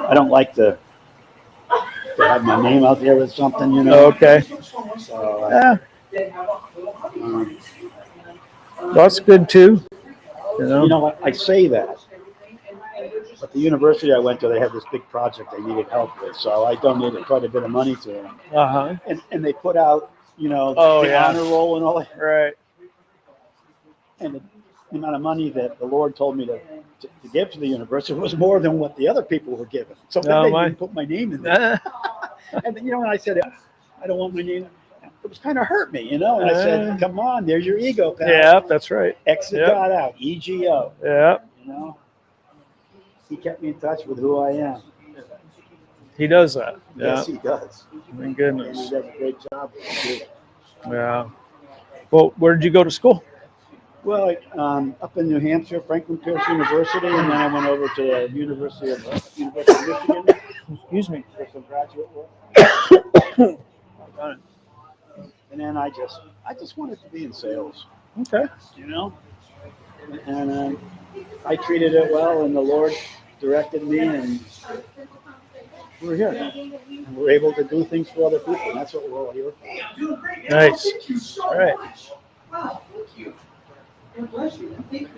I don't like to have my name out there with something, you know. Okay. So, That's good too. You know? I say that. But the university I went to, they had this big project they needed help with, so I donated quite a bit of money to them. Uh-huh. And they put out, the honor roll and all that. Right. And the amount of money that the Lord told me to give to the university was more than what the other people were given. So they didn't put my name in there. And then, when I said, I don't want my name, it was kind of hurt me, And I said, come on, there's your ego, pal. Yeah, that's right. Exit God out, EGO. Yeah. He kept me in touch with who I am. He does that. Yes, Yeah. he does. My goodness. And he does a great job. Yeah. Well, where did you go to school? Well, up in New Hampshire, Franklin Pierce University, and then I went over to the University of Michigan. Excuse me. For some graduate work. And then I just wanted to be in sales. Okay. And I treated it well, and the Lord directed me, and we're here. And we're able to do things for other people, and that's what we're all here for. Nice. All right. Wow, thank you. God bless you. Thank you.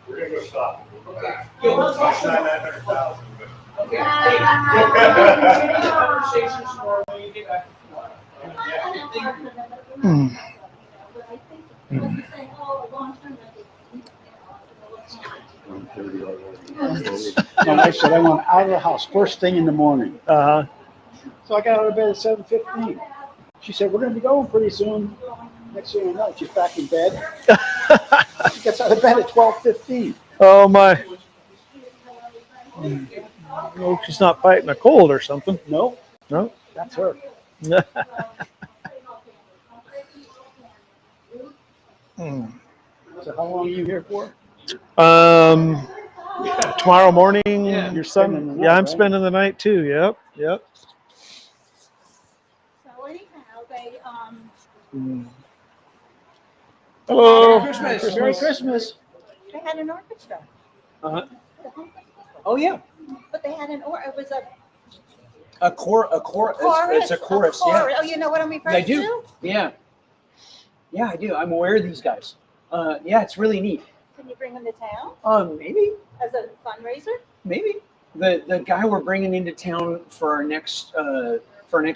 We're going to go stop. Okay. Yeah, let's talk about 900,000. Okay. Conversations tomorrow when you get back. My wife said I want out of the house first thing in the morning. Uh-huh. So I got out of bed at 7:15. She said, we're going to be going pretty soon. Next thing you know, she's back in bed. She gets out of bed at 12:15. Oh my. Oh, she's not fighting a cold or something. No. No. That's her. So how long are you here for? Tomorrow morning, your Spending son. the night, Yeah, I'm right? spending the night too. Yep. Yep. So anyhow, they Hello. Merry Christmas. Merry Christmas. they had an orchestra. Uh-huh. Oh yeah, But they had it was a a chorus. It's a chorus. Yeah. Oh, you know what I'm referring I do. to? Yeah. Yeah, I do. I'm aware of these guys. Yeah, it's really neat. Can you bring them to town Maybe. as a fundraiser? Maybe. The guy we're bringing into town for our next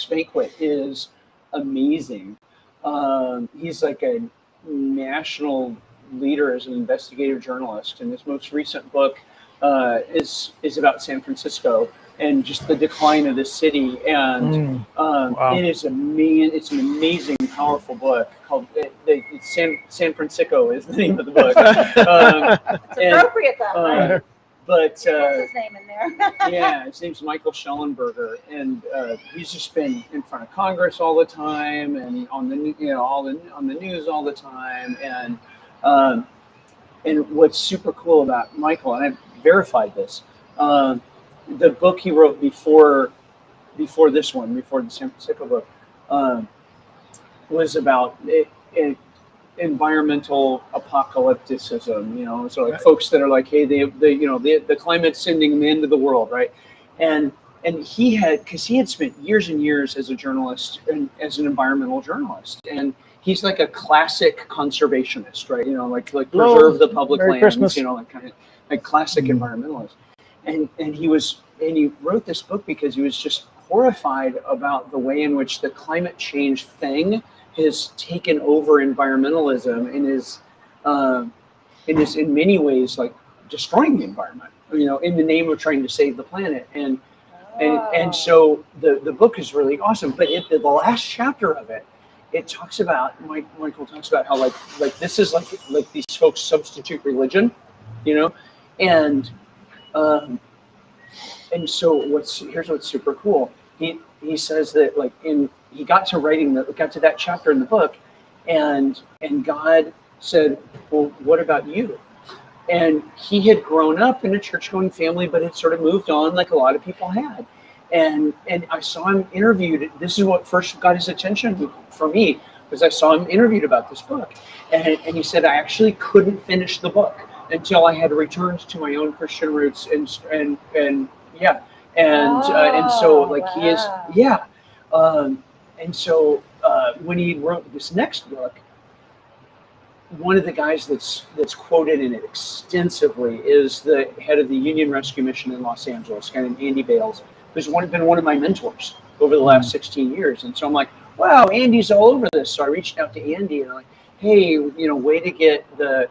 banquet is amazing. He's like a national leader as an investigative journalist, and his most recent book is about San Francisco and just the decline of the city. And Wow. it's an amazing, powerful book called it's San Francisco is the name of the book. It's appropriate though, right? But What's his name in there? yeah, his name's Michael Schellenberger, and he's just been in front of Congress all the time, and on the on the news all the time, and what's super cool about Michael, and I verified this, the book he wrote before this one, before the San Francisco book, was about environmental apocalypticism, so like folks that are like, hey, the climate's sending the end of the world, right? And he had spent years and years as a journalist and as an environmental journalist, and he's like a classic conservationist, right? Like preserve the public Merry lands, Christmas. like kind of like classic environmentalist. And he wrote this book because he was just horrified about the way in which the climate change thing has taken over environmentalism and is in many ways like destroying the environment, in the name of trying to save the planet. And so the book is really awesome. But the last chapter of it it talks about Michael talks about how like this is like these folks substitute religion, you know, and so here's what's super cool. He says that like he got to that chapter in the book, and God said, well, what about you? And he had grown up in a church-going family, but had sort of moved on like a lot of people had. And I saw him interviewed. This is what first got his attention for me, was I saw him interviewed about this book. And he said, I actually couldn't finish the book until I had returned to my own Christian roots. And so like he is, yeah. And so when he wrote this next book, one of the guys that's quoted in it extensively is the head of the Union Rescue Mission in Los Angeles, a guy named Andy Bales, who's been one of my mentors over the last 16 years. And so I'm like, wow, Andy's all over this. So I reached out to Andy and I'm like, hey, you know, way to get the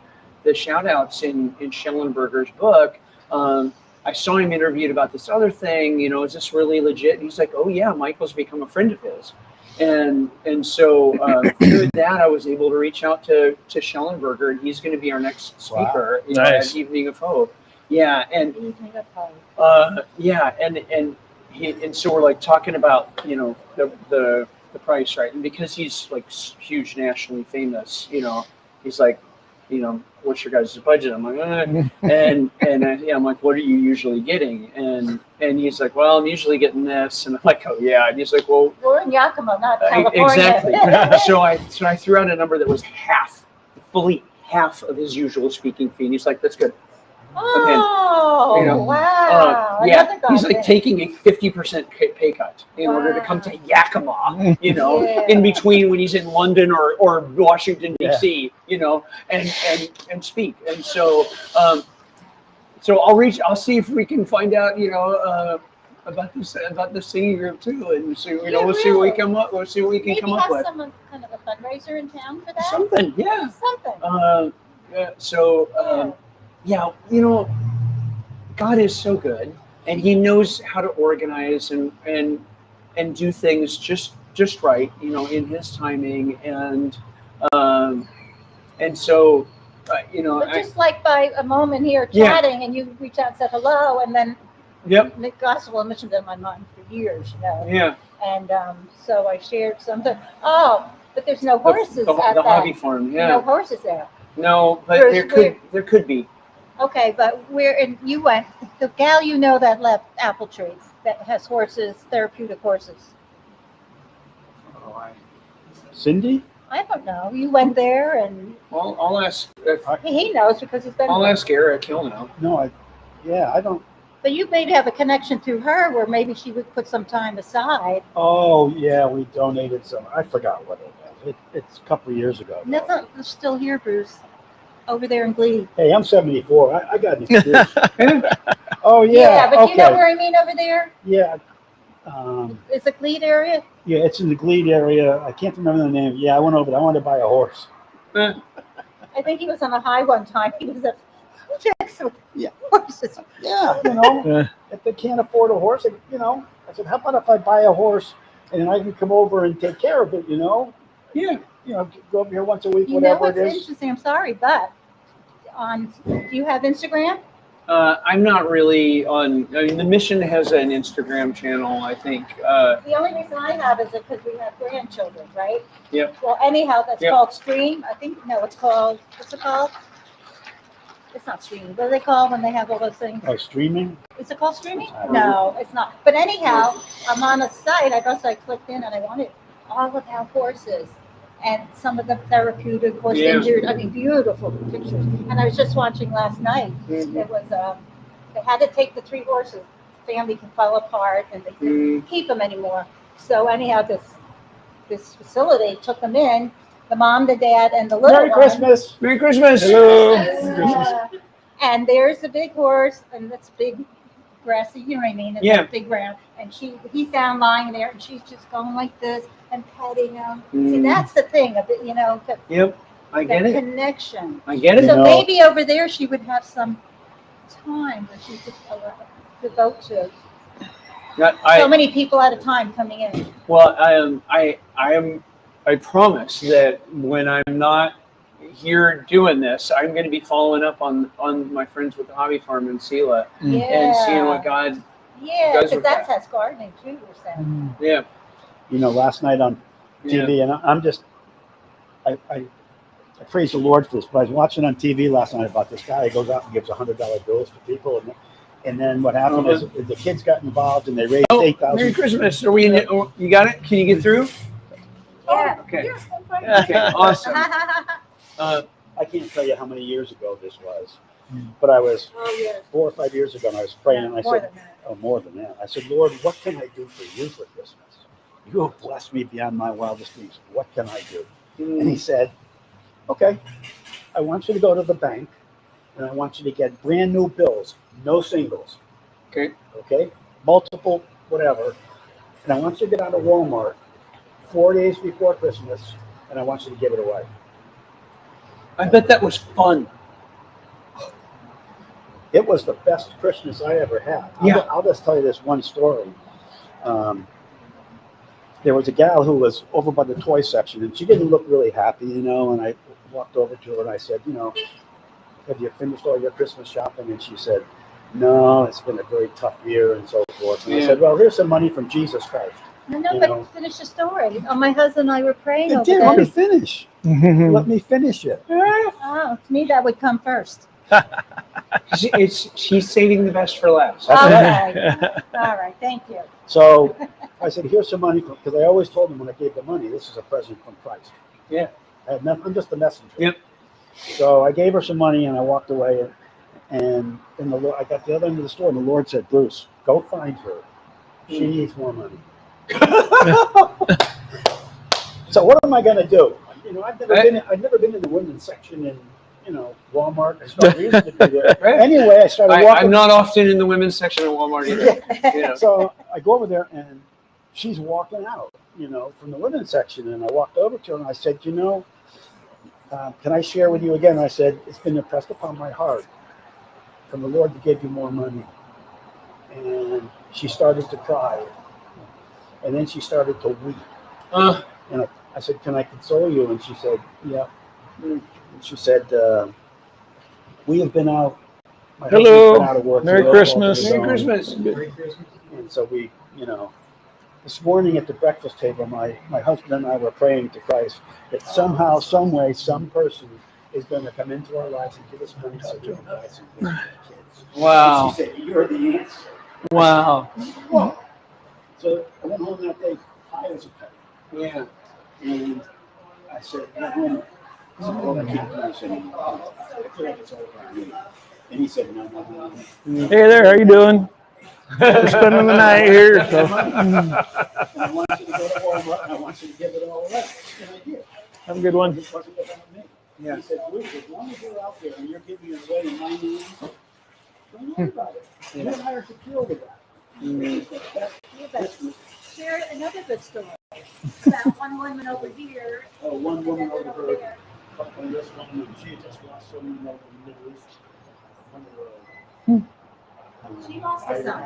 shout outs in Schellenberger's book. I saw him interviewed about this other thing, you know, is this really legit? And he's like, oh yeah, Michael's become a friend of his. And so through that, I was able to reach out to Schellenberger, and he's going to be our next speaker at Evening of Hope. Yeah, and Evening of Hope. Yeah, and so we're like talking about, you know, the price, right? And because he's like huge nationally famous, you know, he's like, you know, what's your guys' budget? I'm like, and yeah, I'm like, what are you usually getting? And he's like, well, I'm usually getting this. And I'm like, oh yeah. And he's like, well, We're in Yakima, not California. exactly. so I threw out a number that was fully half of his usual speaking fee. And he's like, that's good. Oh, you know, wow. yeah, he's like taking a 50% pay cut in order to come to Yakima, you know, in between when he's in London or Washington, D.C., you know, and speak. And so, I'll see if we can find out, you know, about the singing group too, and so we'll see what we come up. We'll see what we can come up with. Maybe have some kind of a fundraiser in town for that. Something, yeah. Something. Yeah, you know, God is so good, and He knows how to organize and do things just right, you know, in His timing, and so, you know, but just like by a moment here chatting, and you reach out and said hello, and then the gospel and mission been on my mind for years, you know. Yeah. And so I shared something. Oh, but there's no horses at the hobby farm. Yeah. No horses there. No, but there could be. Okay, but you went, the gal you know that left Apple Tree that has horses, therapeutic horses. Cindy? I don't know. You went there and. Well, I'll ask. He knows because he's been. I'll ask Eric. He'll know. No, I don't. But you may have a connection through her where maybe she would put some time aside. Oh, yeah, we donated some. I forgot what it was. It's a couple of years ago. And that's not still here, Bruce. Over there in Glebe. Hey, I'm 74. I got an excuse. Oh, yeah. Yeah, but you know where I mean over there? Yeah. It's the Glebe area? Yeah, it's in the Glebe area. I can't remember the name. Yeah, I went over there. I wanted to buy a horse. I think he was on a high one time. He was at horses. Yeah, you know, if they can't afford a horse, you know, I said, how about if I buy a horse and I can come over and take care of it, you know? Yeah. You know, go up here once a week, you know whatever it what's is. interesting? I'm sorry, but do you have Instagram? I'm not really on. I mean, the mission has an Instagram channel, I think. The only reason I have is because we have grandchildren, right? Yep. Well, anyhow, that's called Stream. I think it's called. What's it called? It's not streaming. What do they call when they have all those things? Oh, streaming? Is it called streaming? No, it's not. But anyhow, I'm on a site. I guess I clicked in and I wanted all about horses and some of the therapeutic horse injured. I mean, beautiful pictures. And I was just watching last night. Mm-hmm. It was they had to take the 3 horses. The family can fall apart and they couldn't keep them anymore. So anyhow, this facility took them in. The mom, the dad, and the little Merry Christmas. Merry Christmas. Hello. And there's the big horse, and that's big grassy, you know what I mean? It's a big ground. And he's down lying there, and she's just going like this and petting him. See, that's the thing, you know. I get it. Connection. I get it. So maybe over there she would have some time that she could devote to. So many people at a time coming in. Well, I am I promise that when I'm not here doing this, I'm going to be following up on my friends with the hobby farm in Sela and seeing what God Yeah, does because with that that. has gardening too, you're saying. Yeah. You know, last night on TV, and I'm just, I praise the Lord for this, but I was watching on TV last night about this guy who goes out and gives $100 bills to people, and then what happened is the kids got involved and they raised $8,000. Merry Christmas. Are we in, you got it? Can you get through? Yeah. Okay. Okay, awesome. I can't tell you how many years ago this was, but I was 4 or 5 years ago, and I was praying, and I said, more than that. I said, Lord, what can I do for you for Christmas? You have blessed me beyond my wildest dreams. What can I do? And he said, okay, I want you to go to the bank, and I want you to get brand new bills, no singles. Okay. Okay? Multiple, whatever. And I want you to get out of Walmart 4 days before Christmas, and I want you to give it away. I bet that was fun. It was the best Christmas I ever had. I'll just tell you this one story. There was a gal who was over by the toy section, and she didn't look really happy, you know, and I walked over to her and I said, you know, have you finished all your Christmas shopping? And she said, no, it's been a very tough year and so forth. And I said, well, here's some money from Jesus Christ. No, but finish the story. My husband and I were praying over Let me that. finish. Let me finish it. Oh, to me, that would come first. She's saving the best for last. All right, thank you. So I said, here's some money, because I always told them when I gave the money, this is a present from Christ. Yeah. I'm just a messenger. Yep. So I gave her some money and I walked away, and the Lord, I got to the other end of the store, and the Lord said, Bruce, go find her. She needs more money. So what am I going to do? You know, I've never been in the women's section in, you know, Walmart. There's no reason to be there. Anyway, I started walking. I'm not often in the women's section of Walmart either. You know. So I go over there and she's walking out, you know, from the women's section, and I walked over to her and I said, you know, can I share with you again? I said, it's been impressed upon my heart from the Lord to give you more money. And she started to cry. And then she started to weep. And I said, can I console you? And she said, yeah. And she said, we have been out. My husband's been out of work. Merry Christmas. Merry Christmas. And so we, you know, this morning at the breakfast table, my husband and I were praying to Christ that somehow, some way, some person is going to come into our lives and give us money so we can buy some things for the kids. Wow. And she said, you're the answer. Wow. Whoa. So I went home that day, high as a kite. Yeah. And I said, I went home. I said, well, I can't do this anymore. I feel like it's over on me. And he said, no. Hey there, how you doing? We're spending the night here. So. I want you to go to Walmart and I want you to give it all away. And I did. Have a good one. It wasn't about me. Yeah. He said, Luke, as long as you're out there and you're giving it away in my name, don't worry about it. You and I are secure with that. That's Share another good story about one woman over here. Oh, one woman over here. On this one, and she just lost so many over in the Middle East. She lost a son.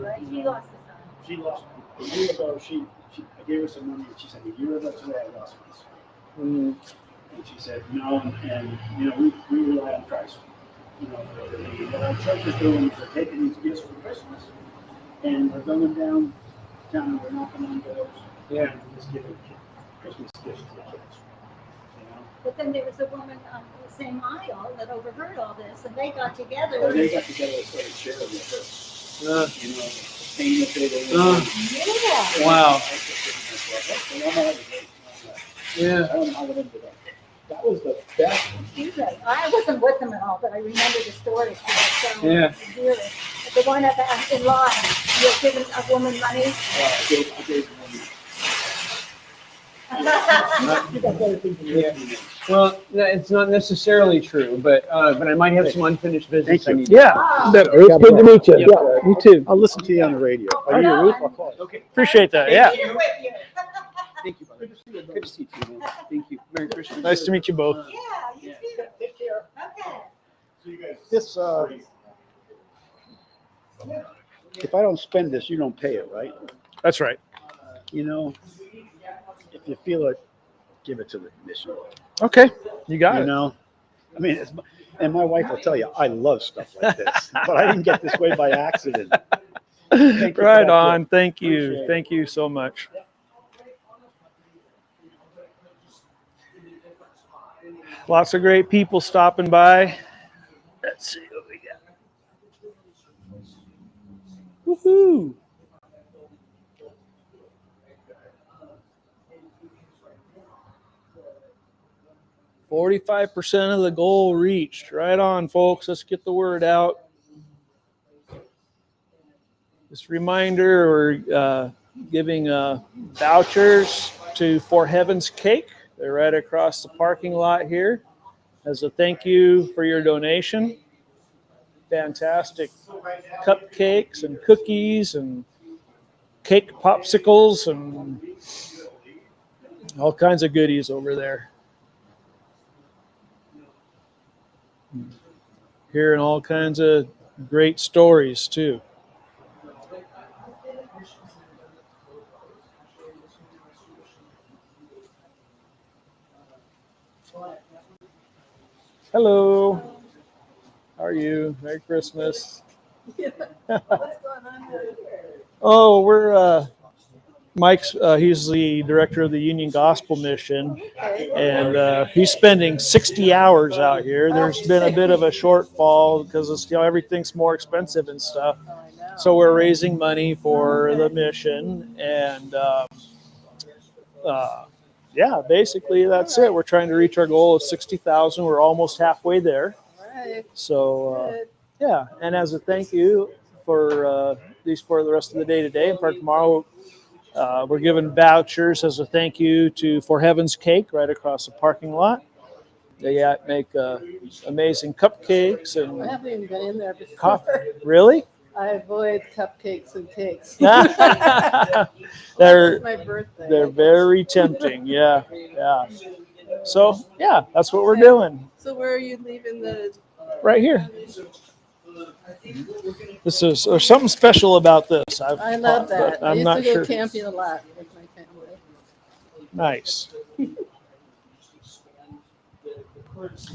Right? She lost a son. She lost a year ago. I gave her some money, and she said, a year ago today, I lost my son. And she said, no, and you know, we rely on Christ. You know, what our church is doing is they're taking these gifts for Christmas, and we're going down and we're knocking on doors. Yeah. And we're just giving Christmas gifts to the kids. But then there was a woman on the same aisle that overheard all this, and they got together. Or they got together and started sharing with her. You know, pain that they were. Yeah. Wow. Yeah. I don't know how it ended up. That was the best. I wasn't with them at all, but I remember the story. So Yeah. The one in line, you're giving a woman money. I gave money. Well, it's not necessarily true, but I might have some unfinished business. I need to Yeah, it's good to meet you. Yeah. Yeah, you too. I'll listen to you on the radio. Are you a roof? I'll call you. Okay. Appreciate that. Yeah. Thank you, brother. Good to see you, man. Thank you. Merry Christmas. Nice to meet you both. Yeah, you too. Take care. Okay. So you guys. This if I don't spend this, you don't pay it, right? That's right. You know, if you feel it, give it to the mission. Okay, you got You it. know, I mean, and my wife will tell you, I love stuff like this, but I didn't get this way by accident. Thank you for Right that on. gift. Thank you. Appreciate it. Thank you so much. Lots of great people stopping by. Let's see what we got. Woohoo! 45% of the goal reached. Right on, folks. Let's get the word out. Just a reminder, we're giving vouchers to For Heaven's Cake. They're right across the parking lot here. As a thank you for your donation. Fantastic cupcakes and cookies and cake popsicles and all kinds of goodies over there. Hearing all kinds of great stories too. Hello. How are you? Merry Christmas. What's going on here? Oh, we're Mike's. He's the director of the Union Gospel Mission, and he's spending 60 hours out here. There's been a bit of a shortfall because everything's more expensive and stuff. So we're raising money for the mission, and yeah, basically that's it. We're trying to reach our goal of 60,000. We're almost halfway there. Right. So yeah, and as a thank you for these for the rest of the day today and for tomorrow, we're giving vouchers as a thank you to For Heaven's Cake right across the parking lot. They make amazing cupcakes I and haven't even been in there before. coffee. Really? I avoid cupcakes and cakes. They're my birthday. they're very tempting. Yeah, yeah. So yeah, that's what we're doing So where are you leaving the? right here. There's something special about this. I love that. I I'm used not to go sure. camping a lot with my family. Nice.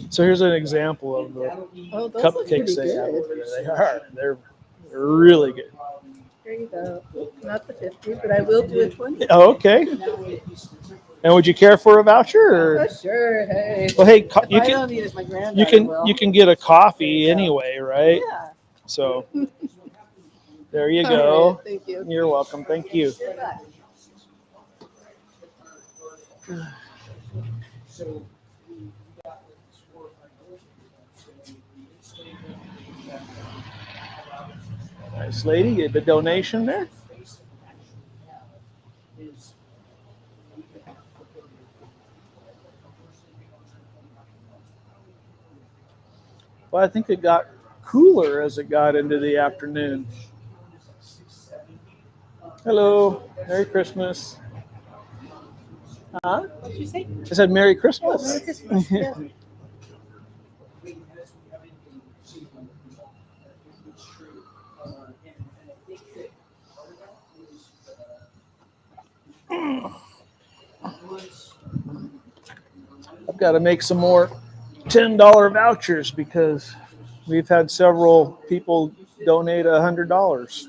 So here's an example of the Oh, those look pretty cupcakes they have good. over there. They are. They're really good. There you go. Not the 50, but I will do a 20. Oh, okay. And would you care for a voucher? Or? Oh, sure. Hey. Well, hey, If you I can don't need it, my granddaughter will. you can get a coffee anyway, right? Yeah. So there you All go. right, thank you. You're welcome. Thank you. Nice lady, you have a donation there. Well, I think it got cooler as it got into the afternoon. Hello, Merry Christmas. Huh? What did you say? I said Merry Christmas. Oh, Merry Christmas. Yeah. I've got to make some more $10 vouchers because we've had several people donate $100.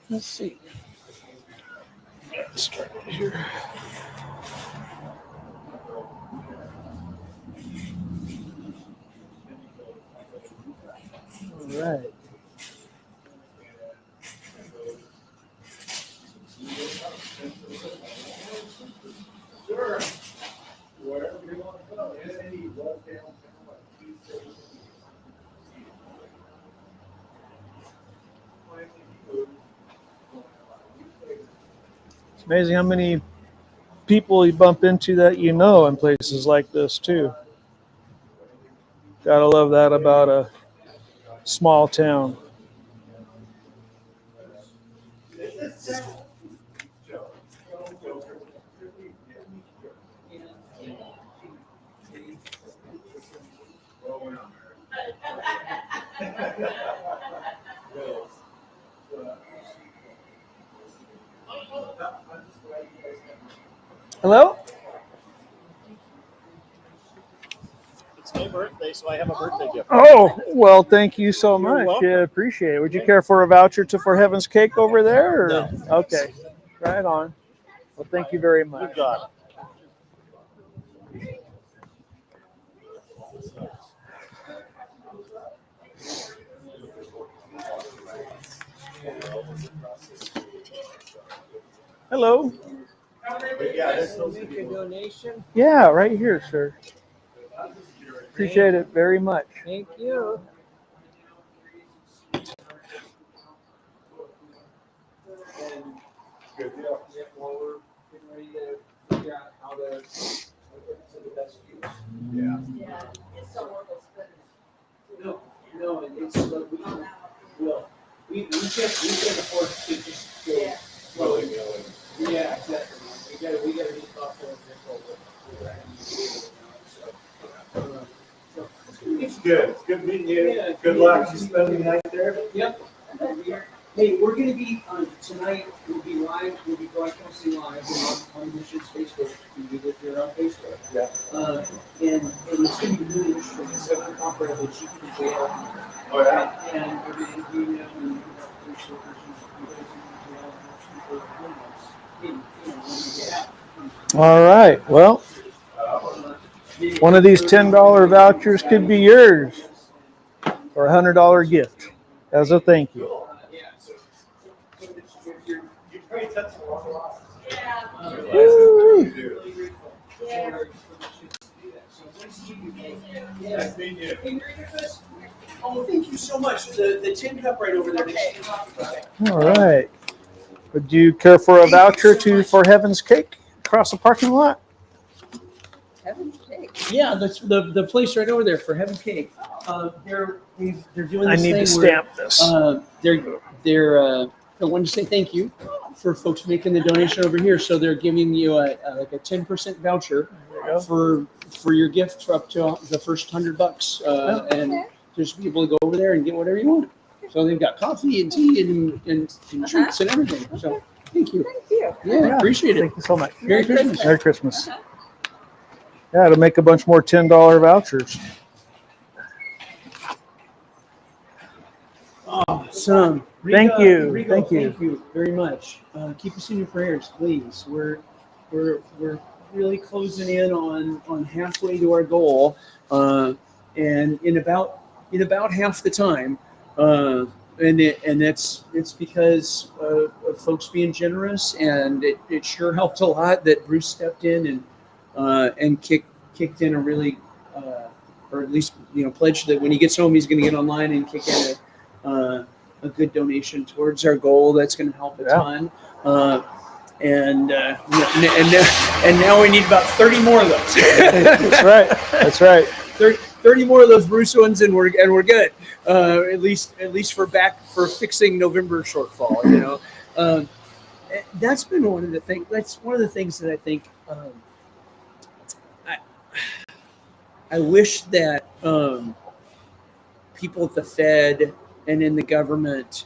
Let's see. Let's start here. All right. It's amazing how many people you bump into that you know in places like this too. Gotta love that about a small town. Hello? It's my birthday, so I have a birthday gift. Oh, well, thank you so You're much. welcome. Yeah, appreciate it. Would you care for a voucher to For Heaven's Cake over there? Or? No. Okay. Right on. Well, thank you very much. You got it. Hello. Make a donation. Yeah, right here, sir. Appreciate it very much. Thank you. Good deal. While we're getting ready to figure out how to put it to the best use. Yeah. Yeah, it's so worthless, but No, it's like we can't afford to just go Willy-nilly. Yeah, exactly. We gotta be thoughtful and careful with what we're doing. So It's good. It's good meeting you. Yeah, Good luck. You spending the night there? Yep. Hey, we're gonna be tonight. We'll be live. We'll be broadcasting live on Mission's Facebook. You get there on Facebook. Yeah. And it's gonna be really interesting. It's a comparable GP jail. Oh yeah. And everything we have and All right. Well, one of these $10 vouchers could be yours, or a $100 gift as a thank you. Woo-wee. Oh, thank you so much. The tin cup right over there. All right. Would you care for a voucher For Heaven's Cake across the parking lot? Heaven's Cake. Yeah, the place right over there for Heaven's Cake. They're doing I this need thing to where, stamp this. I wanted to say thank you for folks making the donation over here. So they're giving you like a 10% voucher for your gift for up to the first $100, and just be able to go over there and get whatever you want. So they've got coffee and tea and treats and everything. So thank you. thank you. Yeah, appreciate it. Thank you so much. Merry Christmas. Merry Christmas. Yeah, to make a bunch more $10 vouchers. Awesome. Thank you. Rigo, Thank you. Thank you very much. Keep us in your prayers, please. We're really closing in on halfway to our goal, and in about half the time, and it's because of folks being generous, and it sure helped a lot that Bruce stepped in and kicked in a really, or at least pledged that when he gets home he's going to get online and kick in a good donation towards our goal. That's going to help a ton. And now we need about 30 more of those. That's right. That's right. 30 more of those Bruce ones, and we're good. At least for fixing November shortfall. That's been one of the things. That's one of the things that I think. I wish that people at the Fed and in the government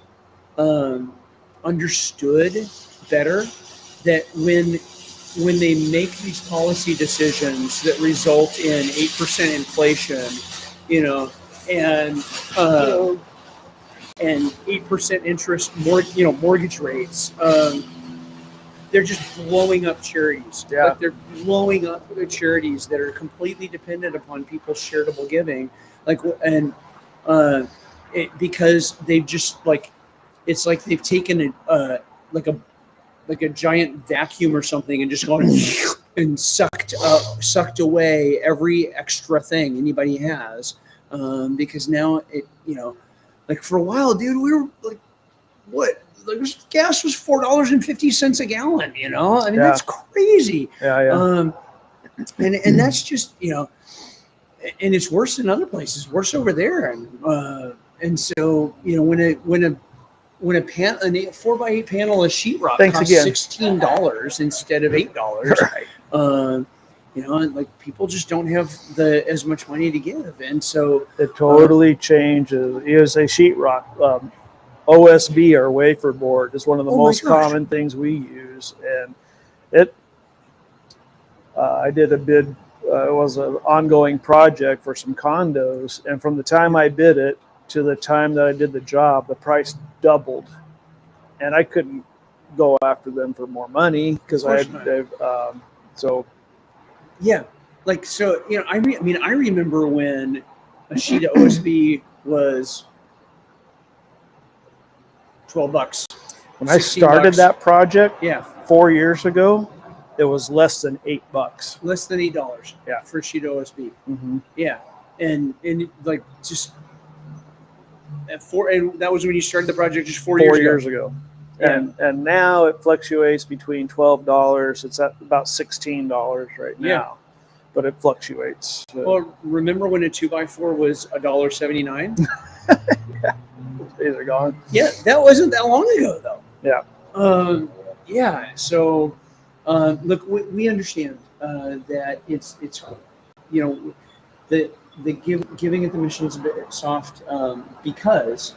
understood better that when they make these policy decisions that result in 8% inflation, and 8% interest, mortgage rates, they're just blowing up charities. Yeah. Like they're blowing up the charities that are completely dependent upon people's charitable giving, because they've just it's like they've taken like a giant vacuum or something and just gone and sucked away every extra thing anybody has, because now for a while, dude, we were like, what? Like gas was $4.50 a gallon. That's crazy. Yeah. And that's just and it's worse in other places, worse over there. And so, when a 4x8 panel of sheetrock Thanks costs again. $16 instead of $8, like people just don't have as much money to give, and so it totally changes. ESA sheetrock, OSB or wafer board is one of the most common things we use, and it. I did a bid. It was an ongoing project for some condos, and from the time I bid it to the time that I did the job, the price doubled, and I couldn't go after them for more money because yeah, like so I remember when a sheet of OSB was $12. When I started that project, yeah, 4 years ago, it was less than $8. Less than $8. Yeah, for a sheet of OSB. Mm-hmm. Yeah, and like just and that was when you started the project just 4 years ago. Yeah. And now it fluctuates between $12. It's at about $16 right now. Yeah. But it fluctuates. Well, remember when a 2x4 was $1.79? Days are gone. Yeah, that wasn't that long ago, though. Yeah. Yeah. So, look, we understand that it's the giving at the mission is a bit soft because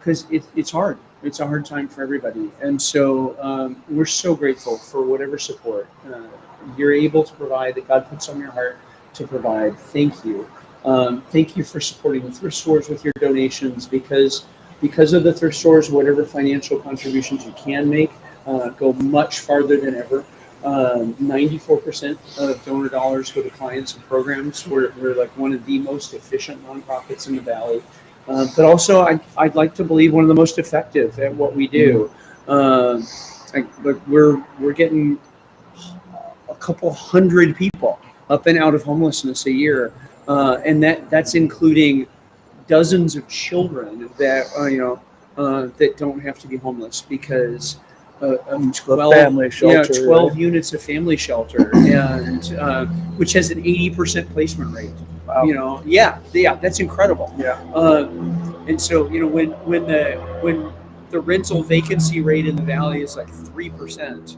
it's hard. It's a hard time for everybody, and so we're so grateful for whatever support you're able to provide, that God puts on your heart to provide. Thank you. Thank you for supporting the thrift stores with your donations, because of the thrift stores, whatever financial contributions you can make go much farther than ever. 94% of donor dollars go to clients and programs. We're like one of the most efficient nonprofits in the Valley. But also, I'd like to believe one of the most effective at what we do. We're getting a couple hundred people up and out of homelessness a year, and that's including dozens of children that that don't have to be homeless because 12 family shelter, 12 units of family shelter, and which has an 80% placement rate. Wow. That's incredible. Yeah. And so when the rental vacancy rate in the Valley is like 3%,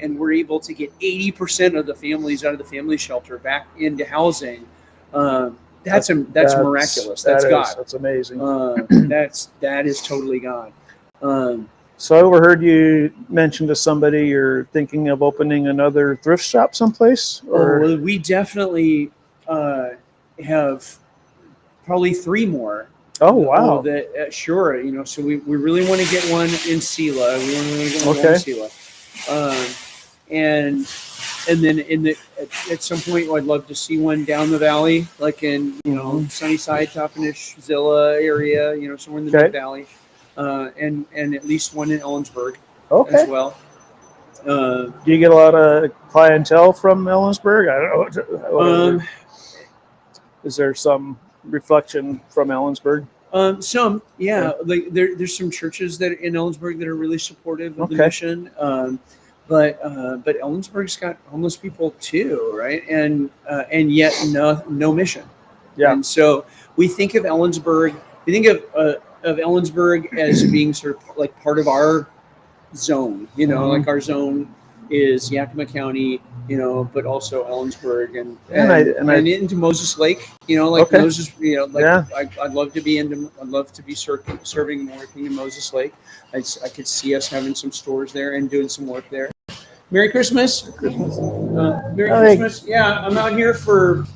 and we're able to get 80% of the families out of the family shelter back into housing, that's miraculous. That's God. That's amazing. That is totally God. So I overheard you mention to somebody you're thinking of opening another thrift shop someplace? Well, we definitely have probably 3 more. Oh, wow. Sure. So we really want to get one in Sela. We want to get one in Sela. And then at some point, I'd love to see one down the valley, like in Sunnyside, Toppenish, Zilla area, somewhere in the Mid Valley, and at least one in Ellensburg as well. Do you get a lot of clientele from Ellensburg? I don't know. Is there some reflection from Ellensburg? Some, yeah. Like there's some churches that in Ellensburg that are really supportive of the mission. But Ellensburg's got homeless people too, right? And yet no mission. Yeah. And so we think of Ellensburg. We think of Ellensburg as being sort of like part of our zone. Like our zone is Yakima County, but also Ellensburg and into Moses Lake. Moses. I'd love to be I'd love to be serving and working in Moses Lake. I could see us having some stores there and doing some work there. Merry Christmas. Merry Christmas. Yeah, I'm out here for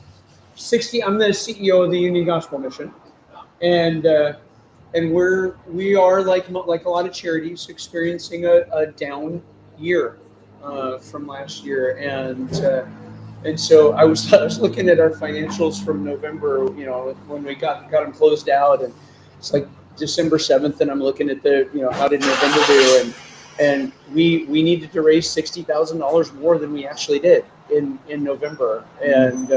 60. I'm the CEO of the Union Gospel Mission, and we are like a lot of charities experiencing a down year from last year, and so I was looking at our financials from November, when we got them closed out, and it's like December 7th, and I'm looking at how did November do, and we needed to raise $60,000 more than we actually did in November, and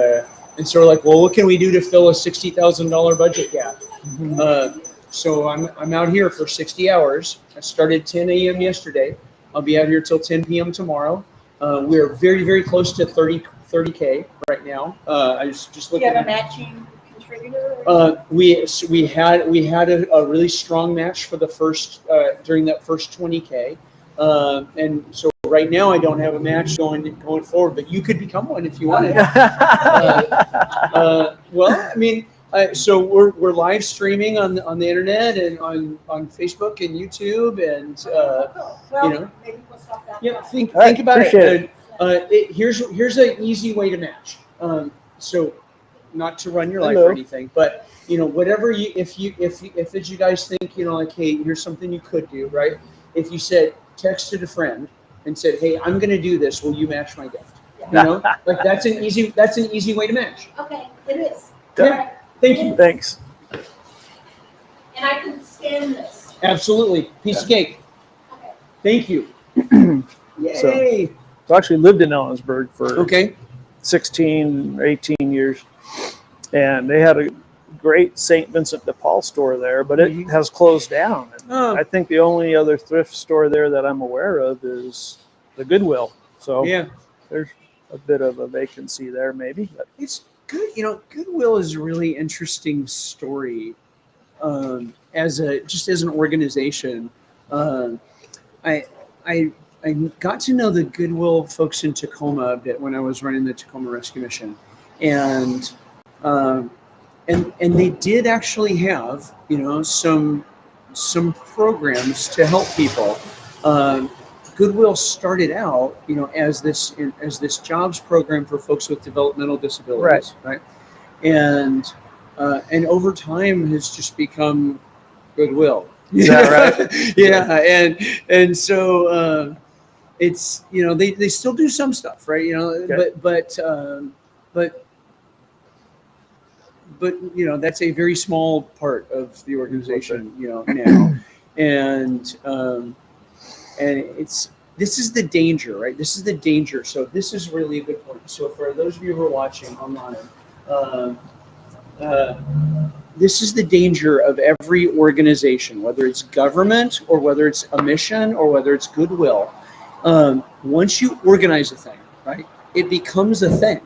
so we're like, well, what can we do to fill a $60,000 budget gap? So I'm out here for 60 hours. I started 10 a.m. yesterday. I'll be out here till 10 p.m. tomorrow. We're very, very close to 30K right now. I was just Do you looking. have a matching contributor? We had a really strong match for the first during that first 20K, and so right now I don't have a match going forward. But you could become one if you wanted. Well, I mean, so we're live streaming on the internet and on Facebook and YouTube and Well, you know. maybe we'll stop that. Yeah, think All right, about appreciate it. Here's an easy way to match. So, not to run your life Hello. or anything, but whatever if you guys think like, hey, here's something you could do, right? If you said texted a friend and said, hey, I'm going to do this, will you match my gift? Like that's an easy way to match. Okay, it is. Yeah. Thank you. Thanks. And I can scan this. Absolutely, piece of cake. Okay. Thank you. So, Yay. I actually lived in Ellensburg for Okay. 16, 18 years. And they had a great St. Vincent de Paul store there, but it has closed down. And I think the only other thrift store there that I'm aware of is the Goodwill. So Yeah. there's a bit of a vacancy there maybe. But It's good. Goodwill is a really interesting story as an organization. I got to know the Goodwill folks in Tacoma a bit when I was running the Tacoma Rescue Mission, and they did actually have some programs to help people. Goodwill started out as this jobs program for folks with developmental disabilities, right? And over time has just become Goodwill. Is that right? Yeah, and so it's they still do some stuff, right? But that's a very small part of the organization now, and this is the danger, right? This is the danger. So this is really a good point. So for those of you who are watching online, this is the danger of every organization, whether it's government or whether it's a mission or whether it's Goodwill. Once you organize a thing, right, it becomes a thing,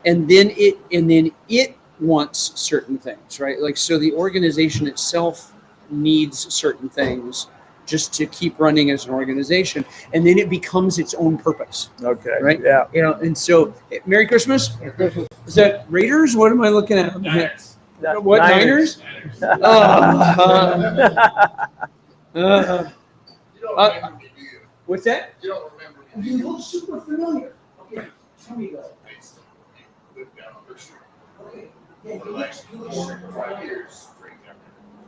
and then it wants certain things, right? Like, so the organization itself needs certain things just to keep running as an organization, and then it becomes its own purpose. Okay. Right? Yeah. And so Merry Christmas. Is that Raiders? What am I looking at? Niners. What, Niners? What's that? You don't remember me. You look super familiar. Okay, tell me that. I lived down on Birch Street. Okay. For like 5 years.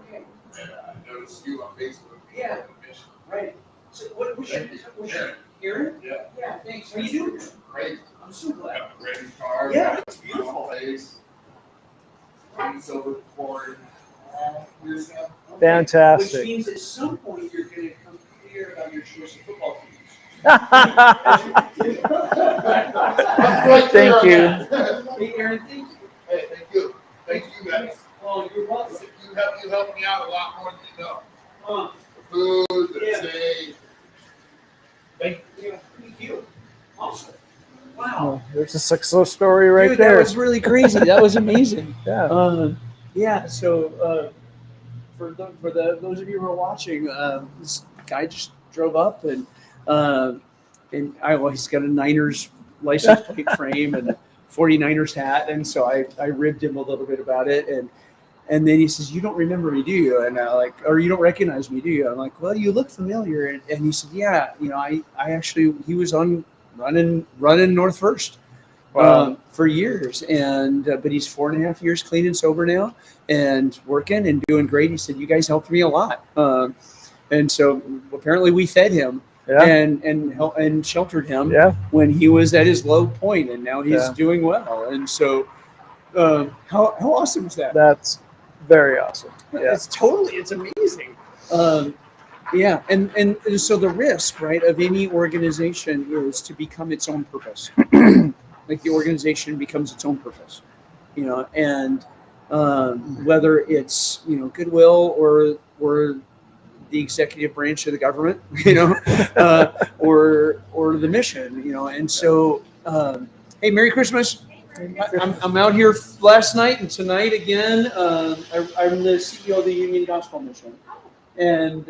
Okay. And I noticed you on Facebook. Yeah. Right. So what's your Aaron? Yeah. Yeah, thanks. How you doing? Great. I'm so glad. Got the red car. Yeah, it's beautiful. Place. Silver cord. Years ago. Fantastic. Which means at some point you're going to come clear about your choice of football teams. Thank you. Hey, Aaron, thank you. Hey, thank you. Thank you guys. Oh, you're welcome. You help me out a lot more than you know. Uh, The food, the Yeah. stay. Thank you. Awesome. Wow. Well, there's a success story right Dude, there. that was really crazy. That was amazing. Yeah. Yeah. So for those of you who are watching, this guy just drove up and he's got a Niners license plate frame and a 49ers hat, and so I ribbed him a little bit about it, and then he says, "You don't remember me, do you?" And or you don't recognize me, do you? I'm like, "Well, you look familiar." And he said, "Yeah, I actually he was on running North First." Wow. For years, and but he's 4.5 years clean and sober now, and working and doing great. He said, "You guys helped me a lot," and so apparently we fed him and sheltered him when he was at his low point, and now he's doing well. And so, how awesome is that? That's very awesome. Yeah. It's amazing. Yeah, and so the risk, right, of any organization is to become its own purpose. Like the organization becomes its own purpose, and whether it's Goodwill or the executive branch of the government, or the mission, and so hey, Merry Christmas. I'm out here last night and tonight again. I'm the CEO of the Union Gospel Mission, and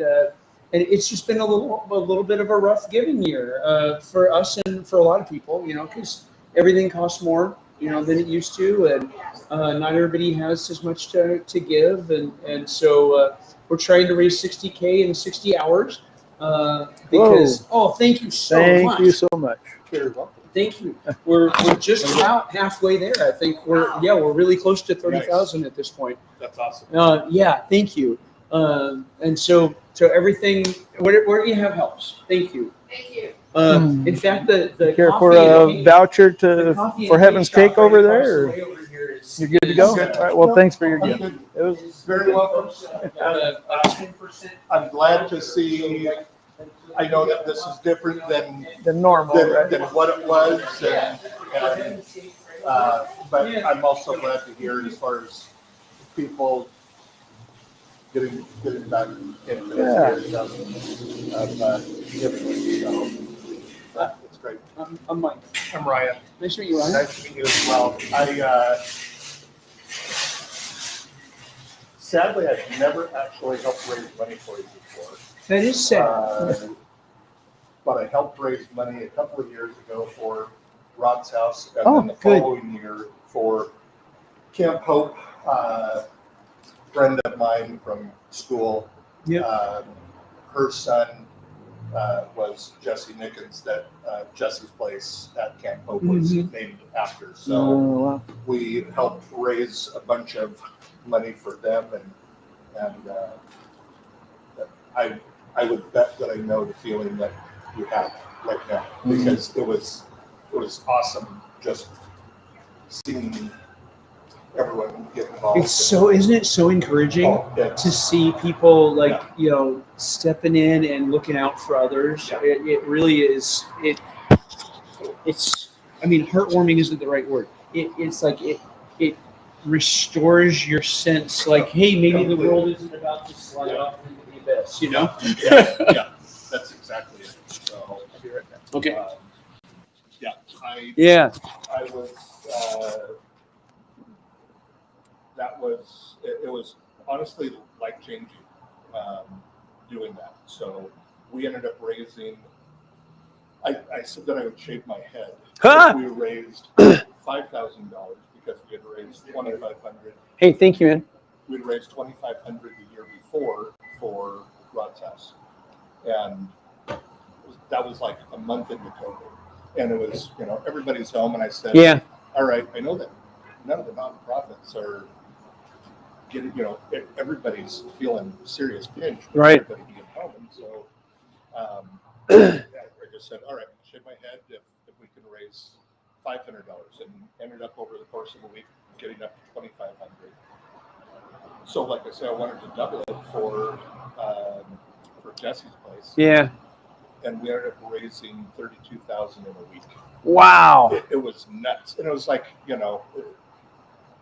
it's just been a little bit of a rough giving year for us and for a lot of people, because everything costs more, than it used to, and not everybody has as much to give, and so we're trying to raise 60K in 60 hours because thank you so much. Thank you so much. You're welcome. Thank you. We're just about halfway there. I think we're really close to 30,000 at this point. That's awesome. Yeah, thank you. And so everything, where do you have helps? Thank you. Thank you. In fact, the Care coffee for and a cake- voucher the coffee for and Heaven's shop Cake over right across there? the Or? way over here is- You're good to go? is, All right, well, thanks for your I'm gift. good. It was Very welcome. 10%. I'm glad to see, I know that this is different than normal, right? than what it was, but I'm also glad to hear as far as people getting back into the spirit of giving. So it's great. I'm Mike. I'm Ryan. Nice to meet you, Ryan. Nice to meet you as well. Sadly, I've never actually helped raise money for you before. That is sad. But I helped raise money a couple of years ago for Rod's house, and then the good. following year for Camp Hope. Friend of mine from school. Yeah. Her son was Jesse Nickens, that Jesse's place at Camp Hope was named after. So we helped raise a bunch of money for them, and I would bet that I know the feeling that you have right now, because it was awesome just seeing everyone get involved. Isn't it so encouraging to see people stepping in and looking out for others? Yeah. It really is. It's. I mean, heartwarming isn't the right word. It's like it restores your sense. Like, hey, maybe the world isn't about to slide off into the abyss. Yeah, that's exactly it. So I'll be right back. Okay. I was. It was honestly life-changing doing that. So we ended up raising, I said that I would shave my head. We raised $5,000 because we had raised $2,500. Hey, thank you, man. We'd raised $2,500 the year before for Rod's house. And that was like a month into COVID. And it was, everybody's home. And I said, all right, I know that none of the nonprofits are getting, everybody's feeling serious pinch. Right. Everybody being home. And so I just said, all right, shave my head if we can raise $500, and ended up over the course of a week getting up to $2,500. So like I said, I wanted to double it for Jesse's place. Yeah. And we ended up raising $32,000 in a week. Wow. It was nuts. And it was like,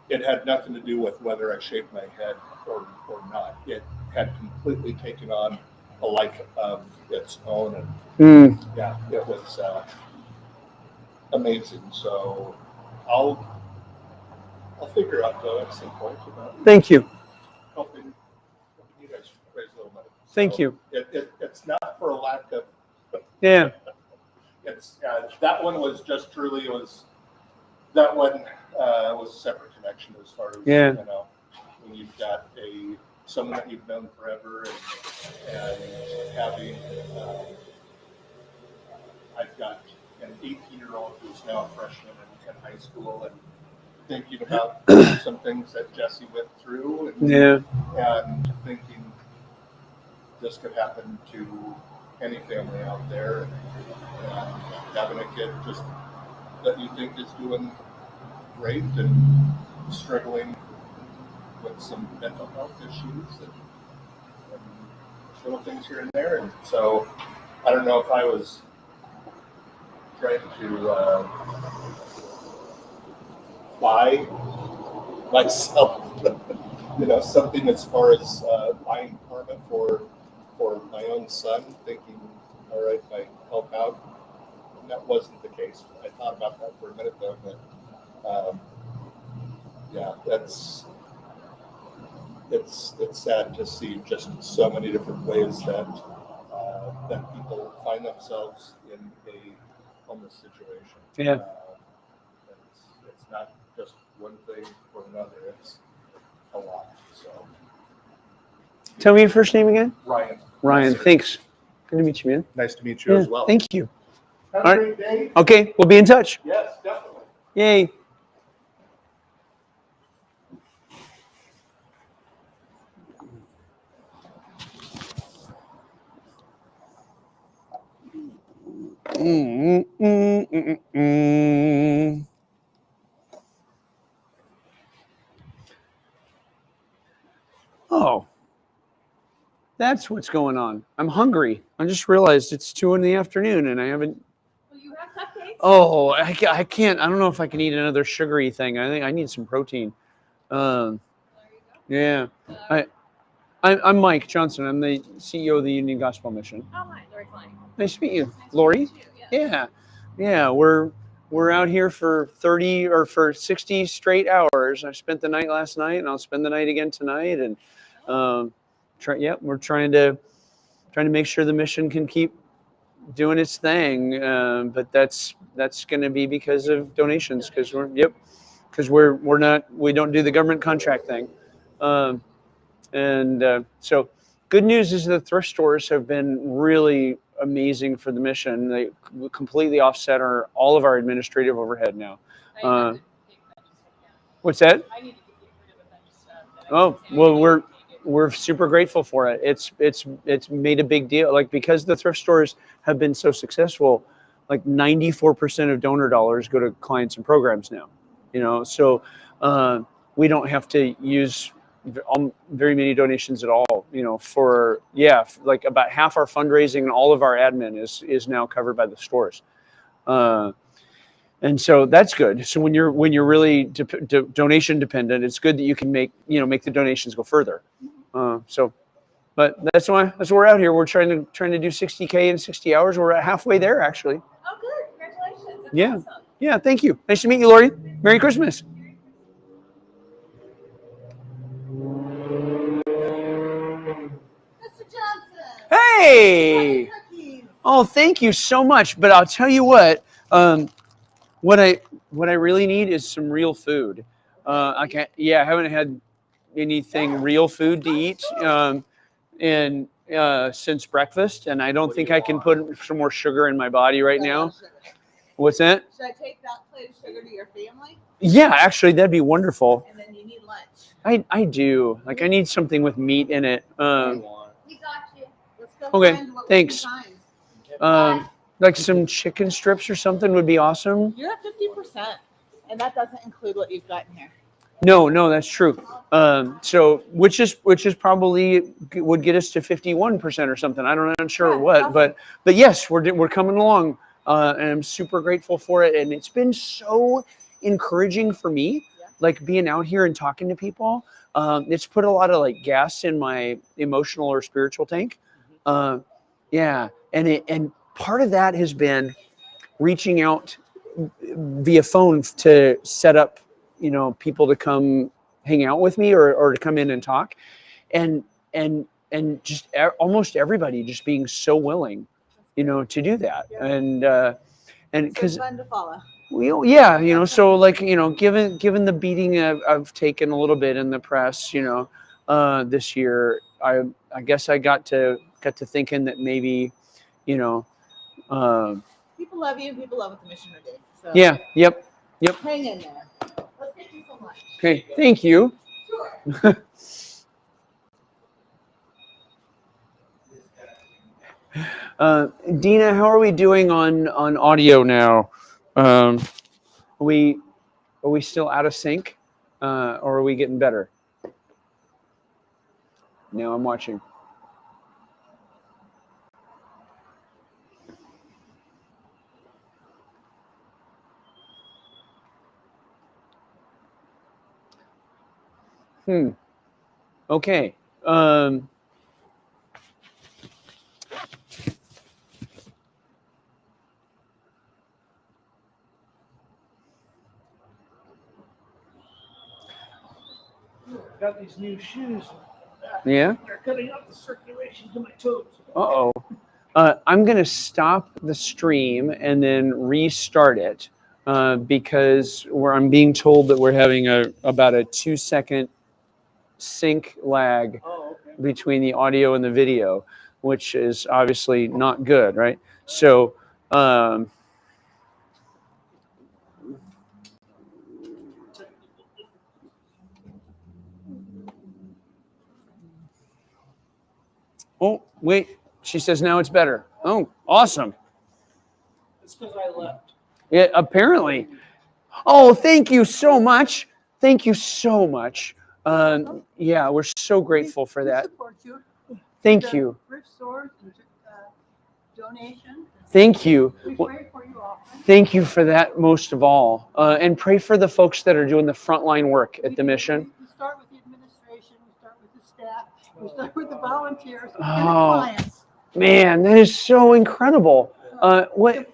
it had nothing to do with whether I shaved my head or not. It had completely taken on a life of its own. And yeah, it was amazing. So I'll figure out though at some point about Thank you. helping you guys raise a little money. Thank you. It's not for a lack of. Yeah. It's that one was just truly that one was a separate connection as far as when you've got someone that you've known forever and having I've got an 18-year-old who's now a freshman in high school and thinking about some things that Jesse went through and thinking this could happen to any family out there, and having a kid just that you think is doing great and struggling with some mental health issues and little things here and there. And so I don't know if I was trying to buy myself something as far as buying karma for my own son, thinking, all right, if I help out. And that wasn't the case. I thought about that for a minute though, but um, yeah, it's sad to see just so many different ways that that people find themselves in a homeless situation. Yeah. It's not just one thing or another. It's a lot. So Tell me your first name again. Ryan. Ryan, Yes, sir. thanks. Good to meet you, man. Nice to meet you as well. Thank you. Have All a right. great day. Okay, we'll be in touch. Yes, definitely. Yay. Oh, that's what's going on. I'm hungry. I just realized it's 2 in the afternoon and I haven't. Well, you have cupcakes. Oh, I can't. I don't know if I can eat another sugary thing. I think I need some protein. Yeah. I'm Mike Johnson. I'm the CEO of the Union Gospel Mission. Oh, hi, Lori Klein. Nice to meet you, Lori. Yeah. We're out here for 30 or for 60 straight hours. I spent the night last night, and I'll spend the night again tonight. And we're trying to make sure the mission can keep doing its thing. But that's going to be because of donations. Because we don't do the government contract thing. So good news is the thrift stores have been really amazing for the mission. They completely offset all of our administrative overhead now. What's that? Oh, well, we're super grateful for it. It's made a big deal. Like, because the thrift stores have been so successful, like 94% of donor dollars go to clients and programs now. So we don't have to use very many donations at all. Like about half our fundraising and all of our admin is now covered by the stores. And so that's good. So when you're really donation dependent, it's good that you can make the donations go further. But that's why we're out here. We're trying to do 60K in 60 hours. We're at halfway there, actually. Oh, good. Congratulations. That's Yeah. awesome. Yeah. Thank you. Nice to meet you, Lori. Merry Christmas. Hey! Oh, thank you so much. But I'll tell you what. What I really need is some real food. I haven't had anything real food to eat since breakfast, and I don't think I can put some more sugar in my body right now. What's that? Should I take that plate of sugar to your family? Yeah, actually, that'd be wonderful. And then you need lunch. I do. Like, I need something with meat in it. We got you. Let's go Okay, find what thanks. we can find. Like some chicken strips or something would be awesome. You're at 50%, and that doesn't include what you've got in here. No, that's true. So which is probably would get us to 51% or something. I'm not sure what, but yes, we're coming along, and I'm super grateful for it. And it's been so encouraging for me, like being out here and talking to people. It's put a lot of like gas in my emotional or spiritual tank. And part of that has been reaching out via phone to set up, people to come hang out with me or to come in and talk, and just almost everybody just being so willing, to do that, and because It's fun to follow. so like, given the beating I've taken a little bit in the press, this year, I guess I got to thinking that maybe, People love you, and people love what the mission are doing. So Yep. hang in there. Let's get you some lunch. Okay, thank you. Sure. Dina, how are we doing on audio now? Are we still out of sync, or are we getting better? No, I'm watching. Okay. got these new shoes. Yeah. They're cutting up the circulation to my toes. Uh-oh. I'm going to stop the stream and then restart it because I'm being told that we're having about a 2-second sync lag between the audio and the video, which is obviously not good, right? So, oh, wait. She says now it's better. Oh, awesome. It's because I left. Yeah, apparently. Oh, thank you so much. Thank you so much. Yeah, we're so grateful for that. Support you. Thank you. Thrift stores, donation. Thank you. We pray for you often. Thank you for that most of all. And pray for the folks that are doing the frontline work at the mission. We start with the administration, we start with the staff, we start with the volunteers and the Oh, clients. man, that is so incredible. What?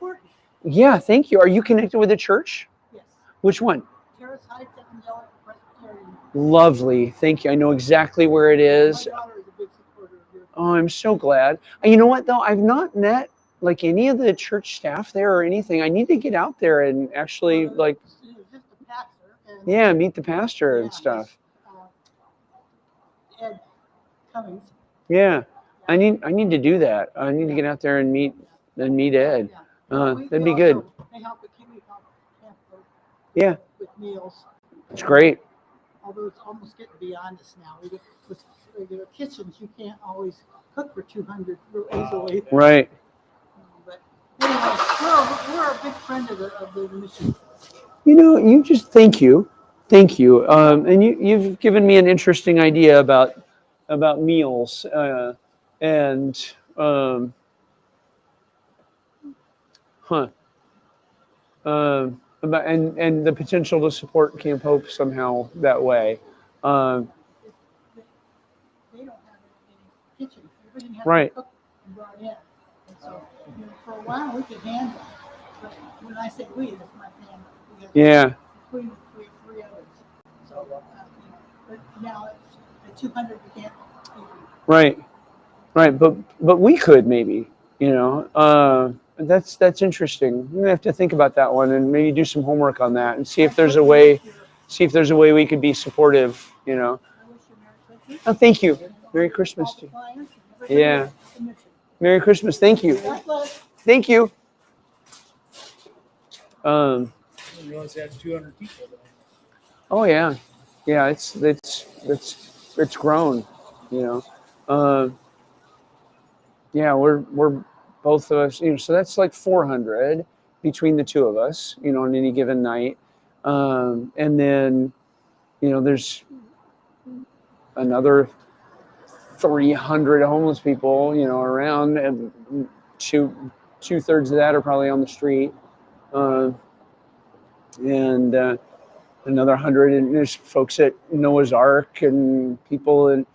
Yeah, thank you. Are you connected with the church? Yes. Which one? Terrace Heights Evangelical Presbyterian. Lovely. Thank you. I know exactly where it is. My daughter is a big supporter of yours. Oh, I'm so glad. And you know what, though? I've not met like any of the church staff there or anything. I need to get out there and actually like, Just the pastor. And, yeah, meet the pastor and stuff. Ed Cummings. Yeah, I need to do that. I need to get out there and meet Ed. That'd be good. They help at Kiwi Camp Yeah, with meals. it's great. Although it's almost getting beyond us now. With regular kitchens, you can't always cook for 200 real easily. Right. But anyway, we're a big friend of the mission. You know, you just thank you. And you've given me an interesting idea about meals and about and the potential to support Camp Hope somehow that way. They don't have any kitchen. Everything has Right. to cook and brought in. And so, for a while we could handle it. But when I say we, that's my family. We have Yeah. three others. So, but now it's at 200 we can't. Right. But we could maybe, that's interesting. I'm gonna have to think about that one and maybe do some homework on that and see if there's a way we could be supportive. Oh, thank you. Merry Christmas to you. Yeah. Merry Christmas. Thank you. Thank you. I didn't realize they had 200 people there. Oh yeah. It's grown. Yeah, we're both of us. So that's like 400 between the two of us. On any given night, and then there's another 300 homeless people. Around, and two-thirds of that are probably on the street, and another 100, and there's folks at Noah's Ark and people in.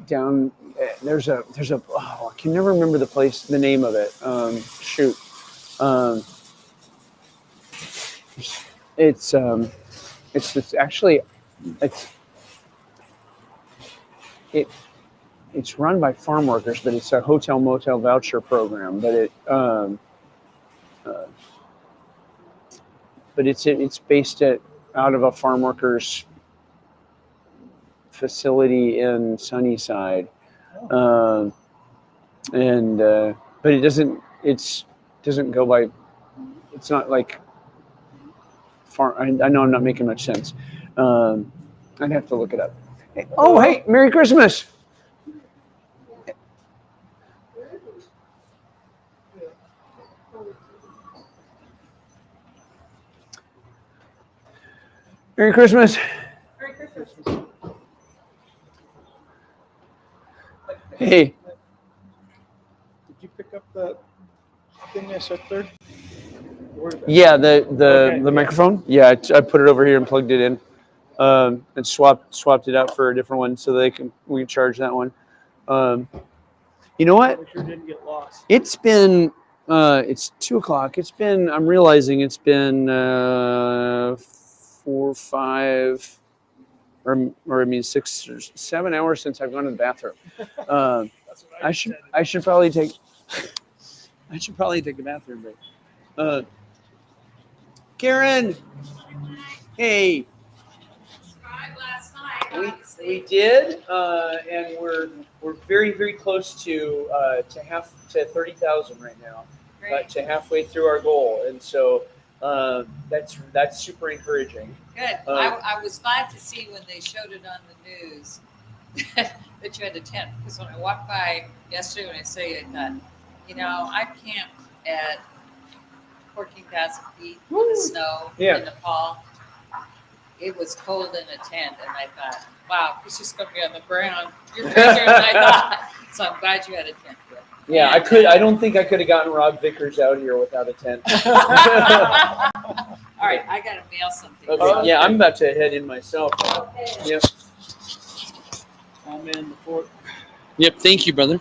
Down there's a I can never remember the name of it. It's actually it's run by farm workers, but it's a hotel motel voucher program. But it's based out of a farm workers facility in Sunnyside, but it doesn't go by. It's not like farm. I know I'm not making much sense. I'd have to look it up. Oh, hey, Merry Christmas. Merry Christmas. Merry Christmas. Hey. Did you pick up that thing I set there? Yeah, the microphone. Yeah, I put it over here and plugged it in, and swapped it out for a different one so we can charge that one. You know what? Make sure it didn't get lost. It's been it's 2:00. I'm realizing it's been 4, 5, or I mean 6 or 7 hours since I've gone to the bathroom. I should probably take a bathroom break. Karen, hey. We did, and we're very close to 30,000 right now, to halfway through our goal, and so that's super encouraging. Good. I was glad to see when they showed it on the news that you had a tent, because when I walked by yesterday when I saw you, I thought, I camped at 14,000 feet in the snow in Nepal. It was cold in a tent, and I thought, wow, it's just going to be on the ground. You're busier than I thought. So I'm glad you had a tent. Yeah, I could. I don't think I could have gotten Rob Vickers out here without a tent. All right, I got to mail something. Okay, yeah, I'm about to head in myself. Okay. Yep. I'm in the fort. Yep. Thank you, brother.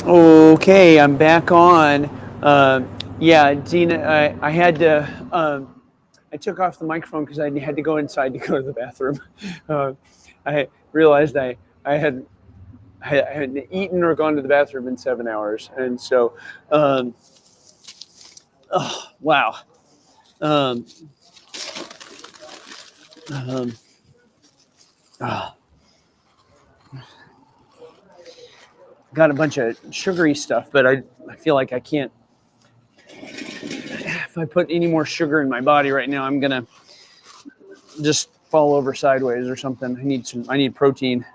Okay, I'm back on. Yeah, Dina, I had to. I took off the microphone because I had to go inside to go to the bathroom. I realized I had I hadn't eaten or gone to the bathroom in 7 hours, and so, oh wow. Um, um, ah. Got a bunch of sugary stuff, but I feel like I can't. If I put any more sugar in my body right now, I'm gonna just fall over sideways or something. I need protein.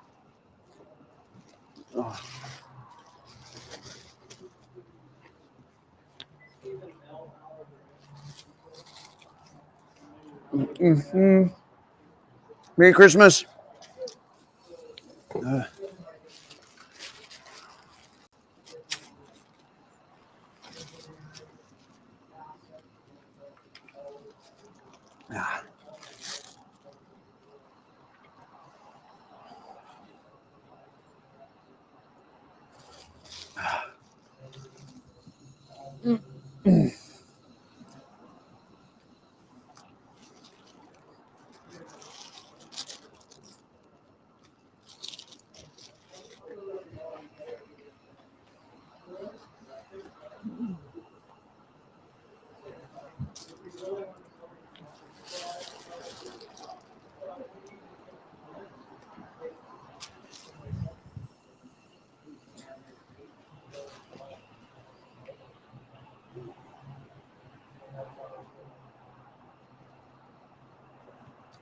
Oh. Mm-hmm. Merry Christmas. Ah. Mm.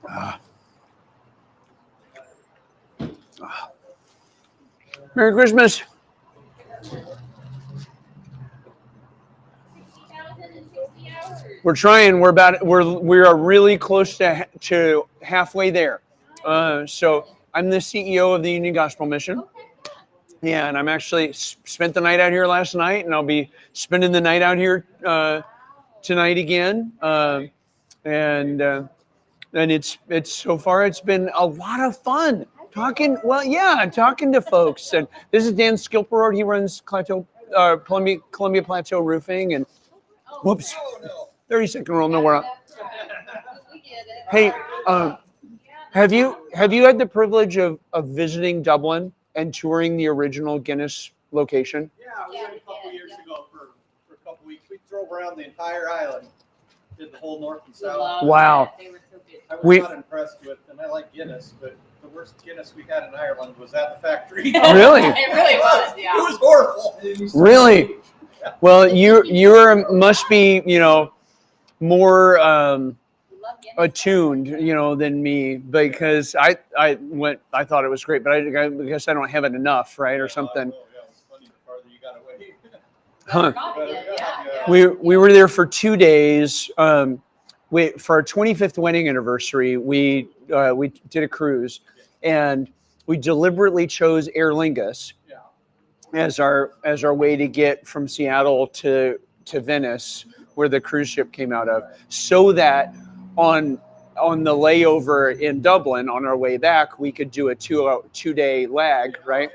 Ah. Ah. Merry Christmas. We're trying. We are really close to halfway there. So I'm the CEO of the Union Gospel Mission. Yeah, and I'm actually spent the night out here last night, and I'll be spending the night out here tonight again. And it's so far it's been a lot of fun talking. Well, yeah, talking to folks. And this is Dan Skilperord. He runs Columbia Plateau Roofing. And whoops, 30-second rule. No, we're on. Hey, have you had the privilege of visiting Dublin and touring the original Guinness location? Yeah, we went a couple years ago for a couple weeks. We drove around the entire island, did the whole north and south. Wow. I was not impressed with, and I like Guinness, but the worst Guinness we had in Ireland was at the factory. Really? It really was, yeah. It was horrible. Really? Well, you must be more attuned than me, because I thought it was great, but I guess I don't have it enough, right, or something. Huh. We were there for 2 days. For our 25th wedding anniversary, we did a cruise, and we deliberately chose Aer Lingus as our way to get from Seattle to Venice, where the cruise ship came out of, so that on the layover in Dublin on our way back, we could do a two-day lag, right?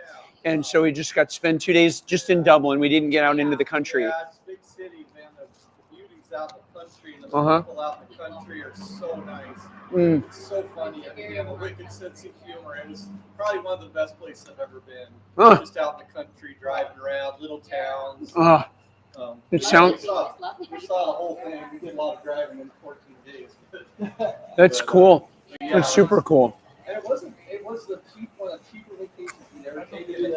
And so we just got to spend 2 days just in Dublin. We didn't get out into the country. Yeah, it's big city, man. The beauty's out in the country, and the people out in the country are so nice. Mm. It's so funny. I mean, you have a wicked sense of humor. It was probably one of the best places I've ever been. Just out in the country, driving around, little towns. It sounds. We saw the whole thing. We did a lot of driving in 14 days. That's cool. Yeah, That's super cool. And it was the one of the cheaper vacations we'd ever taken. I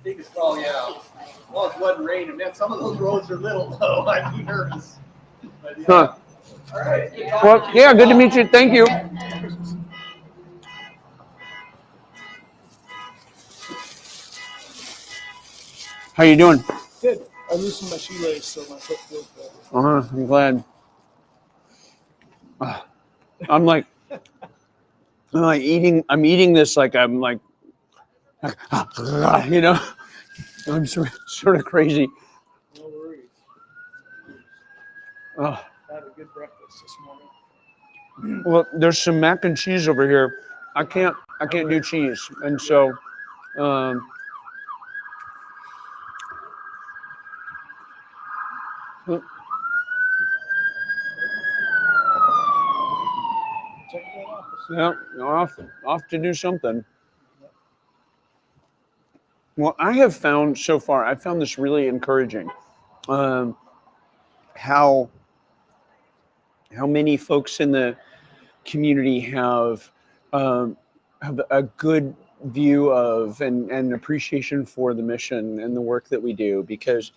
think it's probably, well, it wasn't raining. Man, some of those roads are little, though. I'd be nervous. But, yeah. Huh. All right. Well, yeah, good to meet you. Thank you. How you doing? Good. I loosened my shoelace, so my foot feels better. I'm glad. I'm eating this like I'm like, I'm sort of crazy. No worries. Oh. I had a good breakfast this morning. Well, there's some mac and cheese over here. I can't do cheese, and so yeah, off to do something. Well, I've found this really encouraging. How many folks in the community have a good view of and appreciation for the mission and the work that we do, because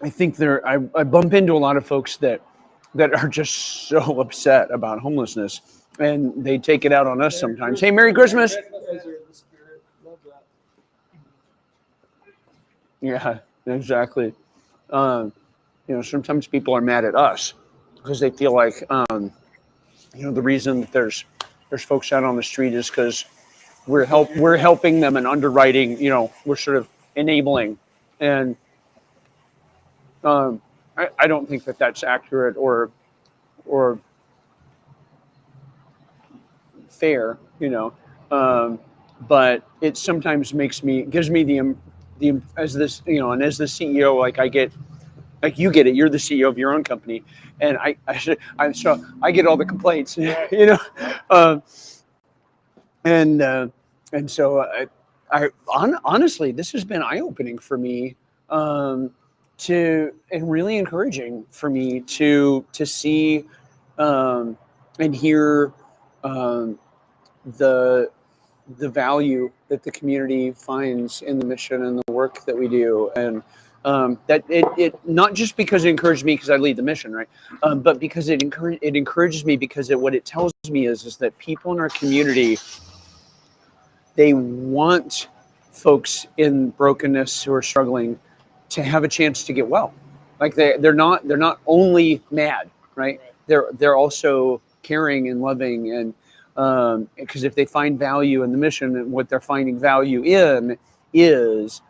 I think I bump into a lot of folks that are just so upset about homelessness, and they take it out on us sometimes. Hey, Merry Christmas. Yeah, exactly. Sometimes people are mad at us because they feel like, the reason that there's folks out on the street is because we're helping them and underwriting. We're sort of enabling, and I don't think that that's accurate or fair. But it sometimes gives me the as this and as the CEO, like I get. Like you get it, you're the CEO of your own company, and I get all the complaints, and so honestly, this has been eye-opening for me, and really encouraging for me to see and hear the value that the community finds in the mission and the work that we do, and that it not just because it encouraged me because I lead the mission, right, but because it encourages me because what it tells me is that people in our community, they want folks in brokenness who are struggling to have a chance to get well. Like they're not only mad, right? They're also caring and loving, and because if they find value in the mission, and what they're finding value in is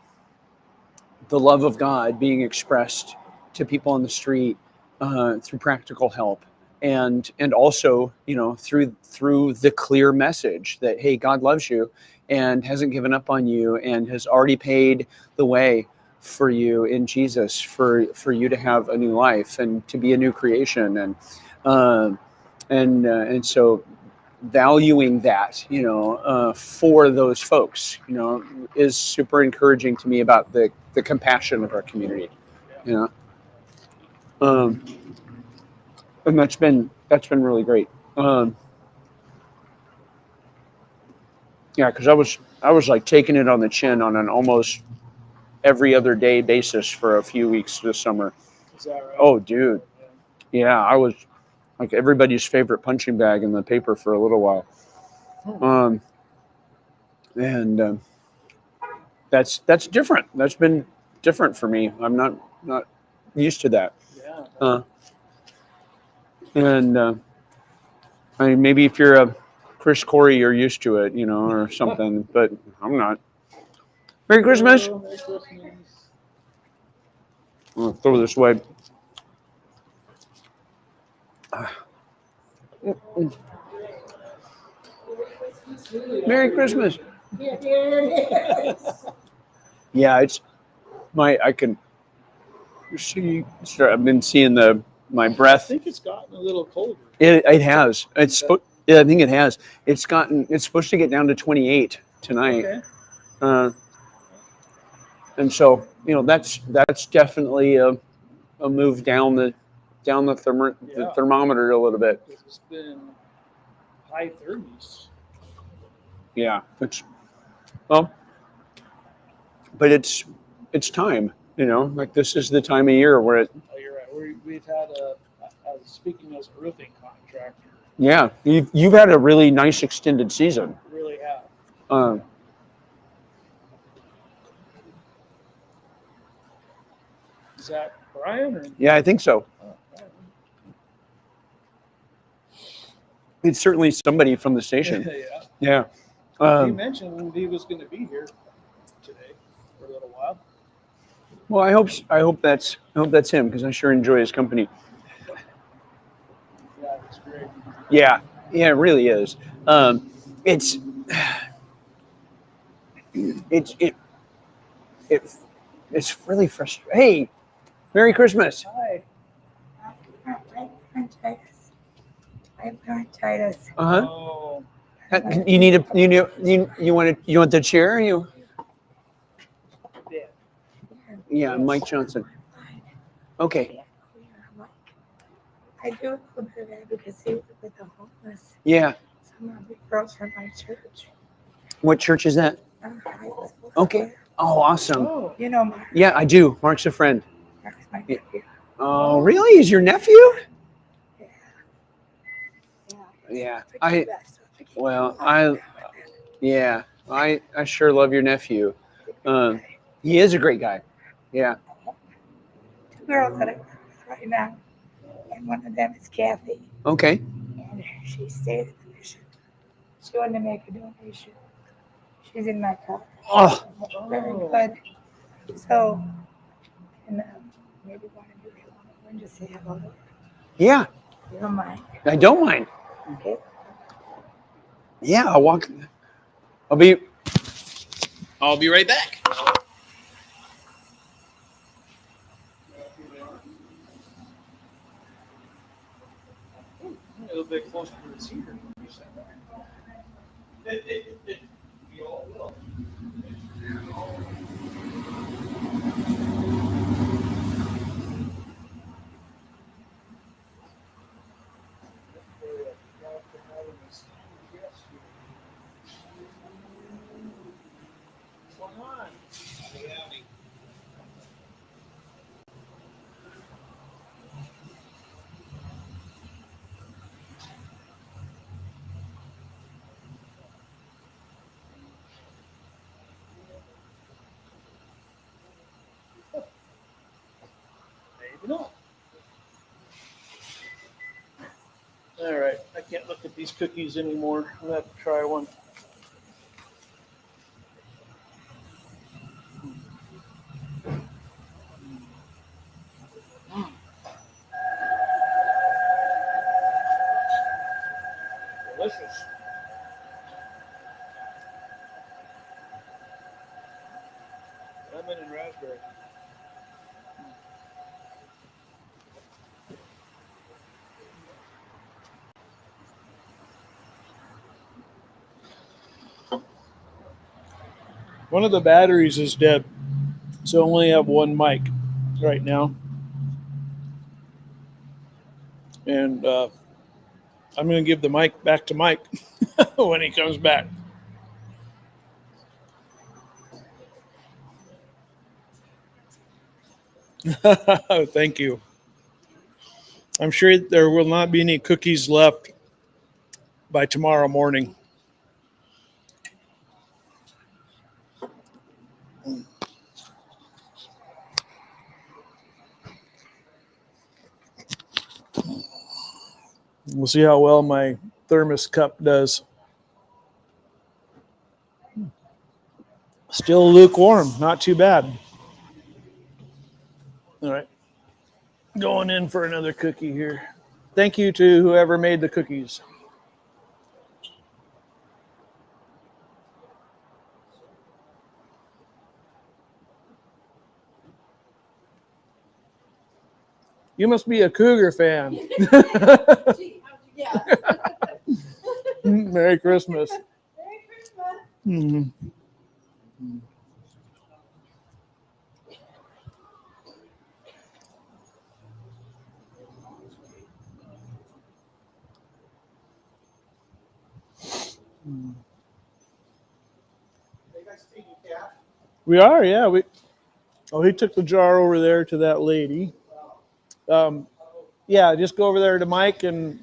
the love of God being expressed to people on the street through practical help, and also through the clear message that, hey, God loves you and hasn't given up on you and has already paid the way for you in Jesus for you to have a new life and to be a new creation, and so valuing that for those folks is super encouraging to me about the compassion of our community, and that's been really great. Because I was like taking it on the chin on an almost every other day basis for a few weeks this summer. Is that right? Oh, dude. Yeah, I was like everybody's favorite punching bag in the paper for a little while. And that's different. That's been different for me. I'm not used to that. Yeah. And I mean, maybe if you're a Chris Corey, you're used to it, or something. But I'm not. Merry Christmas. Oh, Merry Christmas. I'm gonna throw this away. Merry Christmas. Yeah, there it is. Yeah, it's I can see. I've been seeing my I breath. think it's gotten a little colder. It has. Yeah, I think it has. It's supposed to get down to 28 tonight. Okay. And so that's definitely a move down the thermometer a little bit. It's been high 30s. Yeah, but it's time. Like this is the time of year where it. Oh, you're right. We've had speaking as a roofing contractor. Yeah, you've had a really nice extended season. Really have. Is that Brian? Or? Yeah, I think so. It's certainly somebody from the station. Yeah. Yeah. He mentioned he was going to be here today for a little while. Well, I hope that's him, because I sure enjoy his company. Yeah, it's great. Yeah, Yeah, it really is. It's it's it it it's really frustrating. Hey, Merry Christmas. Hi. I have bronchitis. I have bronchitis. Uh-huh. Oh. You need a you want the chair? You yeah, Mike Johnson. Okay. I do a little bit of advocacy with the homeless. Yeah. Some of the girls from my church. What church is that? Okay. Oh, awesome. Oh. You know Mark. Yeah, I do. Mark's a friend. Mark's my Yeah. nephew. Oh, really? Is your nephew? Yeah. I sure love your nephew. He is a great guy. Yeah. Two girls that I work with right now, and one of them is Kathy, Okay. and she stayed at the mission. She wanted to make a donation. She's in my car. Oh. Very good. So, and maybe one of you can just say hello. Yeah. You don't mind? I don't mind. Okay. Yeah, I'll be right back. A little bit closer to the cedar. We all will. What's going on? Maybe not. All right, I can't look at these cookies anymore. I'm gonna have to try one. Delicious. Lemon and raspberry. One of the batteries is dead, so I only have one mic right now. And I'm going to give the mic back to Mike when he comes back. Thank you. I'm sure there will not be any cookies left by tomorrow morning. We'll see how well my thermos cup does. Still lukewarm, not too bad. All right. Going in for another cookie here. Thank you to whoever made the cookies. You must be a Cougar fan. Merry Christmas. Merry Christmas. Mhm. We are, yeah. He took the jar over there to that lady. Yeah, just go over there to Mike and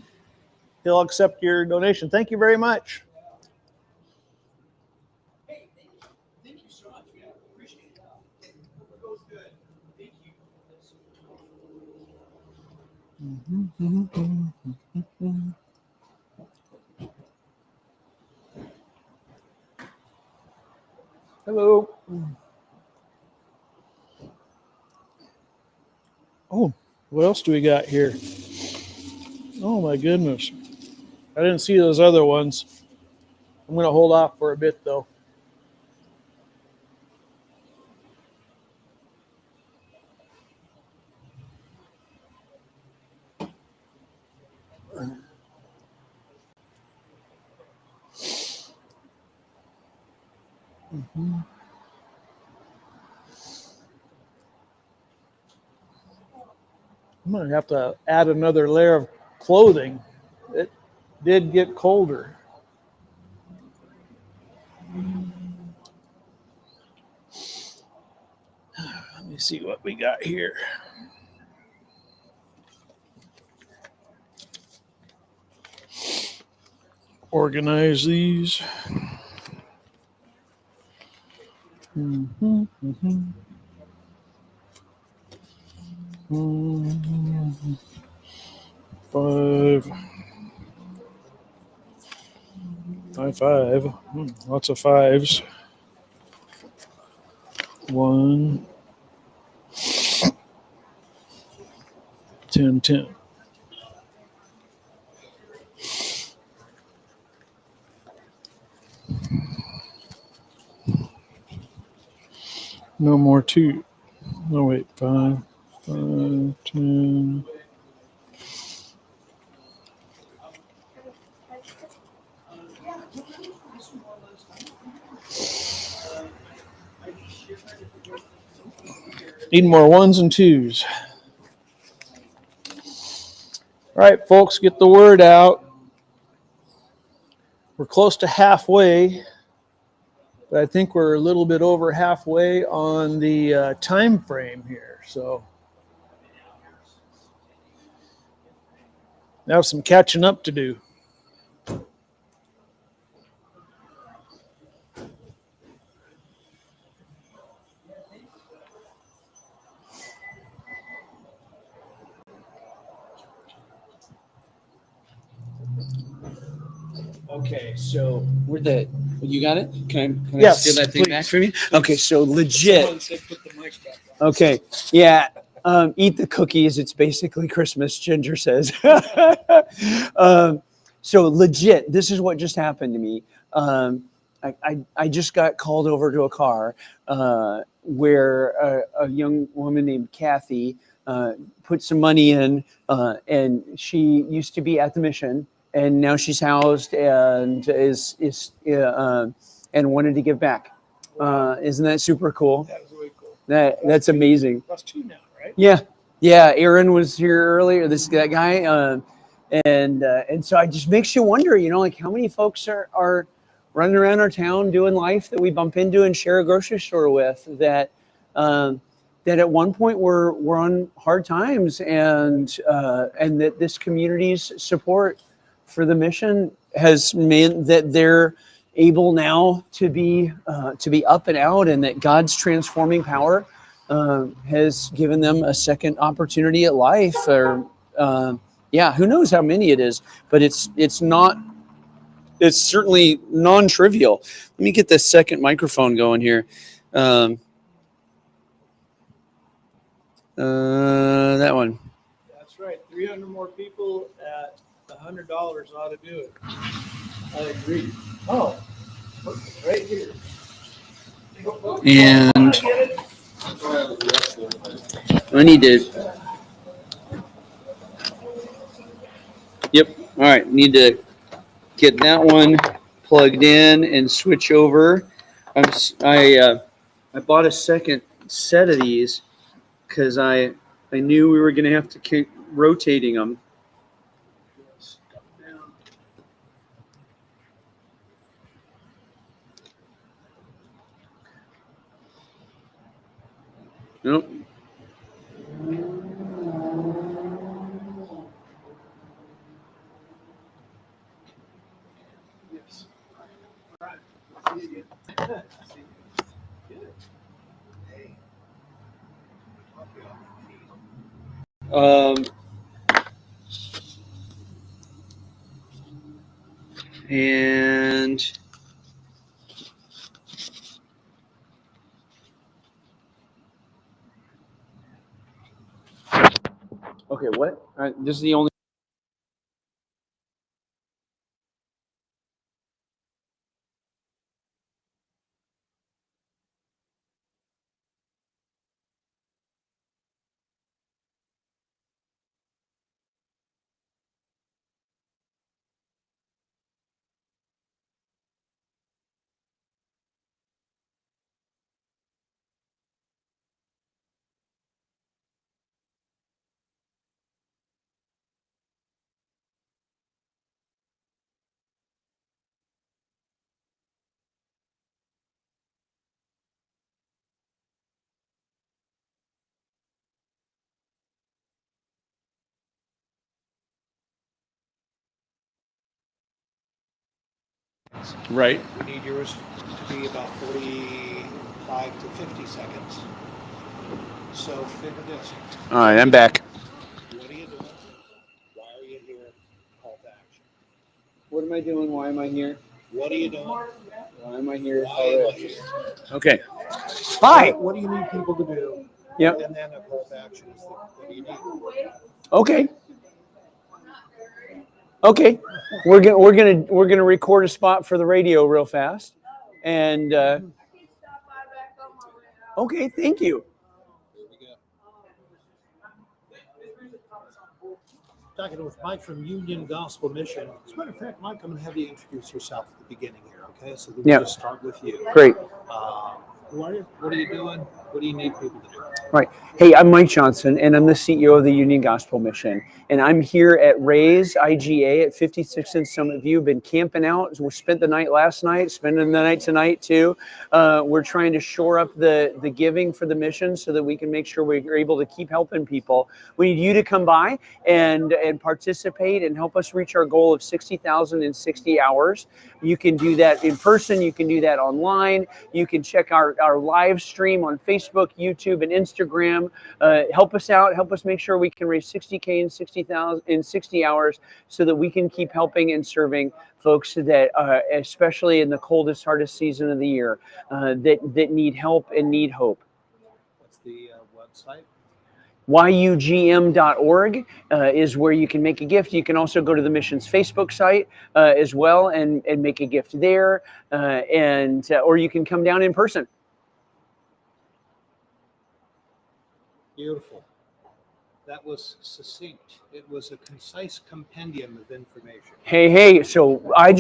he'll accept your donation. Thank you very much. Hey, thank you so much. Yeah, appreciate it. It goes good. Thank you. Hello. Oh, what else do we got here? Oh my goodness. I didn't see those other ones. I'm going to hold off for a bit though. I'm going to have to add another layer of clothing. It did get colder. Let me see what we got here. Organize these. Mm-hmm, mm-hmm. Mm-hmm. 5. 5, 5. Lots of 5s. 1. 10, 10. No more 2. No, wait. 5, 5, 10. Need more 1s and 2s. All right, folks, get the word out. We're close to halfway, but I think we're a little bit over halfway on the time frame here. So I have some catching up to do. Okay, so you got it? Can I Yes, steal that thing please. back from you? Okay, so legit. Someone said put the mic back on. Okay, yeah. Eat the cookies. It's basically Christmas, Ginger says. So legit, this is what just happened to me. I just got called over to a car where a young woman named Kathy put some money in, and she used to be at the mission, and now she's housed and and wanted to give back. Isn't that super cool? That was really cool. That's amazing. That's 2 now, right? Yeah, Aaron was here earlier. That guy, and so it just makes you wonder, like how many folks are running around our town doing life that we bump into and share a grocery store with that at one point were on hard times, and that this community's support for the mission has meant that they're able now to be up and out, and that God's transforming power has given them a second opportunity at life. Or who knows how many it is, but it's certainly non-trivial. Let me get this second microphone going here. That one. That's right. 300 more people at $100 ought to do it. I agree. Oh, right here. And I need to. Yep. All right. Need to get that one plugged in and switch over. I bought a second set of these because I knew we were going to have to keep rotating them. Nope. Yes. All right. See you again. And okay, what? This is the only seconds. Right. We need yours to be about 45 to 50 seconds. So figure this. All right, I'm back. What are you doing? Why are you here? Call to action. What am I doing? Why am I here? What are you doing? Why am I here? Why am I here? Okay. Hi. What do you need people to do? Yep. And then a call to action is what do you need? Okay. Okay. We're gonna record a spot for the radio real fast, and okay. Thank you. Talking with Mike from Union Gospel Mission. As a matter of fact, Mike, I'm going to have you introduce yourself at the beginning here, okay? So we'll just start with you. Great. Who are you? What are you doing? What do you need people to do? Right. Hey, I'm Mike Johnson, and I'm the CEO of the Union Gospel Mission. And I'm here at Ray's IGA at 56 in Summit View. Been camping out. We spent the night last night, spending the night tonight too. We're trying to shore up the giving for the mission so that we can make sure we're able to keep helping people. We need you to come by and participate and help us reach our goal of 60,000 in 60 hours. You can do that in person. You can do that online. You can check our live stream on Facebook, YouTube, and Instagram. Help us out. Help us make sure we can raise 60K in 60,000 in 60 hours so that we can keep helping and serving folks that, especially in the coldest, hardest season of the year, that need help and need hope. What's the website? YUGM.org is where you can make a gift. You can also go to the mission's Facebook site as well and make a gift there, or you can come down in person. Beautiful. That was succinct. It was a concise compendium of information. Hey, so I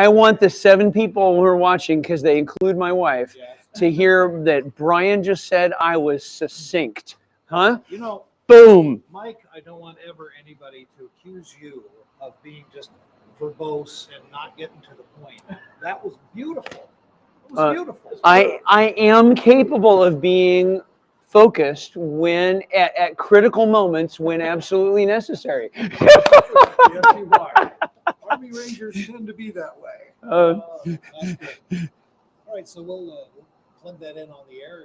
want the 7 people who are watching, because they include my wife, to hear that Brian just said I was succinct. Huh? You know, boom. Mike, I don't want ever anybody to accuse you of being just verbose and not getting to the point. That was beautiful. It was beautiful. I am capable of being focused when at critical moments when absolutely necessary. Yes, you are. Army Rangers tend to be that way. That's good. All right, so we'll plug that in on the air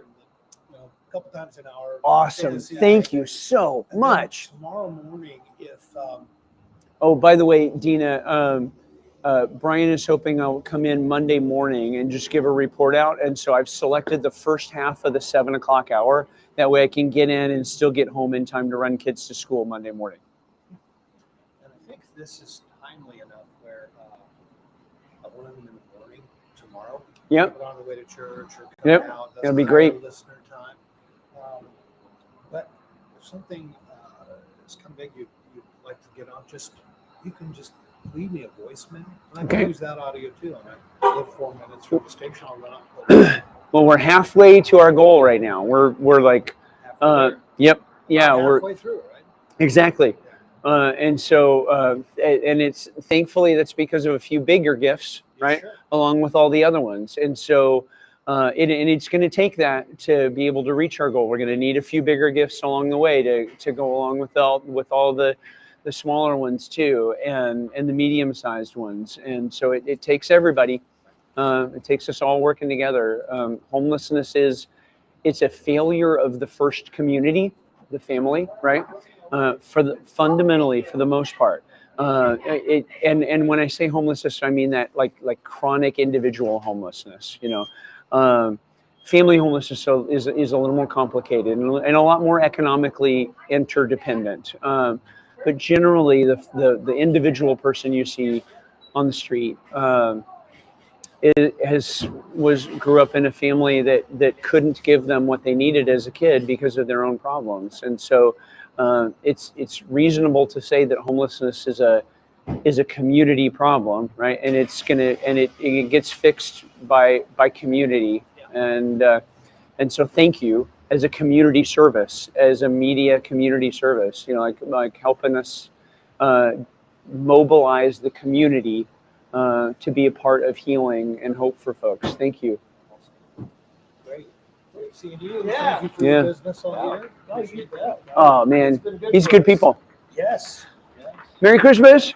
a couple times an hour. Awesome. Thank you so much. Tomorrow morning, if oh, by the way, Dina, Brian is hoping I'll come in Monday morning and just give a report out. And so I've selected the first half of the 7 o'clock hour. That way I can get in and still get home in time to run kids to school Monday morning. and I think this is timely enough where at 1 in the morning tomorrow, Yep. people on the way to church or coming Yep. out. That's That'll be kind of great. Listener time. But if something is kind of big you'd like to get on, you can just leave me a voicemail. And I can Okay. use that audio too. And I live 4 minutes from the station. I'll run up. Well, we're halfway to our goal right now. We're like, yep, yeah, we're halfway through, right? exactly. And so, and it's thankfully that's because of a few bigger gifts, right, along with all the other ones. And so, and it's going to take that to be able to reach our goal. We're going to need a few bigger gifts along the way to go along with all the smaller ones too, and the medium-sized ones. And so it takes everybody. It takes us all working together. Homelessness it's a failure of the first community, the family, right? Fundamentally, for the most part. And when I say homelessness, I mean that like chronic individual homelessness. Family homelessness is a little more complicated and a lot more economically interdependent. But generally, the individual person you see on the street grew up in a family that couldn't give them what they needed as a kid because of their own problems, and so it's reasonable to say that homelessness is a community problem, right? And it gets fixed by community, and so thank you as a community service, as a media community service, like helping us mobilize the community to be a part of healing and hope for folks. Thank you. Great seeing you. Yeah. Thank you for Yeah. your business on the air. Appreciate that. Oh man, It's been he's for good us. people. Yes. Merry Christmas.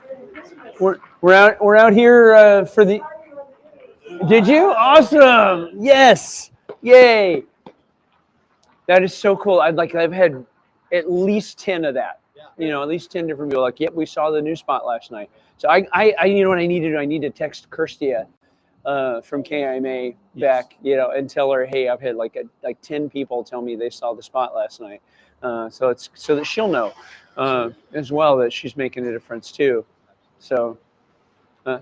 We're out here for the. Did you? Awesome! Yes! Yay! That is so cool. I've had at least 10 of that. You know, at least 10 different people. Like, yep, we saw the new spot last night. So I you know what I need to do? I need to text Kirstia from KIMA back, you know, and tell her, hey, I've had like 10 people tell me they saw the spot last night. So it's so that she'll know as well that she's making a difference too. So,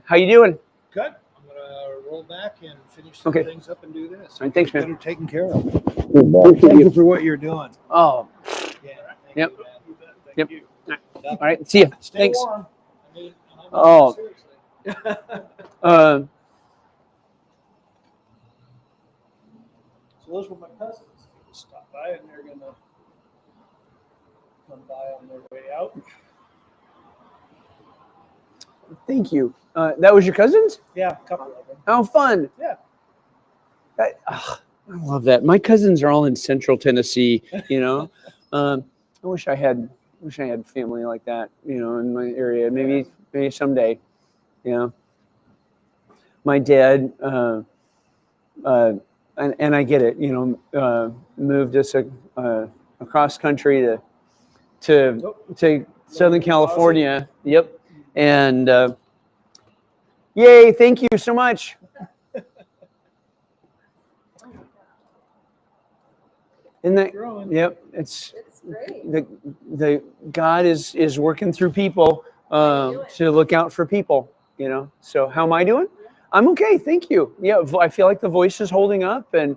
how you doing? Good. I'm gonna roll back and finish some things up and do this. All right, thanks, man. Better taken care of. Thank you for what you're doing. Oh. Yeah. Yep. Thank Yep. you. All right. See ya. Stay Thanks. warm. I mean, Oh. seriously. So those were my cousins. They just stopped by and they're gonna come by on their way out. Thank you. That was your cousins? Yeah, a couple of them. How fun. Yeah. I love that. My cousins are all in Central Tennessee. You know, I wish I had family like that. You know, in my area. Maybe someday. You know, my dad. And I get it. You know, moved us across country to Southern California. Yep. And yay! Thank you so much. And that, yep, it's great. The God is working through people to look out for people, you know. So how am I doing? I'm okay, thank you. Yeah, I feel like the voice is holding up, and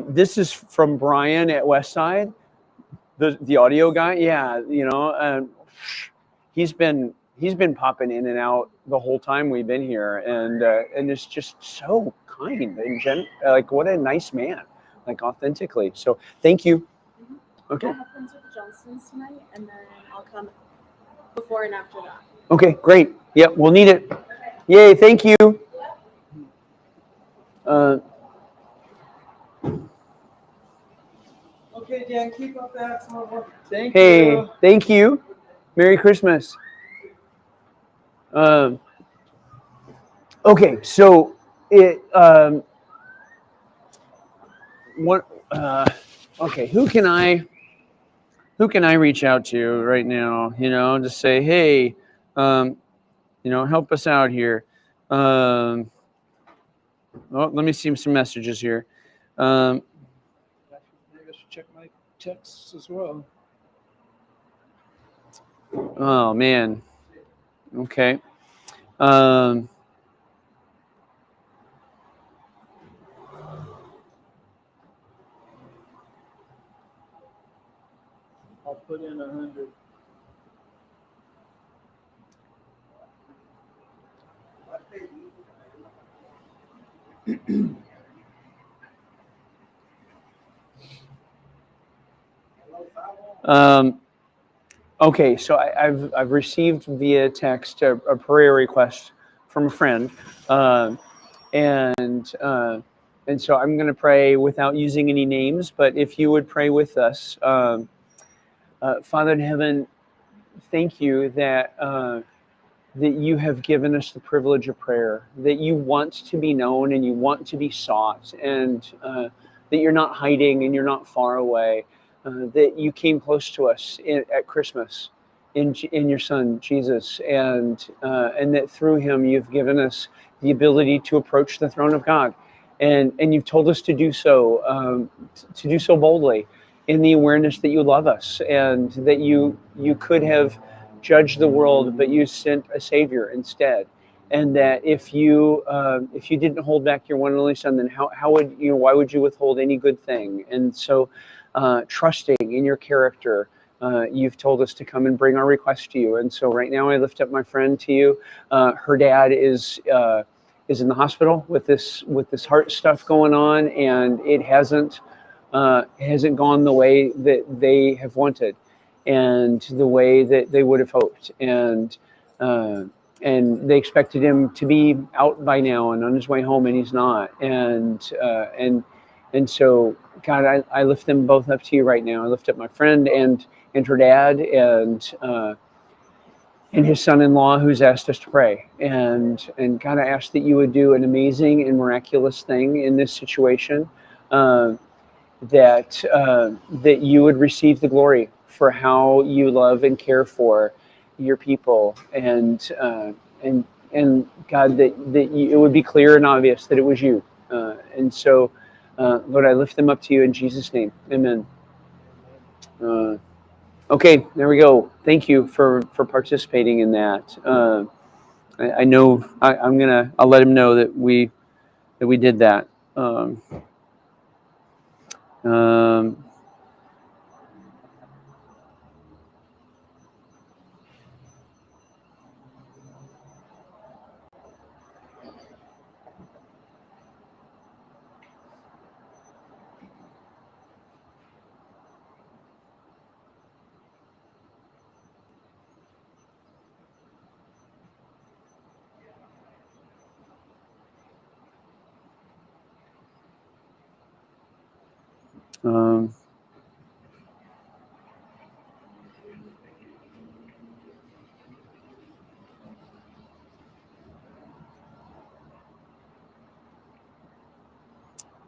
this is from Brian at Westside, the audio guy. Yeah, you know, he's been popping in and out the whole time we've been here, and it's just so kind and like what a nice man. Like authentically. So thank you. Okay. I have plans with the Johnsons tonight, and then I'll come before and after that. Okay, great. Yep, we'll need it. Yay, thank you. Okay, Dan, keep up that. Thank Hey, you. thank you. Merry Christmas. Okay, so it what okay, who can I reach out to right now, you know, to say, hey, you know, help us out here. Well, let me see some messages here. Maybe I should check my texts as well. Oh man. Okay. I'll put in 100. Okay, so I've received via text a prayer request from a friend, and so I'm going to pray without using any names. But if you would pray with us, Father in heaven, thank you that you have given us the privilege of prayer, that you want to be known and you want to be sought, and that you're not hiding and you're not far away. That you came close to us at Christmas in your Son Jesus, and that through Him you've given us the ability to approach the throne of God, and you've told us to do so boldly, in the awareness that you love us, and that you could have judged the world, but you sent a Savior instead. And that if you didn't hold back your one and only Son, then why would you withhold any good thing? And so, trusting in your character, you've told us to come and bring our request to you. And so right now I lift up my friend to you. Her dad is in the hospital with this heart stuff going on, and it hasn't gone the way that they have wanted, and the way that they would have hoped. And they expected him to be out by now and on his way home, and he's not. And so, God, I lift them both up to you right now. I lift up my friend and her dad, and his son-in-law, who's asked us to pray, and God, I ask that you would do an amazing and miraculous thing in this situation, that you would receive the glory for how you love and care for your people, and God, it would be clear and obvious that it was you, and so, Lord, I lift them up to you in Jesus' name, Amen. Okay, there we go. Thank you for participating in that. I know I'll let him know that we did that. Um, um,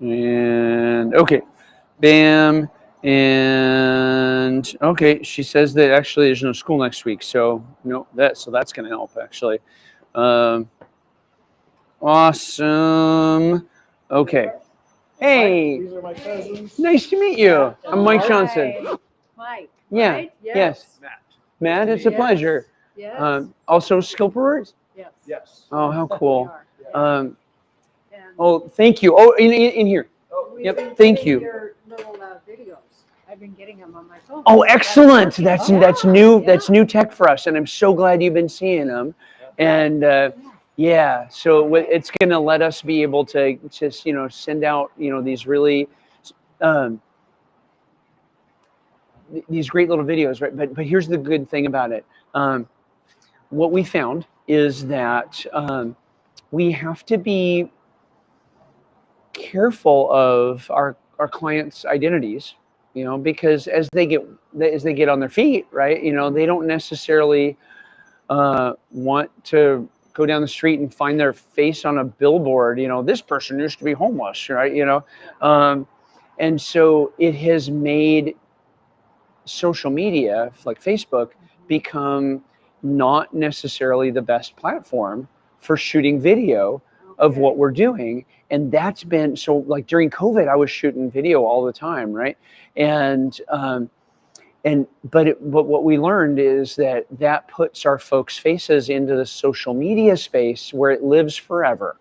and okay, bam, and okay. She says that actually there's no school next week, so that's going to help actually. Awesome. Okay. Hey. These are my cousins. Nice to meet you. I'm Mike Johnson. Mike. Yeah. Right? Yes. Matt, it's a pleasure. Yes. Also, skill brewers. Yes. Yes. Oh, how We cool. are. Oh, thank you. Oh, in here. We've Yep. been Thank getting you. Your little videos. I've been getting them on my phone. Oh, excellent. That's new. That's new tech for us, and I'm so glad you've been seeing them. And yeah, so it's going to let us be able to just send out these really these great little videos, right? But here's the good thing about it. What we found is that we have to be careful of our clients' identities, because as they get on their feet, right, they don't necessarily want to go down the street and find their face on a billboard. This person used to be homeless, right? And so it has made social media like Facebook become not necessarily the best platform for shooting video of what we're doing. And that's been so, like, during COVID, I was shooting video all the time, right? But what we learned is that puts our folks' faces into the social media space where it lives forever.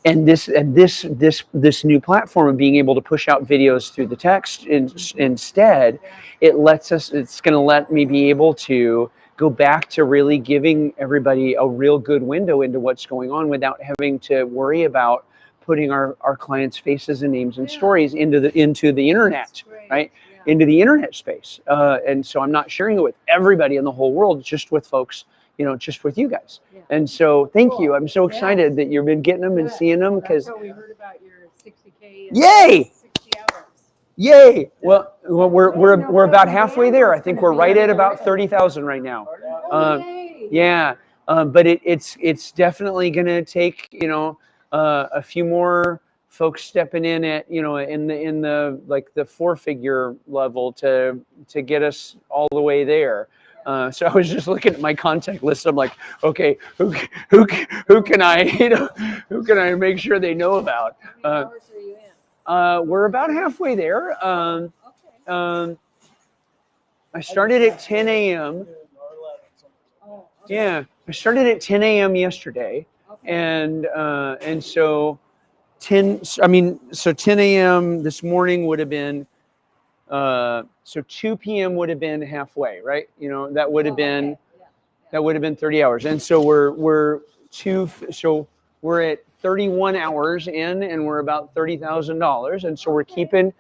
And this new platform of being able to push out videos through the text instead, it's going to let me be able to go back to really giving everybody a real good window into what's going on without having to worry about putting our clients' faces and names and stories into the internet, right? Into the internet space. And so I'm not sharing it with everybody in the whole world, just with folks, just with you guys. And so thank you. I'm so excited that you've been getting them and seeing them, because That's how we heard about your 60K. Yay! 60 hours. Yay! Well, we're about halfway there. I think we're right at about 30,000 right now. Yeah, but it's definitely going to take a few more folks stepping in at in the like the 4-figure level to get us all the way there. So I was just looking at my contact list. I'm like, okay, who can I who can I make sure they know about? We're about halfway there. I started at 10 a.m. Yeah, I started at 10 a.m. yesterday, and so 10 a.m. this morning would have been so 2 p.m. would have been halfway, right? That would have been 30 hours, and so we're at 31 hours in, and we're about $30,000, and so we're keeping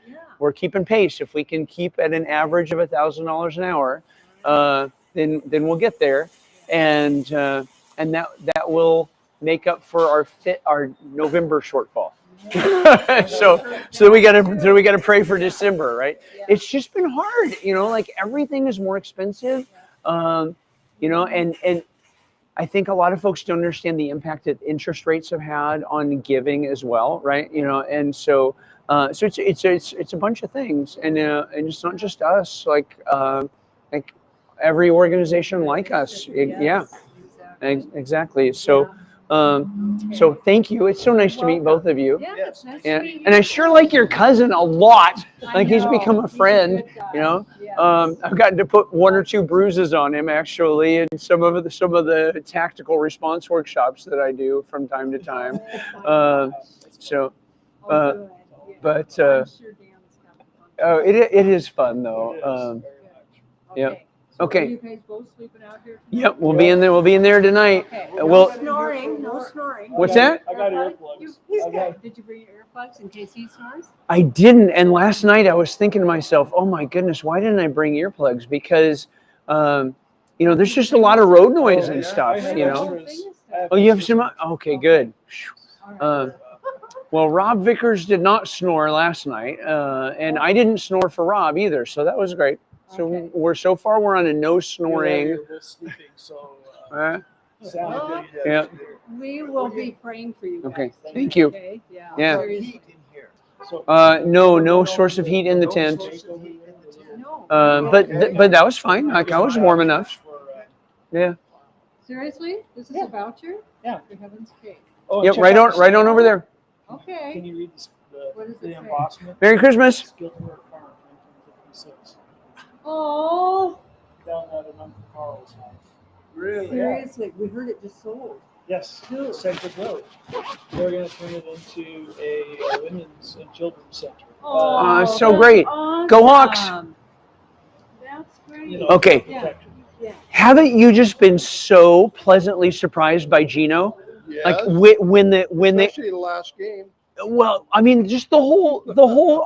pace. If we can keep at an average of $1,000 an hour, then we'll get there, and that will make up for our November shortfall. so we gotta pray for December, right? It's just been hard, like everything is more expensive. You know, and I think a lot of folks don't understand the impact that interest rates have had on giving as well, right? You know, and so it's a bunch of things, and it's not just us, like every organization like us, yeah, exactly. So. So thank you. It's so nice to meet both of you. Yeah, it's nice to meet you. And I sure like your cousin a lot. Like he's become a friend, you know. I've gotten to put 1 or 2 bruises on him actually in some of the tactical response workshops that I do from time to time. But it is fun though. Yeah. Okay. Are you guys both sleeping out here? Yep, we'll be in there. We'll be in there tonight. Okay. We'll, No snoring. No snoring. What's that? I got earplugs. Did you bring your earplugs in case he snores? I didn't, and last night I was thinking to myself, "Oh my goodness, why didn't I bring earplugs?" Because, you know, there's just a lot of road noise and stuff. You know. Oh, you have some. Okay, good. Well, Rob Vickers did not snore last night, and I didn't snore for Rob either, so that was great. So we're on a no snoring. You're both sleeping, so Yeah. Yeah. We will be praying for you guys. Okay. Thank you. Okay? Yeah. Yeah. Seriously. No source of heat in the tent. But that was fine. Like I was warm enough. Yeah. Seriously? This is a voucher? Yeah. For heaven's sake. Oh, Yep. Right on over there. Okay. Can you read What does it the say? embossment? Merry Christmas. Skilled work farm, 1956. Oh, Down at an Uncle Carl's house. seriously, we heard it just sold. Yes, Central Road. We're going to turn it into a women's and children's center. So great. Go Hawks. That's great. You know, Okay. Yeah. Haven't you just been so pleasantly surprised by Gino? Like when Especially the last game. well, I mean, just the whole.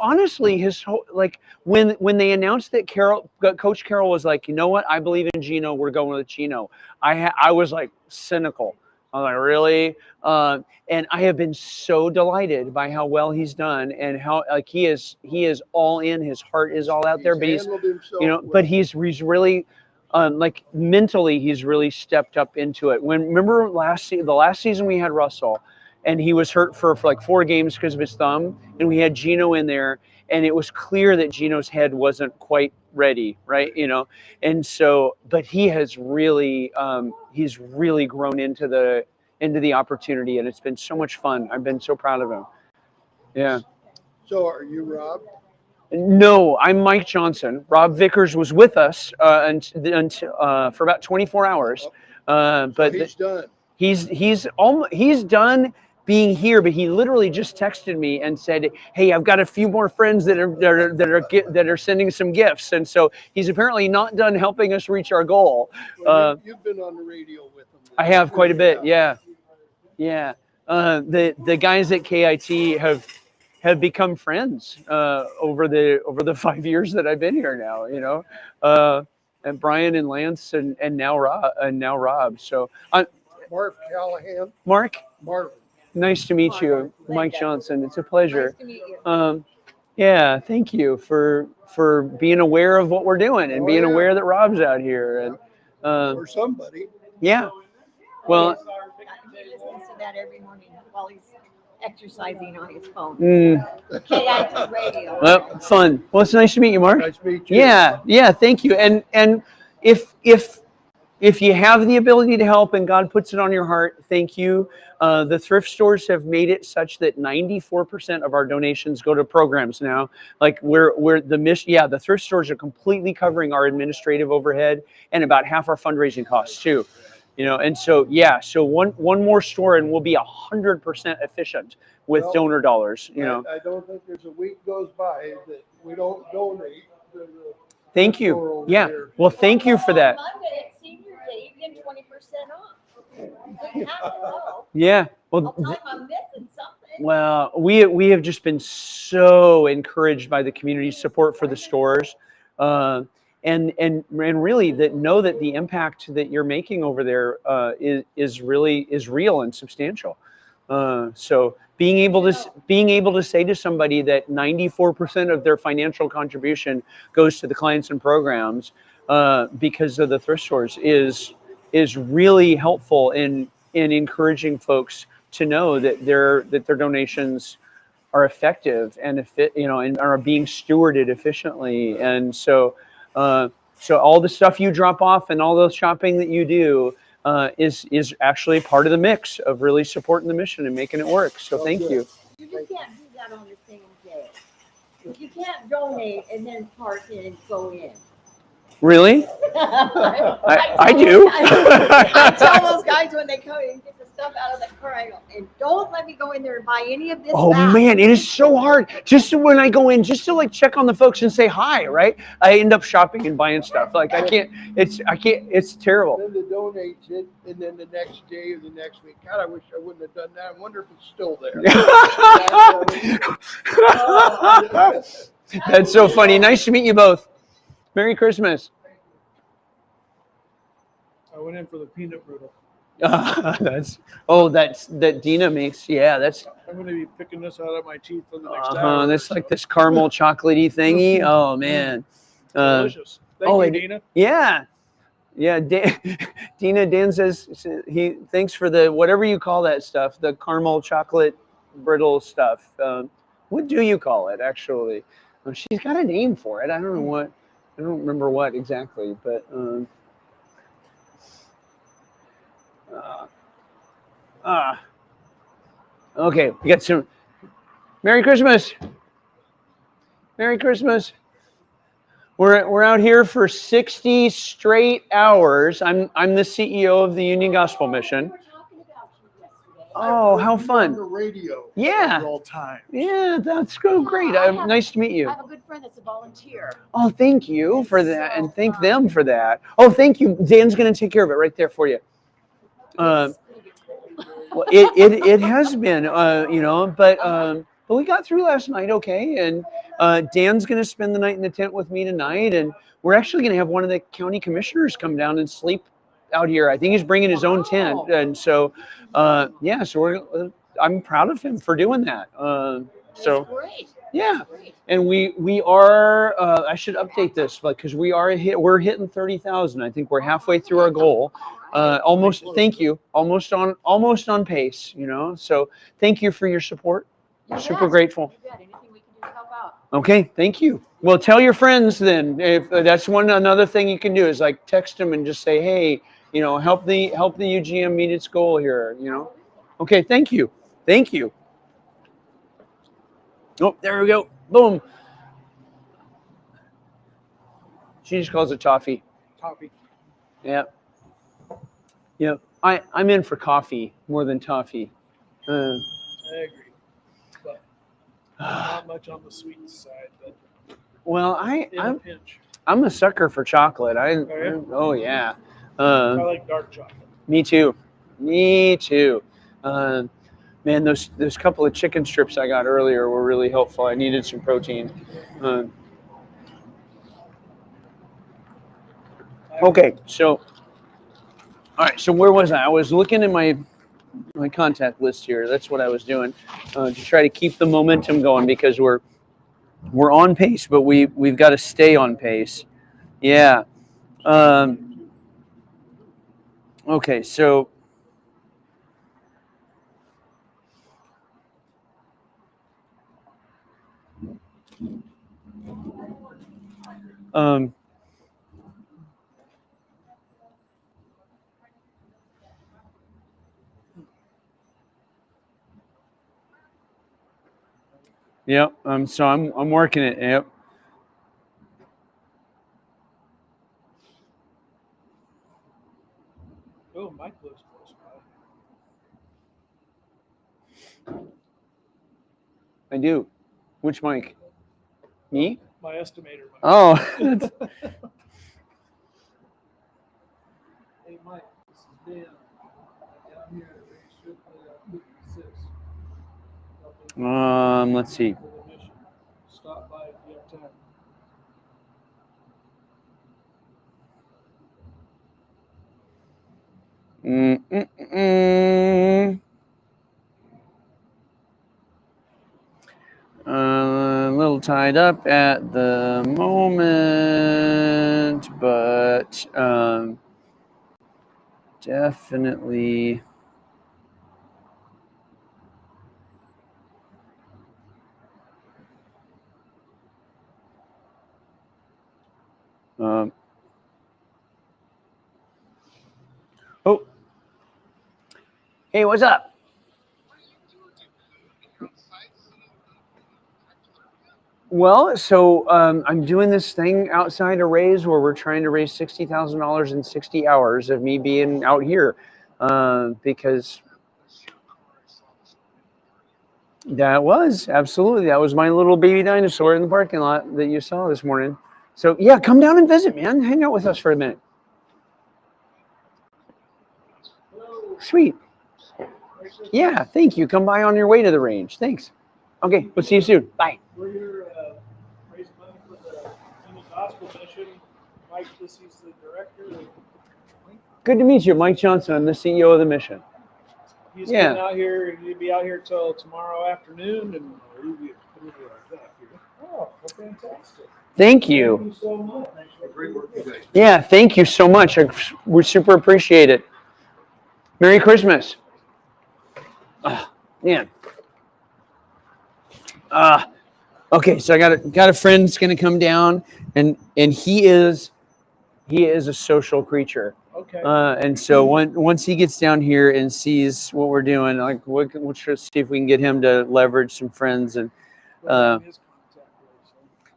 Honestly, his whole like when they announced that Coach Carroll was like, you know what, I believe in Gino. We're going with Gino. I was like cynical. I was like, really? And I have been so delighted by how well he's done and how like he is all in. His heart is all out there. But he's but he's really. Like mentally, he's really stepped up into it. Remember the last season we had Russell, and he was hurt for like 4 games because of his thumb, and we had Gino in there, and it was clear that Gino's head wasn't quite ready, right? You know, and so, but he has really, he's really grown into the opportunity, and it's been so much fun. I've been so proud of him. Yeah. So are you Rob? No, I'm Mike Johnson. Rob Vickers was with us for about 24 hours, but he's done. He's done being here. But he literally just texted me and said, "Hey, I've got a few more friends that are sending some gifts," and so he's apparently not done helping us reach our goal. Well, you've been on the radio with him. I have quite a bit. Yeah. The guys at KIT have become friends over the 5 years that I've been here now, you know, and Brian and Lance and now Rob. So Marv Callahan. Mark, Marv. nice to meet you, Mike Johnson. It's a pleasure. Nice to meet you. Yeah, thank you for being aware of what we're doing and being aware that Rob's out here and or somebody. Yeah. Well. He listens to that every morning while he's exercising on his phone. Mm. Radio. Well, fun. Well, it's nice to meet you, Mark. Nice to meet you. Yeah. Thank you. And if you have the ability to help and God puts it on your heart, thank you. The thrift stores have made it such that 94% of our donations go to programs now. Like we're the mission. Yeah, the thrift stores are completely covering our administrative overhead and about half our fundraising costs too. You know, and so so one more store and we'll be 100% efficient with donor dollars. You know. I don't think there's a week goes by that we don't donate. Thank you. Yeah. Well, thank you for that. Monday at Senior Day, you get 20% off. So you have to know. Yeah. Well, I'll tell him I'm missing something. well, we have just been so encouraged by the community support for the stores. And really know that the impact that you're making over there is real and substantial. So being able to say to somebody that 94% of their financial contribution goes to the clients and programs because of the thrift stores is really helpful in encouraging folks to know that their donations are effective and and are being stewarded efficiently. And so all the stuff you drop off and all the shopping that you do is actually part of the mix of really supporting the mission and making it work. So thank you. You just can't do that on the same day. You can't donate and then park in and go in. Really? I do. I tell those guys when they come in and get the stuff out of the car, I go, and don't let me go in there and buy any of this. Oh back. man, it is so hard. Just when I go in, just to like check on the folks and say hi, right? I end up shopping and buying stuff. Like I can't. It's terrible. Then they donate it, and then the next day or the next week. God, I wish I wouldn't have done that. I wonder if it's still there. That's so funny. Nice to meet you both. Merry Christmas. I went in for the peanut brittle. That Dina makes. Yeah, that's. I'm going to be picking this out of my teeth for the next hour. Uh-huh. That's like this caramel chocolatey thingy. Oh man. Delicious. Thank you, Dina. Yeah. Yeah, Dan says he thanks for the whatever you call that stuff, the caramel chocolate brittle stuff. What do you call it actually? She's got a name for it. I don't know what. I don't remember what exactly, but okay, we got some. Merry Christmas. Merry Christmas. We're out here for 60 straight hours. I'm the CEO of the Union Gospel Mission. Oh, how fun! On the radio. Yeah. Several times. Yeah, that's so great. Nice to meet you. I have a good friend that's a volunteer. Oh, thank you for that, and thank them for that. Oh, thank you. Dan's going to take care of it right there for you. Well, it has been, but we got through last night okay, and Dan's going to spend the night in the tent with me tonight, and we're actually going to have one of the county commissioners come down and sleep out here. I think he's bringing his own tent, and so so I'm proud of him for doing that. So great. Yeah, and we are. I should update this, because we're hitting 30,000. I think we're halfway through our goal. Almost. Thank you. Almost on pace. So thank you for your support. Super grateful. Anything we can do to help out. Okay, thank you. Well, tell your friends then. If that's another thing you can do is like text them and just say, hey, help the UGM meet its goal here. Okay, thank you. Thank you. Oh, there we go. Boom. She just calls it toffee. Toffee. Yeah. Yep. I'm in for coffee more than toffee. I agree. But not much on the sweet side, but Well, in a pinch. I'm a sucker for chocolate. Oh, Yeah. I like dark chocolate. Me too. Man, those couple of chicken strips I got earlier were really helpful. I needed some protein. Okay, so all right. So where was I? I was looking in my contact list here. That's what I was doing to try to keep the momentum going, because we're on pace, but we've got to stay on pace. Yeah. Okay, so. Yep. So I'm working it. Yep. Oh, Mike lives close by. I do. Which Mike? Me? My estimator. Mike. Oh. Hey, Mike, this is Dan. I'm here at Range 56. Let's see. Stop by if you have time. A little little tied up at the moment, but definitely. Oh, hey, what's up? Well, so I'm doing this thing outside of Raise where we're trying to raise $60,000 in 60 hours of me being out here, because that was my little baby dinosaur in the parking lot that you saw this morning. So yeah, come down and visit, man. Hang out with us for a minute. Sweet. Yeah, thank you. Come by on your way to the range. Thanks. Okay, we'll see you soon. Bye. We're here raising money for the Yakima Gospel Mission. Mike, he's the director. Good to meet you, Mike Johnson. I'm the CEO of the mission. He's been out here. He'll be out here till tomorrow afternoon, and oh, fantastic! Thank you. Thank you so much. Great work today. Yeah, thank you so much. We super appreciate it. Merry Christmas. Man. Okay, so I got a friend that's going to come down, and he is a social creature. Okay. And so once he gets down here and sees what we're doing, like we'll try to see if we can get him to leverage some friends and.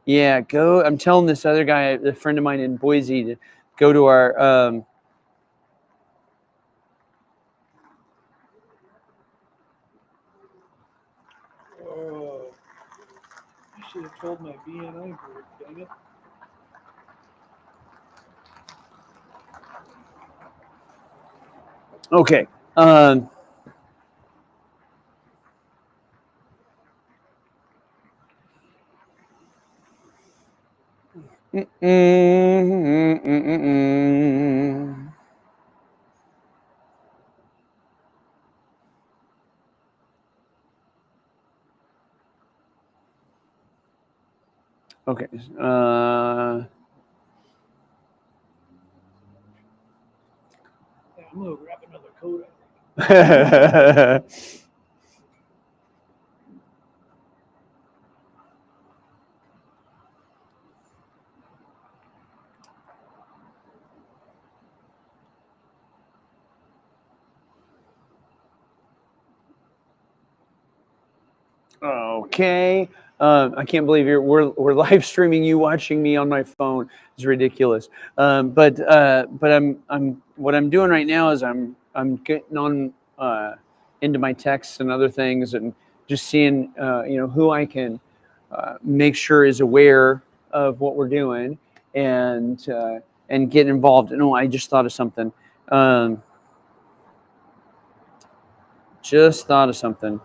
Yeah, go. I'm telling this other guy, a friend of mine in Boise, to go to our. Oh, I should have told my BNI group, dang it. Okay. Okay. Yeah, I'm gonna grab another coat. Okay. I can't believe we're live streaming you watching me on my phone. It's ridiculous. But what I'm doing right now is I'm getting on into my texts and other things and just seeing who I can make sure is aware of what we're doing and get involved. No, I just thought of something. Just thought of something.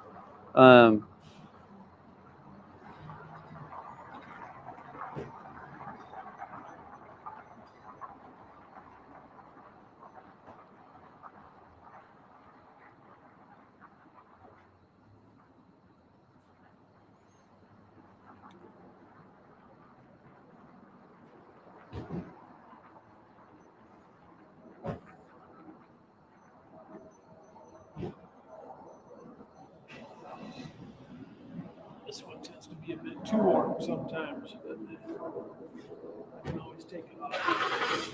This one tends to be a bit too warm sometimes, but I can always take it off.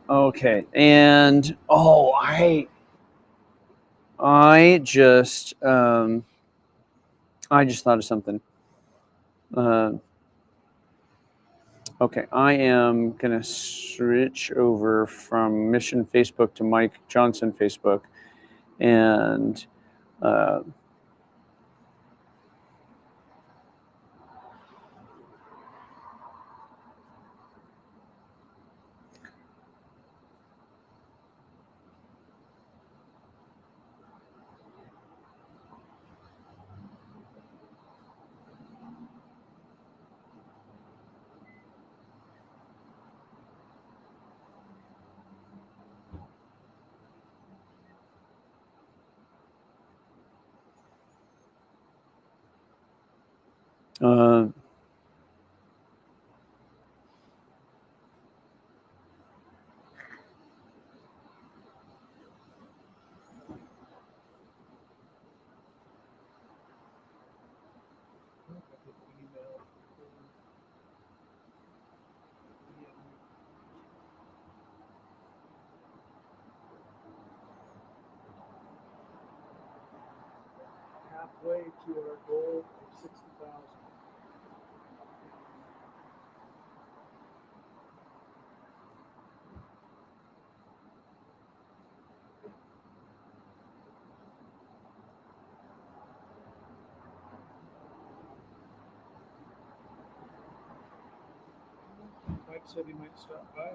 Okay, and I just thought of something. Okay, I am gonna switch over from Mission Facebook to Mike Johnson Facebook, and Uh, Halfway to our goal of 60,000. Mike said he might stop by.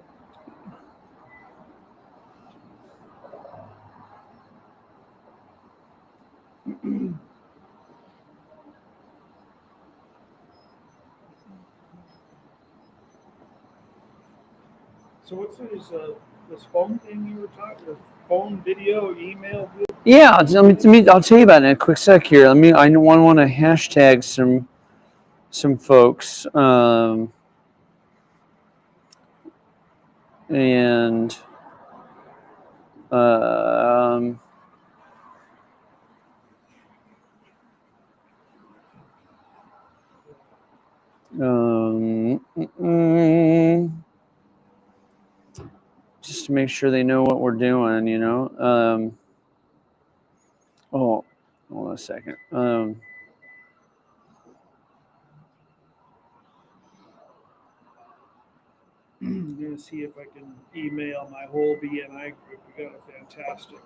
So what's this phone thing you were talking? The phone, video, email? yeah, I'll tell you about it in a quick sec here. I want to hashtag some folks, and just to make sure they know what we're doing, oh, hold on a second. I'm gonna see if I can email my whole BNI group. We got a fantastic,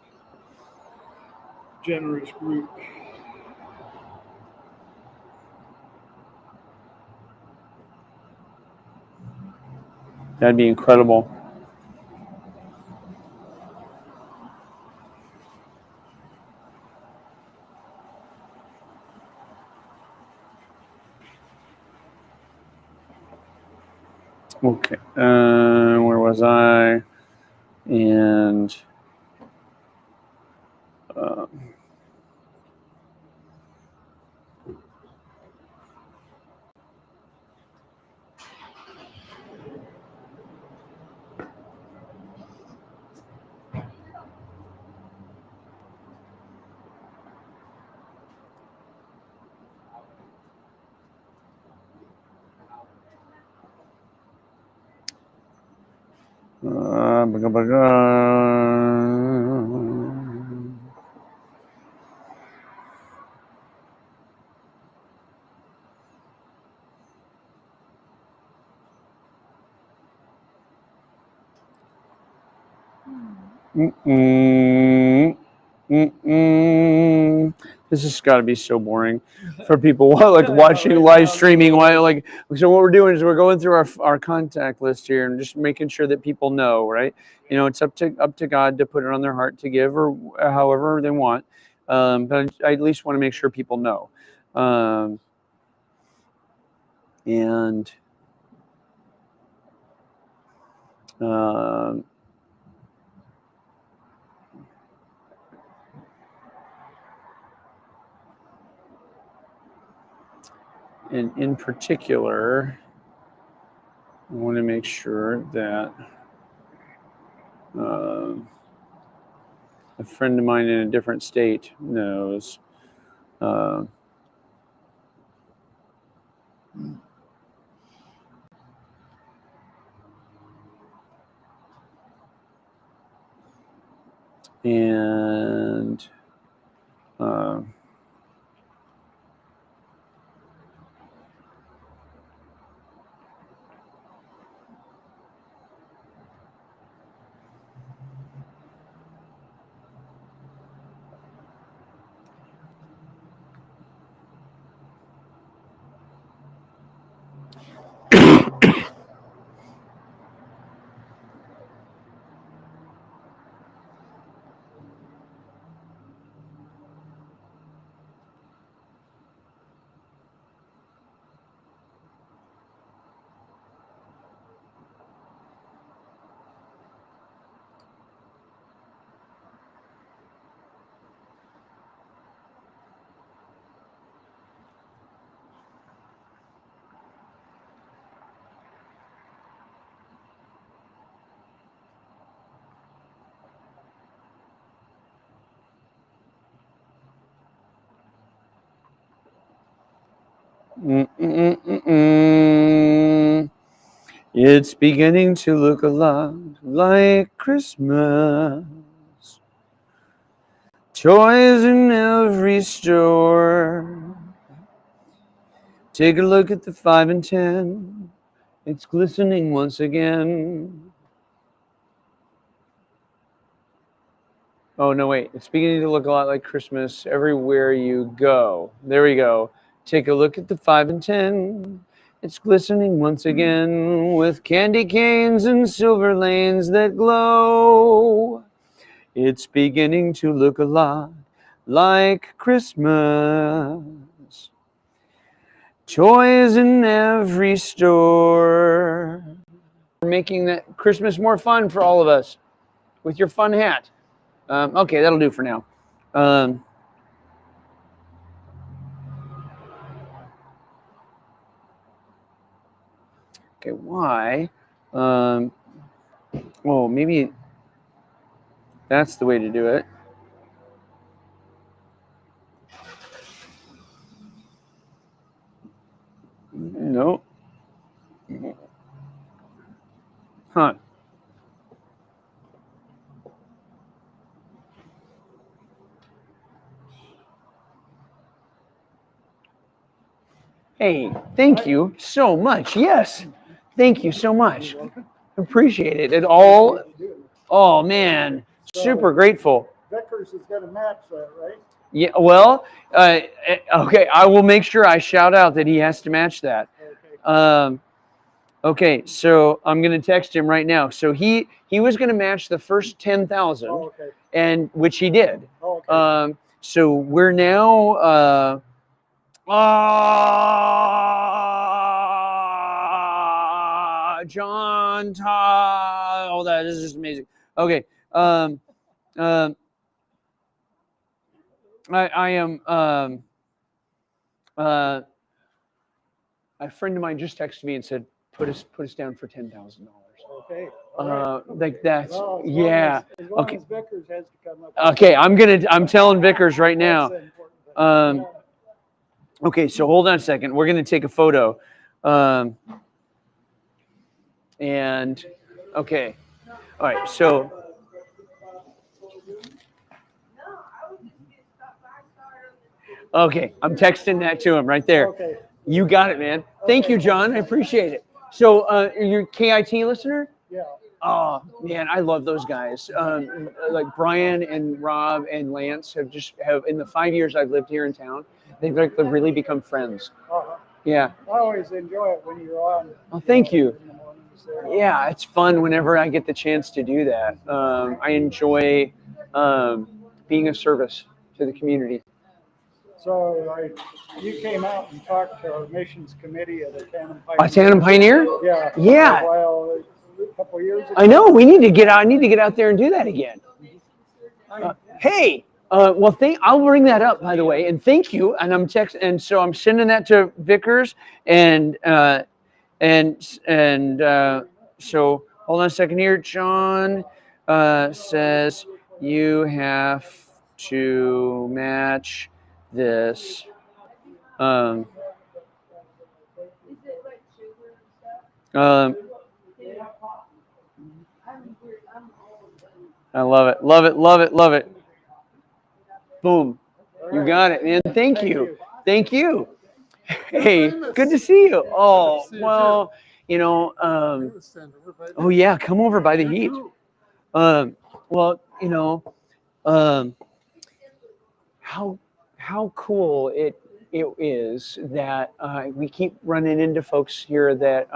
generous group. That'd be incredible. Okay, where was I? And this has got to be so boring for people like watching live streaming. So what we're doing is we're going through our contact list here and just making sure that people know, right? It's up to God to put it on their heart to give or however they want. But I at least want to make sure people know. And in particular, I want to make sure that a friend of mine in a different state knows. And Mm-mm-mm-mm. It's beginning to look a lot like Christmas. Toys in every store. Take a look at the 5 and 10. It's glistening once again. Oh, no, wait. It's beginning to look a lot like Christmas everywhere you go. There we go. Take a look at the 5 and 10. It's glistening once again with candy canes and silver lanes that glow. It's beginning to look a lot like Christmas. Toys in every store. We're making that Christmas more fun for all of us with your fun hat. Okay, that'll do for now. Okay, why? Oh, maybe that's the way to do it. No. Huh. Hey, thank you so much. Yes, thank you so much. Appreciate it. It all. Oh man, super grateful. Vickers is gonna match that, right? Yeah. Well, okay. I will make sure I shout out that he has to match that. Okay. So I'm gonna text him right now. So he was gonna match the first 10,000, and which he did. So we're now. John Todd. Oh, that is just amazing. Okay. I am. A friend of mine just texted me and said, "Put us down for $10,000." Okay. Like that's Well, yeah. As long Okay. as Vickers has to come up. Okay. I'm telling Vickers right now. Okay. So hold on a second. We're gonna take a photo. And okay. All right. So. Okay, I'm texting that to him right there. Okay. You got it, man. Thank you, John. I appreciate it. So, you're a KIT listener? Yeah. Oh man, I love those guys. Like Brian and Rob and Lance have in the 5 years I've lived here in town, they've really become friends. Yeah. I always enjoy it when you're on. Oh, thank you. Yeah, it's fun whenever I get the chance to do that. I enjoy being of service to the community. So you came out and talked to our missions committee of the Tandem Pioneer. A Tandem Pioneer? Yeah. Yeah. A couple years ago. I know. We need to get out. I need to get out there and do that again. Hey. Well, I'll bring that up, by the way, and thank you. And and so I'm sending that to Vickers, and so hold on a second here. John says you have to match this. I love it, love it, love it, love it. Boom. You got it, man. Thank you. Thank you. Hey, good to see you. Oh, well, oh yeah, come over by the heat. Well, how cool it is that we keep running into folks here that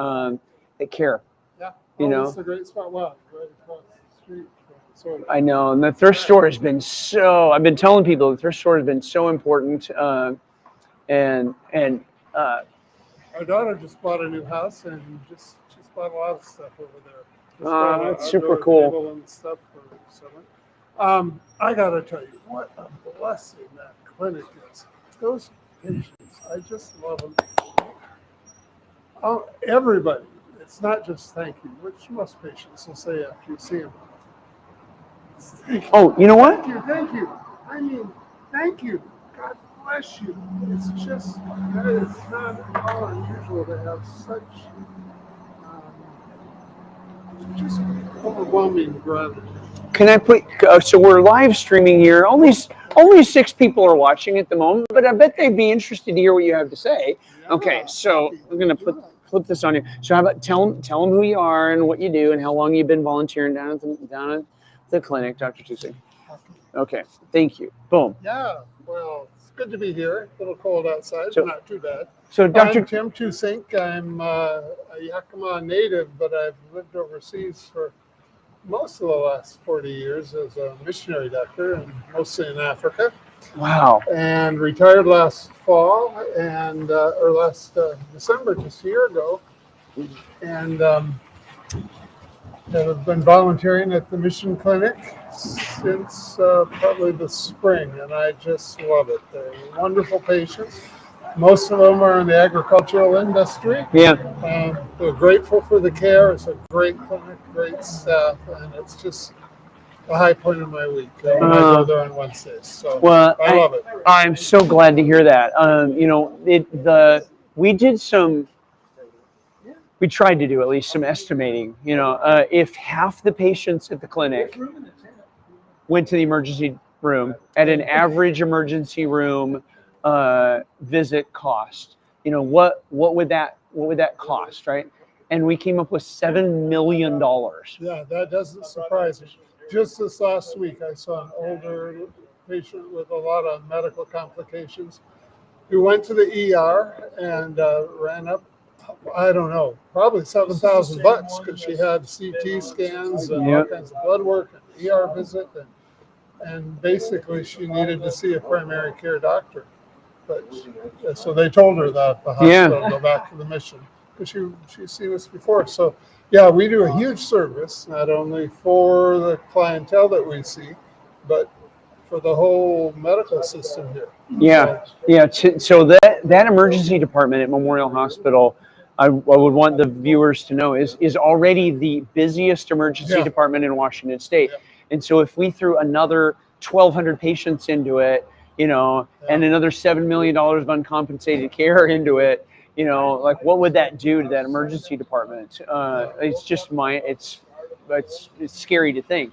care. Yeah. It's a great spot. Wow, right across the street. I know, and the thrift store has been I've been telling people the thrift store has been so important, and our daughter just bought a new house and she's bought a lot of stuff over there. That's super cool. Table and stuff for summer. I gotta tell you, what a blessing that clinic is. Those patients, I just love them. Everybody. It's not just thank you, which most patients will say after you see them. Oh, you know what? Thank you. I mean, thank you. God bless you. It's just, it's not all unusual to have such just overwhelming gratitude. Can I put? So we're live streaming here. Only 6 people are watching at the moment, but I bet they'd be interested to hear what you have to say. Okay, so I'm gonna flip this on you. So how about tell them who you are and what you do and how long you've been volunteering down at the clinic, Dr. Tusing. Okay, thank you. Boom. Yeah, well, it's good to be here. A little cold outside, So- but not too bad. So Dr. I'm Tim Tusink. I'm a Yakima native, but I've lived overseas for most of the last 40 years as a missionary doctor, and mostly in Africa. Wow. And retired last fall, and or last December, just a year ago. And I've been volunteering at the mission clinic since probably the spring, and I just love it. They're wonderful patients. Most of them are in the agricultural industry. Yeah. We're grateful for the care. It's a great clinic, great staff, and it's just a high point of my week. I go there on Wednesdays, so Well, I love it. I'm so glad to hear that. We tried to do at least some estimating. If half the patients at the clinic went to the emergency room at an average emergency room visit cost, what would that cost, right? And we came up with $7 million. Yeah, that doesn't surprise me. Just this last week, I saw an older patient with a lot of medical complications who went to the ER and ran up, I don't know, probably $7,000 because she had CT scans and all kinds of blood work and ER visit, and basically she needed to see a primary care doctor. But so they told her that at the hospital, go back to the mission, because she's seen us before. So yeah, we do a huge service, not only for the clientele that we see, but for the whole medical system here. Yeah. So that emergency department at Memorial Hospital, I would want the viewers to know, is already the busiest emergency department in Washington State. And so if we threw another 1,200 patients into it, and another $7 million of uncompensated care into it, like what would that do to that emergency department? It's just it's scary to think,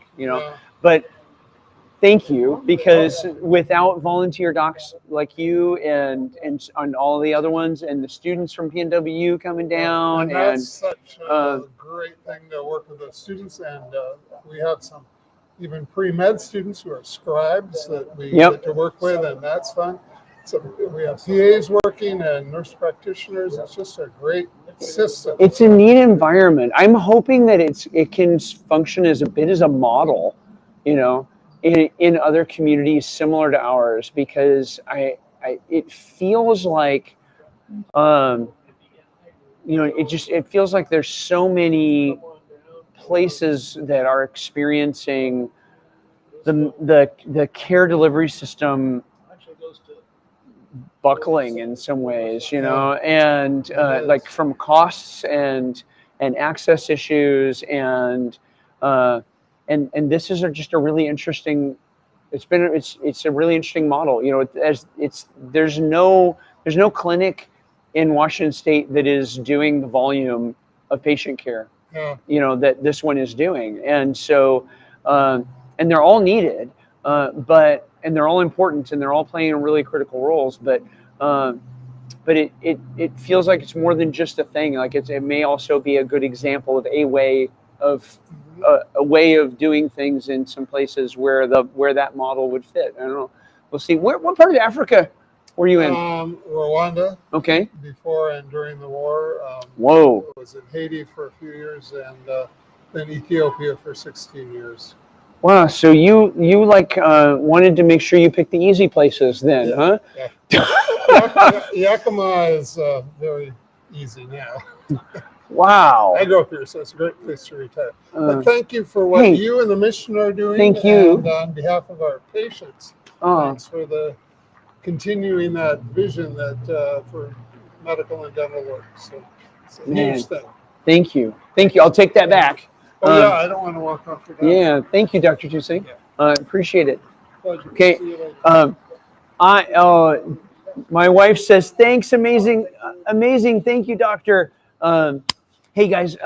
but thank you, because without volunteer docs like you and all the other ones and the students from PNW coming down, and that's such a great thing to work with the students, and we have some even pre-med students who are scribes that we get to work with, and that's fun. So we have PAs working and nurse practitioners. It's just a great system. It's a neat environment. I'm hoping that it can function as a bit as a model, in other communities similar to ours, because it feels like, it feels like there's so many places that are experiencing the care delivery system buckling in some ways, and like from costs and access issues, and this is just a really interesting. It's a really interesting model. There's no clinic in Washington State that is doing the volume of patient care, that this one is doing, and so and they're all needed, and they're all important, and they're all playing really critical roles, but it feels like it's more than just a thing. Like it may also be a good example of a way of doing things in some places where that model would fit. I don't know. We'll see. What part of Africa were you in? Rwanda. Okay. Before and during the war. Whoa. I was in Haiti for a few years, and then Ethiopia for 16 years. Wow. So you wanted to make sure you picked the easy places then, huh? Yeah. Yakima is very easy now. Wow. I grew up here, so it's a great place to retire. But thank you for what you and the mission are doing. Thank you. And on behalf of our patients, thanks for continuing that vision that for medical and dental work. So it's a huge thing. Thank you. I'll take that back. Oh, I don't want to walk off without. Yeah, thank you, Dr. Tusing. Appreciate it. Pleasure. Okay. See you later. My wife says, "Thanks, amazing, amazing. Thank you, doctor." Hey guys,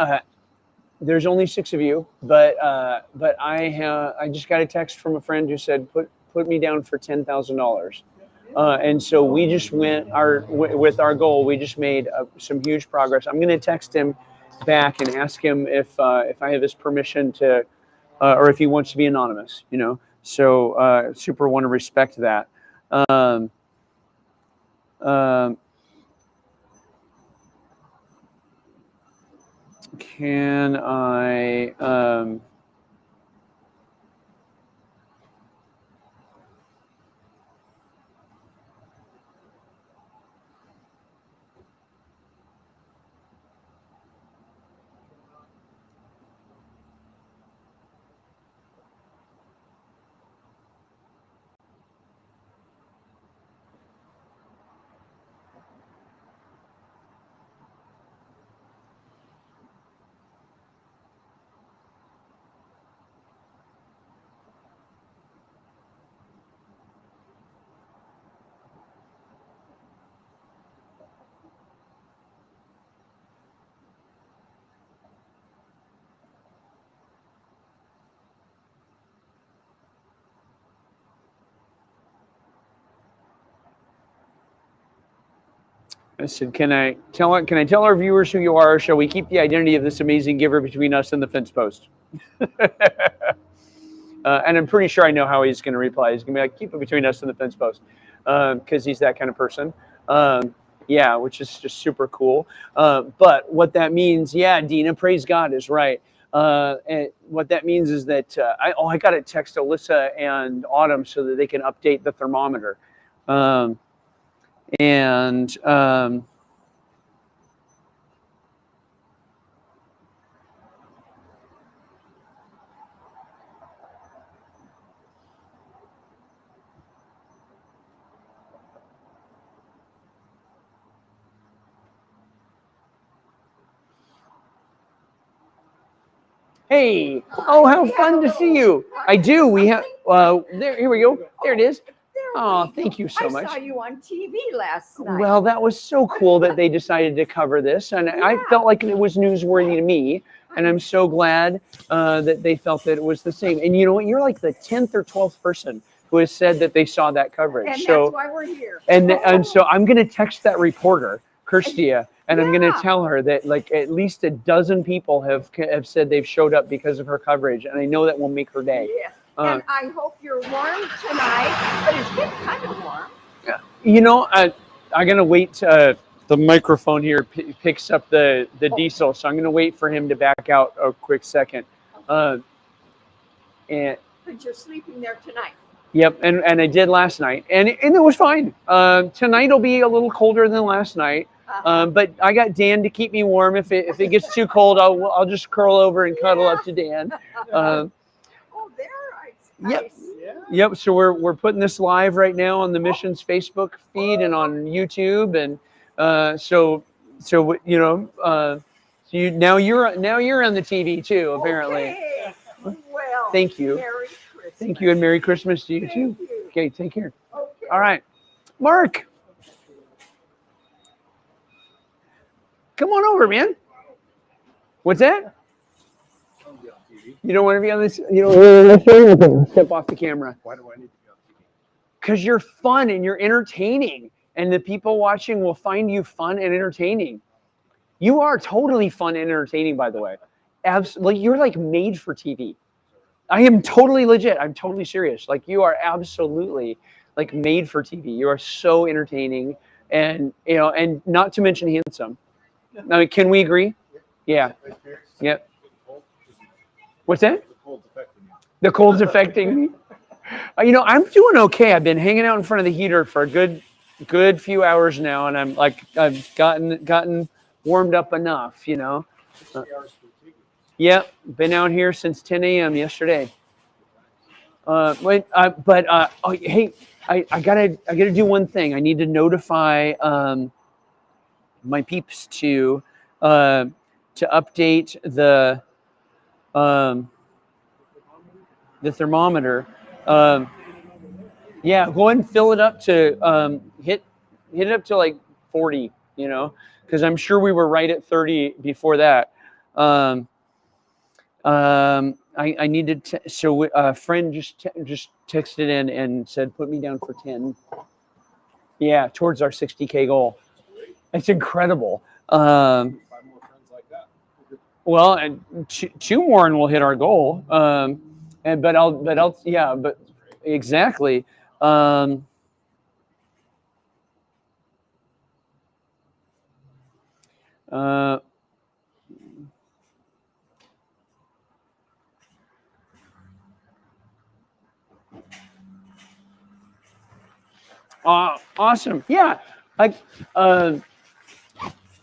there's only 6 of you, but I just got a text from a friend who said put me down for $10,000, and so we just went with our goal. We just made some huge progress. I'm going to text him back and ask him if I have his permission to, or if he wants to be anonymous. You know, so super want to respect that. Can I? I said, can I tell our viewers who you are? Or shall we keep the identity of this amazing giver between us and the fence post? And I'm pretty sure I know how he's going to reply. He's going to be like, keep it between us and the fence post, because he's that kind of person. Yeah, which is just super cool. But what that means, yeah, Dina, praise God, is right. And what that means is that I got to text Alyssa and Autumn so that they can update the thermometer. Hey, oh, how fun to see you. I do. We have, there, here we go. There it is. Oh, thank you so much. I saw you on TV last night. Well, that was so cool that they decided to cover this. And I felt like it was newsworthy to me. And I'm so glad that they felt that it was the same. And you know what? You're like the 10th or 12th person who has said that they saw that coverage. And so that's why we're here. And so I'm going to text that reporter, Kirstia, and I'm going to tell her that like at least a dozen people have said they've showed up because of her coverage, and I know that will make her day. Yes. And I hope you're warm tonight, but it's getting kind of warm. You know, I'm going to wait. The microphone here picks up the diesel, so I'm going to wait for him to back out a quick second. And But you're sleeping there tonight. Yep, and I did last night, and it was fine. Tonight will be a little colder than last night, but I got Dan to keep me warm. If it gets too cold, I'll just curl over and cuddle up to Dan. Oh, there, Yep. Yep. So we're putting this live right now on the mission's Facebook feed and on YouTube, and so you know, so now you're on the TV too, apparently. Okay. Well, Thank you. Merry Christmas. Thank you, and Merry Christmas to you too. Okay, take care. Okay. All right, Mark, come on over, man. What's that? You don't want to be on this. You don't step off the camera. Why do I need to be on TV? Because you're fun and you're entertaining, and the people watching will find you fun and entertaining. You are totally fun and entertaining, by the way. Absolutely, you're like made for TV. I am totally legit. I'm totally serious. Like you are absolutely like made for TV. You are so entertaining, and you know, and not to mention handsome. I mean, can we agree? Yeah. Yep. What's that? The cold's affecting me. You know, I'm doing okay. I've been hanging out in front of the heater for a good few hours now, and I'm like, I've gotten warmed up enough, you know. Yep, been out here since 10 a.m. yesterday. Oh, hey, I gotta do one thing. I need to notify my peeps to update the thermometer. Yeah, go ahead and fill it up to hit hit it up to like 40, because I'm sure we were right at 30 before that. I needed to, so a friend just texted in and said, put me down for 10. Yeah, towards our 60K goal. It's incredible. Well, and two more and we'll hit our goal. But exactly. Awesome. Yeah.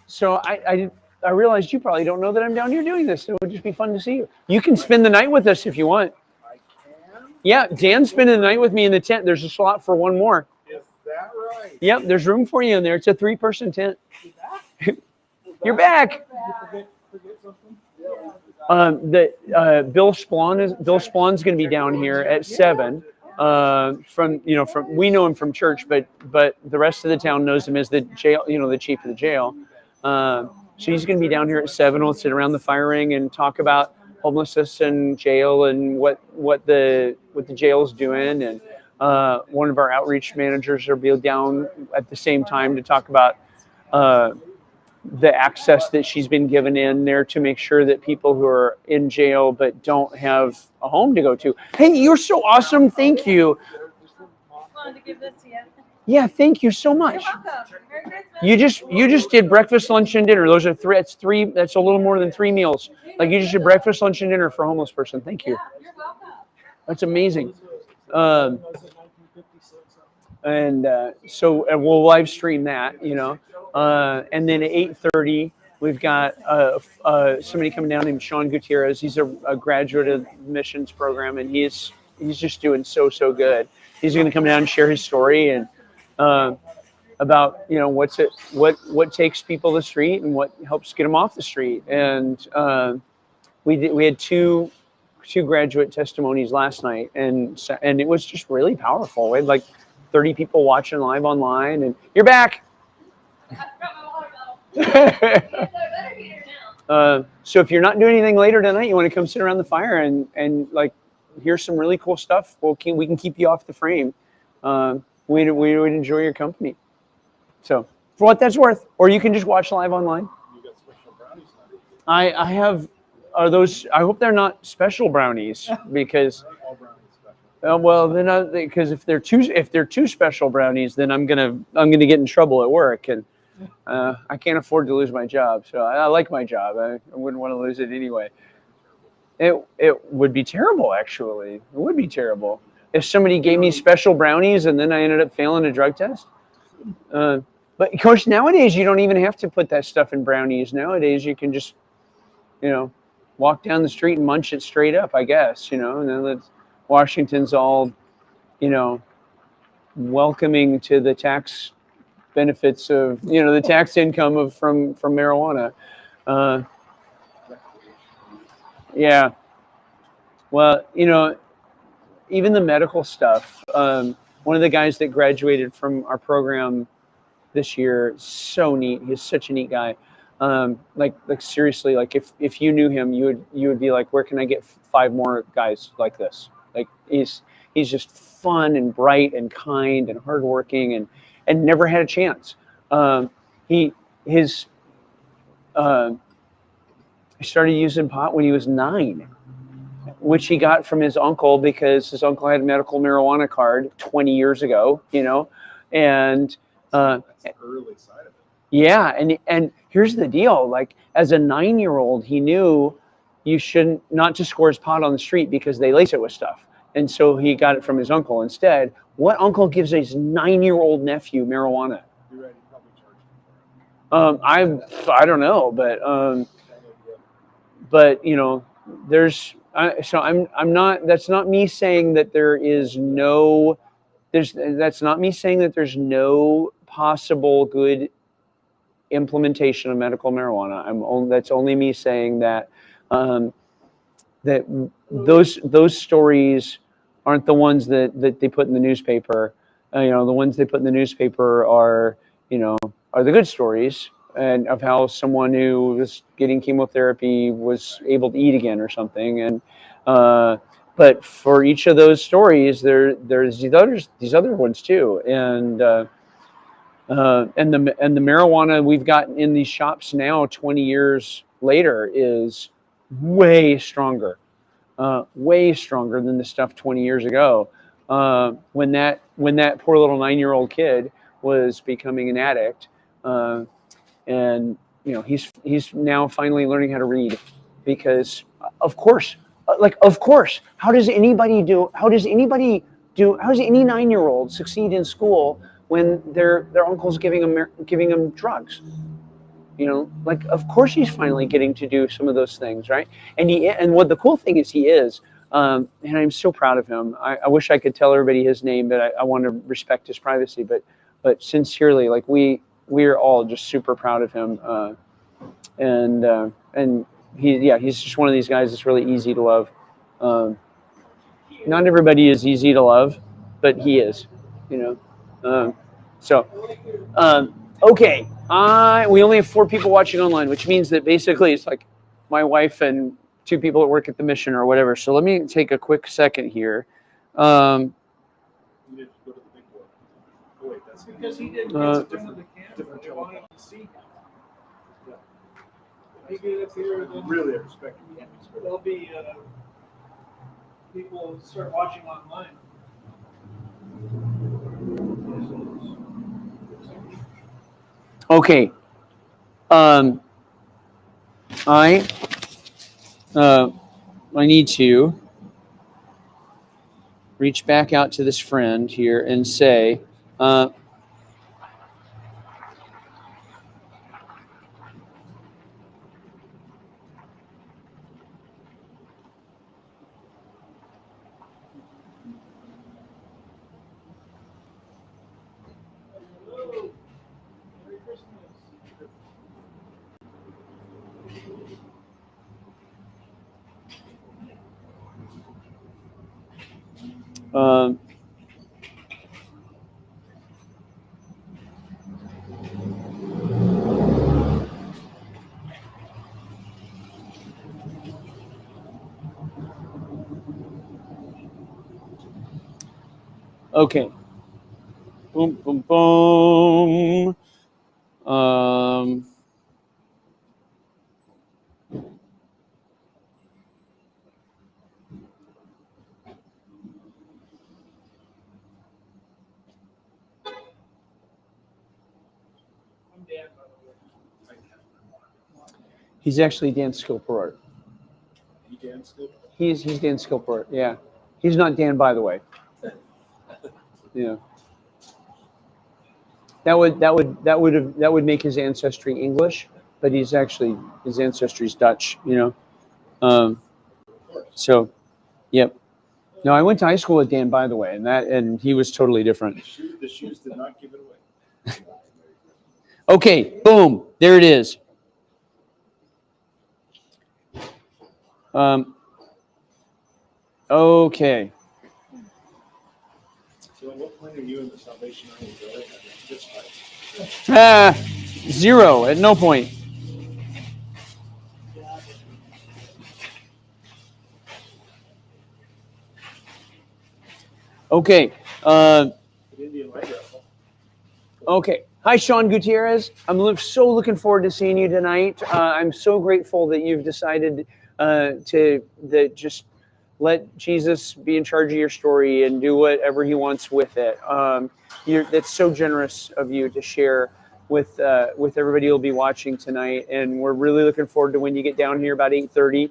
So I realized you probably don't know that I'm down here doing this. So it would just be fun to see you. You can spend the night with us if you want. Yeah, Dan's spending the night with me in the tent. There's a slot for one more. Is that right? Yep, there's room for you in there. It's a 3-person tent. You're back. Bill Splawn's going to be down here at 7. We know him from church, but the rest of the town knows him as the jail, the chief of the jail. So he's going to be down here at 7. We'll sit around the fire ring and talk about homelessness and jail and what the jail's doing. And one of our outreach managers will be down at the same time to talk about the access that she's been given in there to make sure that people who are in jail but don't have a home to go to. Hey, you're so awesome. Thank you. Wanted to give this to you. Yeah, thank you so much. You're welcome. Merry Christmas. You just did breakfast, lunch, and dinner. Those are three. That's a little more than 3 meals. Like you just did breakfast, lunch, and dinner for a homeless person. Thank you. You're welcome. That's amazing. So we'll live stream that, and then at 8:30 we've got somebody coming down named Sean Gutierrez. He's a graduate of the missions program, and he's just doing so good. He's going to come down and share his story and about what takes people to the street and what helps get them off the street. And we had two graduate testimonies last night, and it was just really powerful. We had like 30 people watching live online, and you're back. So if you're not doing anything later tonight, you want to come sit around the fire and like hear some really cool stuff. We can keep you off the frame. We would enjoy your company. So for what that's worth, or you can just watch live online. I have. Are those? I hope they're not special brownies because. Well, they're not, because if they're two special brownies, then I'm gonna get in trouble at work, and I can't afford to lose my job. So I like my job. I wouldn't want to lose it anyway. It would be terrible, actually. It would be terrible if somebody gave me special brownies and then I ended up failing a drug test. But of course, nowadays you don't even have to put that stuff in brownies. Nowadays you can just, walk down the street and munch it straight up, I guess. And then Washington's all, welcoming to the tax benefits of, the tax income from marijuana. Yeah. Well, even the medical stuff. One of the guys that graduated from our program this year, so neat. He's such a neat guy. Like seriously, like if you knew him, you would be like, where can I get 5 more guys like this? Like he's just fun and bright and kind and hardworking and never had a chance. He started using pot when he was 9, which he got from his uncle because his uncle had a medical marijuana card 20 years ago, and That's the early side of it. yeah, and here's the deal: like as a 9-year-old, he knew you shouldn't not to score his pot on the street because they lace it with stuff, and so he got it from his uncle instead. What uncle gives his 9-year-old nephew marijuana? You're right, he probably charged him for it. I don't know, but there's so I'm not. That's not me saying that there's no possible good implementation of medical marijuana. That's only me saying that that those stories aren't the ones that they put in the newspaper. The ones they put in the newspaper are are the good stories, and of how someone who was getting chemotherapy was able to eat again or something. And but for each of those stories, there's these other ones too. And the marijuana we've gotten in these shops now, 20 years later, is way stronger than the stuff 20 years ago. When that poor little 9-year-old kid was becoming an addict, and he's now finally learning how to read, because of course, how does any 9-year-old succeed in school when their uncle's giving them drugs? Of course he's finally getting to do some of those things, right? And what the cool thing is, he is, and I'm so proud of him. I wish I could tell everybody his name, but I want to respect his privacy. But sincerely, we are all just super proud of him, and he's just one of these guys that's really easy to love. Not everybody is easy to love, but he is, okay. We only have 4 people watching online, which means that basically it's like my wife and 2 people that work at the mission or whatever. So let me take a quick second here. Because he did get different wanted to see him. Maybe if you're Really, I respect you. There'll be people start watching online. Okay. I need to reach back out to this friend here and say, okay. Boom, boom, boom. He's actually Dan Skilport. He's Dan Skilport. Yeah, he's not Dan, by the way. Yeah. That would make his ancestry English, but his ancestry is Dutch. So, yep. No, I went to high school with Dan, by the way, and he was totally different. The shoes did not give it away. Okay, boom, there it is. Okay. So at what point are you in the Salvation Army really having this fight? 0 at no point. Okay. Okay. Hi, Sean Gutierrez. I'm so looking forward to seeing you tonight. I'm so grateful that you've decided to just let Jesus be in charge of your story and do whatever he wants with it. That's so generous of you to share with everybody who'll be watching tonight. And we're really looking forward to when you get down here about 8:30.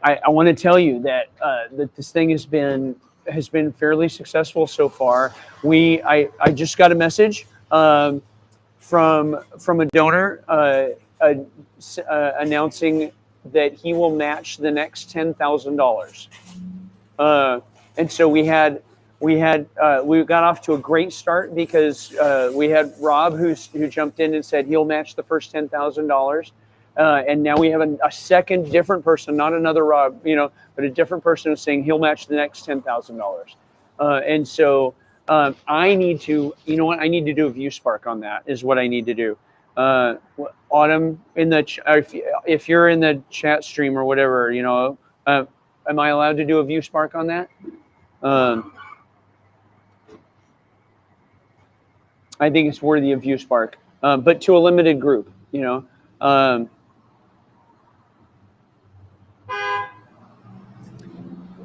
I want to tell you that this thing has been fairly successful so far. I just got a message from a donor announcing that he will match the next $10,000. And so we got off to a great start because we had Rob who jumped in and said he'll match the first $10,000. And now we have a second different person, not another Rob, but a different person who's saying he'll match the next $10,000. And so I need to, you know what? I need to do a view spark on that. Is what I need to do. Autumn in the if you're in the chat stream or whatever, you know, am I allowed to do a view spark on that? I think it's worthy of view spark, but to a limited group, you know.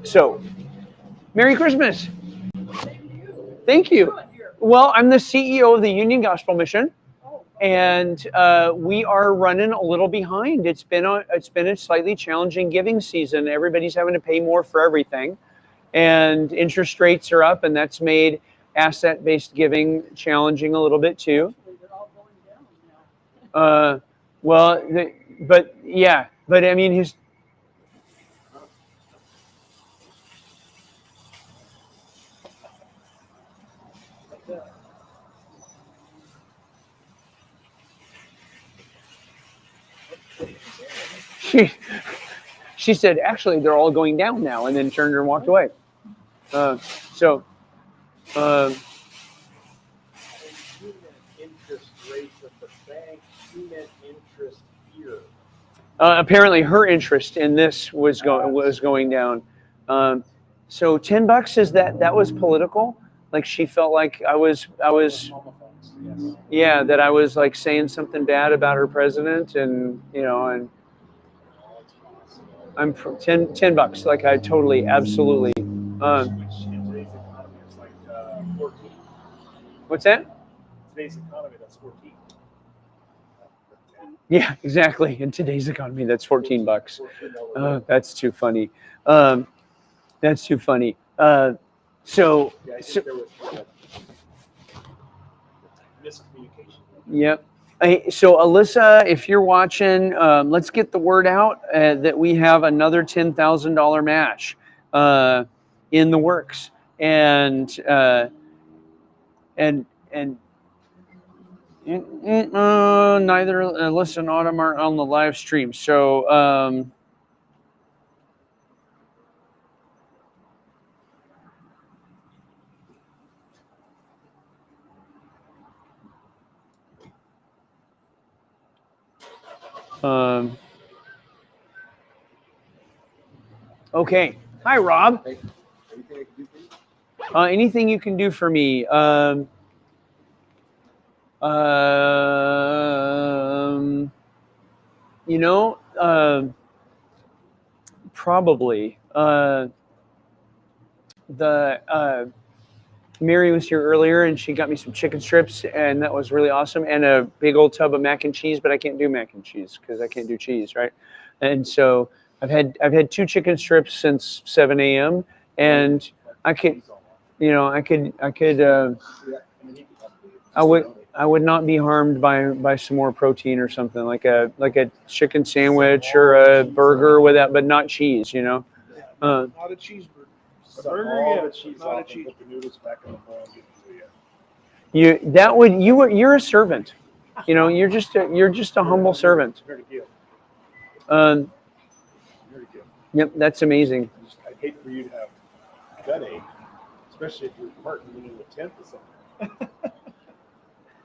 So, Merry Christmas. Thank you. Well, I'm the CEO of the Union Gospel Mission, and we are running a little behind. It's been a slightly challenging giving season. Everybody's having to pay more for everything, and interest rates are up, and that's made asset-based giving challenging a little bit too. But I mean, his. She said, actually, they're all going down now, and then turned and walked away. Interest rates at the bank, she meant interest here. Apparently, her interest in this was going down. So $10 is that was political. Like she felt like I was yeah, that I was like saying something bad about her president, and you know, and I'm $10. Like I totally, absolutely. What's that? Today's economy, that's 14. Yeah, exactly. In today's economy, that's $14. That's too funny. That's too funny. So there was miscommunication. Yep. So Alyssa, if you're watching, let's get the word out that we have another $10,000 match in the works, and neither Alyssa and Autumn are on the live stream. So okay. Hi, Rob. Anything you can do for me? You know, probably. Mary was here earlier, and she got me some chicken strips, and that was really awesome. And a big old tub of mac and cheese, but I can't do mac and cheese because I can't do cheese, right? And so I've had 2 chicken strips since 7 a.m. and I could, you know, I would not be harmed by some more protein or something like a chicken sandwich or a burger with that, but not cheese, you know. Not a cheeseburger. All the cheese off and put the noodles back in the bowl and give it to you. You're a servant, you know. You're just a humble servant. Very good. Yep, that's amazing. I'd hate for you to have gut ache, especially if your partner went in the 10th or something.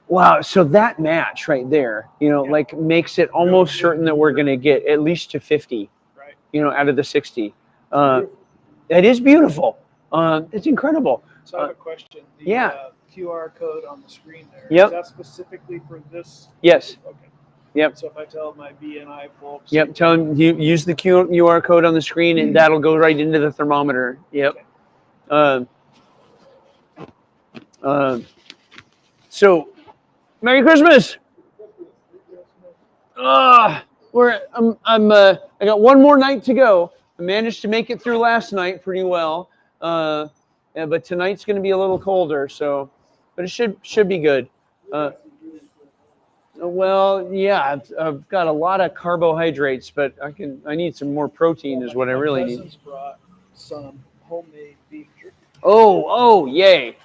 Wow, so that match right there, you know, like makes it almost certain that we're going to get at least to 50, right? You know, out of the 60. That is beautiful. It's incredible. So I have a question. The QR code on the screen there. Yep. Is that specifically for this? Yes. Okay. Yep. So if I tell my BNI folks. Yep. Tell them you use the QR code on the screen, and that'll go right into the thermometer. Yep. So, Merry Christmas. I got one more night to go. I managed to make it through last night pretty well, but tonight's going to be a little colder. So, but it should be good. Well, yeah, I've got a lot of carbohydrates, but I need some more protein. Is what I really need. Cousins brought some homemade beef jerky. Oh, yay!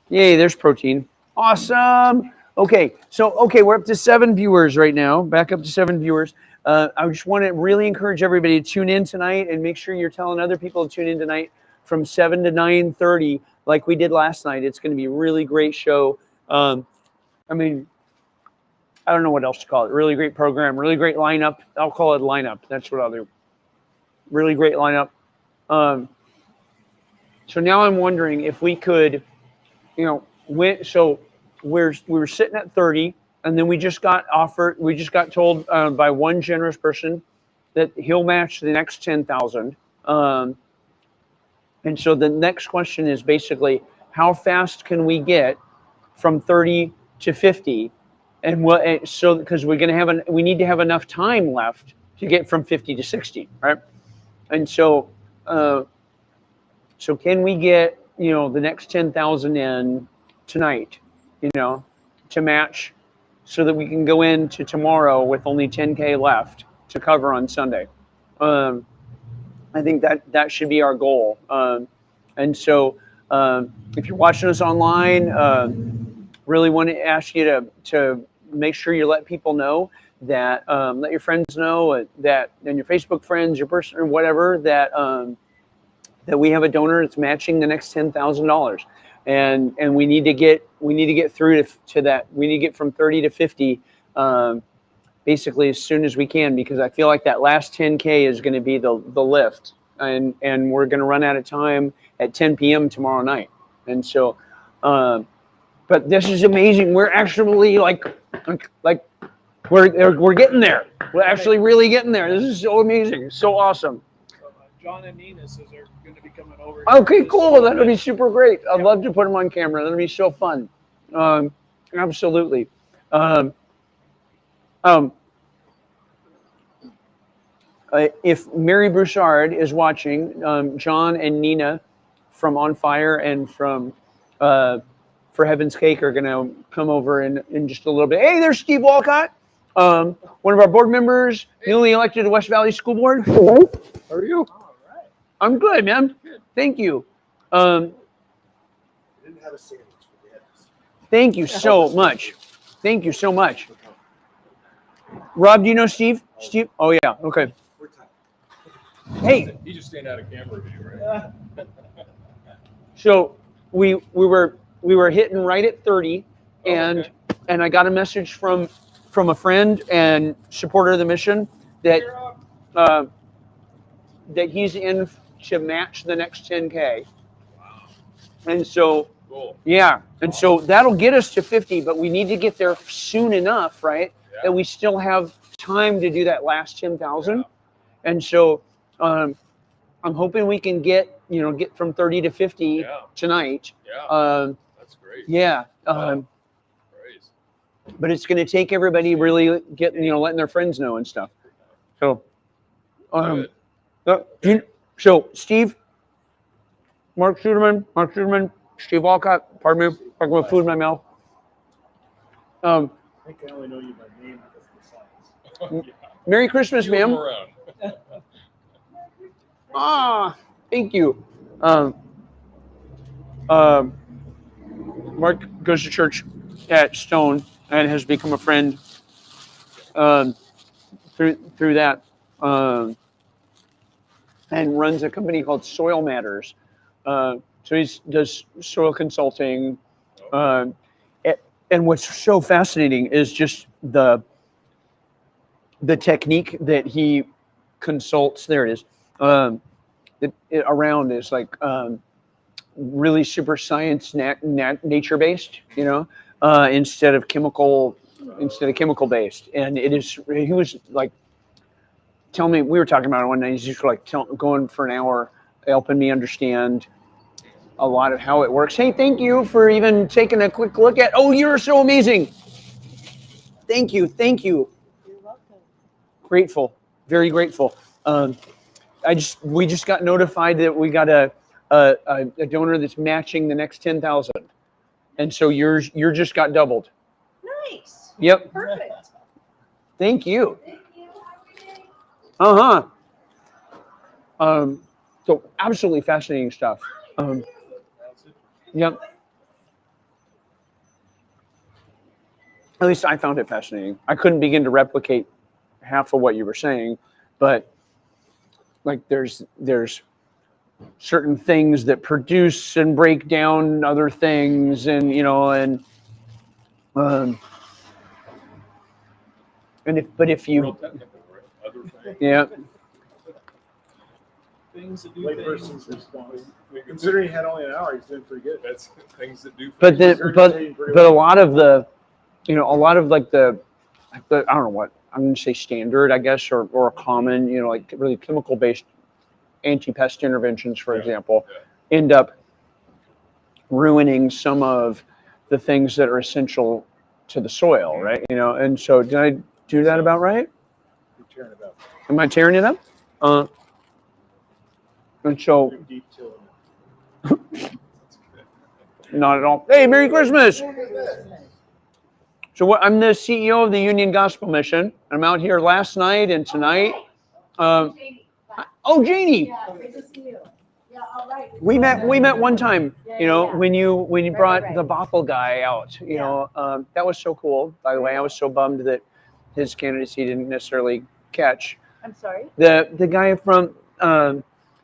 There's protein. Awesome. Okay, we're up to 7 viewers right now. Back up to 7 viewers. I just want to really encourage everybody to tune in tonight and make sure you're telling other people to tune in tonight from 7 to 9:30, like we did last night. It's going to be a really great show. I mean, I don't know what else to call it. Really great program, really great lineup. I'll call it lineup. That's what I'll do. Really great lineup. So now I'm wondering if we could, so we were sitting at 30, and then we just got told by one generous person that he'll match the next 10,000. And so the next question is basically, how fast can we get from 30 to 50? And because we're going to we need to have enough time left to get from 50 to 60, right? And so can we get, the next 10,000 in tonight, to match, so that we can go into tomorrow with only 10K left to cover on Sunday? I think that should be our goal. And so if you're watching us online, really want to ask you to make sure you let people know that, let your friends know that, and your Facebook friends, your person or whatever, that we have a donor that's matching the next $10,000, and we need to get through to that. We need to get from 30 to 50 basically as soon as we can, because I feel like that last 10K is going to be the lift, and we're going to run out of time at 10 p.m. tomorrow night. And so but this is amazing. We're actually like we're getting there. We're actually really getting there. This is so amazing. So awesome. John and Nina says they're going to be coming over. Okay, cool. That'll be super great. I'd love to put them on camera. That'll be so fun. Absolutely. If Mary Broussard is watching, John and Nina from On Fire and from For Heaven's Cake are going to come over in just a little bit. Hey, there's Steve Walcott, one of our board members, newly elected to West Valley School Board. How are you? I'm good, man. Thank you. Didn't have a sandwich. Thank you so much. Thank you so much. Rob, do you know Steve? Steve? Oh, yeah. Okay. Hey. He's just staying out of camera view, right? So we were hitting right at 30, and I got a message from a friend and supporter of the mission that that he's in to match the next 10K. Wow. And so yeah, and so that'll get us to 50, but we need to get there soon enough, right? Yeah. That we still have time to do that last 10,000. Yeah. And so I'm hoping we can get from 30 to 50 tonight. Yeah. That's great. Yeah. But it's going to take everybody really letting their friends know and stuff. So, so Steve, Mark Schuderman, Steve Walcott, pardon me, I'm going to food in my mouth. I think I only know you by name because of the signs. Merry Christmas, ma'am. Thank you. Mark goes to church at Stone and has become a friend through that, and runs a company called Soil Matters. So he does soil consulting, and what's so fascinating is just the technique that he consults. There it is. Around is like really super science nature based, instead of chemical based. And it is. He was like telling me, we were talking about it one night. He's just like going for an hour, helping me understand a lot of how it works. Hey, thank you for even taking a quick look at. Oh, you're so amazing. Thank you. You're welcome. Grateful, very grateful. We just got notified that we got a donor that's matching the next 10,000, and so yours just got doubled. Nice. Yep. Perfect. Thank you. So absolutely fascinating stuff. Yep. At least I found it fascinating. I couldn't begin to replicate half of what you were saying, but like there's certain things that produce and break down other things, and if you, Real technical, right? Other things. yeah. Things that do Layperson's things. response. Considering he had only an hour, he's doing pretty good. That's things that do. But things. but a lot of the, a lot of like the I don't know what I'm going to say, standard, I guess, or a common, like really chemical based anti-pest interventions, for example, end up ruining some of the things that are essential to the soil, right? And so did I do that about right? You're tearing it up. Am I tearing it up? And so, Deep till not at all. Hey, Merry Christmas! So I'm the CEO of the Union Gospel Mission. I'm out here last night and tonight. Oh, Janie! Yeah, good to see you. Yeah, all right. We met one time, Yeah. when you brought right. the Bothell guy out. That was so cool. By the way, I was so bummed that his candidacy didn't necessarily catch. I'm sorry? The guy from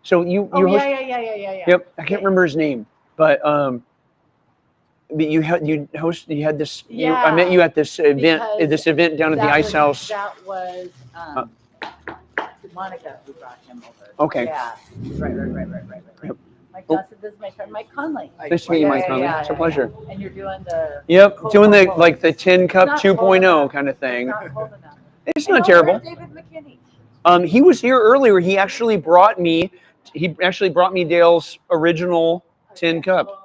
so you Oh, host, yeah. Yep, I can't remember his name, but you had this. I met you at this event. Because This event down at the Ice House. That was Monica who brought him over. Okay. Yeah. Right. Yep. Mike Johnson, this is my friend Mike Conley. Nice to meet you, Mike Conley. It's a pleasure. And you're doing the Doing the tin cup It's not cold 2.0 enough. kind of thing. It's not cold enough. It's And not over terrible. at David McKinney. He was here earlier. He actually brought me Dale's original tin cup.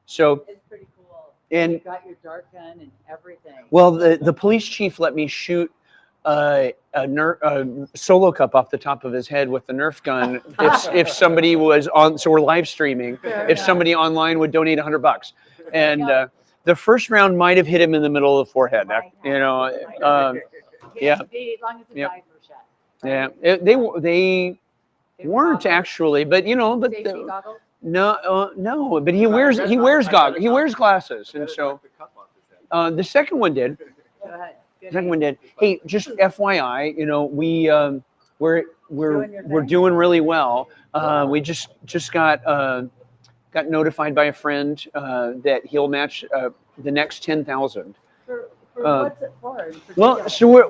So It's pretty cool. and You got your dart gun and everything. well, the police chief let me shoot a solo cup off the top of his head with the Nerf gun if somebody was on. So we're live streaming. If somebody online would donate $100, and the first round might have hit him in the middle of the forehead. Yeah. As long as the Yep. eyes were shut. Yeah. They weren't actually, but Safety goggles? no, but he wears goggles. He wears glasses, and so the second one did. Go ahead. Second one did. Hey, just FYI, we're doing really well. We just got notified by a friend that he'll match the next 10,000. For what's it for? in Well, particular?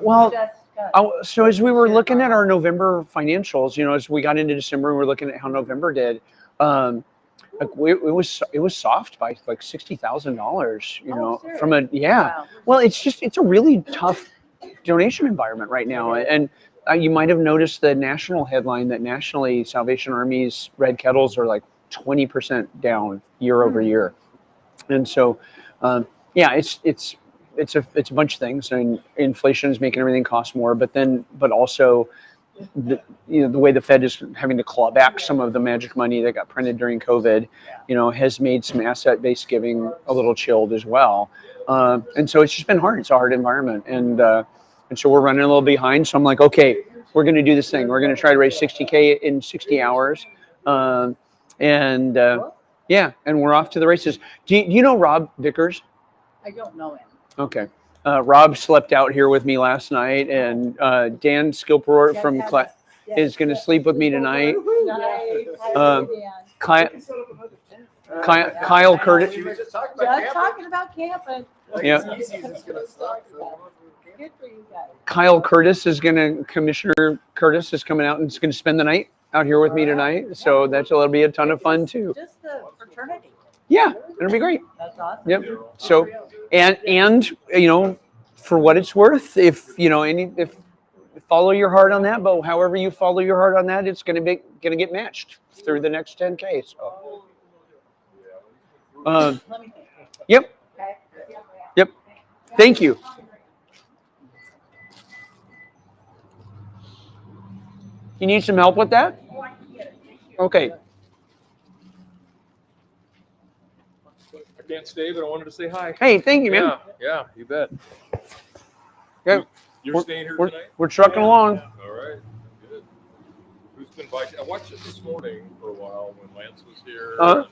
so as we were looking at our November financials, as we got into December, we were looking at how November did. It was soft by like $60,000. From a Wow. Well, it's a really tough donation environment right now, and you might have noticed the national headline that nationally Salvation Army's red kettles are like 20% down year over year, and so it's a bunch of things, and inflation is making everything cost more. But also, the way the Fed is having to claw back some of the magic money that got printed during COVID, has made some asset-based giving a little chilled as well. And so it's just been hard. It's a hard environment, and so we're running a little behind. So I'm like, okay, we're going to do this thing. We're going to try to raise $60K in 60 hours, and we're off to the races. Do you know Rob Vickers? I don't know him. Okay. Rob slept out here with me last night, and Dan Skilport from is going to sleep with me tonight. Kyle Curtis. Just talking about camping. Yeah. Good for you guys. Kyle Curtis Commissioner Curtis is coming out and is going to spend the night out here with me tonight. So that'll be a ton of fun too. Just the fraternity. Yeah, it'll be great. That's awesome. Yep. So, and for what it's worth, if follow your heart on that, but however you follow your heart on that, it's gonna get matched through the next 10K. So, yep. Yep. Thank you. You need some help with that? Okay. I can't stay, but I wanted to say hi. Hey, thank you, man. Yeah, you bet. Yeah. You're staying here tonight? We're trucking along. All right, good. Who's been by? I watched it this morning for a while when Lance was here. Oh,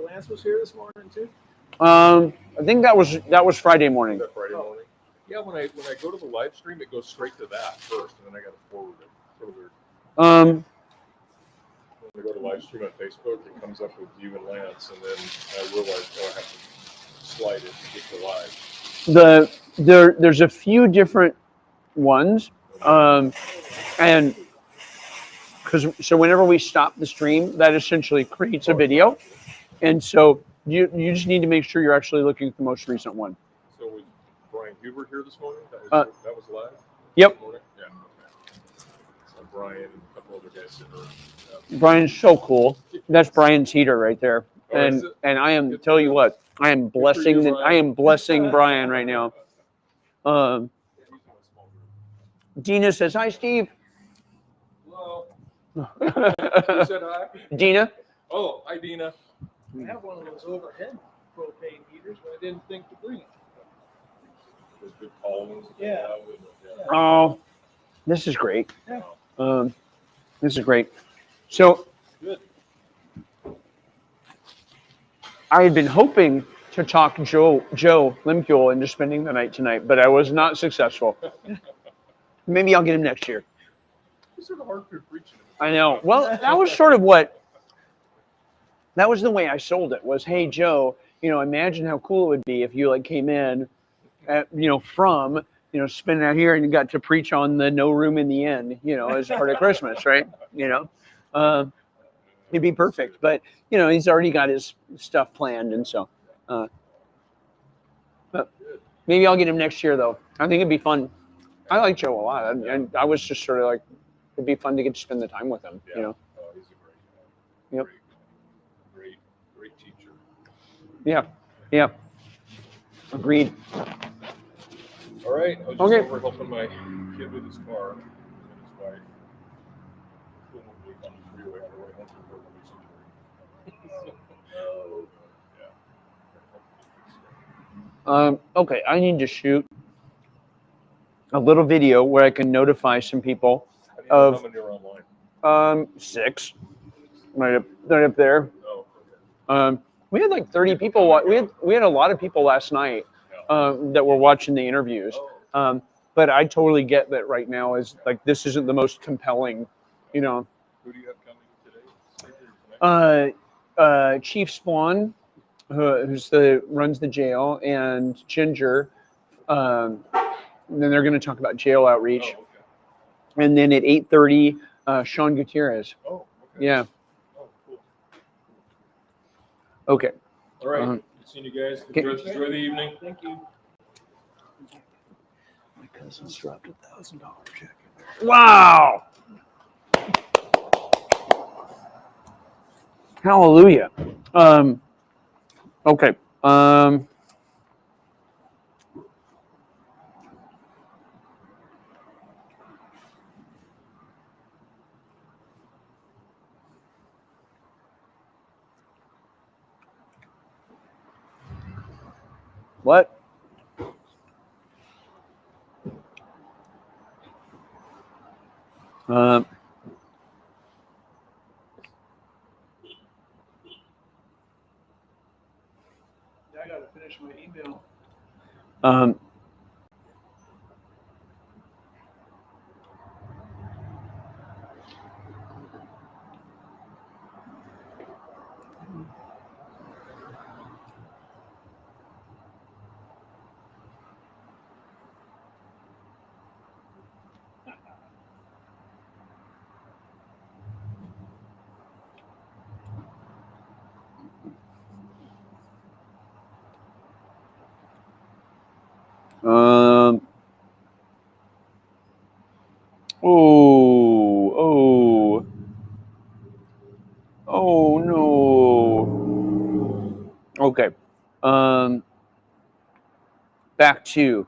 Lance was here this morning too? I think that was Friday morning. That Friday morning. Yeah, when I go to the live stream, it goes straight to that first, and then I got to forward it. Sort of weird. live stream on Facebook, it comes up with you and Lance, and then I realized, oh, I have to slide it to get to live. There's a few different ones, and so whenever we stop the stream, that essentially creates a video, and so you just need to make sure you're actually looking at the most recent one. So was Brian Huber here this morning? That was live? Yep. This morning? Yeah. Okay. So Brian and a couple other guys that are. Brian's so cool. That's Brian's heater right there, Oh, is and it? I am tell you what, I am blessing Brian right now. Dina says hi, Steve. Hello. Who said hi? Dina. Oh, hi, Dina. I have one of those overhead propane heaters, but I didn't think to bring it. Those big tall ones. Yeah. Oh, this is great. Yeah. This is great. So Good. I had been hoping to talk Joe Limkule into spending the night tonight, but I was not successful. Maybe I'll get him next year. It's sort of hard for preaching. I know. Well, that was sort of that was the way I sold it was, hey, Joe, imagine how cool it would be if you came in from spending out here and you got to preach on the no room in the inn, as part of Christmas, right? It'd be perfect, but he's already got his stuff planned. And so, but maybe I'll get him next year though. I think it'd be fun. I like Joe a lot. And I was just sort of like, it'd be fun to get to spend the time with him, He's a great guy. Yep. Great teacher. Yeah. Agreed. All right. I was just Okay. over helping my kid with his car and his wife. On the freeway on the way home from her release. Okay, I need to shoot a little video where I can notify some people How do you know of how many are online? 6, right up there. Oh, okay. We had like 30 people. We had a lot of people last night that were watching the interviews. But I totally get that right now is like this isn't the most compelling, Who do you have coming today? Chief Spawn, runs the jail, and Ginger. And then they're going to talk about jail outreach. Oh, okay. And then at 8:30, Sean Gutierrez. Oh, okay. Yeah. Oh, cool. Okay. All right. Good seeing you guys. Enjoy the evening. Thank you. My cousin's dropped $1,000 check in there. Wow. Hallelujah. Okay. What? I gotta finish my email. Oh no. Okay. Back to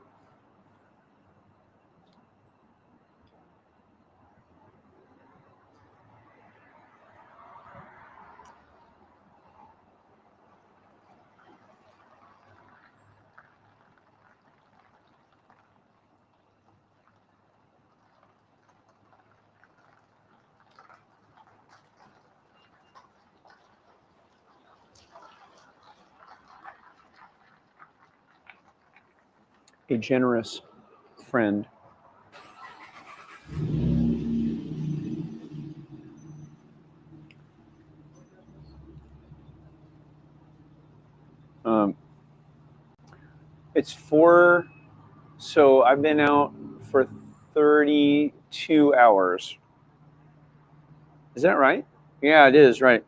a generous friend. It's 4. So I've been out for 32 hours. Is that right? Yeah, it is right.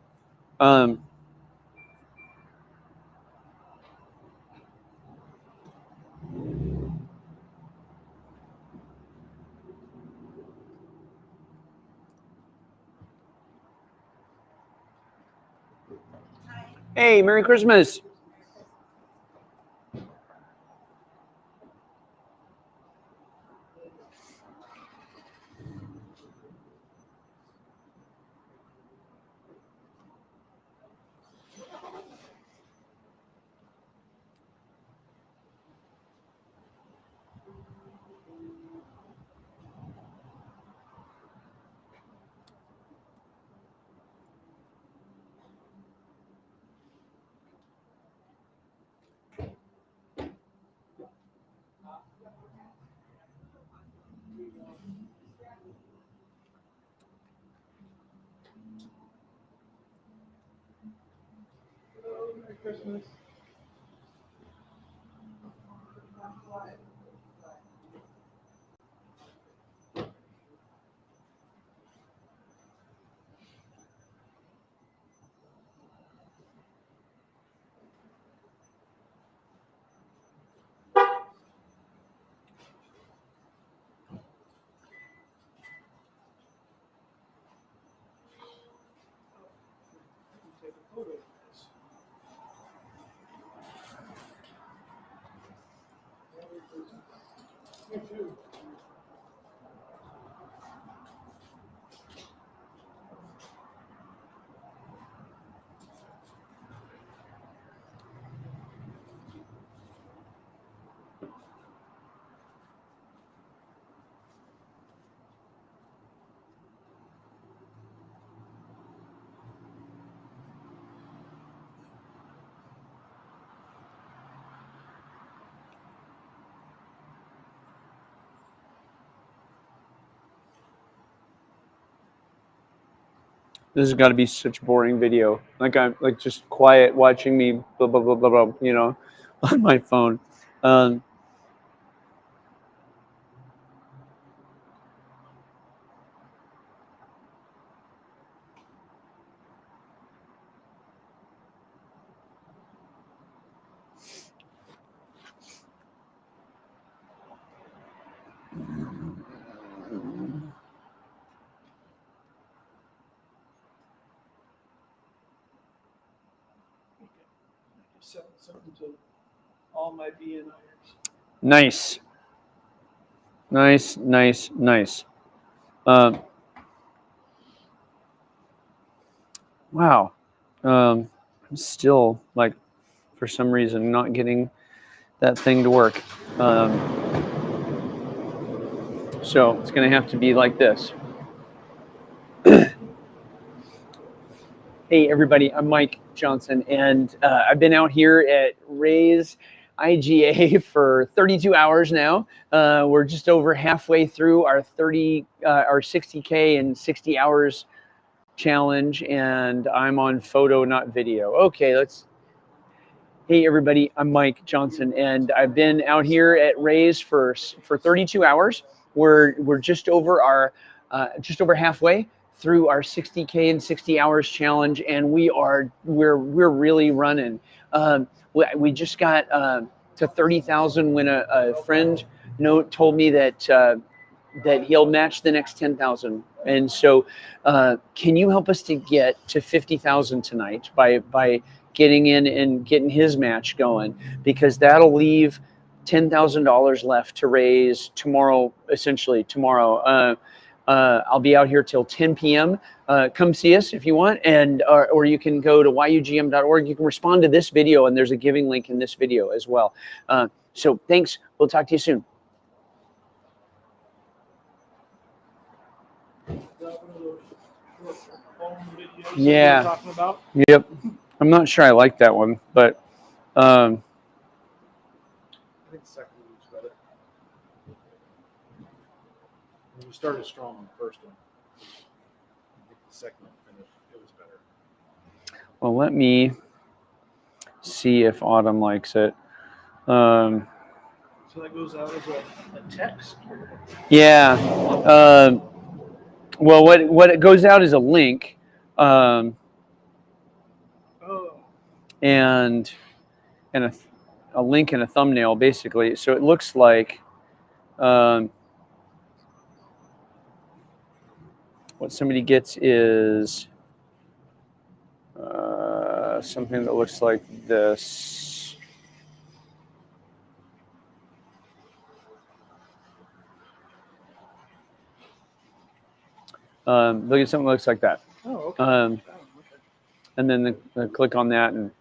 Hey, Merry Christmas. Merry Christmas. Take a photo of this. You too. This has got to be such a boring video. Like I'm like just quiet watching me blah blah blah blah blah. You know, on my phone. Something to all my BNIers. Nice. Nice, nice, nice. Wow. I'm still like, for some reason, not getting that thing to work. So it's going to have to be like this. Hey, everybody, I'm Mike Johnson, and I've been out here at Ray's IGA for 32 hours now. We're just over halfway through our 60K and 60 hours challenge, and I'm on photo, not video. Okay, let's. Hey, everybody, I'm Mike Johnson, and I've been out here at Ray's for 32 hours. We're just over halfway through our 60K and 60 hours challenge, and we're really running. We just got to 30,000 when a friend told me that he'll match the next 10,000. And so, can you help us to get to 50,000 tonight by getting in and getting his match going? Because that'll leave $10,000 left to raise tomorrow. Essentially tomorrow. I'll be out here till 10 p.m. Come see us if you want, and or you can go to yugm.org. You can respond to this video, and there's a giving link in this video as well. So thanks. We'll talk to you soon. Yeah. Talking about? Yep. I'm not sure I like that one, but I think the second one was better. When you started strong on the first one, I think the second one finished, it was better. well, let me see if Autumn likes it. So that goes out as a text. Yeah. Well, what it goes out is a link, Oh. and a link and a thumbnail basically. So it looks like what somebody gets is something that looks like this. Look at something that looks like that. Oh, okay. And then click on that and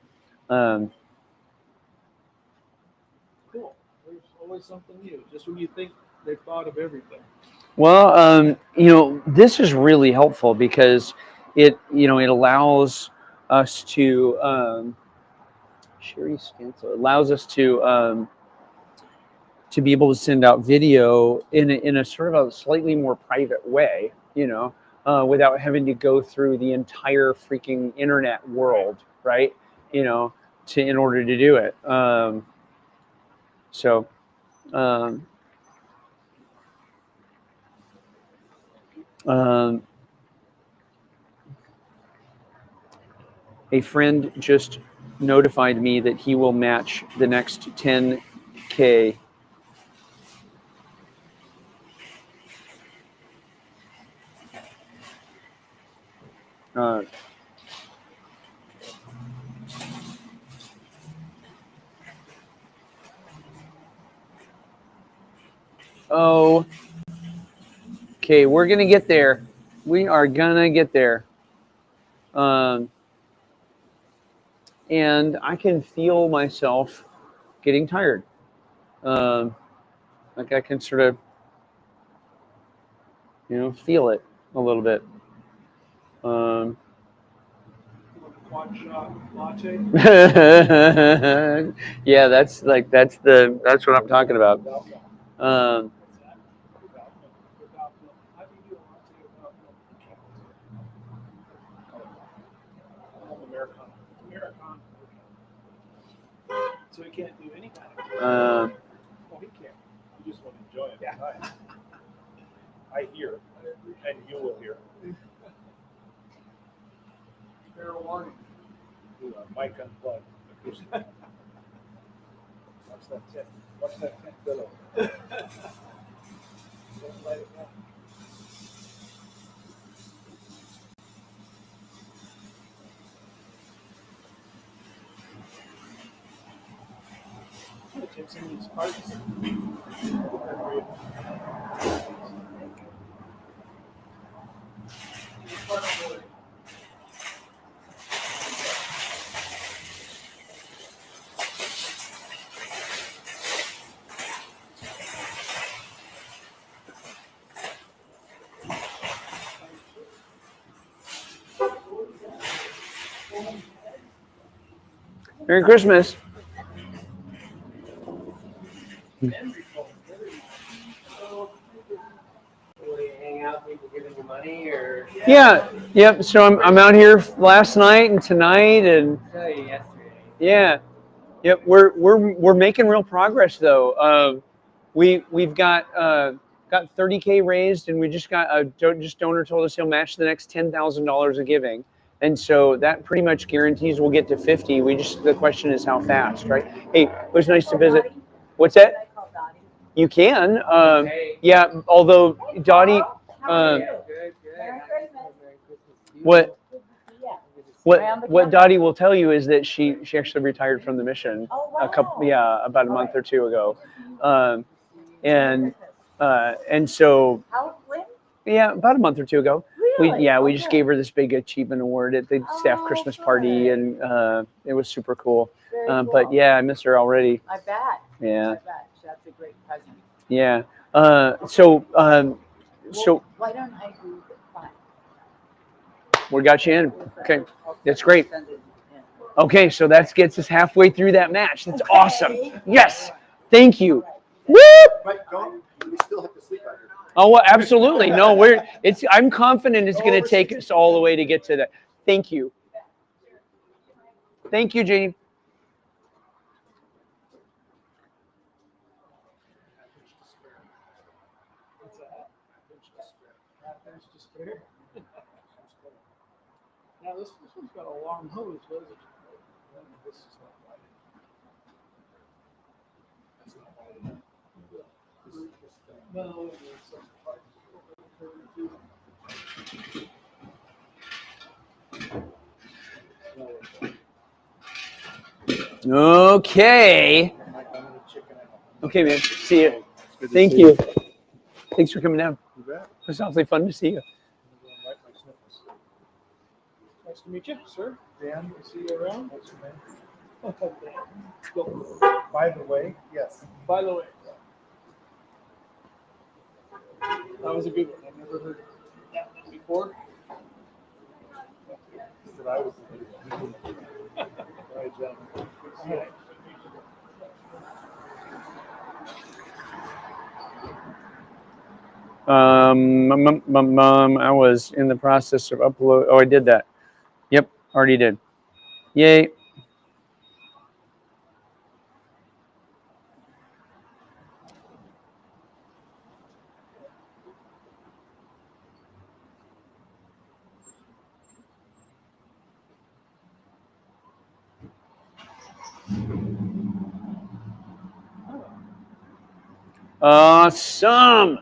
Cool. There's always something new. Just when you think they've thought of everything. well, this is really helpful because it allows us to Sherry Stansel allows us to be able to send out video in a sort of a slightly more private way, without having to go through the entire freaking internet world, right? In order to do it. A friend just notified me that he will match the next 10K. Okay, we're gonna get there. We are gonna get there. And I can feel myself getting tired. Like I can sort of, feel it a little bit. Quad shot latte. Yeah, that's what I'm talking about. So he can't do any kind of. Uh, Well, he can't. You just want to enjoy it. Yeah. I hear, and you will hear. Fair warning. Mic unplugged. Watch that tent. Watch that tent billow. Don't let it go. It's in these parts. Merry Christmas. Yeah. Yep. So I'm out here last night and tonight and yeah. Yep. We're making real progress though. We've got 30K raised, and we just got donor told us he'll match the next $10,000 of giving, and so that pretty much guarantees we'll get to 50. The question is how fast, right? Hey, it was nice to visit. What's that? You can. Yeah. Although Dottie. What Dottie will tell you is that she actually retired from the mission about a month or two ago, and so about a month or two ago. We just gave her this big achievement award at the staff Christmas party, and it was super cool. But yeah, I miss her already. I bet. Yeah. I bet. That's a great present. Yeah. So Why don't I do the fun? we got you in. Okay, that's great. Okay, so that gets us halfway through that match. That's awesome. Yes, thank you. Woo! But we still have to sleep out here. Oh, well, absolutely. No, I'm confident it's going to take us all the way to get to that. Thank you. Thank you, Jean. Now this one's got a long hose, doesn't it? This is not right. That's not right. No, it's some part. Okay. Okay, man. See you. Thank you. Thanks for coming down. You bet. It was awfully fun to see you. Nice to meet you, sir. Dan, See you around. what's your name? Go. By the way, yes. By the way, that was a good one. I've never heard that one before. That I was the good one. All right, gentlemen. All right. I was in the process of upload. Oh, I did that. Yep, already did. Yay. Awesome.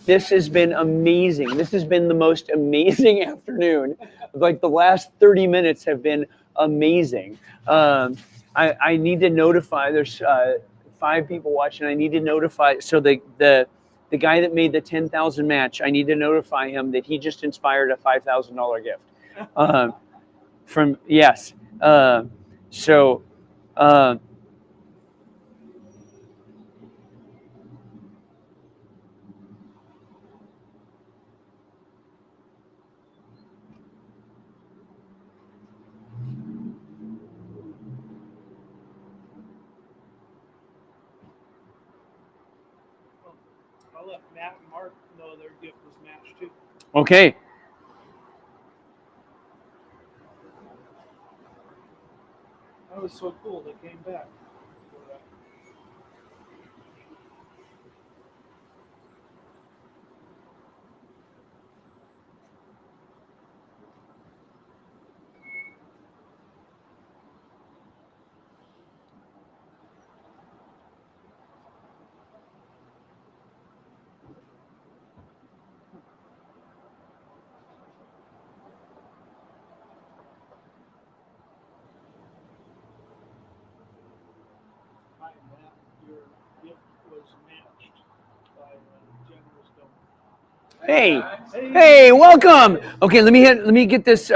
This has been amazing. This has been the most amazing afternoon. Like the last 30 minutes have been amazing. I need to notify, there's 5 people watching. I need to notify, so the guy that made the 10,000 match, I need to notify him that he just inspired a $5,000 gift. Yes. I'll let Matt and Mark know their gift was matched too. Okay. That was so cool. They came back. Hi, Matt. Your gift was matched by a generous donor. Hey, welcome. Okay, let me get this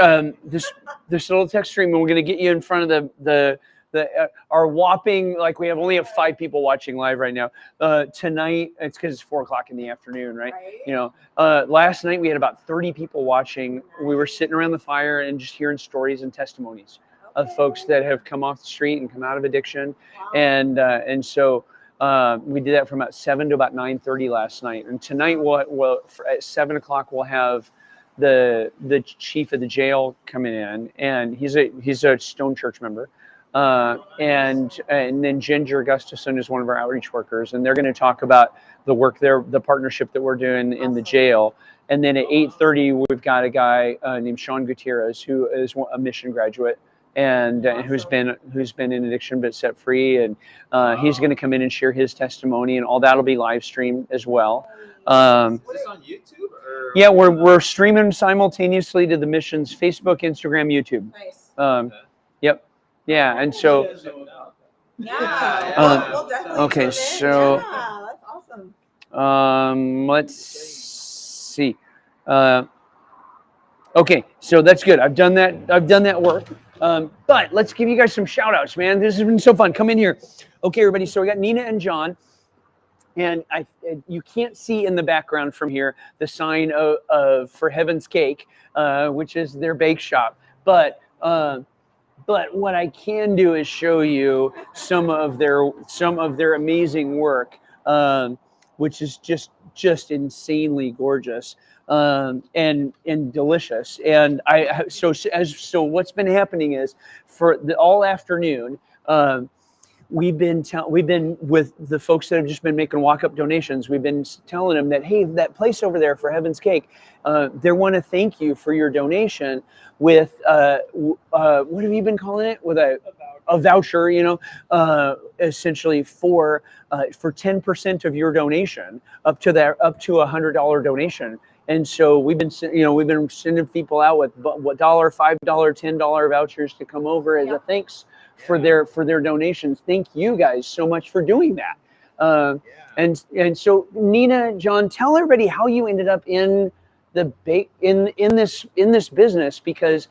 this little text stream, and we're gonna get you in front of the our whopping, like we only have 5 people watching live right now. Tonight it's because it's 4:00 in the afternoon, right? You know, last night we had about 30 people watching. We were sitting around the fire and just hearing stories and testimonies of folks that have come off the street and come out of addiction, and so. We did that from about 7 to about 9:30 last night, and tonight at 7 o'clock we'll have the chief of the jail coming in, and he's a Stone Church member, and then Ginger Gustafson is one of our outreach workers, and they're going to talk about the work there, the partnership that we're doing in the jail. And then at 8:30 we've got a guy named Sean Gutierrez, who is a mission graduate and who's been in addiction but set free, and he's going to come in and share his testimony, and all that'll be live streamed as well. Is this on YouTube? Or Yeah, we're streaming simultaneously to the mission's Facebook, Instagram, YouTube. Nice. Yep. Yeah, and so. Yeah. We'll definitely Okay, tune in. so. Yeah, that's awesome. Let's see. Okay, so that's good. I've done that work. But let's give you guys some shout outs, man. This has been so fun. Come in here. Okay, everybody. So we got Nina and John. And you can't see in the background from here the sign of For Heaven's Cake, which is their bake shop. But what I can do is show you some of their amazing work, which is just insanely gorgeous and delicious. And so what's been happening is all afternoon. we've been with the folks that have just been making walk-up donations. We've been telling them that, hey, that place over there for Heaven's Cake, they want to thank you for your donation with what have you been calling it? With a voucher, essentially for 10% of your donation up to $100 donation. And so we've been sending people out with $1, $5, $10 vouchers to come over as a thanks for their donations. Thank you guys so much for doing that. And so Nina, John, tell everybody how you ended up in in this business, because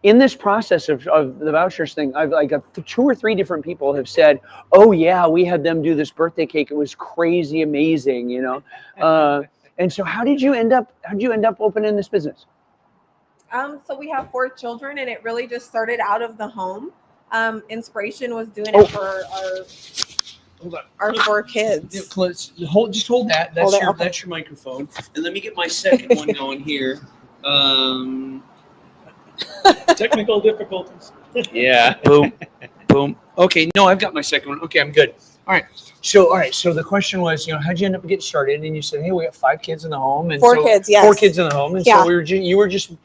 in this process of the vouchers thing, I've like 2 or 3 different people have said, "Oh yeah, we had them do this birthday cake. It was crazy, amazing," And so, how did you end up opening this business? So we have 4 children, and it really just started out of the home. Inspiration was doing it for our 4 kids. Just hold that. That's your microphone, and let me get my second one going here. Technical difficulties. Yeah. Boom. Boom. Okay. No, I've got my second one. Okay, I'm good. All right. So the question was, how'd you end up getting started? And you said, hey, we got 5 kids in the home, and 4 kids, yes. 4 kids in the home, and so you were just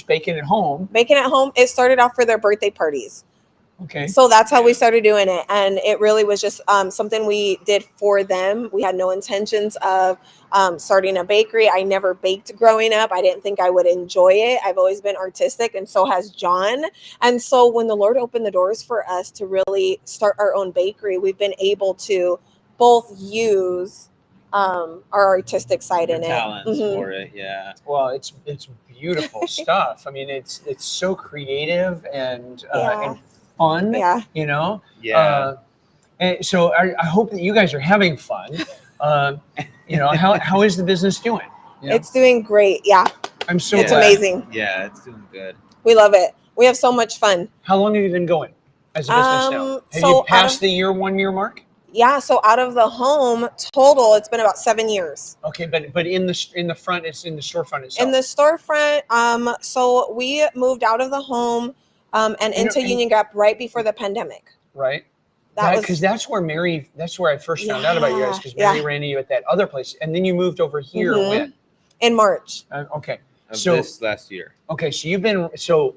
baking at home. Baking at home. It started off for their birthday parties. Okay. So that's how we started doing it. And it really was just something we did for them. We had no intentions of starting a bakery. I never baked growing up. I didn't think I would enjoy it. I've always been artistic, and so has John. And so when the Lord opened the doors for us to really start our own bakery, we've been able to both use our artistic side in it. Talents for it, yeah. Well, it's beautiful stuff. I mean, it's so creative and fun. Yeah. Yeah. And so I hope that you guys are having fun. How is the business doing? It's doing great. Yeah. I'm so It's glad. amazing. Yeah, it's doing good. We love it. We have so much fun. How long have you been going as a business now? Have you passed the 1 year mark? Yeah, so out of the home total, it's been about 7 years. Okay, but in the front, it's in the storefront itself. In the storefront, so we moved out of the home and into Union Gap right before the pandemic. Right. Because that's where I first found out about you guys, because Mary ran into you at that other place, and then you moved over here when? In March. Okay. Of this last year. Okay, so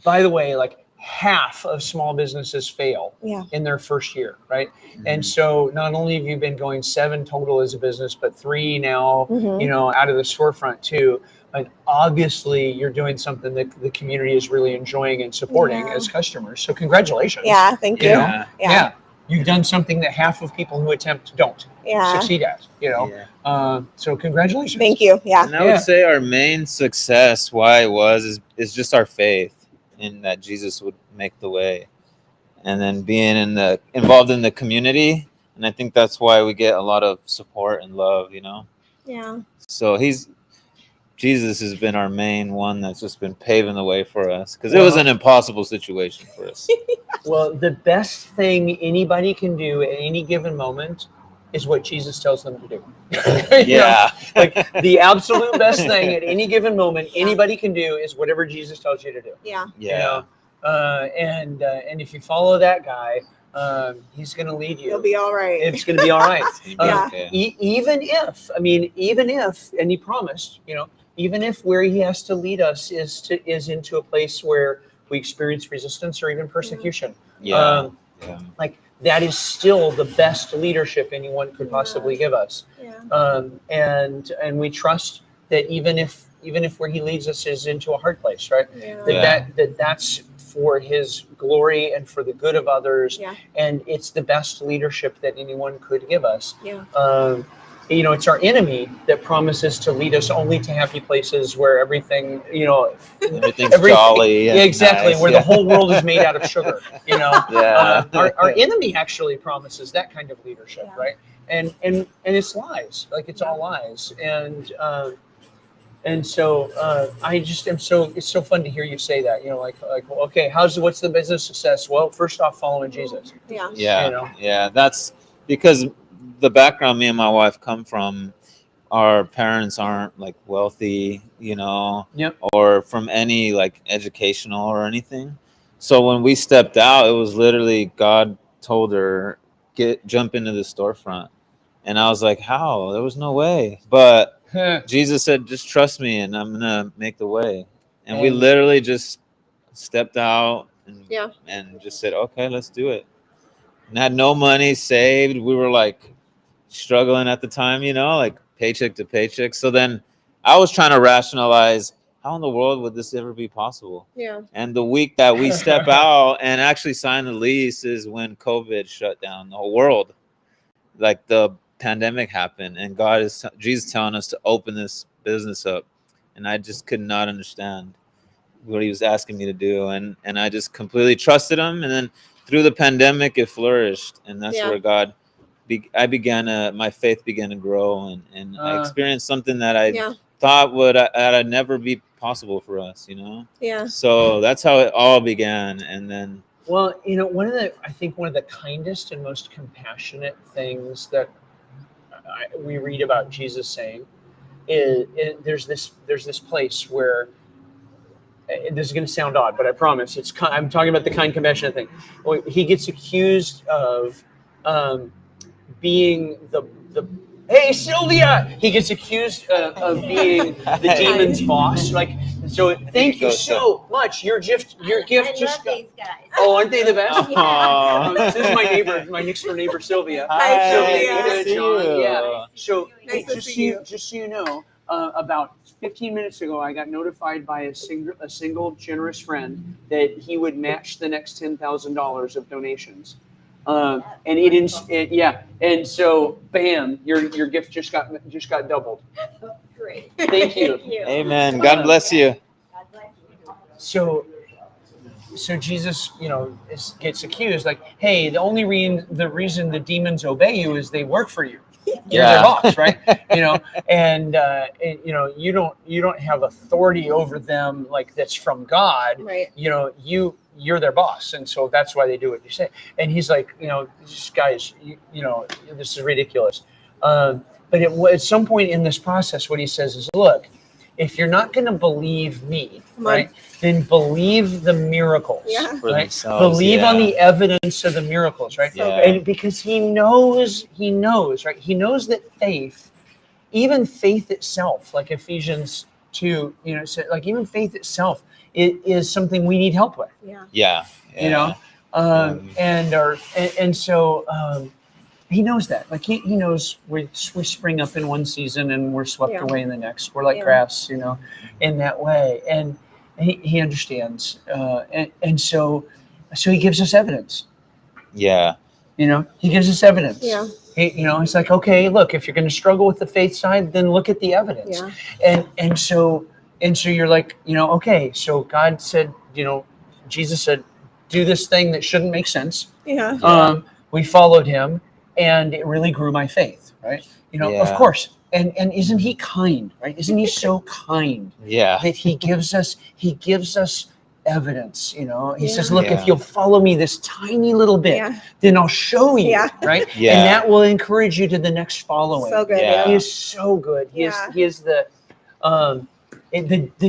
by the way, like half of small businesses fail in their first year, right? Mm-hmm. And so not only have you been going 7 total as a business, but 3 now, out of the storefront too. But obviously you're doing something that the community is really enjoying and supporting as customers. So congratulations. Yeah, thank you. Yeah. You've done something that half of people who attempt don't succeed at, so congratulations. Thank you. Yeah. And I would say our main success, why it was, is just our faith in that Jesus would make the way, and then being involved in the community. And I think that's why we get a lot of support and love, Yeah. So Jesus has been our main one that's just been paving the way for us, because it was an impossible situation for us. Well, the best thing anybody can do at any given moment is what Jesus tells them to do. Yeah. Like the absolute best thing at any given moment anybody can do is whatever Jesus tells you to do. Yeah. Yeah. And if you follow that guy, he's going to lead you. You'll be all right. It's going to be all right. Yeah. Even if, and he promised, even if where he has to lead us is into a place where we experience resistance or even persecution. Yeah. Like that is still the best leadership anyone could possibly give us. Yeah. And we trust that even if where he leads us is into a hard place, right? Yeah. That's for his glory and for the good of others. Yeah. And it's the best leadership that anyone could give us. Yeah. It's our enemy that promises to lead us only to happy places where everything, everything's jolly. And exactly, nice, where the whole world is made out of sugar. Yeah. Our enemy actually promises that kind of leadership, right? And it's lies, like it's all lies. And so I just am it's so fun to hear you say that, okay, what's the business success? Well, first off, following Jesus. Yeah. Yeah. Yeah. That's because the background me and my wife come from, our parents aren't like wealthy, or from any like educational or anything. So when we stepped out, it was literally God told her, jump into the storefront. And I was like, how? There was no way. But Jesus said, just trust me and I'm going to make the way. And we literally just stepped out and just said, okay, let's do it. And had no money saved. We were like struggling at the time, like paycheck to paycheck. So then I was trying to rationalize, how in the world would this ever be possible? Yeah. And the week that we step out and actually sign the lease is when COVID shut down the whole world. Like the pandemic happened, and Jesus telling us to open this business up. And I just could not understand what he was asking me to do. And I just completely trusted him. And then through the pandemic, it flourished. And that's where God my faith began to grow, and I experienced something that I thought would never be possible for us, Yeah. So that's how it all began. And then, well, I think one of the kindest and most compassionate things that we read about Jesus saying is there's this place where, this is going to sound odd, but I promise I'm talking about the kind, compassionate thing. Well, he gets accused of being the hey Sylvia, he gets accused of being the demon's boss. Like, so thank you so much. Your gift just got, these guys. oh, aren't they the best? Aww. This is my neighbor, my next door neighbor Sylvia. Hi, Sylvia, Sylvia. good, John. Yeah. So Nice to see just so you know, about 15 minutes ago, I got notified by a single generous friend that he would match the next $10,000 of donations. And and so bam, your gift just got doubled. Great. Thank you. amen. God bless you. So Jesus, gets accused like, hey, the reason the demons obey you is they work for you. You're their boss, right? And you don't have authority over them like that's from God. Right. You're their boss, and so that's why they do what you say. And he's like, guys, this is ridiculous. But at some point in this process, what he says is, look, if you're not going to believe me, right, then believe the miracles. Yeah. For right? themselves, Believe on yeah. the evidence of the miracles, right? Yeah. And because he knows, right? He knows that faith, even faith itself, like Ephesians 2, like even faith itself, it is something we need help with. Yeah. Yeah. So he knows that. Like he knows we spring up in one season and we're swept away in the next. We're like grass, in that way. And he understands. And so he gives us evidence. Yeah. He gives us evidence. Yeah. It's like, okay, look, if you're going to struggle with the faith side, then look at the evidence. Yeah. And so you're like, okay, so God said, Jesus said, do this thing that shouldn't make sense. Yeah. We followed him, and it really grew my faith, right? Of course. And isn't he kind, right? Isn't he so kind? Yeah. That he gives us evidence, He says, look, if you'll follow me this tiny little bit, then I'll show you, right? Yeah. And that will encourage you to the next following. So good. Yeah. He is so good. He is the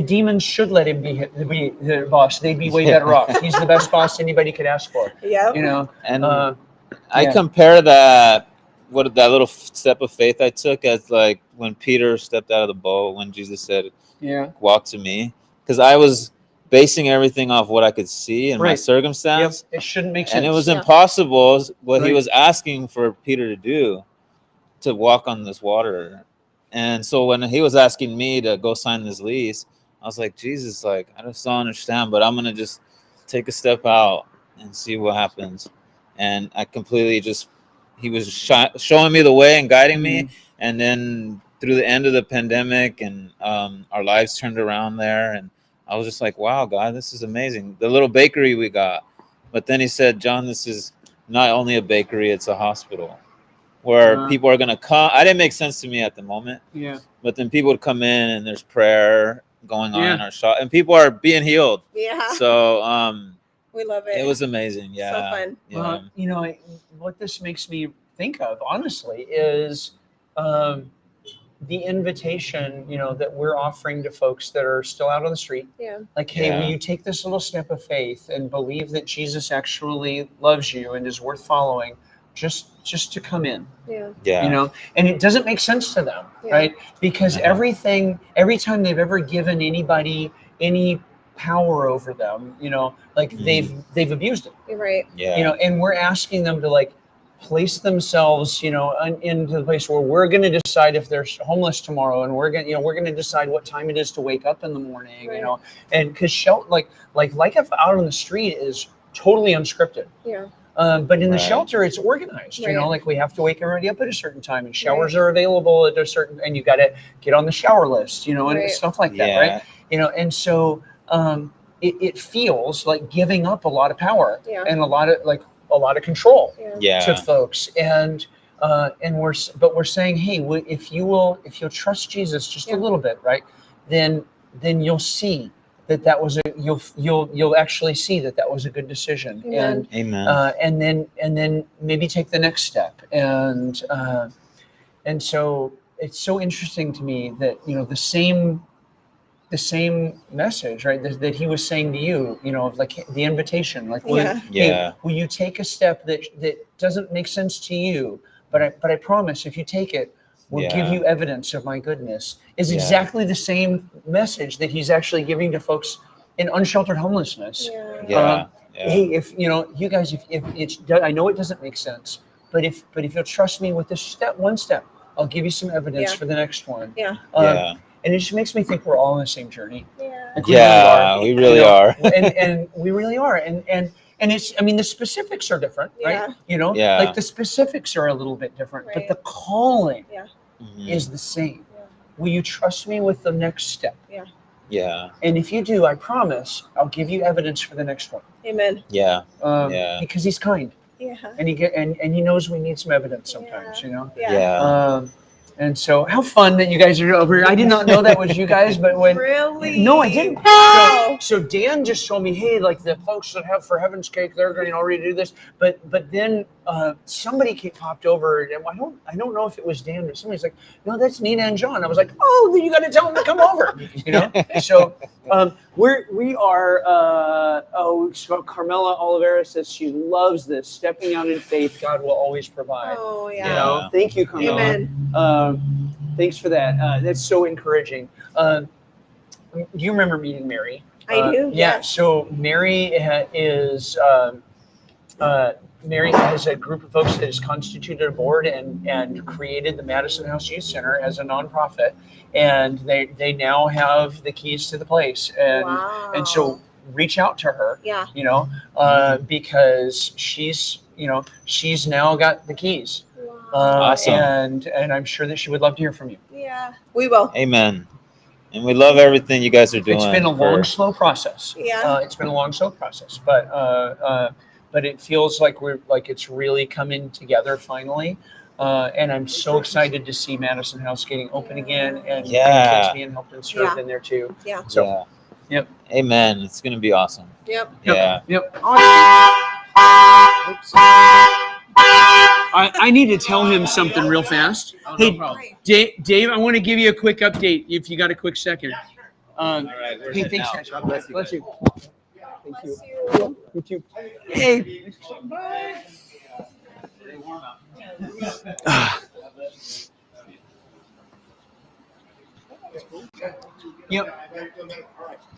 demons should let him be the boss. They'd be way better off. He's the best boss anybody could ask for. Yeah. And I compare that little step of faith I took as like when Peter stepped out of the boat when Jesus said, walk to me. Because I was basing everything off what I could see in my circumstance. It shouldn't make sense. And it was impossible what he was asking for Peter to do, to walk on this water. And so when he was asking me to go sign this lease, I was like, Jesus, like, I just don't understand, but I'm going to just take a step out and see what happens. And I completely he was showing me the way and guiding me. And then through the end of the pandemic and our lives turned around there. And I was just like, wow, God, this is amazing. The little bakery we got. But then he said, John, this is not only a bakery, it's a hospital where people are going to come. I didn't make sense to me at the moment. Yeah. But then people would come in and there's prayer going on in our shop and people are being healed. Yeah. So we love it. It was amazing. Yeah. So fun. Well, what this makes me think of, honestly, is the invitation, that we're offering to folks that are still out on the street. Yeah. Like, hey, Yeah. will you take this little step of faith and believe that Jesus actually loves you and is worth following, just to come in. Yeah. Yeah. And it doesn't make sense to them, Yeah. right? Because Uh-huh. every time they've ever given anybody any power over them, like they've abused it. You're right. Yeah. And we're asking them to like place themselves, into the place where we're going to decide if they're homeless tomorrow, and we're going to decide what time it is to wake up in the morning, Right. and because life out on the street is totally unscripted. Yeah. But in the Right. shelter, it's organized. Right. Like we have to wake everybody up at a certain time, and showers are available at a certain, and you got to get on the shower list, and Right. stuff like that, Yeah. right? And so it feels like giving up a lot of power Yeah. and a lot of control Yeah. to folks, and we're saying, hey, if you'll trust Jesus just a little bit, right, then you'll see that was you'll actually see that was a good decision. Amen. Amen. And then maybe take the next step, and so it's so interesting to me that the same message, right, that he was saying to you, of like the invitation, like, Yeah. Yeah. will you take a step that doesn't make sense to you, but I promise if you take it, will give Yeah. you evidence of my goodness, is Yeah. exactly the same message that he's actually giving to folks in unsheltered homelessness. Yeah. Yeah. Hey, if you guys, if it's, I know it doesn't make sense, but if you'll trust me with this one step, I'll give you some evidence Yeah. for the next one. Yeah. Yeah. And it just makes me think we're all on the same journey. Yeah. Like, Yeah, we really are. and we really are. And it's, I mean, the specifics are different, right? Yeah. Like the specifics are a little bit different, but Right. the calling Yeah. Mhm. is the same. Yeah. Will you trust me with the next step? Yeah. Yeah. And if you do, I promise I'll give you evidence for the next one. Amen. Yeah. Yeah. Because he's kind, Yeah. and he knows we need some evidence sometimes, Yeah. Yeah. And so, how fun that you guys are over here. I did not know that was you guys, but when Really? no, I didn't. Wow. So Dan just told me, hey, like the folks that have For Heaven's Cake, they're going to already do this. But then somebody popped over, and I don't know if it was Dan, but somebody's like, no, that's Nina and John. I was like, oh, then you got to tell them to come over, So we are. So Carmela Oliveira says she loves this. Stepping out in faith, God will always provide. Oh yeah. Thank you, Carmela. Amen. Thanks for that. That's so encouraging. Do you remember meeting Mary? I do. Yeah. Yes. So Mary Mary has a group of folks that has constituted a board and created the Madison House Youth Center as a nonprofit, and they now have the keys to the place, and so reach out to her. Yeah. Because she's now got the keys. Awesome. And I'm sure that she would love to hear from you. Yeah. We will. Amen. And we love everything you guys are doing. It's been a long, slow process. Yeah. It's been a long, slow process, but it feels like it's really coming together finally. And I'm so excited to see Madison House getting open again, and kids being helped and served in there too. Yeah. So, Yeah. Yep. Amen. It's going to be awesome. Yep. Yeah. Yep. I need to tell him something real fast. Hey, Dave, I want to give you a quick update if you got a quick second. Hey, thanks, guys. God bless you. Bless you. Thank you. You too. Hey. Yep.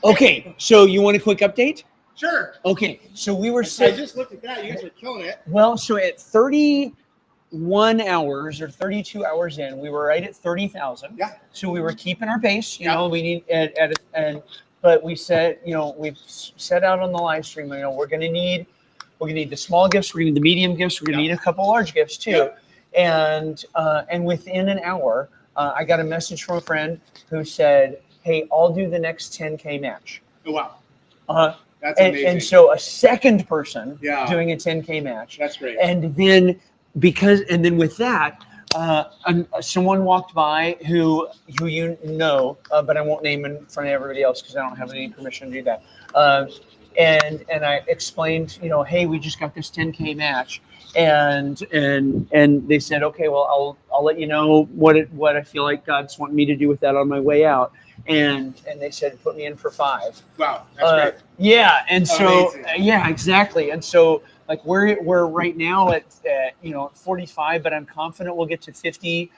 Okay, so you want a quick update? Sure. Okay, so we were I saying. just looked at that. You guys are killing it. Well, so at 31 hours or 32 hours in, we were right at 30,000. Yeah. So we were keeping our pace. You know, we need but we said, we've set out on the live stream. We're gonna need the small gifts. We're gonna need the medium gifts. We're gonna need a couple large gifts too. And within an hour, I got a message from a friend who said, "Hey, I'll do the next 10K match." Oh, wow. That's and, amazing. and so a second person Yeah. doing a 10K match. That's great. And then with that, someone walked by who but I won't name in front of everybody else because I don't have any permission to do that. and I explained, hey, we just got this 10K match, and they said, okay, well, I'll let you know what I feel like God's wanting me to do with that on my way out, and they said put me in for 5. Wow, that's great. Yeah, and so Amazing. yeah, exactly, and so like we're right now at 45, but I'm confident we'll get to 50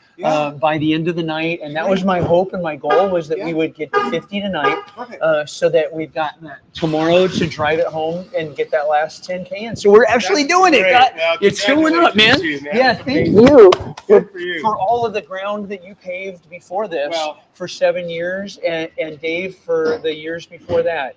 by the end of the night, and that was my hope and my goal was that we would get to 50 tonight, so that we've got that tomorrow to drive it home and get that last 10K in. So we're actually doing it. God, Well, it's showing up, man. congratulations to you, man. Yeah, That's thank amazing. you Good for you. for all of the ground that you paved before this for 7 years, and Dave for the years before that.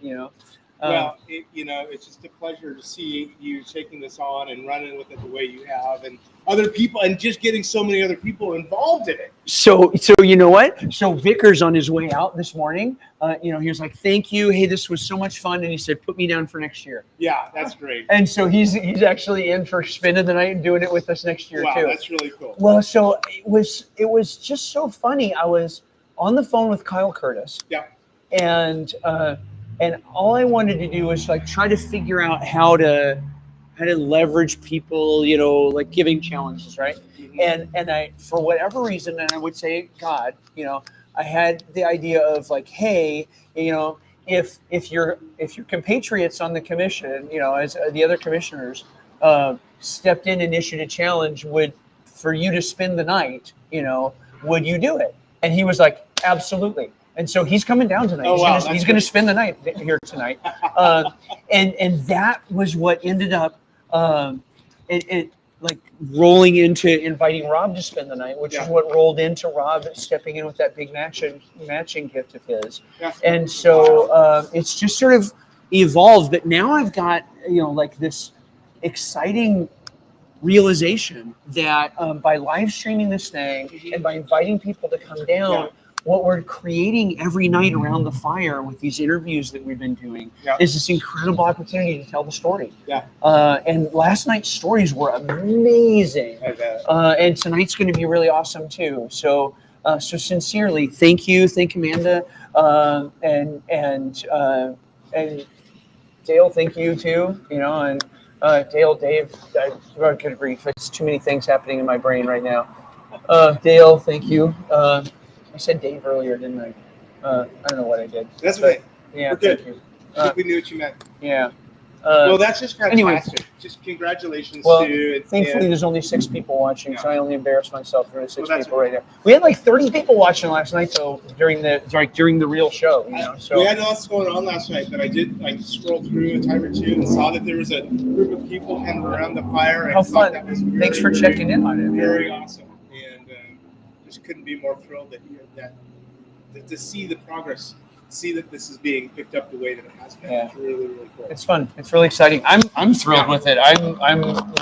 Well, it's just a pleasure to see you taking this on and running with it the way you have, and other people, and just getting so many other people involved in it. So you know what? So Vickers on his way out this morning, he was like, "Thank you. Hey, this was so much fun." And he said, "Put me down for next year." Yeah, that's great. And so he's actually in for spending the night and doing it with us next year too. Wow, that's really cool. Well, so it was just so funny. I was on the phone with Kyle Curtis. Yeah. And all I wanted to do was like try to figure out how to leverage people, like giving challenges, right? And I, for whatever reason, and I would say God, I had the idea of like, hey, if your compatriots on the commission, as the other commissioners stepped in and issued a challenge, for you to spend the night, would you do it? And he was like, absolutely. And so he's coming down tonight. Oh, wow, He's going to spend the night here tonight. And that was what ended up it like rolling into inviting Rob to spend the night, which is what rolled into Rob stepping in with that big matching gift of his. Yeah. And so it's just sort of evolved. But now I've got, like this exciting realization that by live streaming this thing and by inviting people to come down, what we're creating every night around the fire with these interviews that we've been doing is this incredible opportunity to tell the story. Yeah. And last night's stories were amazing. I bet. And tonight's going to be really awesome too. So sincerely, thank you, Amanda, and Dale, thank you too. And Dale, Dave, good grief, it's too many things happening in my brain right now. Dale, thank you. I said Dave earlier, didn't I? I don't know what I did. That's okay. Yeah, We're good. thank you. I think we knew what you meant. Yeah. Well, that's just fantastic. Anyway. Just congratulations Well, to you. thankfully, there's only 6 people watching, so I only embarrassed myself. There were 6 Well, that's people right there. We had like 30 people watching last night, though, during the real show. So we had lots going on last night, but I scrolled through a time or two and saw that there was a group of people kind of around the fire. How fun! Thanks for checking in on it. Very awesome, and just couldn't be more thrilled that to see the progress. See that this is being picked up the way that it has been. Yeah. It's really, really cool. It's fun. It's really exciting. I'm thrilled with it. I'm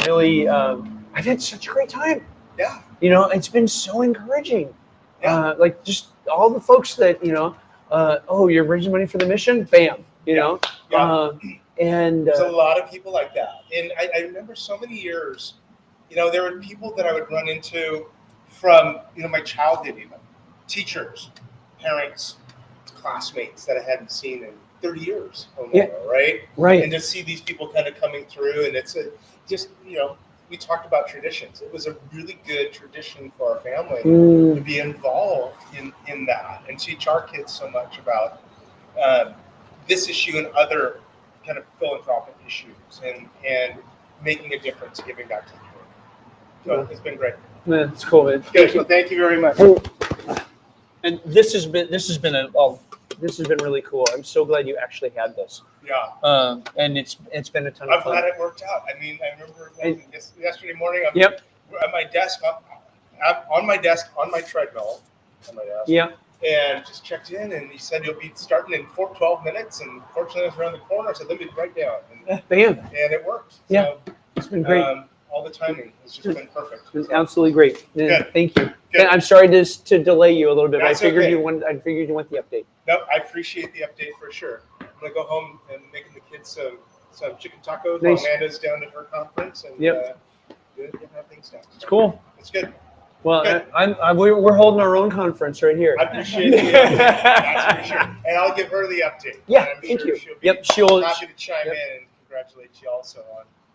really I've had such a great time. Yeah. It's been so encouraging. Yeah. Like just all the folks that you're raising money for the mission. Bam. And there's a lot of people like that, and I remember so many years. There were people that I would run into from my childhood, even teachers, parents, classmates that I hadn't seen in 30 years or more, right? And to see these people kind of coming through, and it's we talked about traditions. It was a really good tradition for our family to be involved in that and teach our kids so much about this issue and other kind of philanthropic issues and making a difference, giving back to the community. So it's been great. Yeah, it's cool, man. Good. Well, thank you very much. And this has been really cool. I'm so glad you actually had this. Yeah. And it's been a ton of I'm fun. glad it worked out. I mean, I remember yesterday morning. I'm Yep. at my desk, on my desk, on my treadmill, on my desk. Yeah. And just checked in, and he said you'll be starting in 12 minutes. And fortunately, I was around the corner. I said, let me write down. And, Bam. And it worked. Yeah. So, it's been great. All the timing has just been perfect. It's absolutely great. Good. Thank you. Good. I'm sorry to delay you a little bit. That's I figured okay. you want the update. No, I appreciate the update for sure. I'm gonna go home and making the kids some chicken tacos while Nice. Amanda's down at her conference, and Yep. good to have things done. It's cool. It's good. Well, Okay. we're holding our own conference right here. I appreciate the update, that's for sure. And I'll give her the update. Yeah, And I'm thank sure you. She'll be Yep, she'll happy to chime in and congratulate you also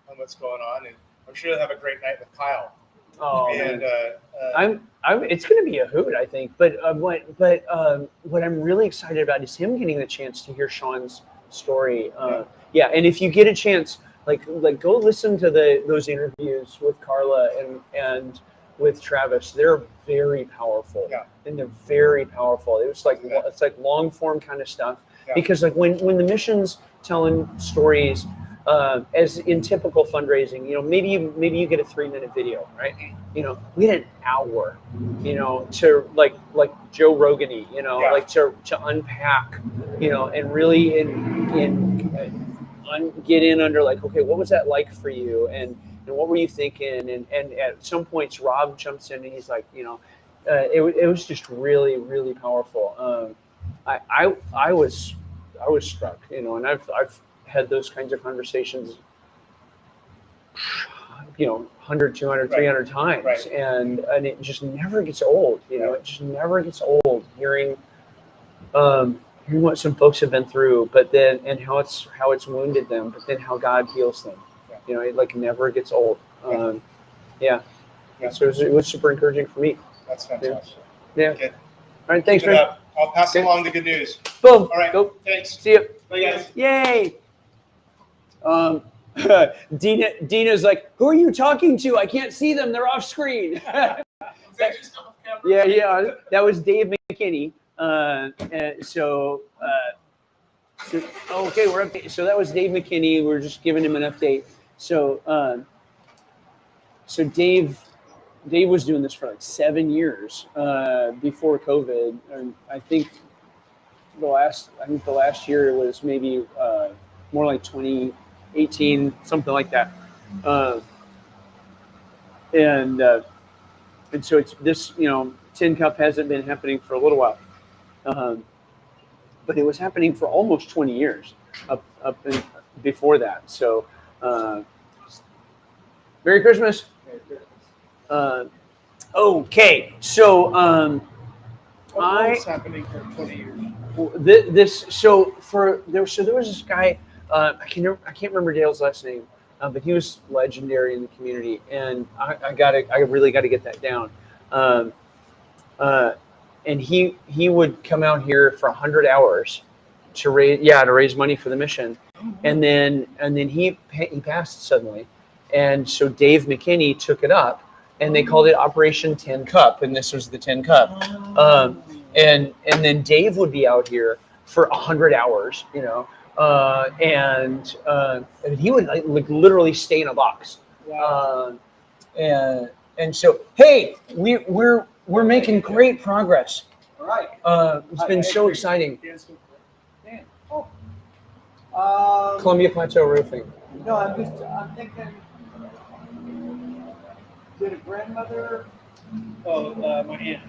on what's going on. And I'm sure you'll have a great night with Kyle. Oh, and man. It's going to be a hoot, I think. But what I'm really excited about is him getting the chance to hear Sean's story. Yeah, and if you get a chance, like go listen to those interviews with Carla and with Travis. They're very powerful. Yeah. And they're very powerful. It's like long form kind of stuff. Yeah. Because like when the mission's telling stories. As in typical fundraising, maybe you get a 3-minute video, right? We had an hour, to like Joe Rogan-y, like to unpack, and really get in under like, okay, what was that like for you, and what were you thinking, and at some points Rob jumps in and he's like, it was just really, really powerful. I was struck, and I've had those kinds of conversations 100, 200, 300 times. Right. And it just never gets old. It just never gets old hearing what some folks have been through, but then and how it's wounded them, but then how God heals them. It like never gets old. Yeah. So it was super encouraging for me. That's fantastic. Yeah. Okay. All right, thanks, Keep it man. up. I'll pass along the good news. Boom. All right. Go. Thanks. See you. Bye, guys. Yay. Dina's like, who are you talking to? I can't see them. They're off screen. Yeah. That was Dave McKinney. So we're up. So that was Dave McKinney. We're just giving him an update. So Dave was doing this for like 7 years before COVID, and I think the last year was maybe more like 2018, something like that. And so it's this, Tin Cup hasn't been happening for a little while, but it was happening for almost 20 years up before that. So Merry Christmas. Okay, so What was happening for 20 years? there was this guy, I can't remember Dale's last name, but he was legendary in the community, and I really got to get that down. And he would come out here for 100 hours to raise money for the mission, and then he passed suddenly, and so Dave McKinney took it up, and they called it Operation Tin Cup, and this was the Tin Cup. And then Dave would be out here for 100 hours, and he would like literally stay in a box. Wow. And so, hey, we're making great progress. All right. It's been so exciting. Dan. Oh. Columbia Plateau Roofing. No, I'm thinking. Did a grandmother? Oh, my aunt.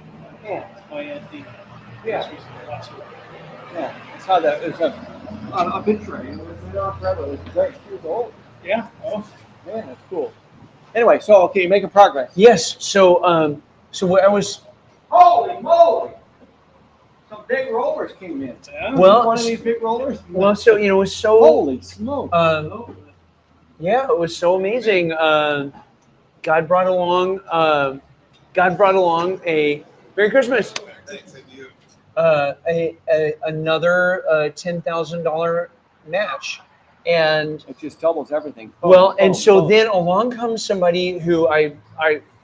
My aunt Dina. Yeah. Yeah. That's how that is. I've been trained. It's been on forever. It was great. She was old. Yeah. Oh, man, that's cool. Anyway, so okay, you're making progress. Yes. So what I was. Holy moly! Some big rollers came in. Well, one of these big rollers. Well, so it was so. Holy smoke! Yeah, it was so amazing. God brought along a Merry Christmas. Another $10,000 match, and it just doubles everything. Then along comes somebody who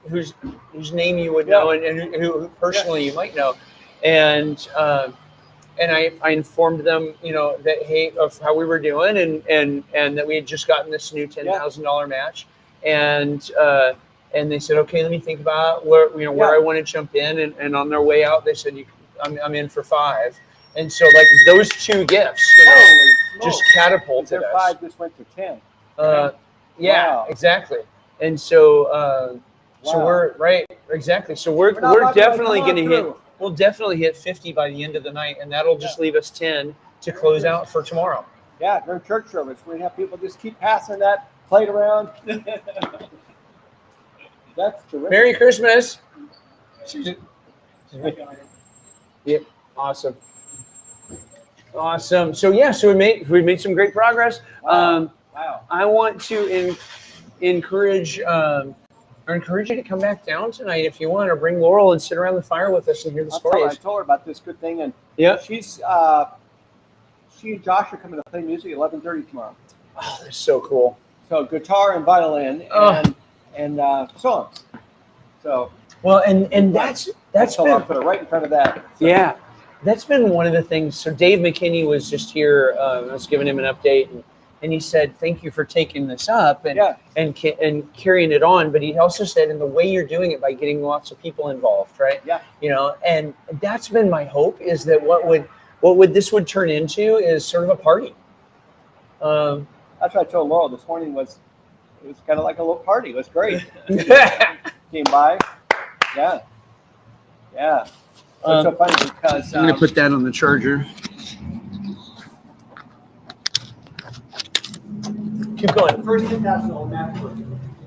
whose name you would know, and who personally you might know, and I informed them, that hey, of how we were doing, and that we had just gotten this new $10,000 match, and they said, okay, let me think about where I want to jump in, and on their way out, they said, I'm in for 5, and so like those 2 gifts, just catapulted us. 5 just went to 10. Yeah, Wow. Exactly, and so we're right, exactly. So we're definitely going to hit. We'll definitely hit 50 by the end of the night, and that'll just leave us 10 to close out for tomorrow. Yeah, during church service, we have people just keep passing that plate around. That's terrific. Merry Christmas. Yep. Awesome. Awesome. So yeah, so we made some great progress. Wow. I want to encourage you to come back down tonight if you want, or bring Laurel and sit around the fire with us and hear the I stories. told her about this good thing, and Yeah. she and Josh are coming to play music at 11:30 tomorrow. Oh, that's so cool. So guitar and violin and songs. So well, and that's so I'll been, put it right in front of that. So. yeah, that's been one of the things. So Dave McKinney was just here. I was giving him an update, and he said, "Thank you for taking this up and carrying it on." But he also said, "In the way you're doing it by getting lots of people involved, right? Yeah. You know, and that's been my hope is that what this would turn into is sort of a party." That's what I told Laurel this morning. It was kind of like a little party. It was great. Came by, yeah. It's so funny because I'm gonna put that on the charger. Keep going. First 10,000 old Mac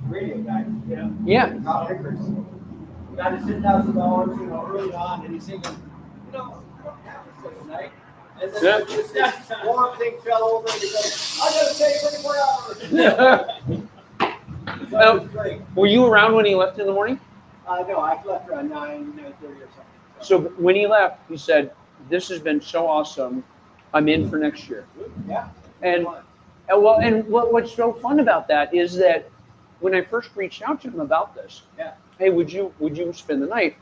radio guy, you know. Yeah. Kyle Hickers. He got his $10,000, you know, early on, and he's thinking, you know, I don't have to stay tonight. And then this warm thing fell over, and he goes, I gotta stay 24 hours. Were you around when he left in the morning? No, I left around 9:30 or something. So when he left, he said, "This has been so awesome. I'm in for next year." Yeah. And what's so fun about that is that when I first reached out to him about this, hey, would you spend the night?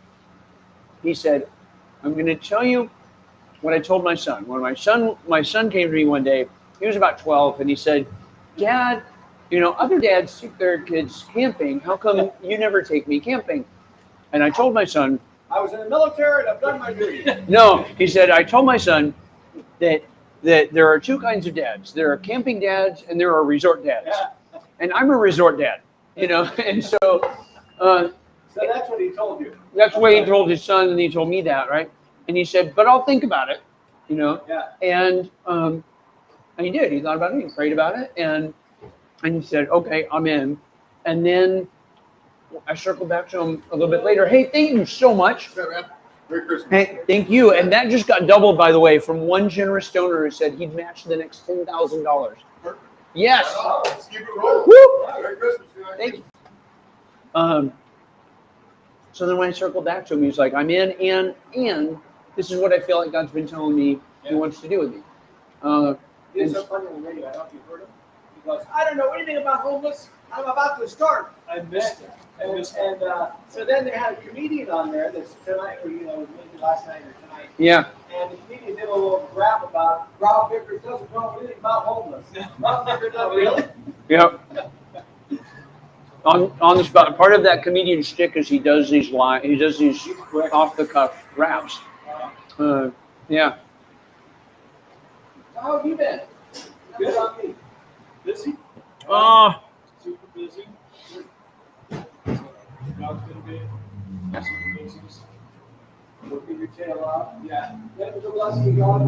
He said, "I'm going to tell you what I told my son. When my son came to me one day, he was about 12, and he said, Dad, you know, other dads take their kids camping. How come you never take me camping?" And I told my son, I was in the military and I've done my duty. no, he said, I told my son that there are two kinds of dads. There are camping dads and there are resort dads. Yeah. And I'm a resort dad, you know, and so. So that's what he told you. That's what he told his son, and he told me that, right? And he said, but I'll think about it, you know. Yeah. And he did. He thought about it. He prayed about it, and he said, okay, I'm in. And then I circled back to him a little bit later. Hey, thank you so much. Merry Christmas. Hey, thank you. And that just got doubled, by the way, from one generous donor who said he'd match the next $10,000. Yes. Let's keep it rolling. Woo! Merry Christmas. Thank you. So then when I circled back to him, he was like, I'm in, and this is what I feel like God's been telling me he wants to do with me. It's so funny on the radio. I don't know if you've heard him. He goes, I don't know anything about homeless. I'm about to start. I missed it. And so then they had a comedian on there that's tonight, or maybe last night or tonight. Yeah. And the comedian did a little rap about Rob Vickers doesn't know anything about homeless. Rob Vickers doesn't really? Yep. On the spot. Part of that comedian shtick is he does these off the cuff raps. Yeah. So how have you been? Good on me. Busy? Super busy. God's been good. Super busy. Working your tail off. Yeah. That was a blessing, God.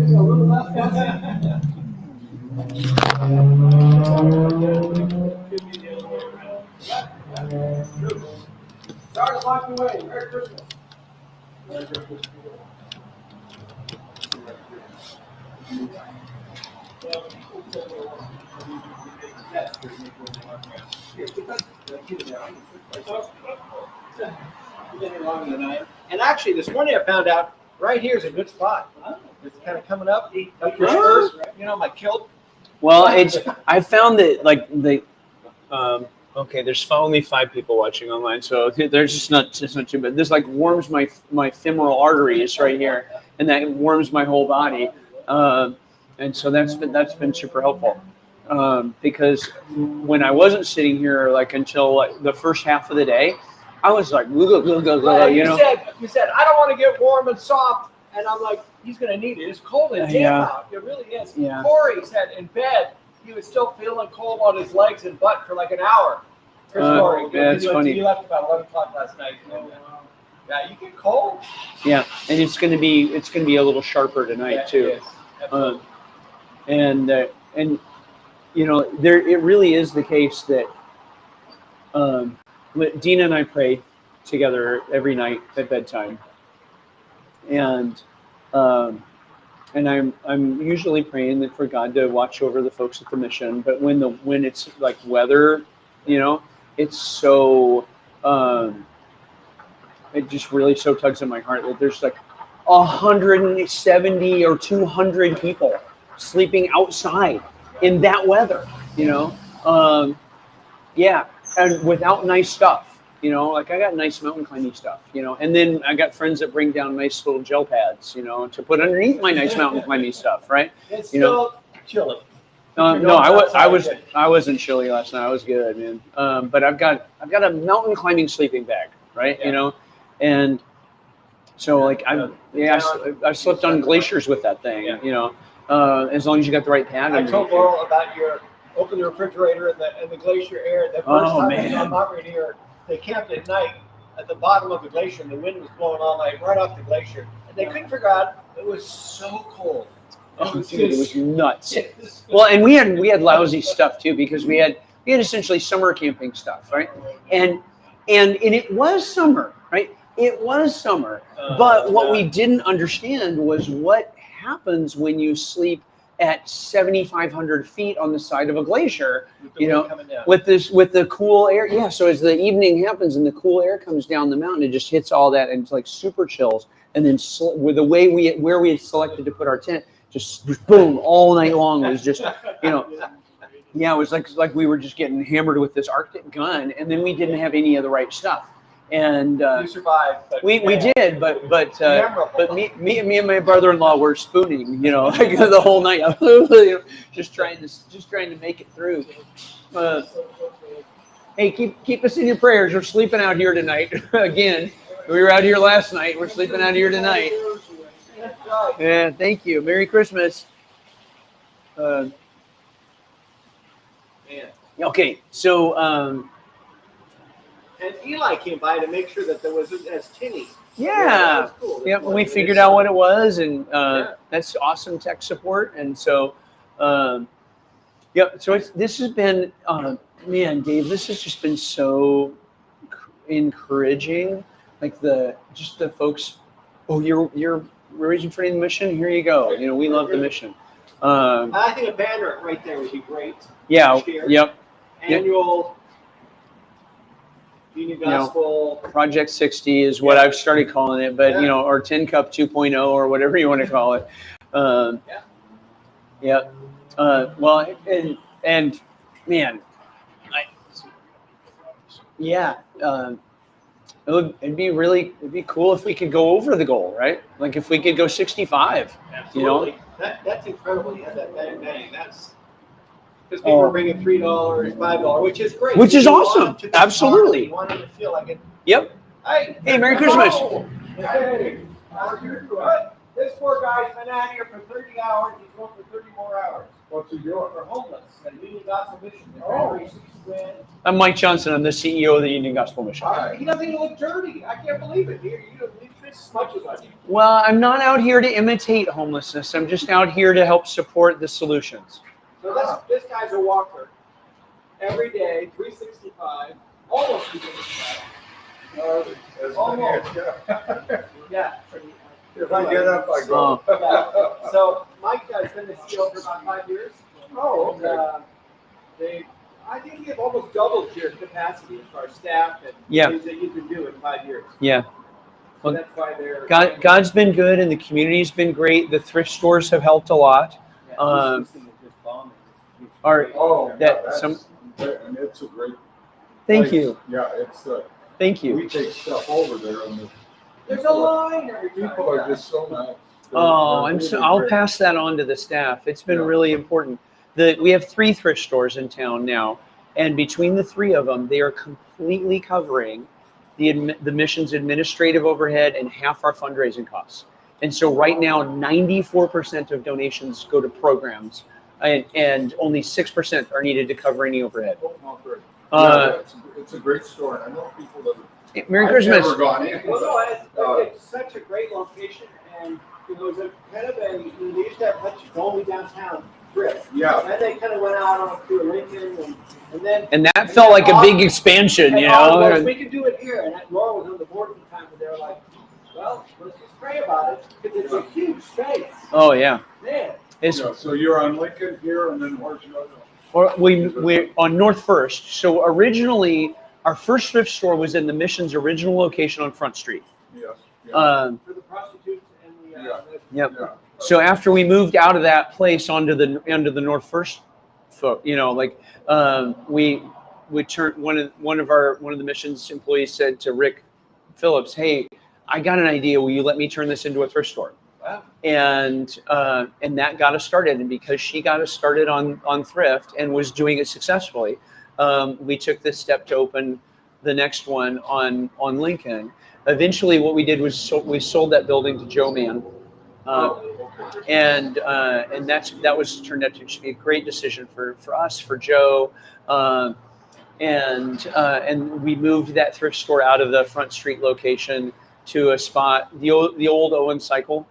It's a little less blessing. Sorry to lock you away. Merry Christmas. Merry Christmas. And actually, this morning I found out right here is a good spot. It's kind of coming up your spurs, my kilt. Well, I found that okay, there's only 5 people watching online, so there's not too bad. This warms my femoral arteries right here, and that warms my whole body, and so that's been super helpful. Because when I wasn't sitting here until the first half of the day, I was like, you know. You said I don't want to get warm and soft, and I'm like, he's gonna need it. It's cold and damp out. It really is. Yeah. Corey said in bed he was still feeling cold on his legs and butt for like an hour. Corey, that's funny. You left about 11 o'clock last night. Yeah, you get cold. Yeah, and it's gonna be a little sharper tonight too. And it really is the case that Dina and I prayed, together every night at bedtime, and I'm usually praying that for God to watch over the folks at the mission. But when it's like weather, it's so it just really so tugs at my heart that there's like 170 or 200 people sleeping outside in that weather, yeah, and without nice stuff. Like I got nice mountain climbing stuff, and then I got friends that bring down nice little gel pads, to put underneath my nice mountain climbing stuff, right? It's still chilly. No, I wasn't chilly last night. I was good, man. But I've got a mountain climbing sleeping bag, right? And so like I slept on glaciers with that thing, as long as you got the right pad. I told Laurel about your open the refrigerator and the glacier air. The first time I saw Margaret here, they camped at night at the bottom of the glacier, and the wind was blowing all night right off the glacier. And they couldn't figure out it was so cold. It was nuts. Well, and we had lousy stuff too, because we had essentially summer camping stuff, right? And it was summer, right? It was summer. But what we didn't understand was what happens when you sleep at 7,500 feet on the side of a glacier, with the cool air. Yeah. So as the evening happens and the cool air comes down the mountain, it just hits all that, and it's like super chills. And then with the way where we had selected to put our tent, just boom, all night long was just, yeah, it was like we were just getting hammered with this Arctic gun, and then we didn't have any of the right stuff. And you survived. We did, but me and my brother-in-law were spooning, like the whole night, just trying to make it through. Hey, keep us in your prayers. We're sleeping out here tonight again. We were out here last night. We're sleeping out here tonight. Yeah, thank you. Merry Christmas. Okay, so and Eli came by to make sure that there wasn't as tinny. yeah, cool. Yep. We figured out what it was, and that's awesome tech support. And so, So this has been, man, Dave. This has just been so encouraging. Like the folks. Oh, you're raising for the mission. Here you go. We love the mission. I think a banner right there would be great. Yeah. Yep. Annual. Union Gospel. Project 60 is what I've started calling it, but or Tin Cup 2.0 or whatever you want to call it. Well, and man, it'd be cool if we could go over the goal, right? Like if we could go 65. Absolutely. That's incredible. You have that bang. That's. Because people are bringing $3, $5, which is great. Which is awesome. Absolutely. You want them to feel like it. Yep. Hey, Merry Christmas. Hey, this poor guy's been out here for 30 hours. He's going for 30 more hours. What's he doing? We're homeless at Union Gospel Mission. $60,000. I'm Mike Johnson. I'm the CEO of the Union Gospel Mission. He doesn't even look dirty. I can't believe it. You as much as I do. Well, I'm not out here to imitate homelessness. I'm just out here to help support the solutions. So this guy's a walker. Every day, 365, almost 365. Almost. Yeah. If I get up, I go. So Mike has been the CEO for about 5 years. Oh, okay. I think they've almost doubled your capacity as far as staff and things that you can do in 5 years. Yeah. So that's why they're. God's been good, and the community's been great. The thrift stores have helped a lot. And it's a great. Thank place. you. Yeah, it's. Thank you. We take stuff over there, and there's a line every time. People are just so nice. I'll pass that on to the staff. It's been really important. We have 3 thrift stores in town now, and between the 3 of them, they are completely covering the mission's administrative overhead and half our fundraising costs. And so right now, 94% of donations go to programs, and only 6% are needed to cover any overhead. It's a great store. I know people that. Merry Christmas. Never gone in. It's such a great location, and it was a kind of they used to have much only downtown thrift. Yeah. And they kind of went out on to Lincoln, and then. And that felt like a big expansion, We can do it here, and Laura was on the board at the time, and they were like, well, let's just pray about it, because it's a huge space. Oh yeah. Man. So you're on Lincoln here, and then where's your other one? Or we're on North First. So originally, our first thrift store was in the Mission's original location on Front Street. Yes. For the prostitutes and the. Yep. So after we moved out of that place onto the North First, we turned one of the Mission's employees said to Rick Phillips, "Hey, I got an idea. Will you let me turn this into a thrift store?" Wow. And that got us started. And because she got us started on thrift and was doing it successfully, we took this step to open the next one on Lincoln. Eventually, what we did was we sold that building to Joe Mann, and that was turned out to just be a great decision for us, for Joe, and we moved that thrift store out of the Front Street location to a spot, the old Owen Cycle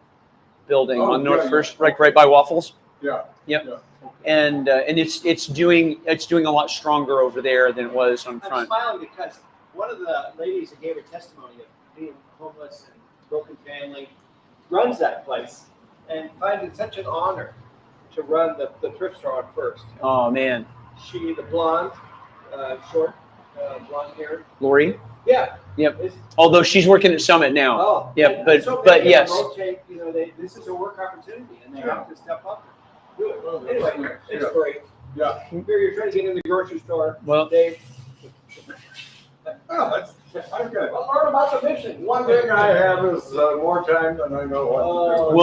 building on North First, right by Waffles. Yeah. Yep. Yeah. And it's doing a lot stronger over there than it was on Front. I'm smiling because one of the ladies that gave a testimony of being homeless and broken family runs that place and finds it such an honor to run the thrift store on First. Oh man. She, the blonde, short, blonde hair. Lori. Yeah. Yep. Although she's working at Summit now. Oh. Yep. So But yes. Rotate, this is a work opportunity, and they have to step up and do it. Anyway, it's great. Yeah. Here you're trying to get in the grocery store. Well, Dave. Oh, that's good. Well, learn about the mission. One thing I have is more time than I know what to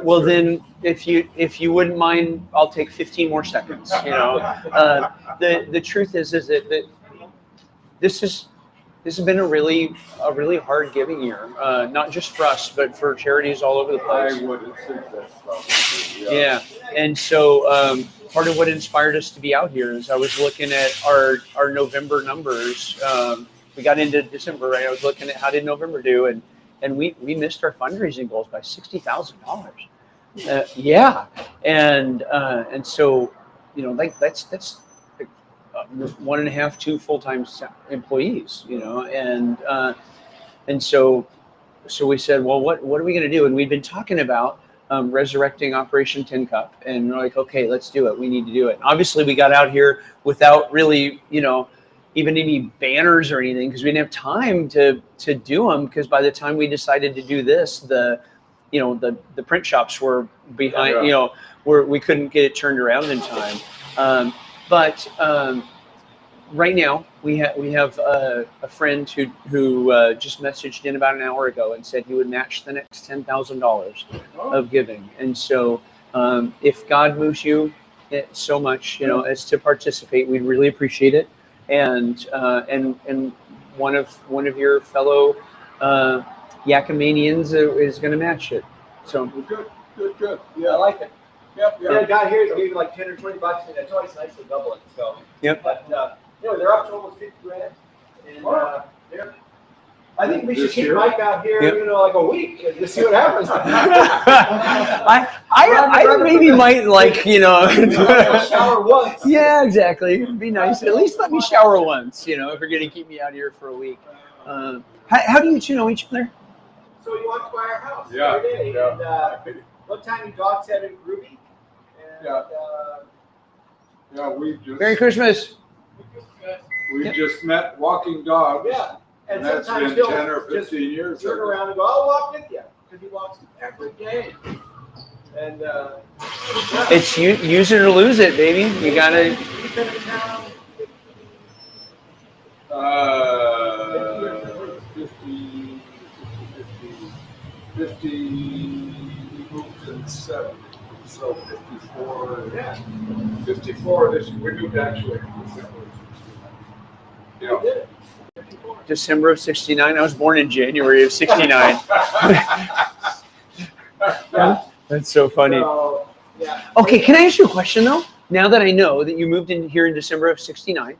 do. Well, then if you wouldn't mind, I'll take 15 more seconds. The truth is that this has been a really hard giving year, not just for us, but for charities all over the place. I would think that's probably Yeah, and so part of what inspired us to be out here is I was looking at our November numbers. We got into December, right? I was looking at how did November do, and we missed our fundraising goals by $60,000. Yeah, and so that's 1.5, 2 full-time employees, and so we said, well, what are we going to do? And we'd been talking about resurrecting Operation Tin Cup, and we're like, okay, let's do it. We need to do it. And obviously, we got out here without really, even any banners or anything, because we didn't have time to do them. Because by the time we decided to do this, the print shops were behind. We couldn't get it turned around in time. But right now we have a friend who just messaged in about an hour ago and said he would match the next $10,000 of giving. And so if God moves you so much, as to participate, we'd really appreciate it. And one of your fellow Yakimanians is going to match it. So good. Yeah, I like it. Yep. Yeah, down here they gave like 10 or 20 bucks, and it's always nice to double it. So. Yep. But they're up to almost 50 grand, and I think we should keep Mike out here, like a week and just see what happens. I maybe might shower once. Yeah, exactly. It'd be nice. At least let me shower once, if you're going to keep me out here for a week. How do you two know each other? So he walks by our house Yeah, every day. yeah. And one time he dog sat in Ruby. And, Yeah, we just Merry Christmas. We just met walking dogs. Yeah. And that's sometimes been he'll 10 or 15 just years turn ago. around and go, I'll walk with you. Because he walks every day. And It's use it or lose it, baby. You gotta. He's been in town. 50, we moved in 70, so 54. Yeah. 54 this year. We moved actually in December. Yeah. December of '69. I was born in January of '69. That's so funny. So, yeah. Okay, can I ask you a question though? Now that I know that you moved in here in December of '69,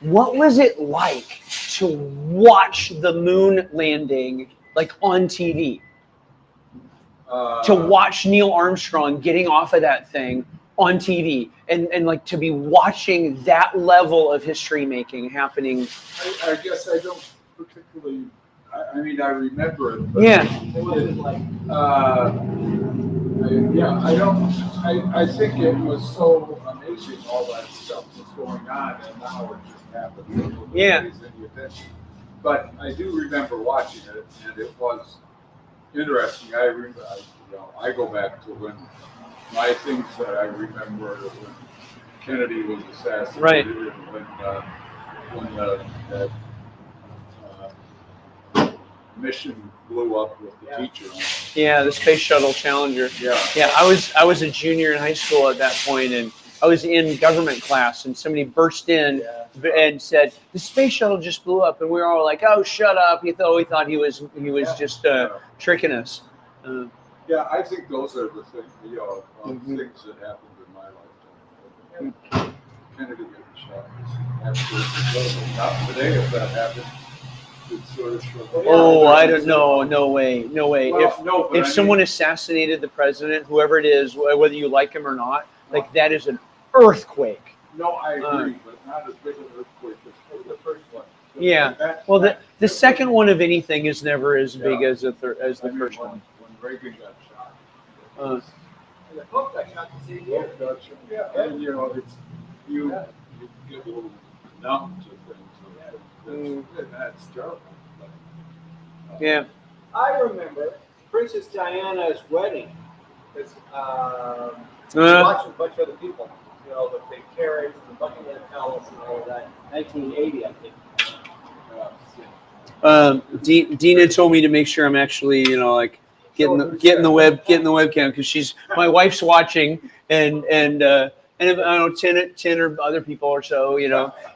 what was it like to watch the moon landing on TV? To watch Neil Armstrong getting off of that thing on TV and to be watching that level of history making happening. I guess I don't particularly. I mean, I remember it. But Yeah. It wasn't like. I don't. I think it was so amazing all that stuff was going on, and now it just happens. Yeah. Any attention. But I do remember watching it, and it was interesting. I go back to when my things that I remember when Kennedy was assassinated, Right. and when that mission blew up with the teacher. Yeah, the Space Shuttle Challenger. Yeah. I was a junior in high school at that point, and I was in government class, and somebody burst in and said, "The space shuttle just blew up," and we were all like, "Oh, shut up!" We thought he was just tricking us. Yeah, I think those are the things, things that happened in my lifetime. Kennedy getting shot was absolutely not today if that happened. It's sort of Oh, I don't know. No way. Well, If someone assassinated the president, whoever it is, whether you like him or not, like that is an earthquake. No, I agree, but not as big an earthquake as the first one. Yeah. Well, the second one of anything is never as big as the first one. When Reagan got shot. And the Pope got shot the same year. Yeah, and it's you get a little numb to things. That's terrible. Yeah. I remember Princess Diana's wedding. Because watched with a bunch of other people. With the carriage and the Buckingham Palace and all of that. 1980, I think. Dina told me to make sure I'm actually, getting the webcam because my wife's watching and I don't know 10 or other people or so,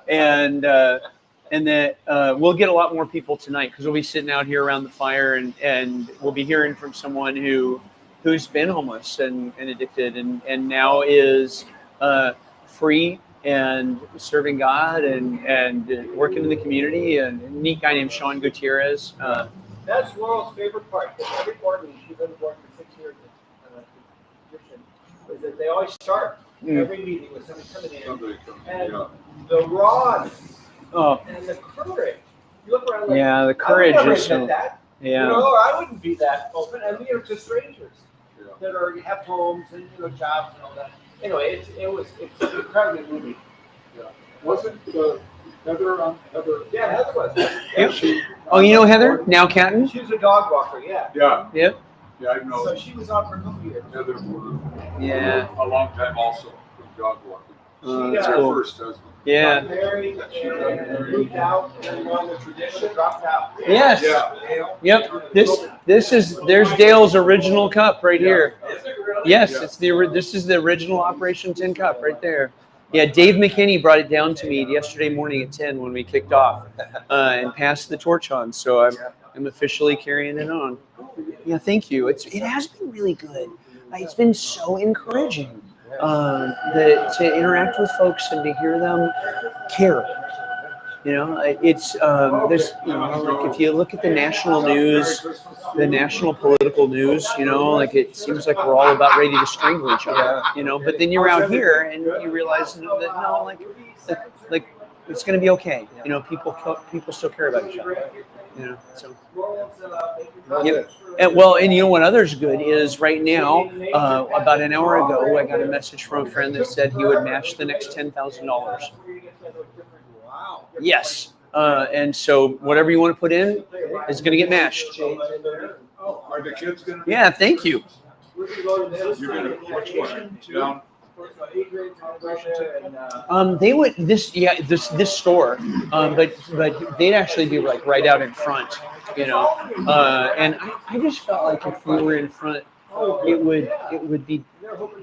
and that we'll get a lot more people tonight because we'll be sitting out here around the fire and we'll be hearing from someone who's been homeless and addicted and now is free and serving God and working in the community. And a neat guy named Sean Gutierrez. That's Laurel's favorite part. Every board meeting, she's been board for 6 years. Is that they always start every meeting with somebody coming in and the rawness and the courage. You look around like, the courage I would never is so. admit that. Yeah. I wouldn't be that open. And to strangers that have homes and jobs and all that. Anyway, it's an incredible movie. Yeah. Wasn't Heather on Heather? Yeah, Heather was. Yep. Oh, you know Heather? Now Catton? She was a dog walker, yeah. Yeah. Yep. Yeah, I know. So she was on for a couple years. Heather for Yeah. a long time also from dog walking. That's her cool. first husband. Yeah. Got married and moved out and on the tradition dropped out. Yes. Yeah. Yep. There's Dale's original cup right here. Yes, this is the original Operation 10 cup right there. Yeah, Dave McKinney brought it down to me yesterday morning at 10 when we kicked off and passed the torch on. So I'm officially carrying it on. Yeah, thank you. It has been really good. It's been so encouraging to interact with folks and to hear them care. It's there's like if you look at the national news, the national political news, it seems like we're all about ready to strangle each other, But then you're out here and you realize that no, like it's going to be okay. People still care about each other. So. Yep. And what other's good is right now, about an hour ago, I got a message from a friend that said he would match the next $10,000. Yes. And so whatever you want to put in is going to get matched. Are the kids going to? Yeah. Thank you. You're going to which one? Down? They would this store, but they'd actually be like right out in front, and I just felt like if we were in front, it would be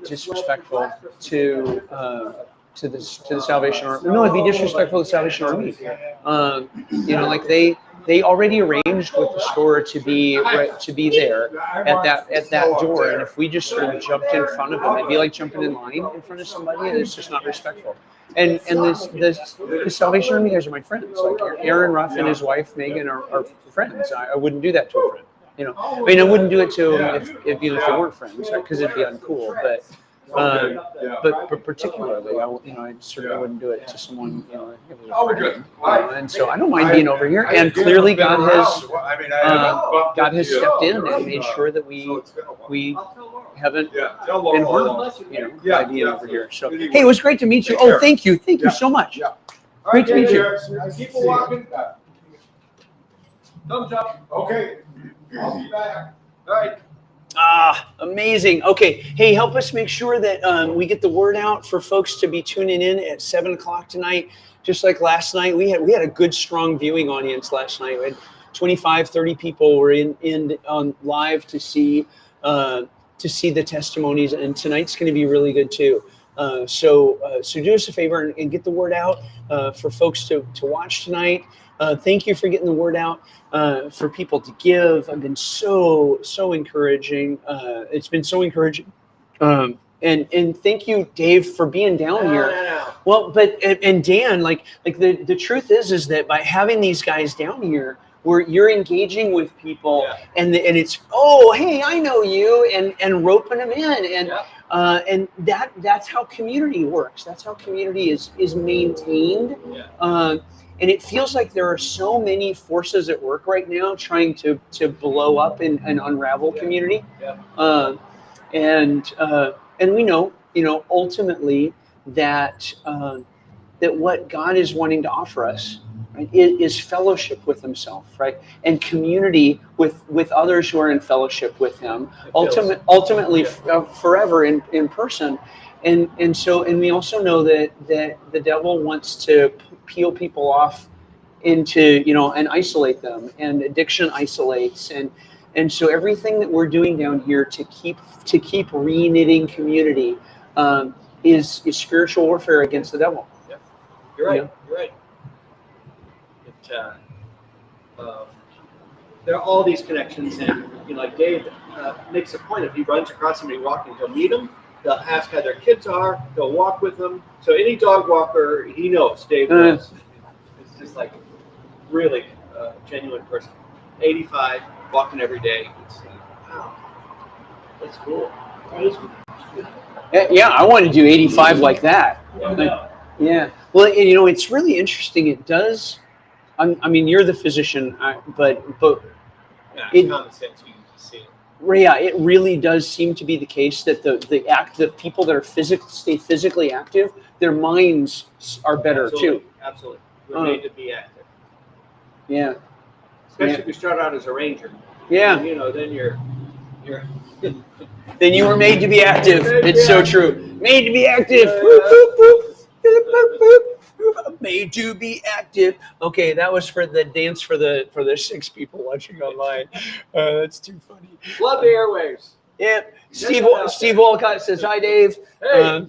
disrespectful to the Salvation Army. No, it'd be disrespectful to the Salvation Army. Like they already arranged with the store to be there at that door, and if we just sort of jumped in front of them, it'd be like jumping in line in front of somebody, and it's just not respectful. And the Salvation Army guys are my friends. Like Aaron Ruff and his wife Megan are friends. I wouldn't do that to a friend. I wouldn't do it to them if they weren't friends because it'd be uncool. Okay, yeah. But particularly, I certainly wouldn't do it to someone, if it was a Oh, we're friend, good. and so I don't mind being over here. And clearly, God has stepped in and made sure that we haven't been harmed, by being over here. So, hey, it was great to meet you. Oh, thank you so much. Great to meet you. Keep walking. Thumbs up. Okay. I'll be back. All right. Amazing. Okay. Hey, help us make sure that we get the word out for folks to be tuning in at 7:00 tonight. Just like last night, we had a good, strong viewing audience last night. We had 25, 30 people were in on live to see the testimonies, and tonight's going to be really good too. So do us a favor and get the word out for folks to watch tonight. Thank you for getting the word out for people to give. I've been so encouraging. It's been so encouraging. And thank you, Dave, for being down here. No. Well, and Dan, like the truth is that by having these guys down here, where you're engaging with people, and it's, oh, hey, I know you, and roping them in, and that's how community works. That's how community is maintained. And it feels like there are so many forces at work right now trying to blow up and unravel community. And we know, ultimately that what God is wanting to offer us, right, is fellowship with Himself, right, and community with others who are in fellowship with Him, ultimately forever in person. And we also know that the devil wants to peel people off into, and isolate them, and addiction isolates, and so everything that we're doing down here to keep re-knitting community is spiritual warfare against the devil. You're right. You're right. There are all these connections, and like Dave makes a point of, he runs across somebody walking, he'll meet them, they'll ask how their kids are, they'll walk with them. So any dog walker, he knows, Dave knows. It's just like really genuine person. 85, walking every day. It's like, wow, that's cool. That is cool. Yeah, I want to do 85 like that. Yeah. Well, it's really interesting. It does. I mean, you're the physician, but Common sense, you can just see it. Yeah, it really does seem to be the case that the people that are stay physically active, their minds are better too. Absolutely. We're made to be active. Yeah. Especially if you start out as a ranger. Yeah. And, then you're Then you were made to be active. It's so true. Made to be active. Made to be active. Okay, that was for the dance for the 6 people watching online. That's too funny. Love the airwaves. Yeah. Steve Walcott says, hi, Dave. Hey.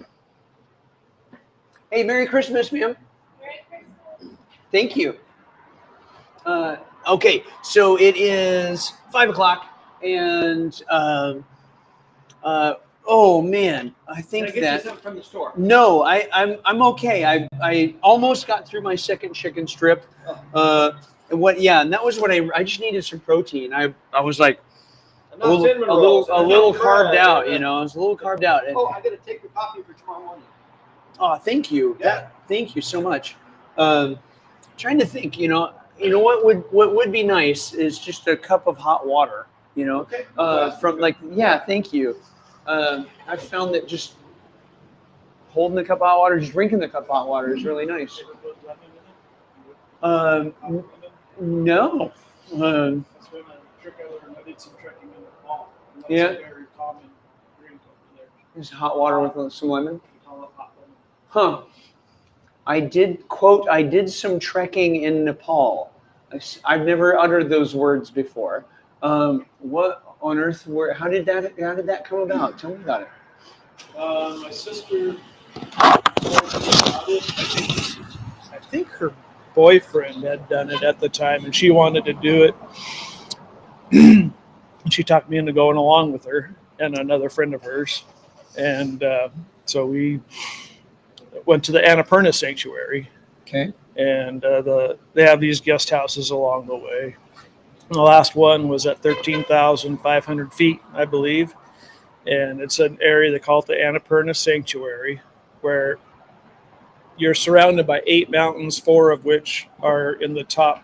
Hey, Merry Christmas, ma'am. Merry Christmas. Thank you. Okay, so it is 5:00, and oh man, I think Can I get you something from the store? No, I'm okay. I almost got through my second chicken strip. And that was what I just needed some protein. I was like a little carved out, I was a little carved out. Oh, I gotta take the coffee for tomorrow morning. Oh, thank you. Yeah. Thank you so much. Trying to think, what would be nice is just a cup of hot water, Okay. Thank you. I've found that just holding the cup of hot water, just drinking the cup of hot water is really nice. No. That's when I did some trekking in the fall. That's Yeah. a very common drink over there. Just hot water with some lemon. We call it hot lemon. Huh. I did some trekking in Nepal. I've never uttered those words before. What on earth? How did that come about? Tell me about it. My sister, I think her boyfriend had done it at the time, and she wanted to do it. She talked me into going along with her and another friend of hers, and so we went to the Annapurna Sanctuary. Okay. And they have these guest houses along the way. And the last one was at 13,500 feet, I believe. And it's an area they call it the Annapurna Sanctuary, where you're surrounded by 8 mountains, 4 of which are in the top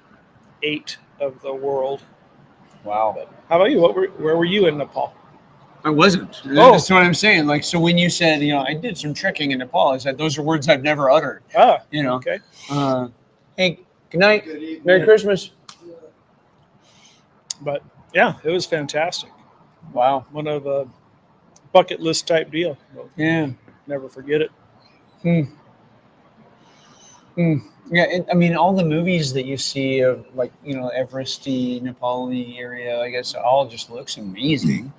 8 of the world. Wow. But how about you? Where were you in Nepal? I wasn't. Oh. That's what I'm saying. Like, so when you said, I did some trekking in Nepal, I said, those are words I've never uttered. Okay. Hey, good night. Merry Christmas. But yeah, it was fantastic. Wow. One of a bucket list type deal. Yeah. Never forget it. Yeah, I mean, all the movies that you see of Everesty, Nepali area, I guess, all just looks amazing.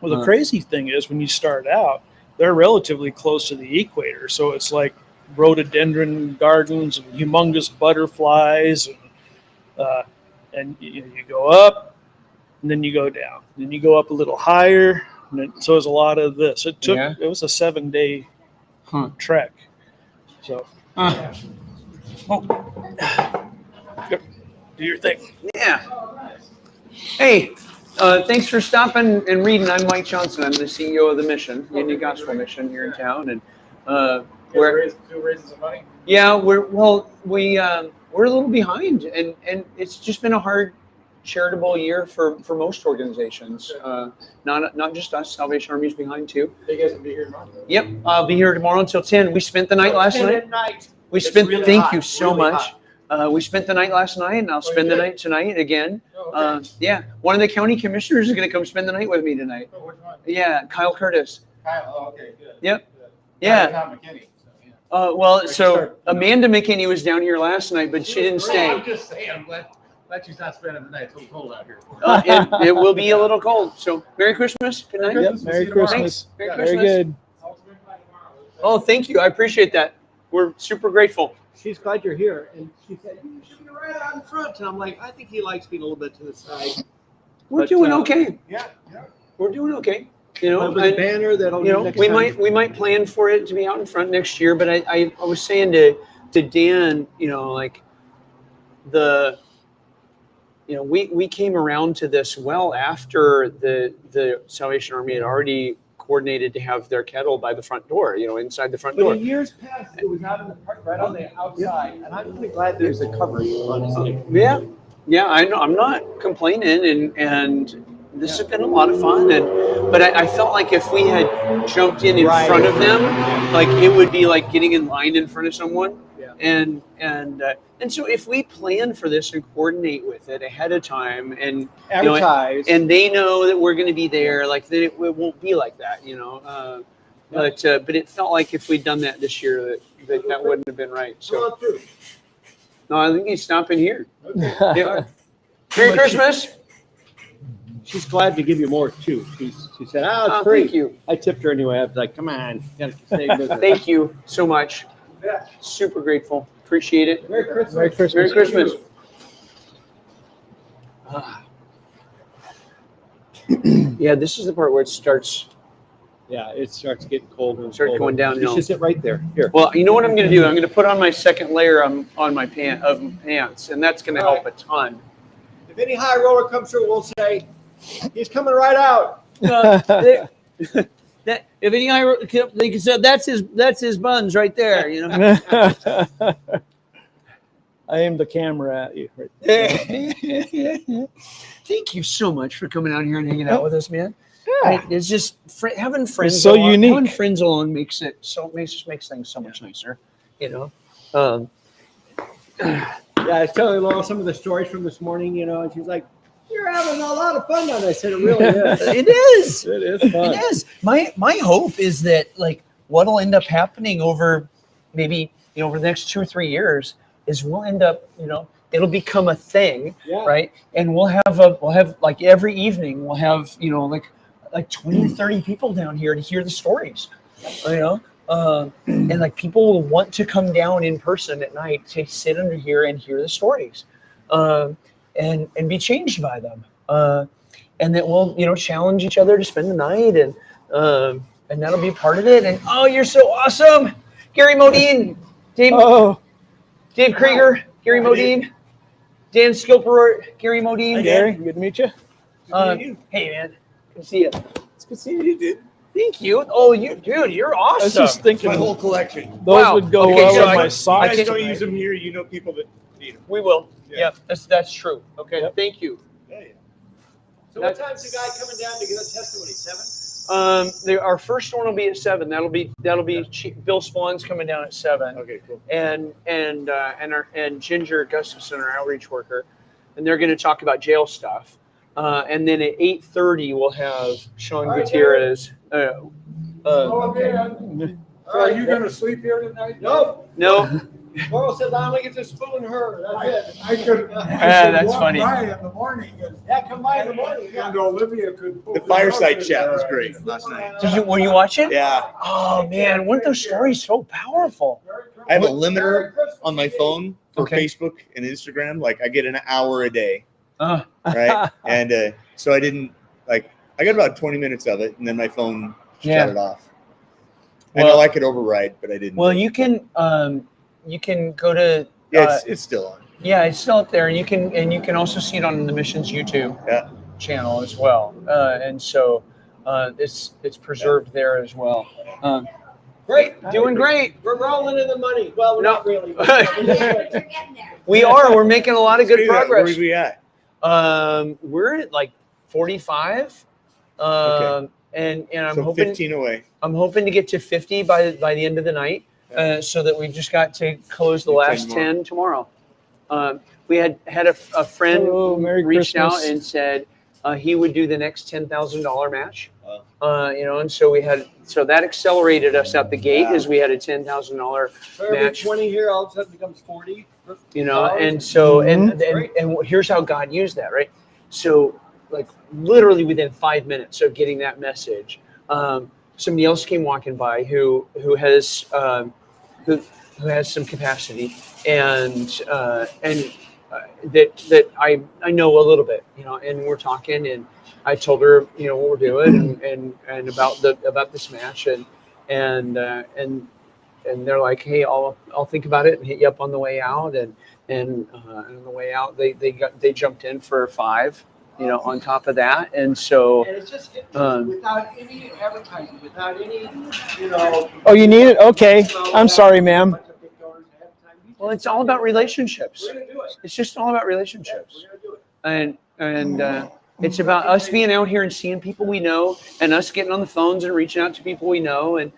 Well, the crazy thing is when you start out, they're relatively close to the equator. So it's like rhododendron gardens and humongous butterflies. And you go up and then you go down. Then you go up a little higher. So there's a lot of this. It was a 7-day trek. So Yep. Do your thing. Yeah. Hey, thanks for stopping and reading. I'm Mike Johnson. I'm the CEO of the Mission, Union Gospel Mission here in town, and we're raising some money. yeah, we're a little behind, and it's just been a hard charitable year for most organizations. Not just us. Salvation Army's behind too. You guys will be here tomorrow. Yep, I'll be here tomorrow until 10. We spent the night last 10 night. at night. We It's spent. really Thank hot, you so really much. hot. We spent the night last night, and I'll spend the night tonight again. Yeah, one of the county commissioners is going to come spend the night with me tonight. Oh, which one? Yeah, Kyle Curtis. Kyle, oh, okay, good. Yep. Good. Yeah. Tom McKinney. So Amanda McKinney was down here last night, but she didn't stay. I'm just saying, I'm glad she's not spending the night. It's a little cold out here. It will be a little cold. So Merry Christmas. Good night. Yep, Merry Christmas. Thanks. Merry Very Christmas. good. Oh, thank you. I appreciate that. We're super grateful. She's glad you're here. And she said, you should be right out in front. And I'm like, I think he likes being a little bit to the side. We're But, doing okay. Yeah. We're doing okay. You know, With a banner that'll you know, next we time. might plan for it to be out in front next year. But I was saying to Dan, like we came around to this well after the Salvation Army had already coordinated to have their kettle by the front door, inside the front But door. in years past, it was out in the park, right on the outside. And I'm really glad there's a covering, honestly. Yeah, I know. I'm not complaining, and this has been a lot of fun. But I felt like if we had jumped in front of them, like it would be like getting in line in front of someone. And so if we plan for this and coordinate with it ahead of time and Advertise. and they know that we're going to be there, like then it won't be like that, But it felt like if we'd done that this year, that wouldn't have been right. So no, I think he's stopping here. Yeah. Merry Christmas. She's glad to give you more too. She said, it's Oh, free. thank you. I tipped her anyway. I was like, come on, gotta stay with her. Thank you so much. Super grateful. Appreciate it. Merry Christmas. Merry Christmas. Merry Christmas. Yeah, this is the part where it starts. Yeah, it starts getting colder and Start colder. going downhill. You should sit right there. Here. Well, you know what I'm going to do? I'm going to put on my second layer on my pants, and that's going to help a ton. If any high roller comes through, we'll say, he's coming right out. That if any high, they can say that's his buns right there. I aim the camera at you. Right there. Thank you so much for coming out here and hanging out with us, man. It's just having friends. It's so unique. Having friends along makes things so much nicer. Yeah, I was telling Laura some of the stories from this morning, and she's like, "You're having a lot of fun down there." I said, "It really is." It is. It is fun. It is. My hope is that what'll end up happening over maybe over the next 2 or 3 years is we'll end up it'll become a thing, right? And we'll have like every evening we'll have like 20 or 30 people down here to hear the stories, and people will want to come down in person at night to sit under here and hear the stories, and be changed by them, and that we'll challenge each other to spend the night, and that'll be part of it. And oh, you're so awesome, Gary Modine, Dave Krieger, Gary Modine, Dan Skilper, Gary Modine. Hi, Gary. Good to meet you. Hey, man. Good to see you. It's good seeing you, dude. Thank you. Oh, dude, you're awesome. I was just thinking My whole collection. those Wow. would go Okay, well so with I- my You socks. guys don't tonight. use them here. You know people that need them. We will. Yeah. Yeah, that's true. Okay, Yep. thank you. Yeah, yeah. So what time's the guy coming down to give a testimony? 7? Our first one will be at 7. That'll be Bill Swan's coming down at 7. Okay, cool. And Ginger Gustafson, our outreach worker, and they're going to talk about jail stuff. And then at 8:30 we'll have Sean Gutierrez. So are you going to sleep here tonight? Nope. No. Laurel said, "I'm gonna get to spoon her." That's it. I could that's walk funny. by in the morning Yeah, come by in the morning. Yeah. and Olivia could. The fireside chat was great last night. Were you watching? Yeah. Oh man, weren't those stories so powerful? I have a limiter on my phone for Okay. Facebook and Instagram. Like I get an hour a day, Right? And so I didn't I got about 20 minutes of it, and then my phone Yeah. shut it off. I know I could override, but I didn't. Well, you can go to Yeah, it's still on. Yeah, it's still up there, and you can also see it on the mission's YouTube channel as well. And so it's preserved there as well. Great. Doing great. We're rolling in the money. Well, we're not really. But We are. We're making a lot of good progress. Where are we at? We're at like 45. Okay. And I'm So hoping 15 away. I'm hoping to get to 50 by the end of the night, so that we've just got to close the last 10 tomorrow. We had a friend Merry reached out Christmas. and said he would do the next $10,000 match. And so that accelerated us out the gate as we had a $10,000 for every match. 20 here, all of a sudden becomes 40. And so and here's how God used that, right? So like literally within 5 minutes of getting that message, somebody else came walking by who has some capacity and that I know a little bit, and we're talking, and I told her what we're doing and about this match, and they're like, hey, I'll think about it and hit you up on the way out, and on the way out they jumped in for 5. On top of that, and so And it's just without any advertising, without any, Oh, you need it? Okay. I'm sorry, ma'am. well, it's all about relationships. We're gonna do it. It's just all about relationships, We're gonna do it. and it's about us being out here and seeing people we know, and us getting on the phones and reaching out to people we know, and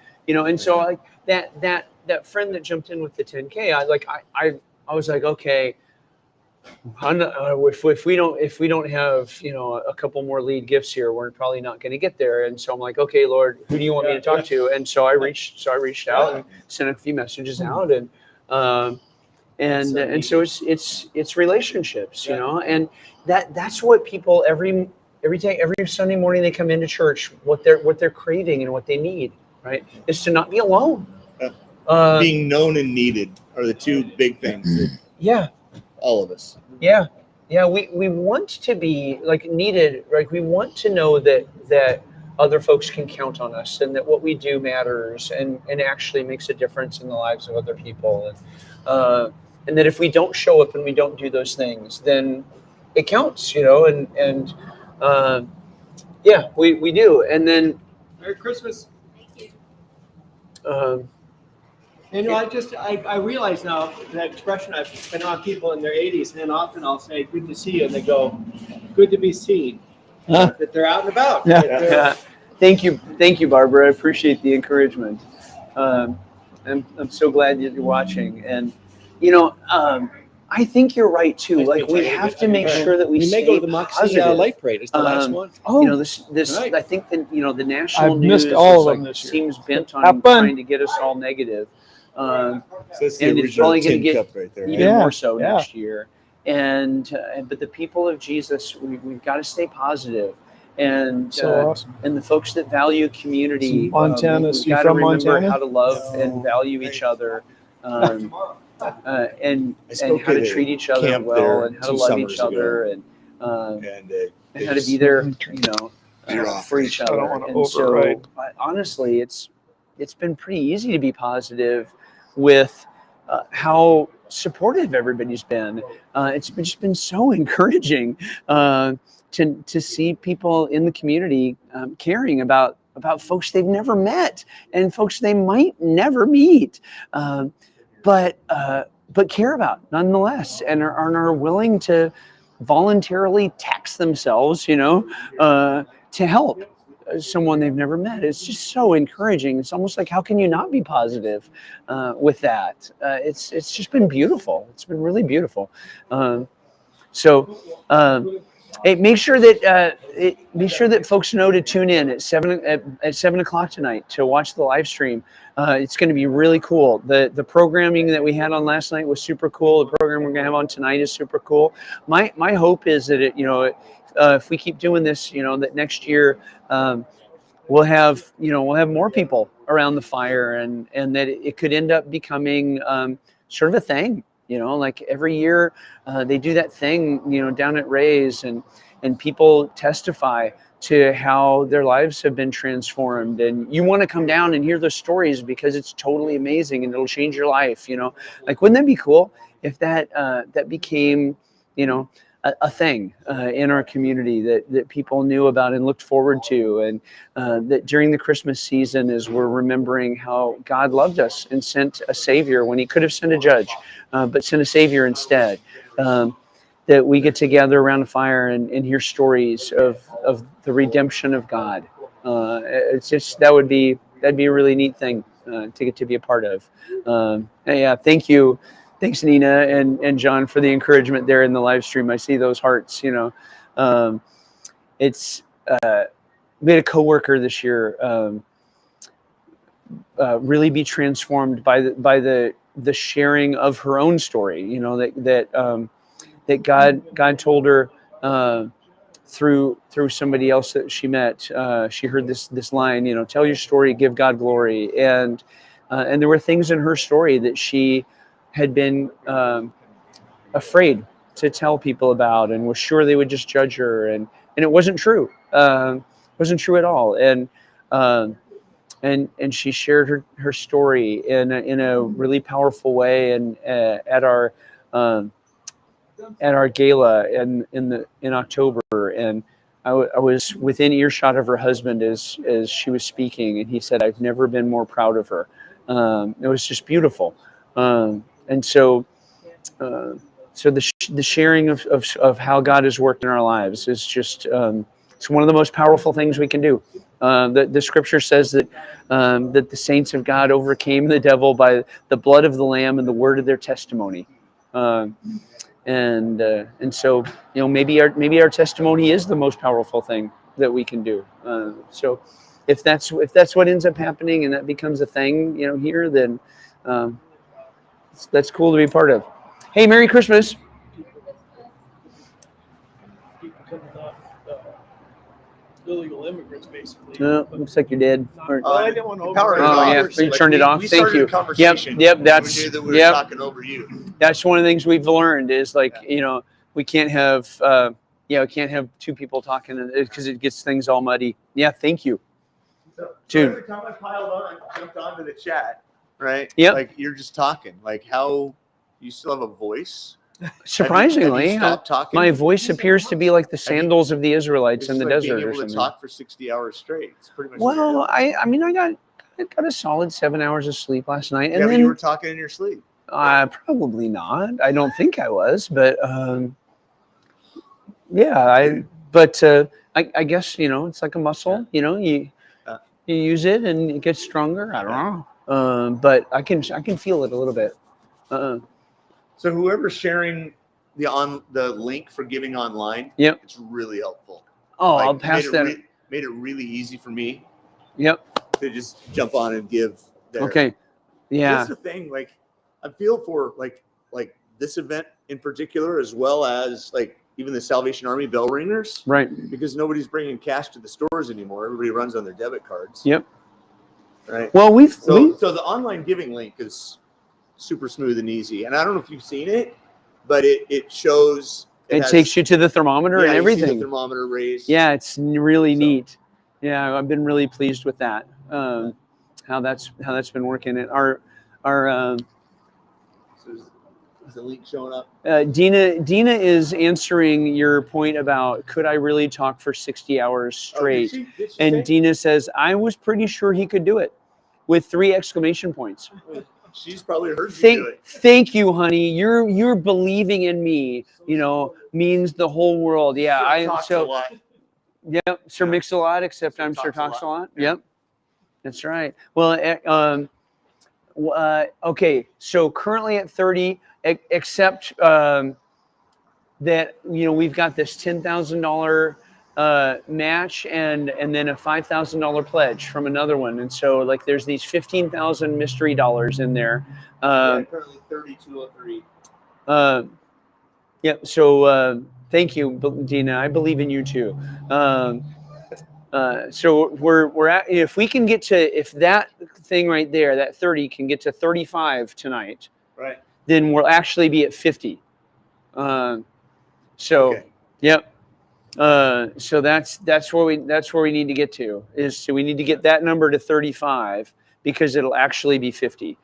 so like that friend that jumped in with the 10K, I was like, okay. If we don't have a couple more lead gifts here, we're probably not going to get there. And so I'm like, okay, Lord, who do you want me to talk to? And so I reached out and sent a few messages out, and so it's relationships, and that's what people every Sunday morning they come into church, what they're craving and what they need, right, is to not be alone. Being known and needed are the two big things. Yeah. All of us. Yeah. We want to be needed, right? We want to know that other folks can count on us, and that what we do matters and actually makes a difference in the lives of other people, and that if we don't show up and we don't do those things, then it counts, and we do. And then Merry Christmas. Thank you. I realize now that expression. I've been on people in their 80s, and then often I'll say, "Good to see you," and they go, "Good to be seen." That they're out and about. Yeah. Thank you, Barbara. I appreciate the encouragement. I'm so glad that you're watching, and I think you're right too. Like we have to make sure that we may go to the Moxie Light Parade. It's the last one. This Right. I think that the national I've news missed all is of them this year. seems bent Have on fun. trying to get us all negative. So it's the And it's original probably going to tin get cup right there. even right? more so Yeah. next year. But the people of Jesus, we've got to stay positive, and So awesome. and the folks that value community, Some Montanas. we've You got to from remember Montana? how to love and value each other, and spoke how to at a treat each other camp well, there and how to 2 love each summers other, ago. and how to be there, Bureaucracy. for each I other. don't wanna And so, override. honestly, it's been pretty easy to be positive with how supportive everybody's been. It's just been so encouraging to see people in the community caring about about folks they've never met and folks they might never meet, but care about nonetheless, and are willing to voluntarily tax themselves, to help someone they've never met. It's just so encouraging. It's almost like, how can you not be positive with that? It's just been beautiful. It's been really beautiful. Hey, make sure that folks know to tune in at 7 o'clock tonight to watch the live stream. It's going to be really cool. The programming that we had on last night was super cool. The program we're going to have on tonight is super cool. My hope is that if we keep doing this, that next year we'll have more people around the fire, and that it could end up becoming sort of a thing. Like every year they do that thing, down at Ray's, and people testify to how their lives have been transformed. And you want to come down and hear those stories because it's totally amazing and it'll change your life. Like, wouldn't that be cool if that became, a thing in our community that people knew about and looked forward to, and that during the Christmas season, as we're remembering how God loved us and sent a Savior when He could have sent a judge, but sent a Savior instead, that we get together around a fire and hear stories of the redemption of God. It's just that'd be a really neat thing to get to be a part of. Yeah, thank you. Thanks, Nina and John, for the encouragement there in the live stream. I see those hearts. It's we had a coworker this year really be transformed by the sharing of her own story. That God told her through somebody else that she met. She heard this line, tell your story, give God glory, and there were things in her story that she had been afraid to tell people about, and was sure they would just judge her, and it wasn't true. Wasn't true at all. And she shared her story in a really powerful way, and at our gala in October, and I was within earshot of her husband as she was speaking, and he said, "I've never been more proud of her." It was just beautiful, and so the sharing of how God has worked in our lives is just it's one of the most powerful things we can do. The scripture says that the saints of God overcame the devil by the blood of the Lamb and the word of their testimony. And so maybe our testimony is the most powerful thing that we can do. So if that's what ends up happening and that becomes a thing here, then that's cool to be part of. Hey, Merry Christmas. People coming off illegal immigrants, basically. Looks like you're dead. Well, I didn't want to You turned it off. Thank you. Yep. That's we knew that we were talking over you. That's one of the things we've learned is we can't have we can't have two people talking because it gets things all muddy. Yeah. Thank you. So every time I piled on, I jumped onto the chat, right? Yep. Like you're just talking. Like how you still have a voice. Surprisingly, have you stopped talking? my voice appears to be like the sandals of the Israelites in the desert being or able something. to talk for 60 hours straight. It's pretty much. Well, I got a solid 7 hours of sleep last night, and but then you were talking in your sleep. Probably not. I don't think I was, but yeah. I guess it's like a muscle. You use it and it gets stronger. I don't know, but I can feel it a little bit. So whoever's sharing the link for giving online, yep, it's really helpful. Oh, I'll pass that. Made it really easy for me. Yep. To just jump on and give. There. Okay. Yeah. That's the thing. Like, I feel for like this event in particular, as well as like even the Salvation Army bell ringers, right? Because nobody's bringing cash to the stores anymore. Everybody runs on their debit cards. Yep. Right. Well, so the online giving link is super smooth and easy, and I don't know if you've seen it, but it shows. It takes you to the thermometer and everything. You see the thermometer raised. Yeah, it's really neat. Yeah, I've been really pleased with that. How that's been working. And our Is the leak showing up? Dina is answering your point about could I really talk for 60 hours straight? Did she And say? Dina says, I was pretty sure he could do it with 3 exclamation points. She's probably heard you do it. Thank you, honey. You're believing in me, means the whole world. Yeah, Talks a lot. Yep, Sir Mix-a-Lot, except I'm Sir Talks-a-Lot. Yep, that's right. Well, okay, so currently at 30, except that we've got this $10,000 match and then a $5,000 pledge from another one, and so like there's these 15,000 mystery dollars in there. Currently 3203. Yep. So thank you, Dina. I believe in you too. So we're at, if we can get to, if that thing right there, that 30 can get to 35 tonight, right, then we'll actually be at 50. Yep. So that's where we need to get to, is so we need to get that number to 35 because it'll actually be 50.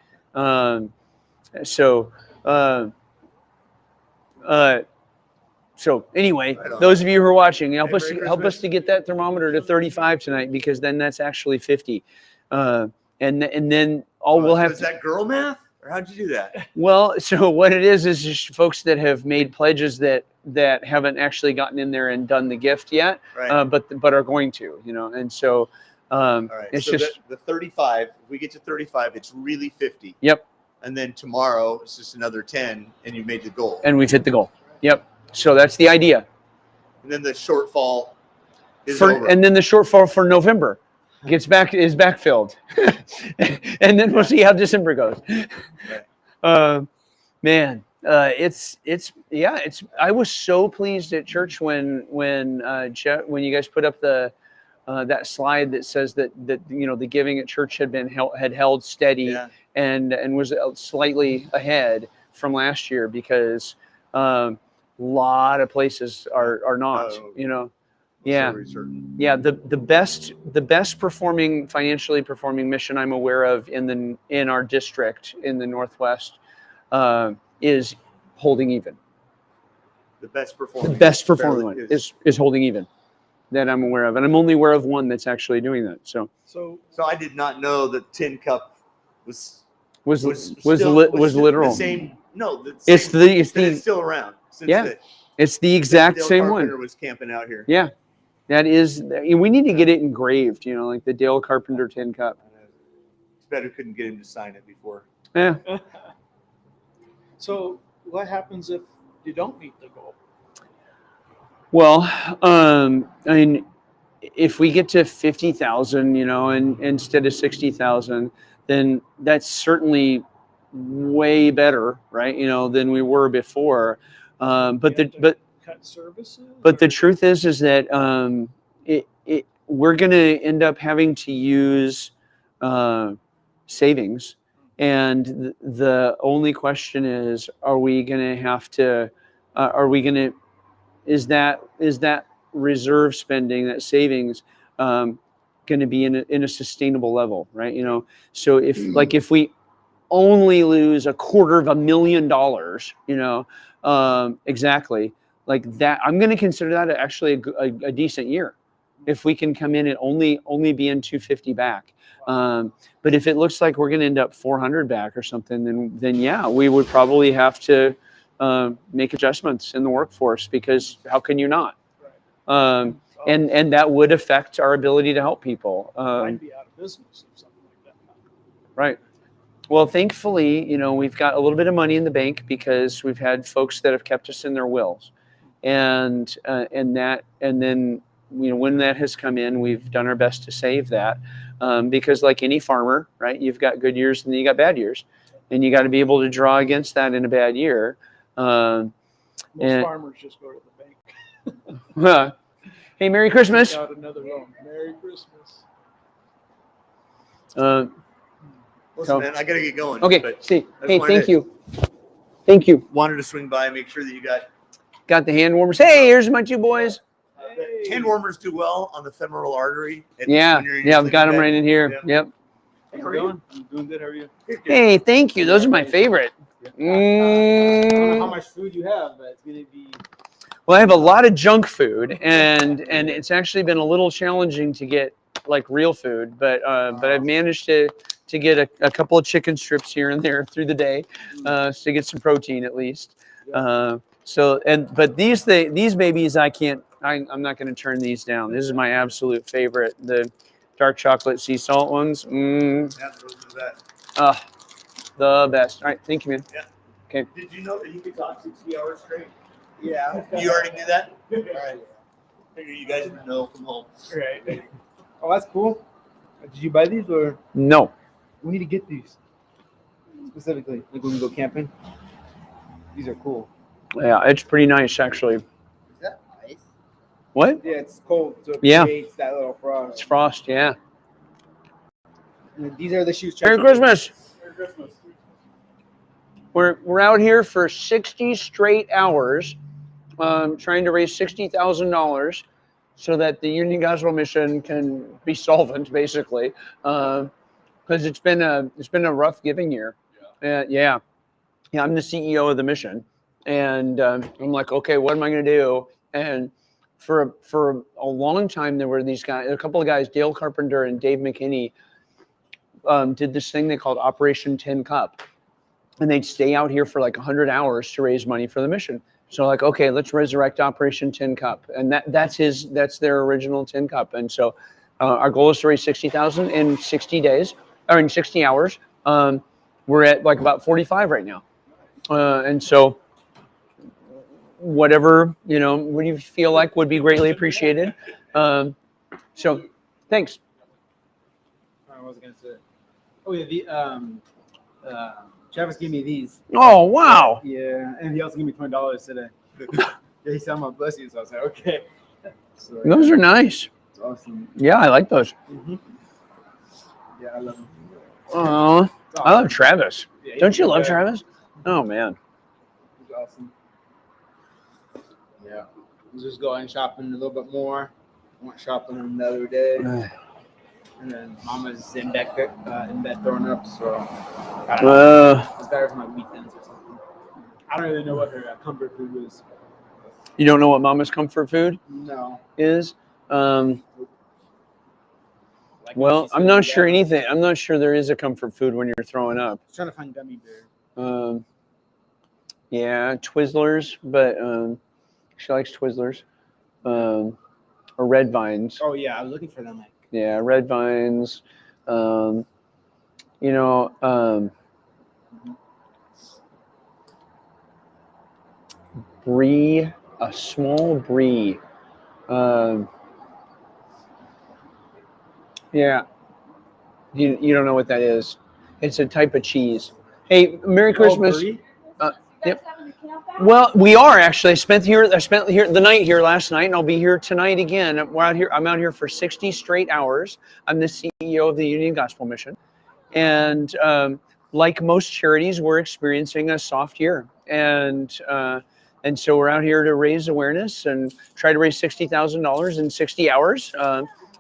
So anyway, those of you who are watching, help us to get that thermometer to 35 tonight, because then that's actually 50. And then we'll have. Is that girl math, or how'd you do that? Well, so what it is just folks that have made pledges that haven't actually gotten in there and done the gift yet, Right. but are going to, and so All right. it's So just the 35. If we get to 35, it's really 50. Yep. And then tomorrow it's just another 10, and you made the goal. And we've hit the goal. Yep. So that's the idea. And then the shortfall is over. And then the shortfall for November is backfilled, and then we'll see how December goes. Man, it's I was so pleased at church when you guys put up that slide that says that the giving at church had held steady and was slightly ahead from last year, because a lot of places are not, the best financially performing mission I'm aware of in our district in the Northwest is holding even. The best performing. The best performing one is holding even, that I'm aware of, and I'm only aware of one that's actually doing that. So I did not know that Tin Cup was literal. The same. No, It's still around. It's the exact Dale same Carpenter one. was camping out here. Yeah, that is. We need to get it engraved. Like the Dale Carpenter Tin Cup. It's better couldn't get him to sign it before. Yeah. So what happens if you don't meet the goal? Well, I mean, if we get to 50,000, and instead of 60,000, then that's certainly way better, right? Than we were before. But cut services. But the truth is that we're going to end up having to use savings, and the only question is, are we going to have to? Is that reserve spending, that savings, going to be in a sustainable level, right? So if we only lose $250,000, exactly like that, I'm going to consider that actually a decent year, if we can come in and only be in 250 back. But if it looks like we're going to end up 400 back or something, then yeah, we would probably have to make adjustments in the workforce, because how can you not? And that would affect our ability to help people. Might be out of business or something like that. Right. Well, thankfully, we've got a little bit of money in the bank, because we've had folks that have kept us in their wills, and then when that has come in, we've done our best to save that, because like any farmer, right, you've got good years and then you got bad years, and you got to be able to draw against that in a bad year. Most And- farmers just go to the bank. Hey, Merry Christmas. Take out another loan. Merry Christmas. Listen, man, I gotta get going. Okay, but see. I just Hey, wanted thank to- you. Thank you. Wanted to swing by and make sure that you got the hand warmers. Hey, here's my two boys. hand warmers do well on the femoral artery. Yeah, when you're in your yeah, I've got sleeping them right bag. in here. Yeah. Yep. Hey, how are you? I'm doing good. How are you? Hey, thank you. Those are my favorite. I don't know how Mm. much food you have, but it's gonna be. Well, I have a lot of junk food, and it's actually been a little challenging to get like real food, but I've managed to get a couple of chicken strips here and there through the day, to get some protein at least. But these babies I'm not going to turn these down. This is my absolute favorite, the dark chocolate sea salt ones. Yeah, those are the best. The best. All right, thank you, man. Yeah. Okay. Did you know that you could talk 60 hours straight? Yeah. You already knew that? All right. Figure you guys would know from home. Right. Oh, that's cool. Did you buy these or? No. We need to get these specifically. Like when we go camping. These are cool. Yeah, it's pretty nice actually. Is that ice? What? Yeah, it's cold, so it Yeah. creates that little frost. It's frost. Yeah. And these are the shoes. Merry Christmas. Merry Christmas. We're out here for 60 straight hours, trying to raise $60,000 so that the Union Gospel Mission can be solvent, basically, because it's been a rough giving year. Yeah. I'm the CEO of the mission, and I'm like, okay, what am I going to do? And for a long time, there were these guys, a couple of guys, Dale Carpenter and Dave McKinney, did this thing they called Operation Tin Cup. And they'd stay out here for like 100 hours to raise money for the mission. So like, okay, let's resurrect Operation Tin Cup, and that's their original Tin Cup. And so our goal is to raise 60,000 in 60 days, or in 60 hours. We're at like about 45 right now, and so whatever what you feel like would be greatly appreciated. So, thanks. I was gonna say. Oh yeah, Travis gave me these. Oh wow! Yeah, and he also gave me $20 today. Yeah, he said I'm gonna bless you, so I was like, okay. So, Those are nice. It's awesome. Yeah, I like those. Mm-hmm. Yeah, I love them. Oh, I love Travis. Yeah, he's Don't a you good love guy. Travis? Oh man. He's awesome. Yeah, I'm just going shopping a little bit more. I went shopping another day. And then Mama's in bed throwing up, so I don't know. It's better for my weekends or something. I don't really know what her comfort food is. You don't know what Mama's comfort food No. is? Like Well, she's I'm not feeling sure down. anything. I'm not sure there is a comfort food when you're throwing up. I was trying to find gummy bear. Yeah, Twizzlers, but she likes Twizzlers, or Red Vines. Oh yeah, I was looking for them. Like, Yeah, Red Vines. You know, brie, a small brie. Yeah, you don't know what that is. It's a type of cheese. Hey, Merry Christmas. brie? Yep. Well, we are actually. I spent here the night here last night, and I'll be here tonight again. I'm out here for 60 straight hours. I'm the CEO of the Union Gospel Mission, and like most charities, we're experiencing a soft year, and so we're out here to raise awareness and try to raise $60,000 in 60 hours.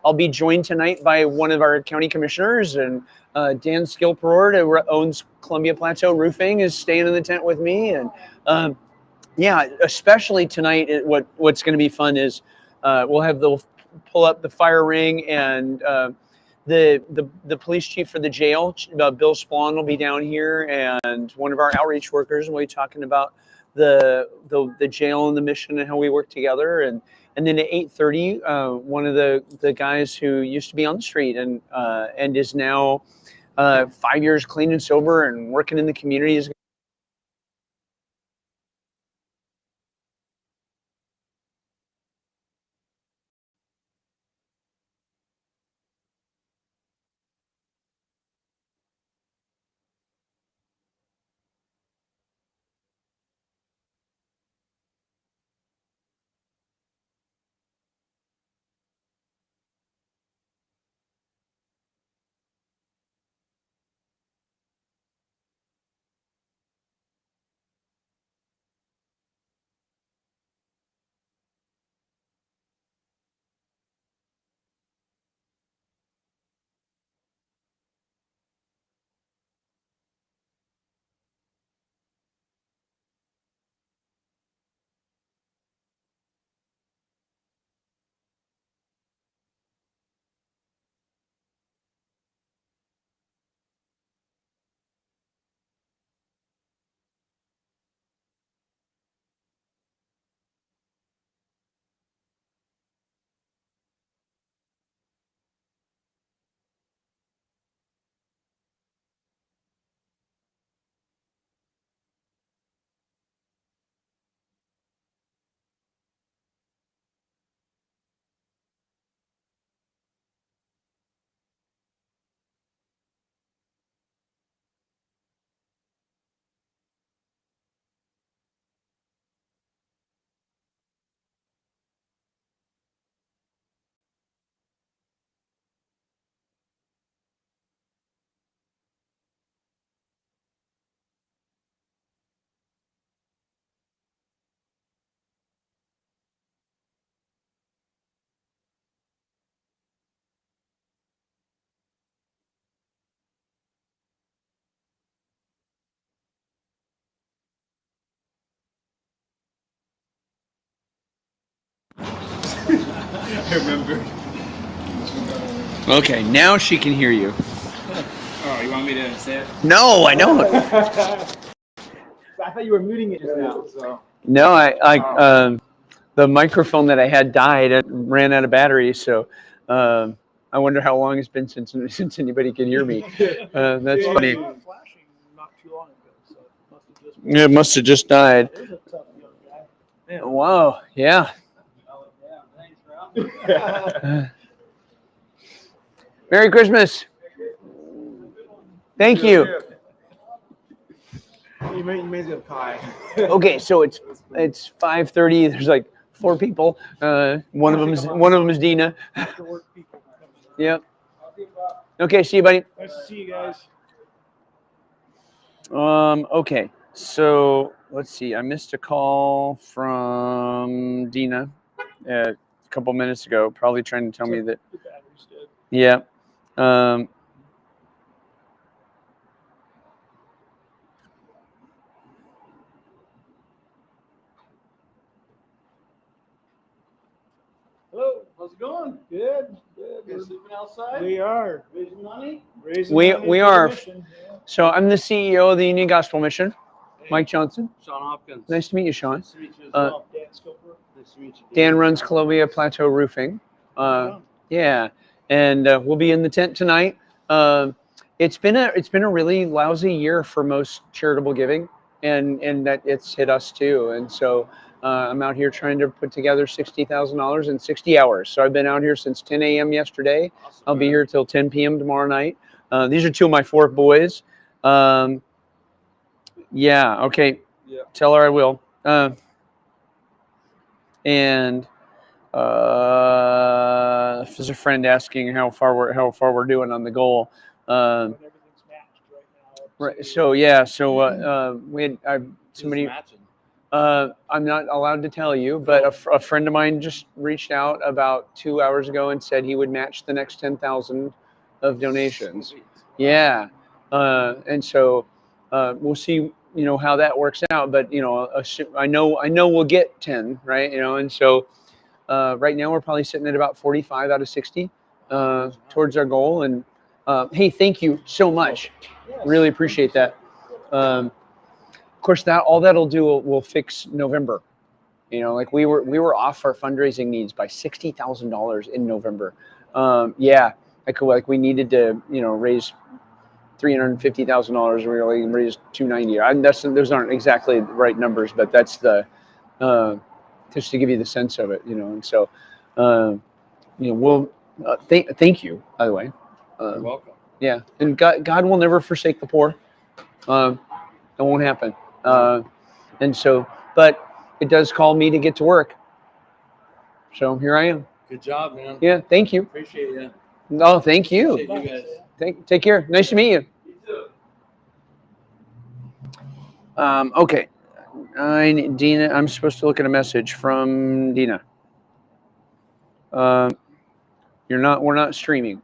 I'll be joined tonight by one of our county commissioners, and Dan Skilperord, who owns Columbia Plateau Roofing, is staying in the tent with me. And yeah, especially tonight, what's going to be fun is we'll pull up the fire ring, and the police chief for the jail, Bill Splawn, will be down here, and one of our outreach workers will be talking about the jail and the mission and how we work together. And then at 8:30, one of the guys who used to be on the street and is now 5 years clean and sober and working in the community is I remember. Okay, now she can hear you. Oh, you want me to say it? No, I know it. I thought you were muting it just now. So. No, the microphone that I had died. It ran out of battery, so I wonder how long it's been since anybody could hear me. That's funny. Yeah, it must have just died. Wow. Yeah. Merry Christmas. Thank you. You made me a pie. Okay, so it's 5:30. There's like 4 people. One of them is Dina. Yep. Okay, see you, buddy. Nice to see you guys. Okay, so let's see. I missed a call from Dina a couple minutes ago, probably trying to tell me that. The battery's dead. Yeah. Hello, how's it going? Good, good. We're sleeping outside. We are raising money. We for the are. mission. Yeah. So I'm the CEO of the Union Gospel Mission, Mike Johnson. Sean Hopkins. Nice to meet you, Sean. Nice to meet you as well. Dan Scoper. Nice to meet you. Dan runs Columbia Plateau Roofing. Yeah, and we'll be in the tent tonight. It's been a really lousy year for most charitable giving, and that it's hit us too. And so I'm out here trying to put together $60,000 in 60 hours. So I've been out here since 10 a.m. yesterday. Awesome, I'll be here till 10 p.m. tomorrow night. These are 2 of my 4 boys. Yeah. Okay. Yeah. Tell her I will. And there's a friend asking how far we're doing on the goal. Right. So yeah. So somebody. I'm not allowed to tell you, but a friend of mine just reached out about 2 hours ago and said he would match the next 10,000 of donations. Yeah. And so we'll see, how that works out. But I know we'll get 10, right? And so right now we're probably sitting at about 45 out of 60 towards our goal. And hey, thank you so much. Really appreciate that. Of course, all that'll do will fix November. Like we were off our fundraising needs by $60,000 in November. Yeah, like we needed to raise $350,000. We only raised $290. Those aren't exactly the right numbers, but that's the just to give you the sense of it. And so we'll thank you, by the way. You're welcome. Yeah, and God will never forsake the poor. It won't happen. And so, but it does call me to get to work. So here I am. Good job, man. Yeah, thank you. Appreciate you. Oh, thank you. Appreciate you guys. Take care. Nice to meet you. Okay. Dina, I'm supposed to look at a message from Dina. We're not streaming.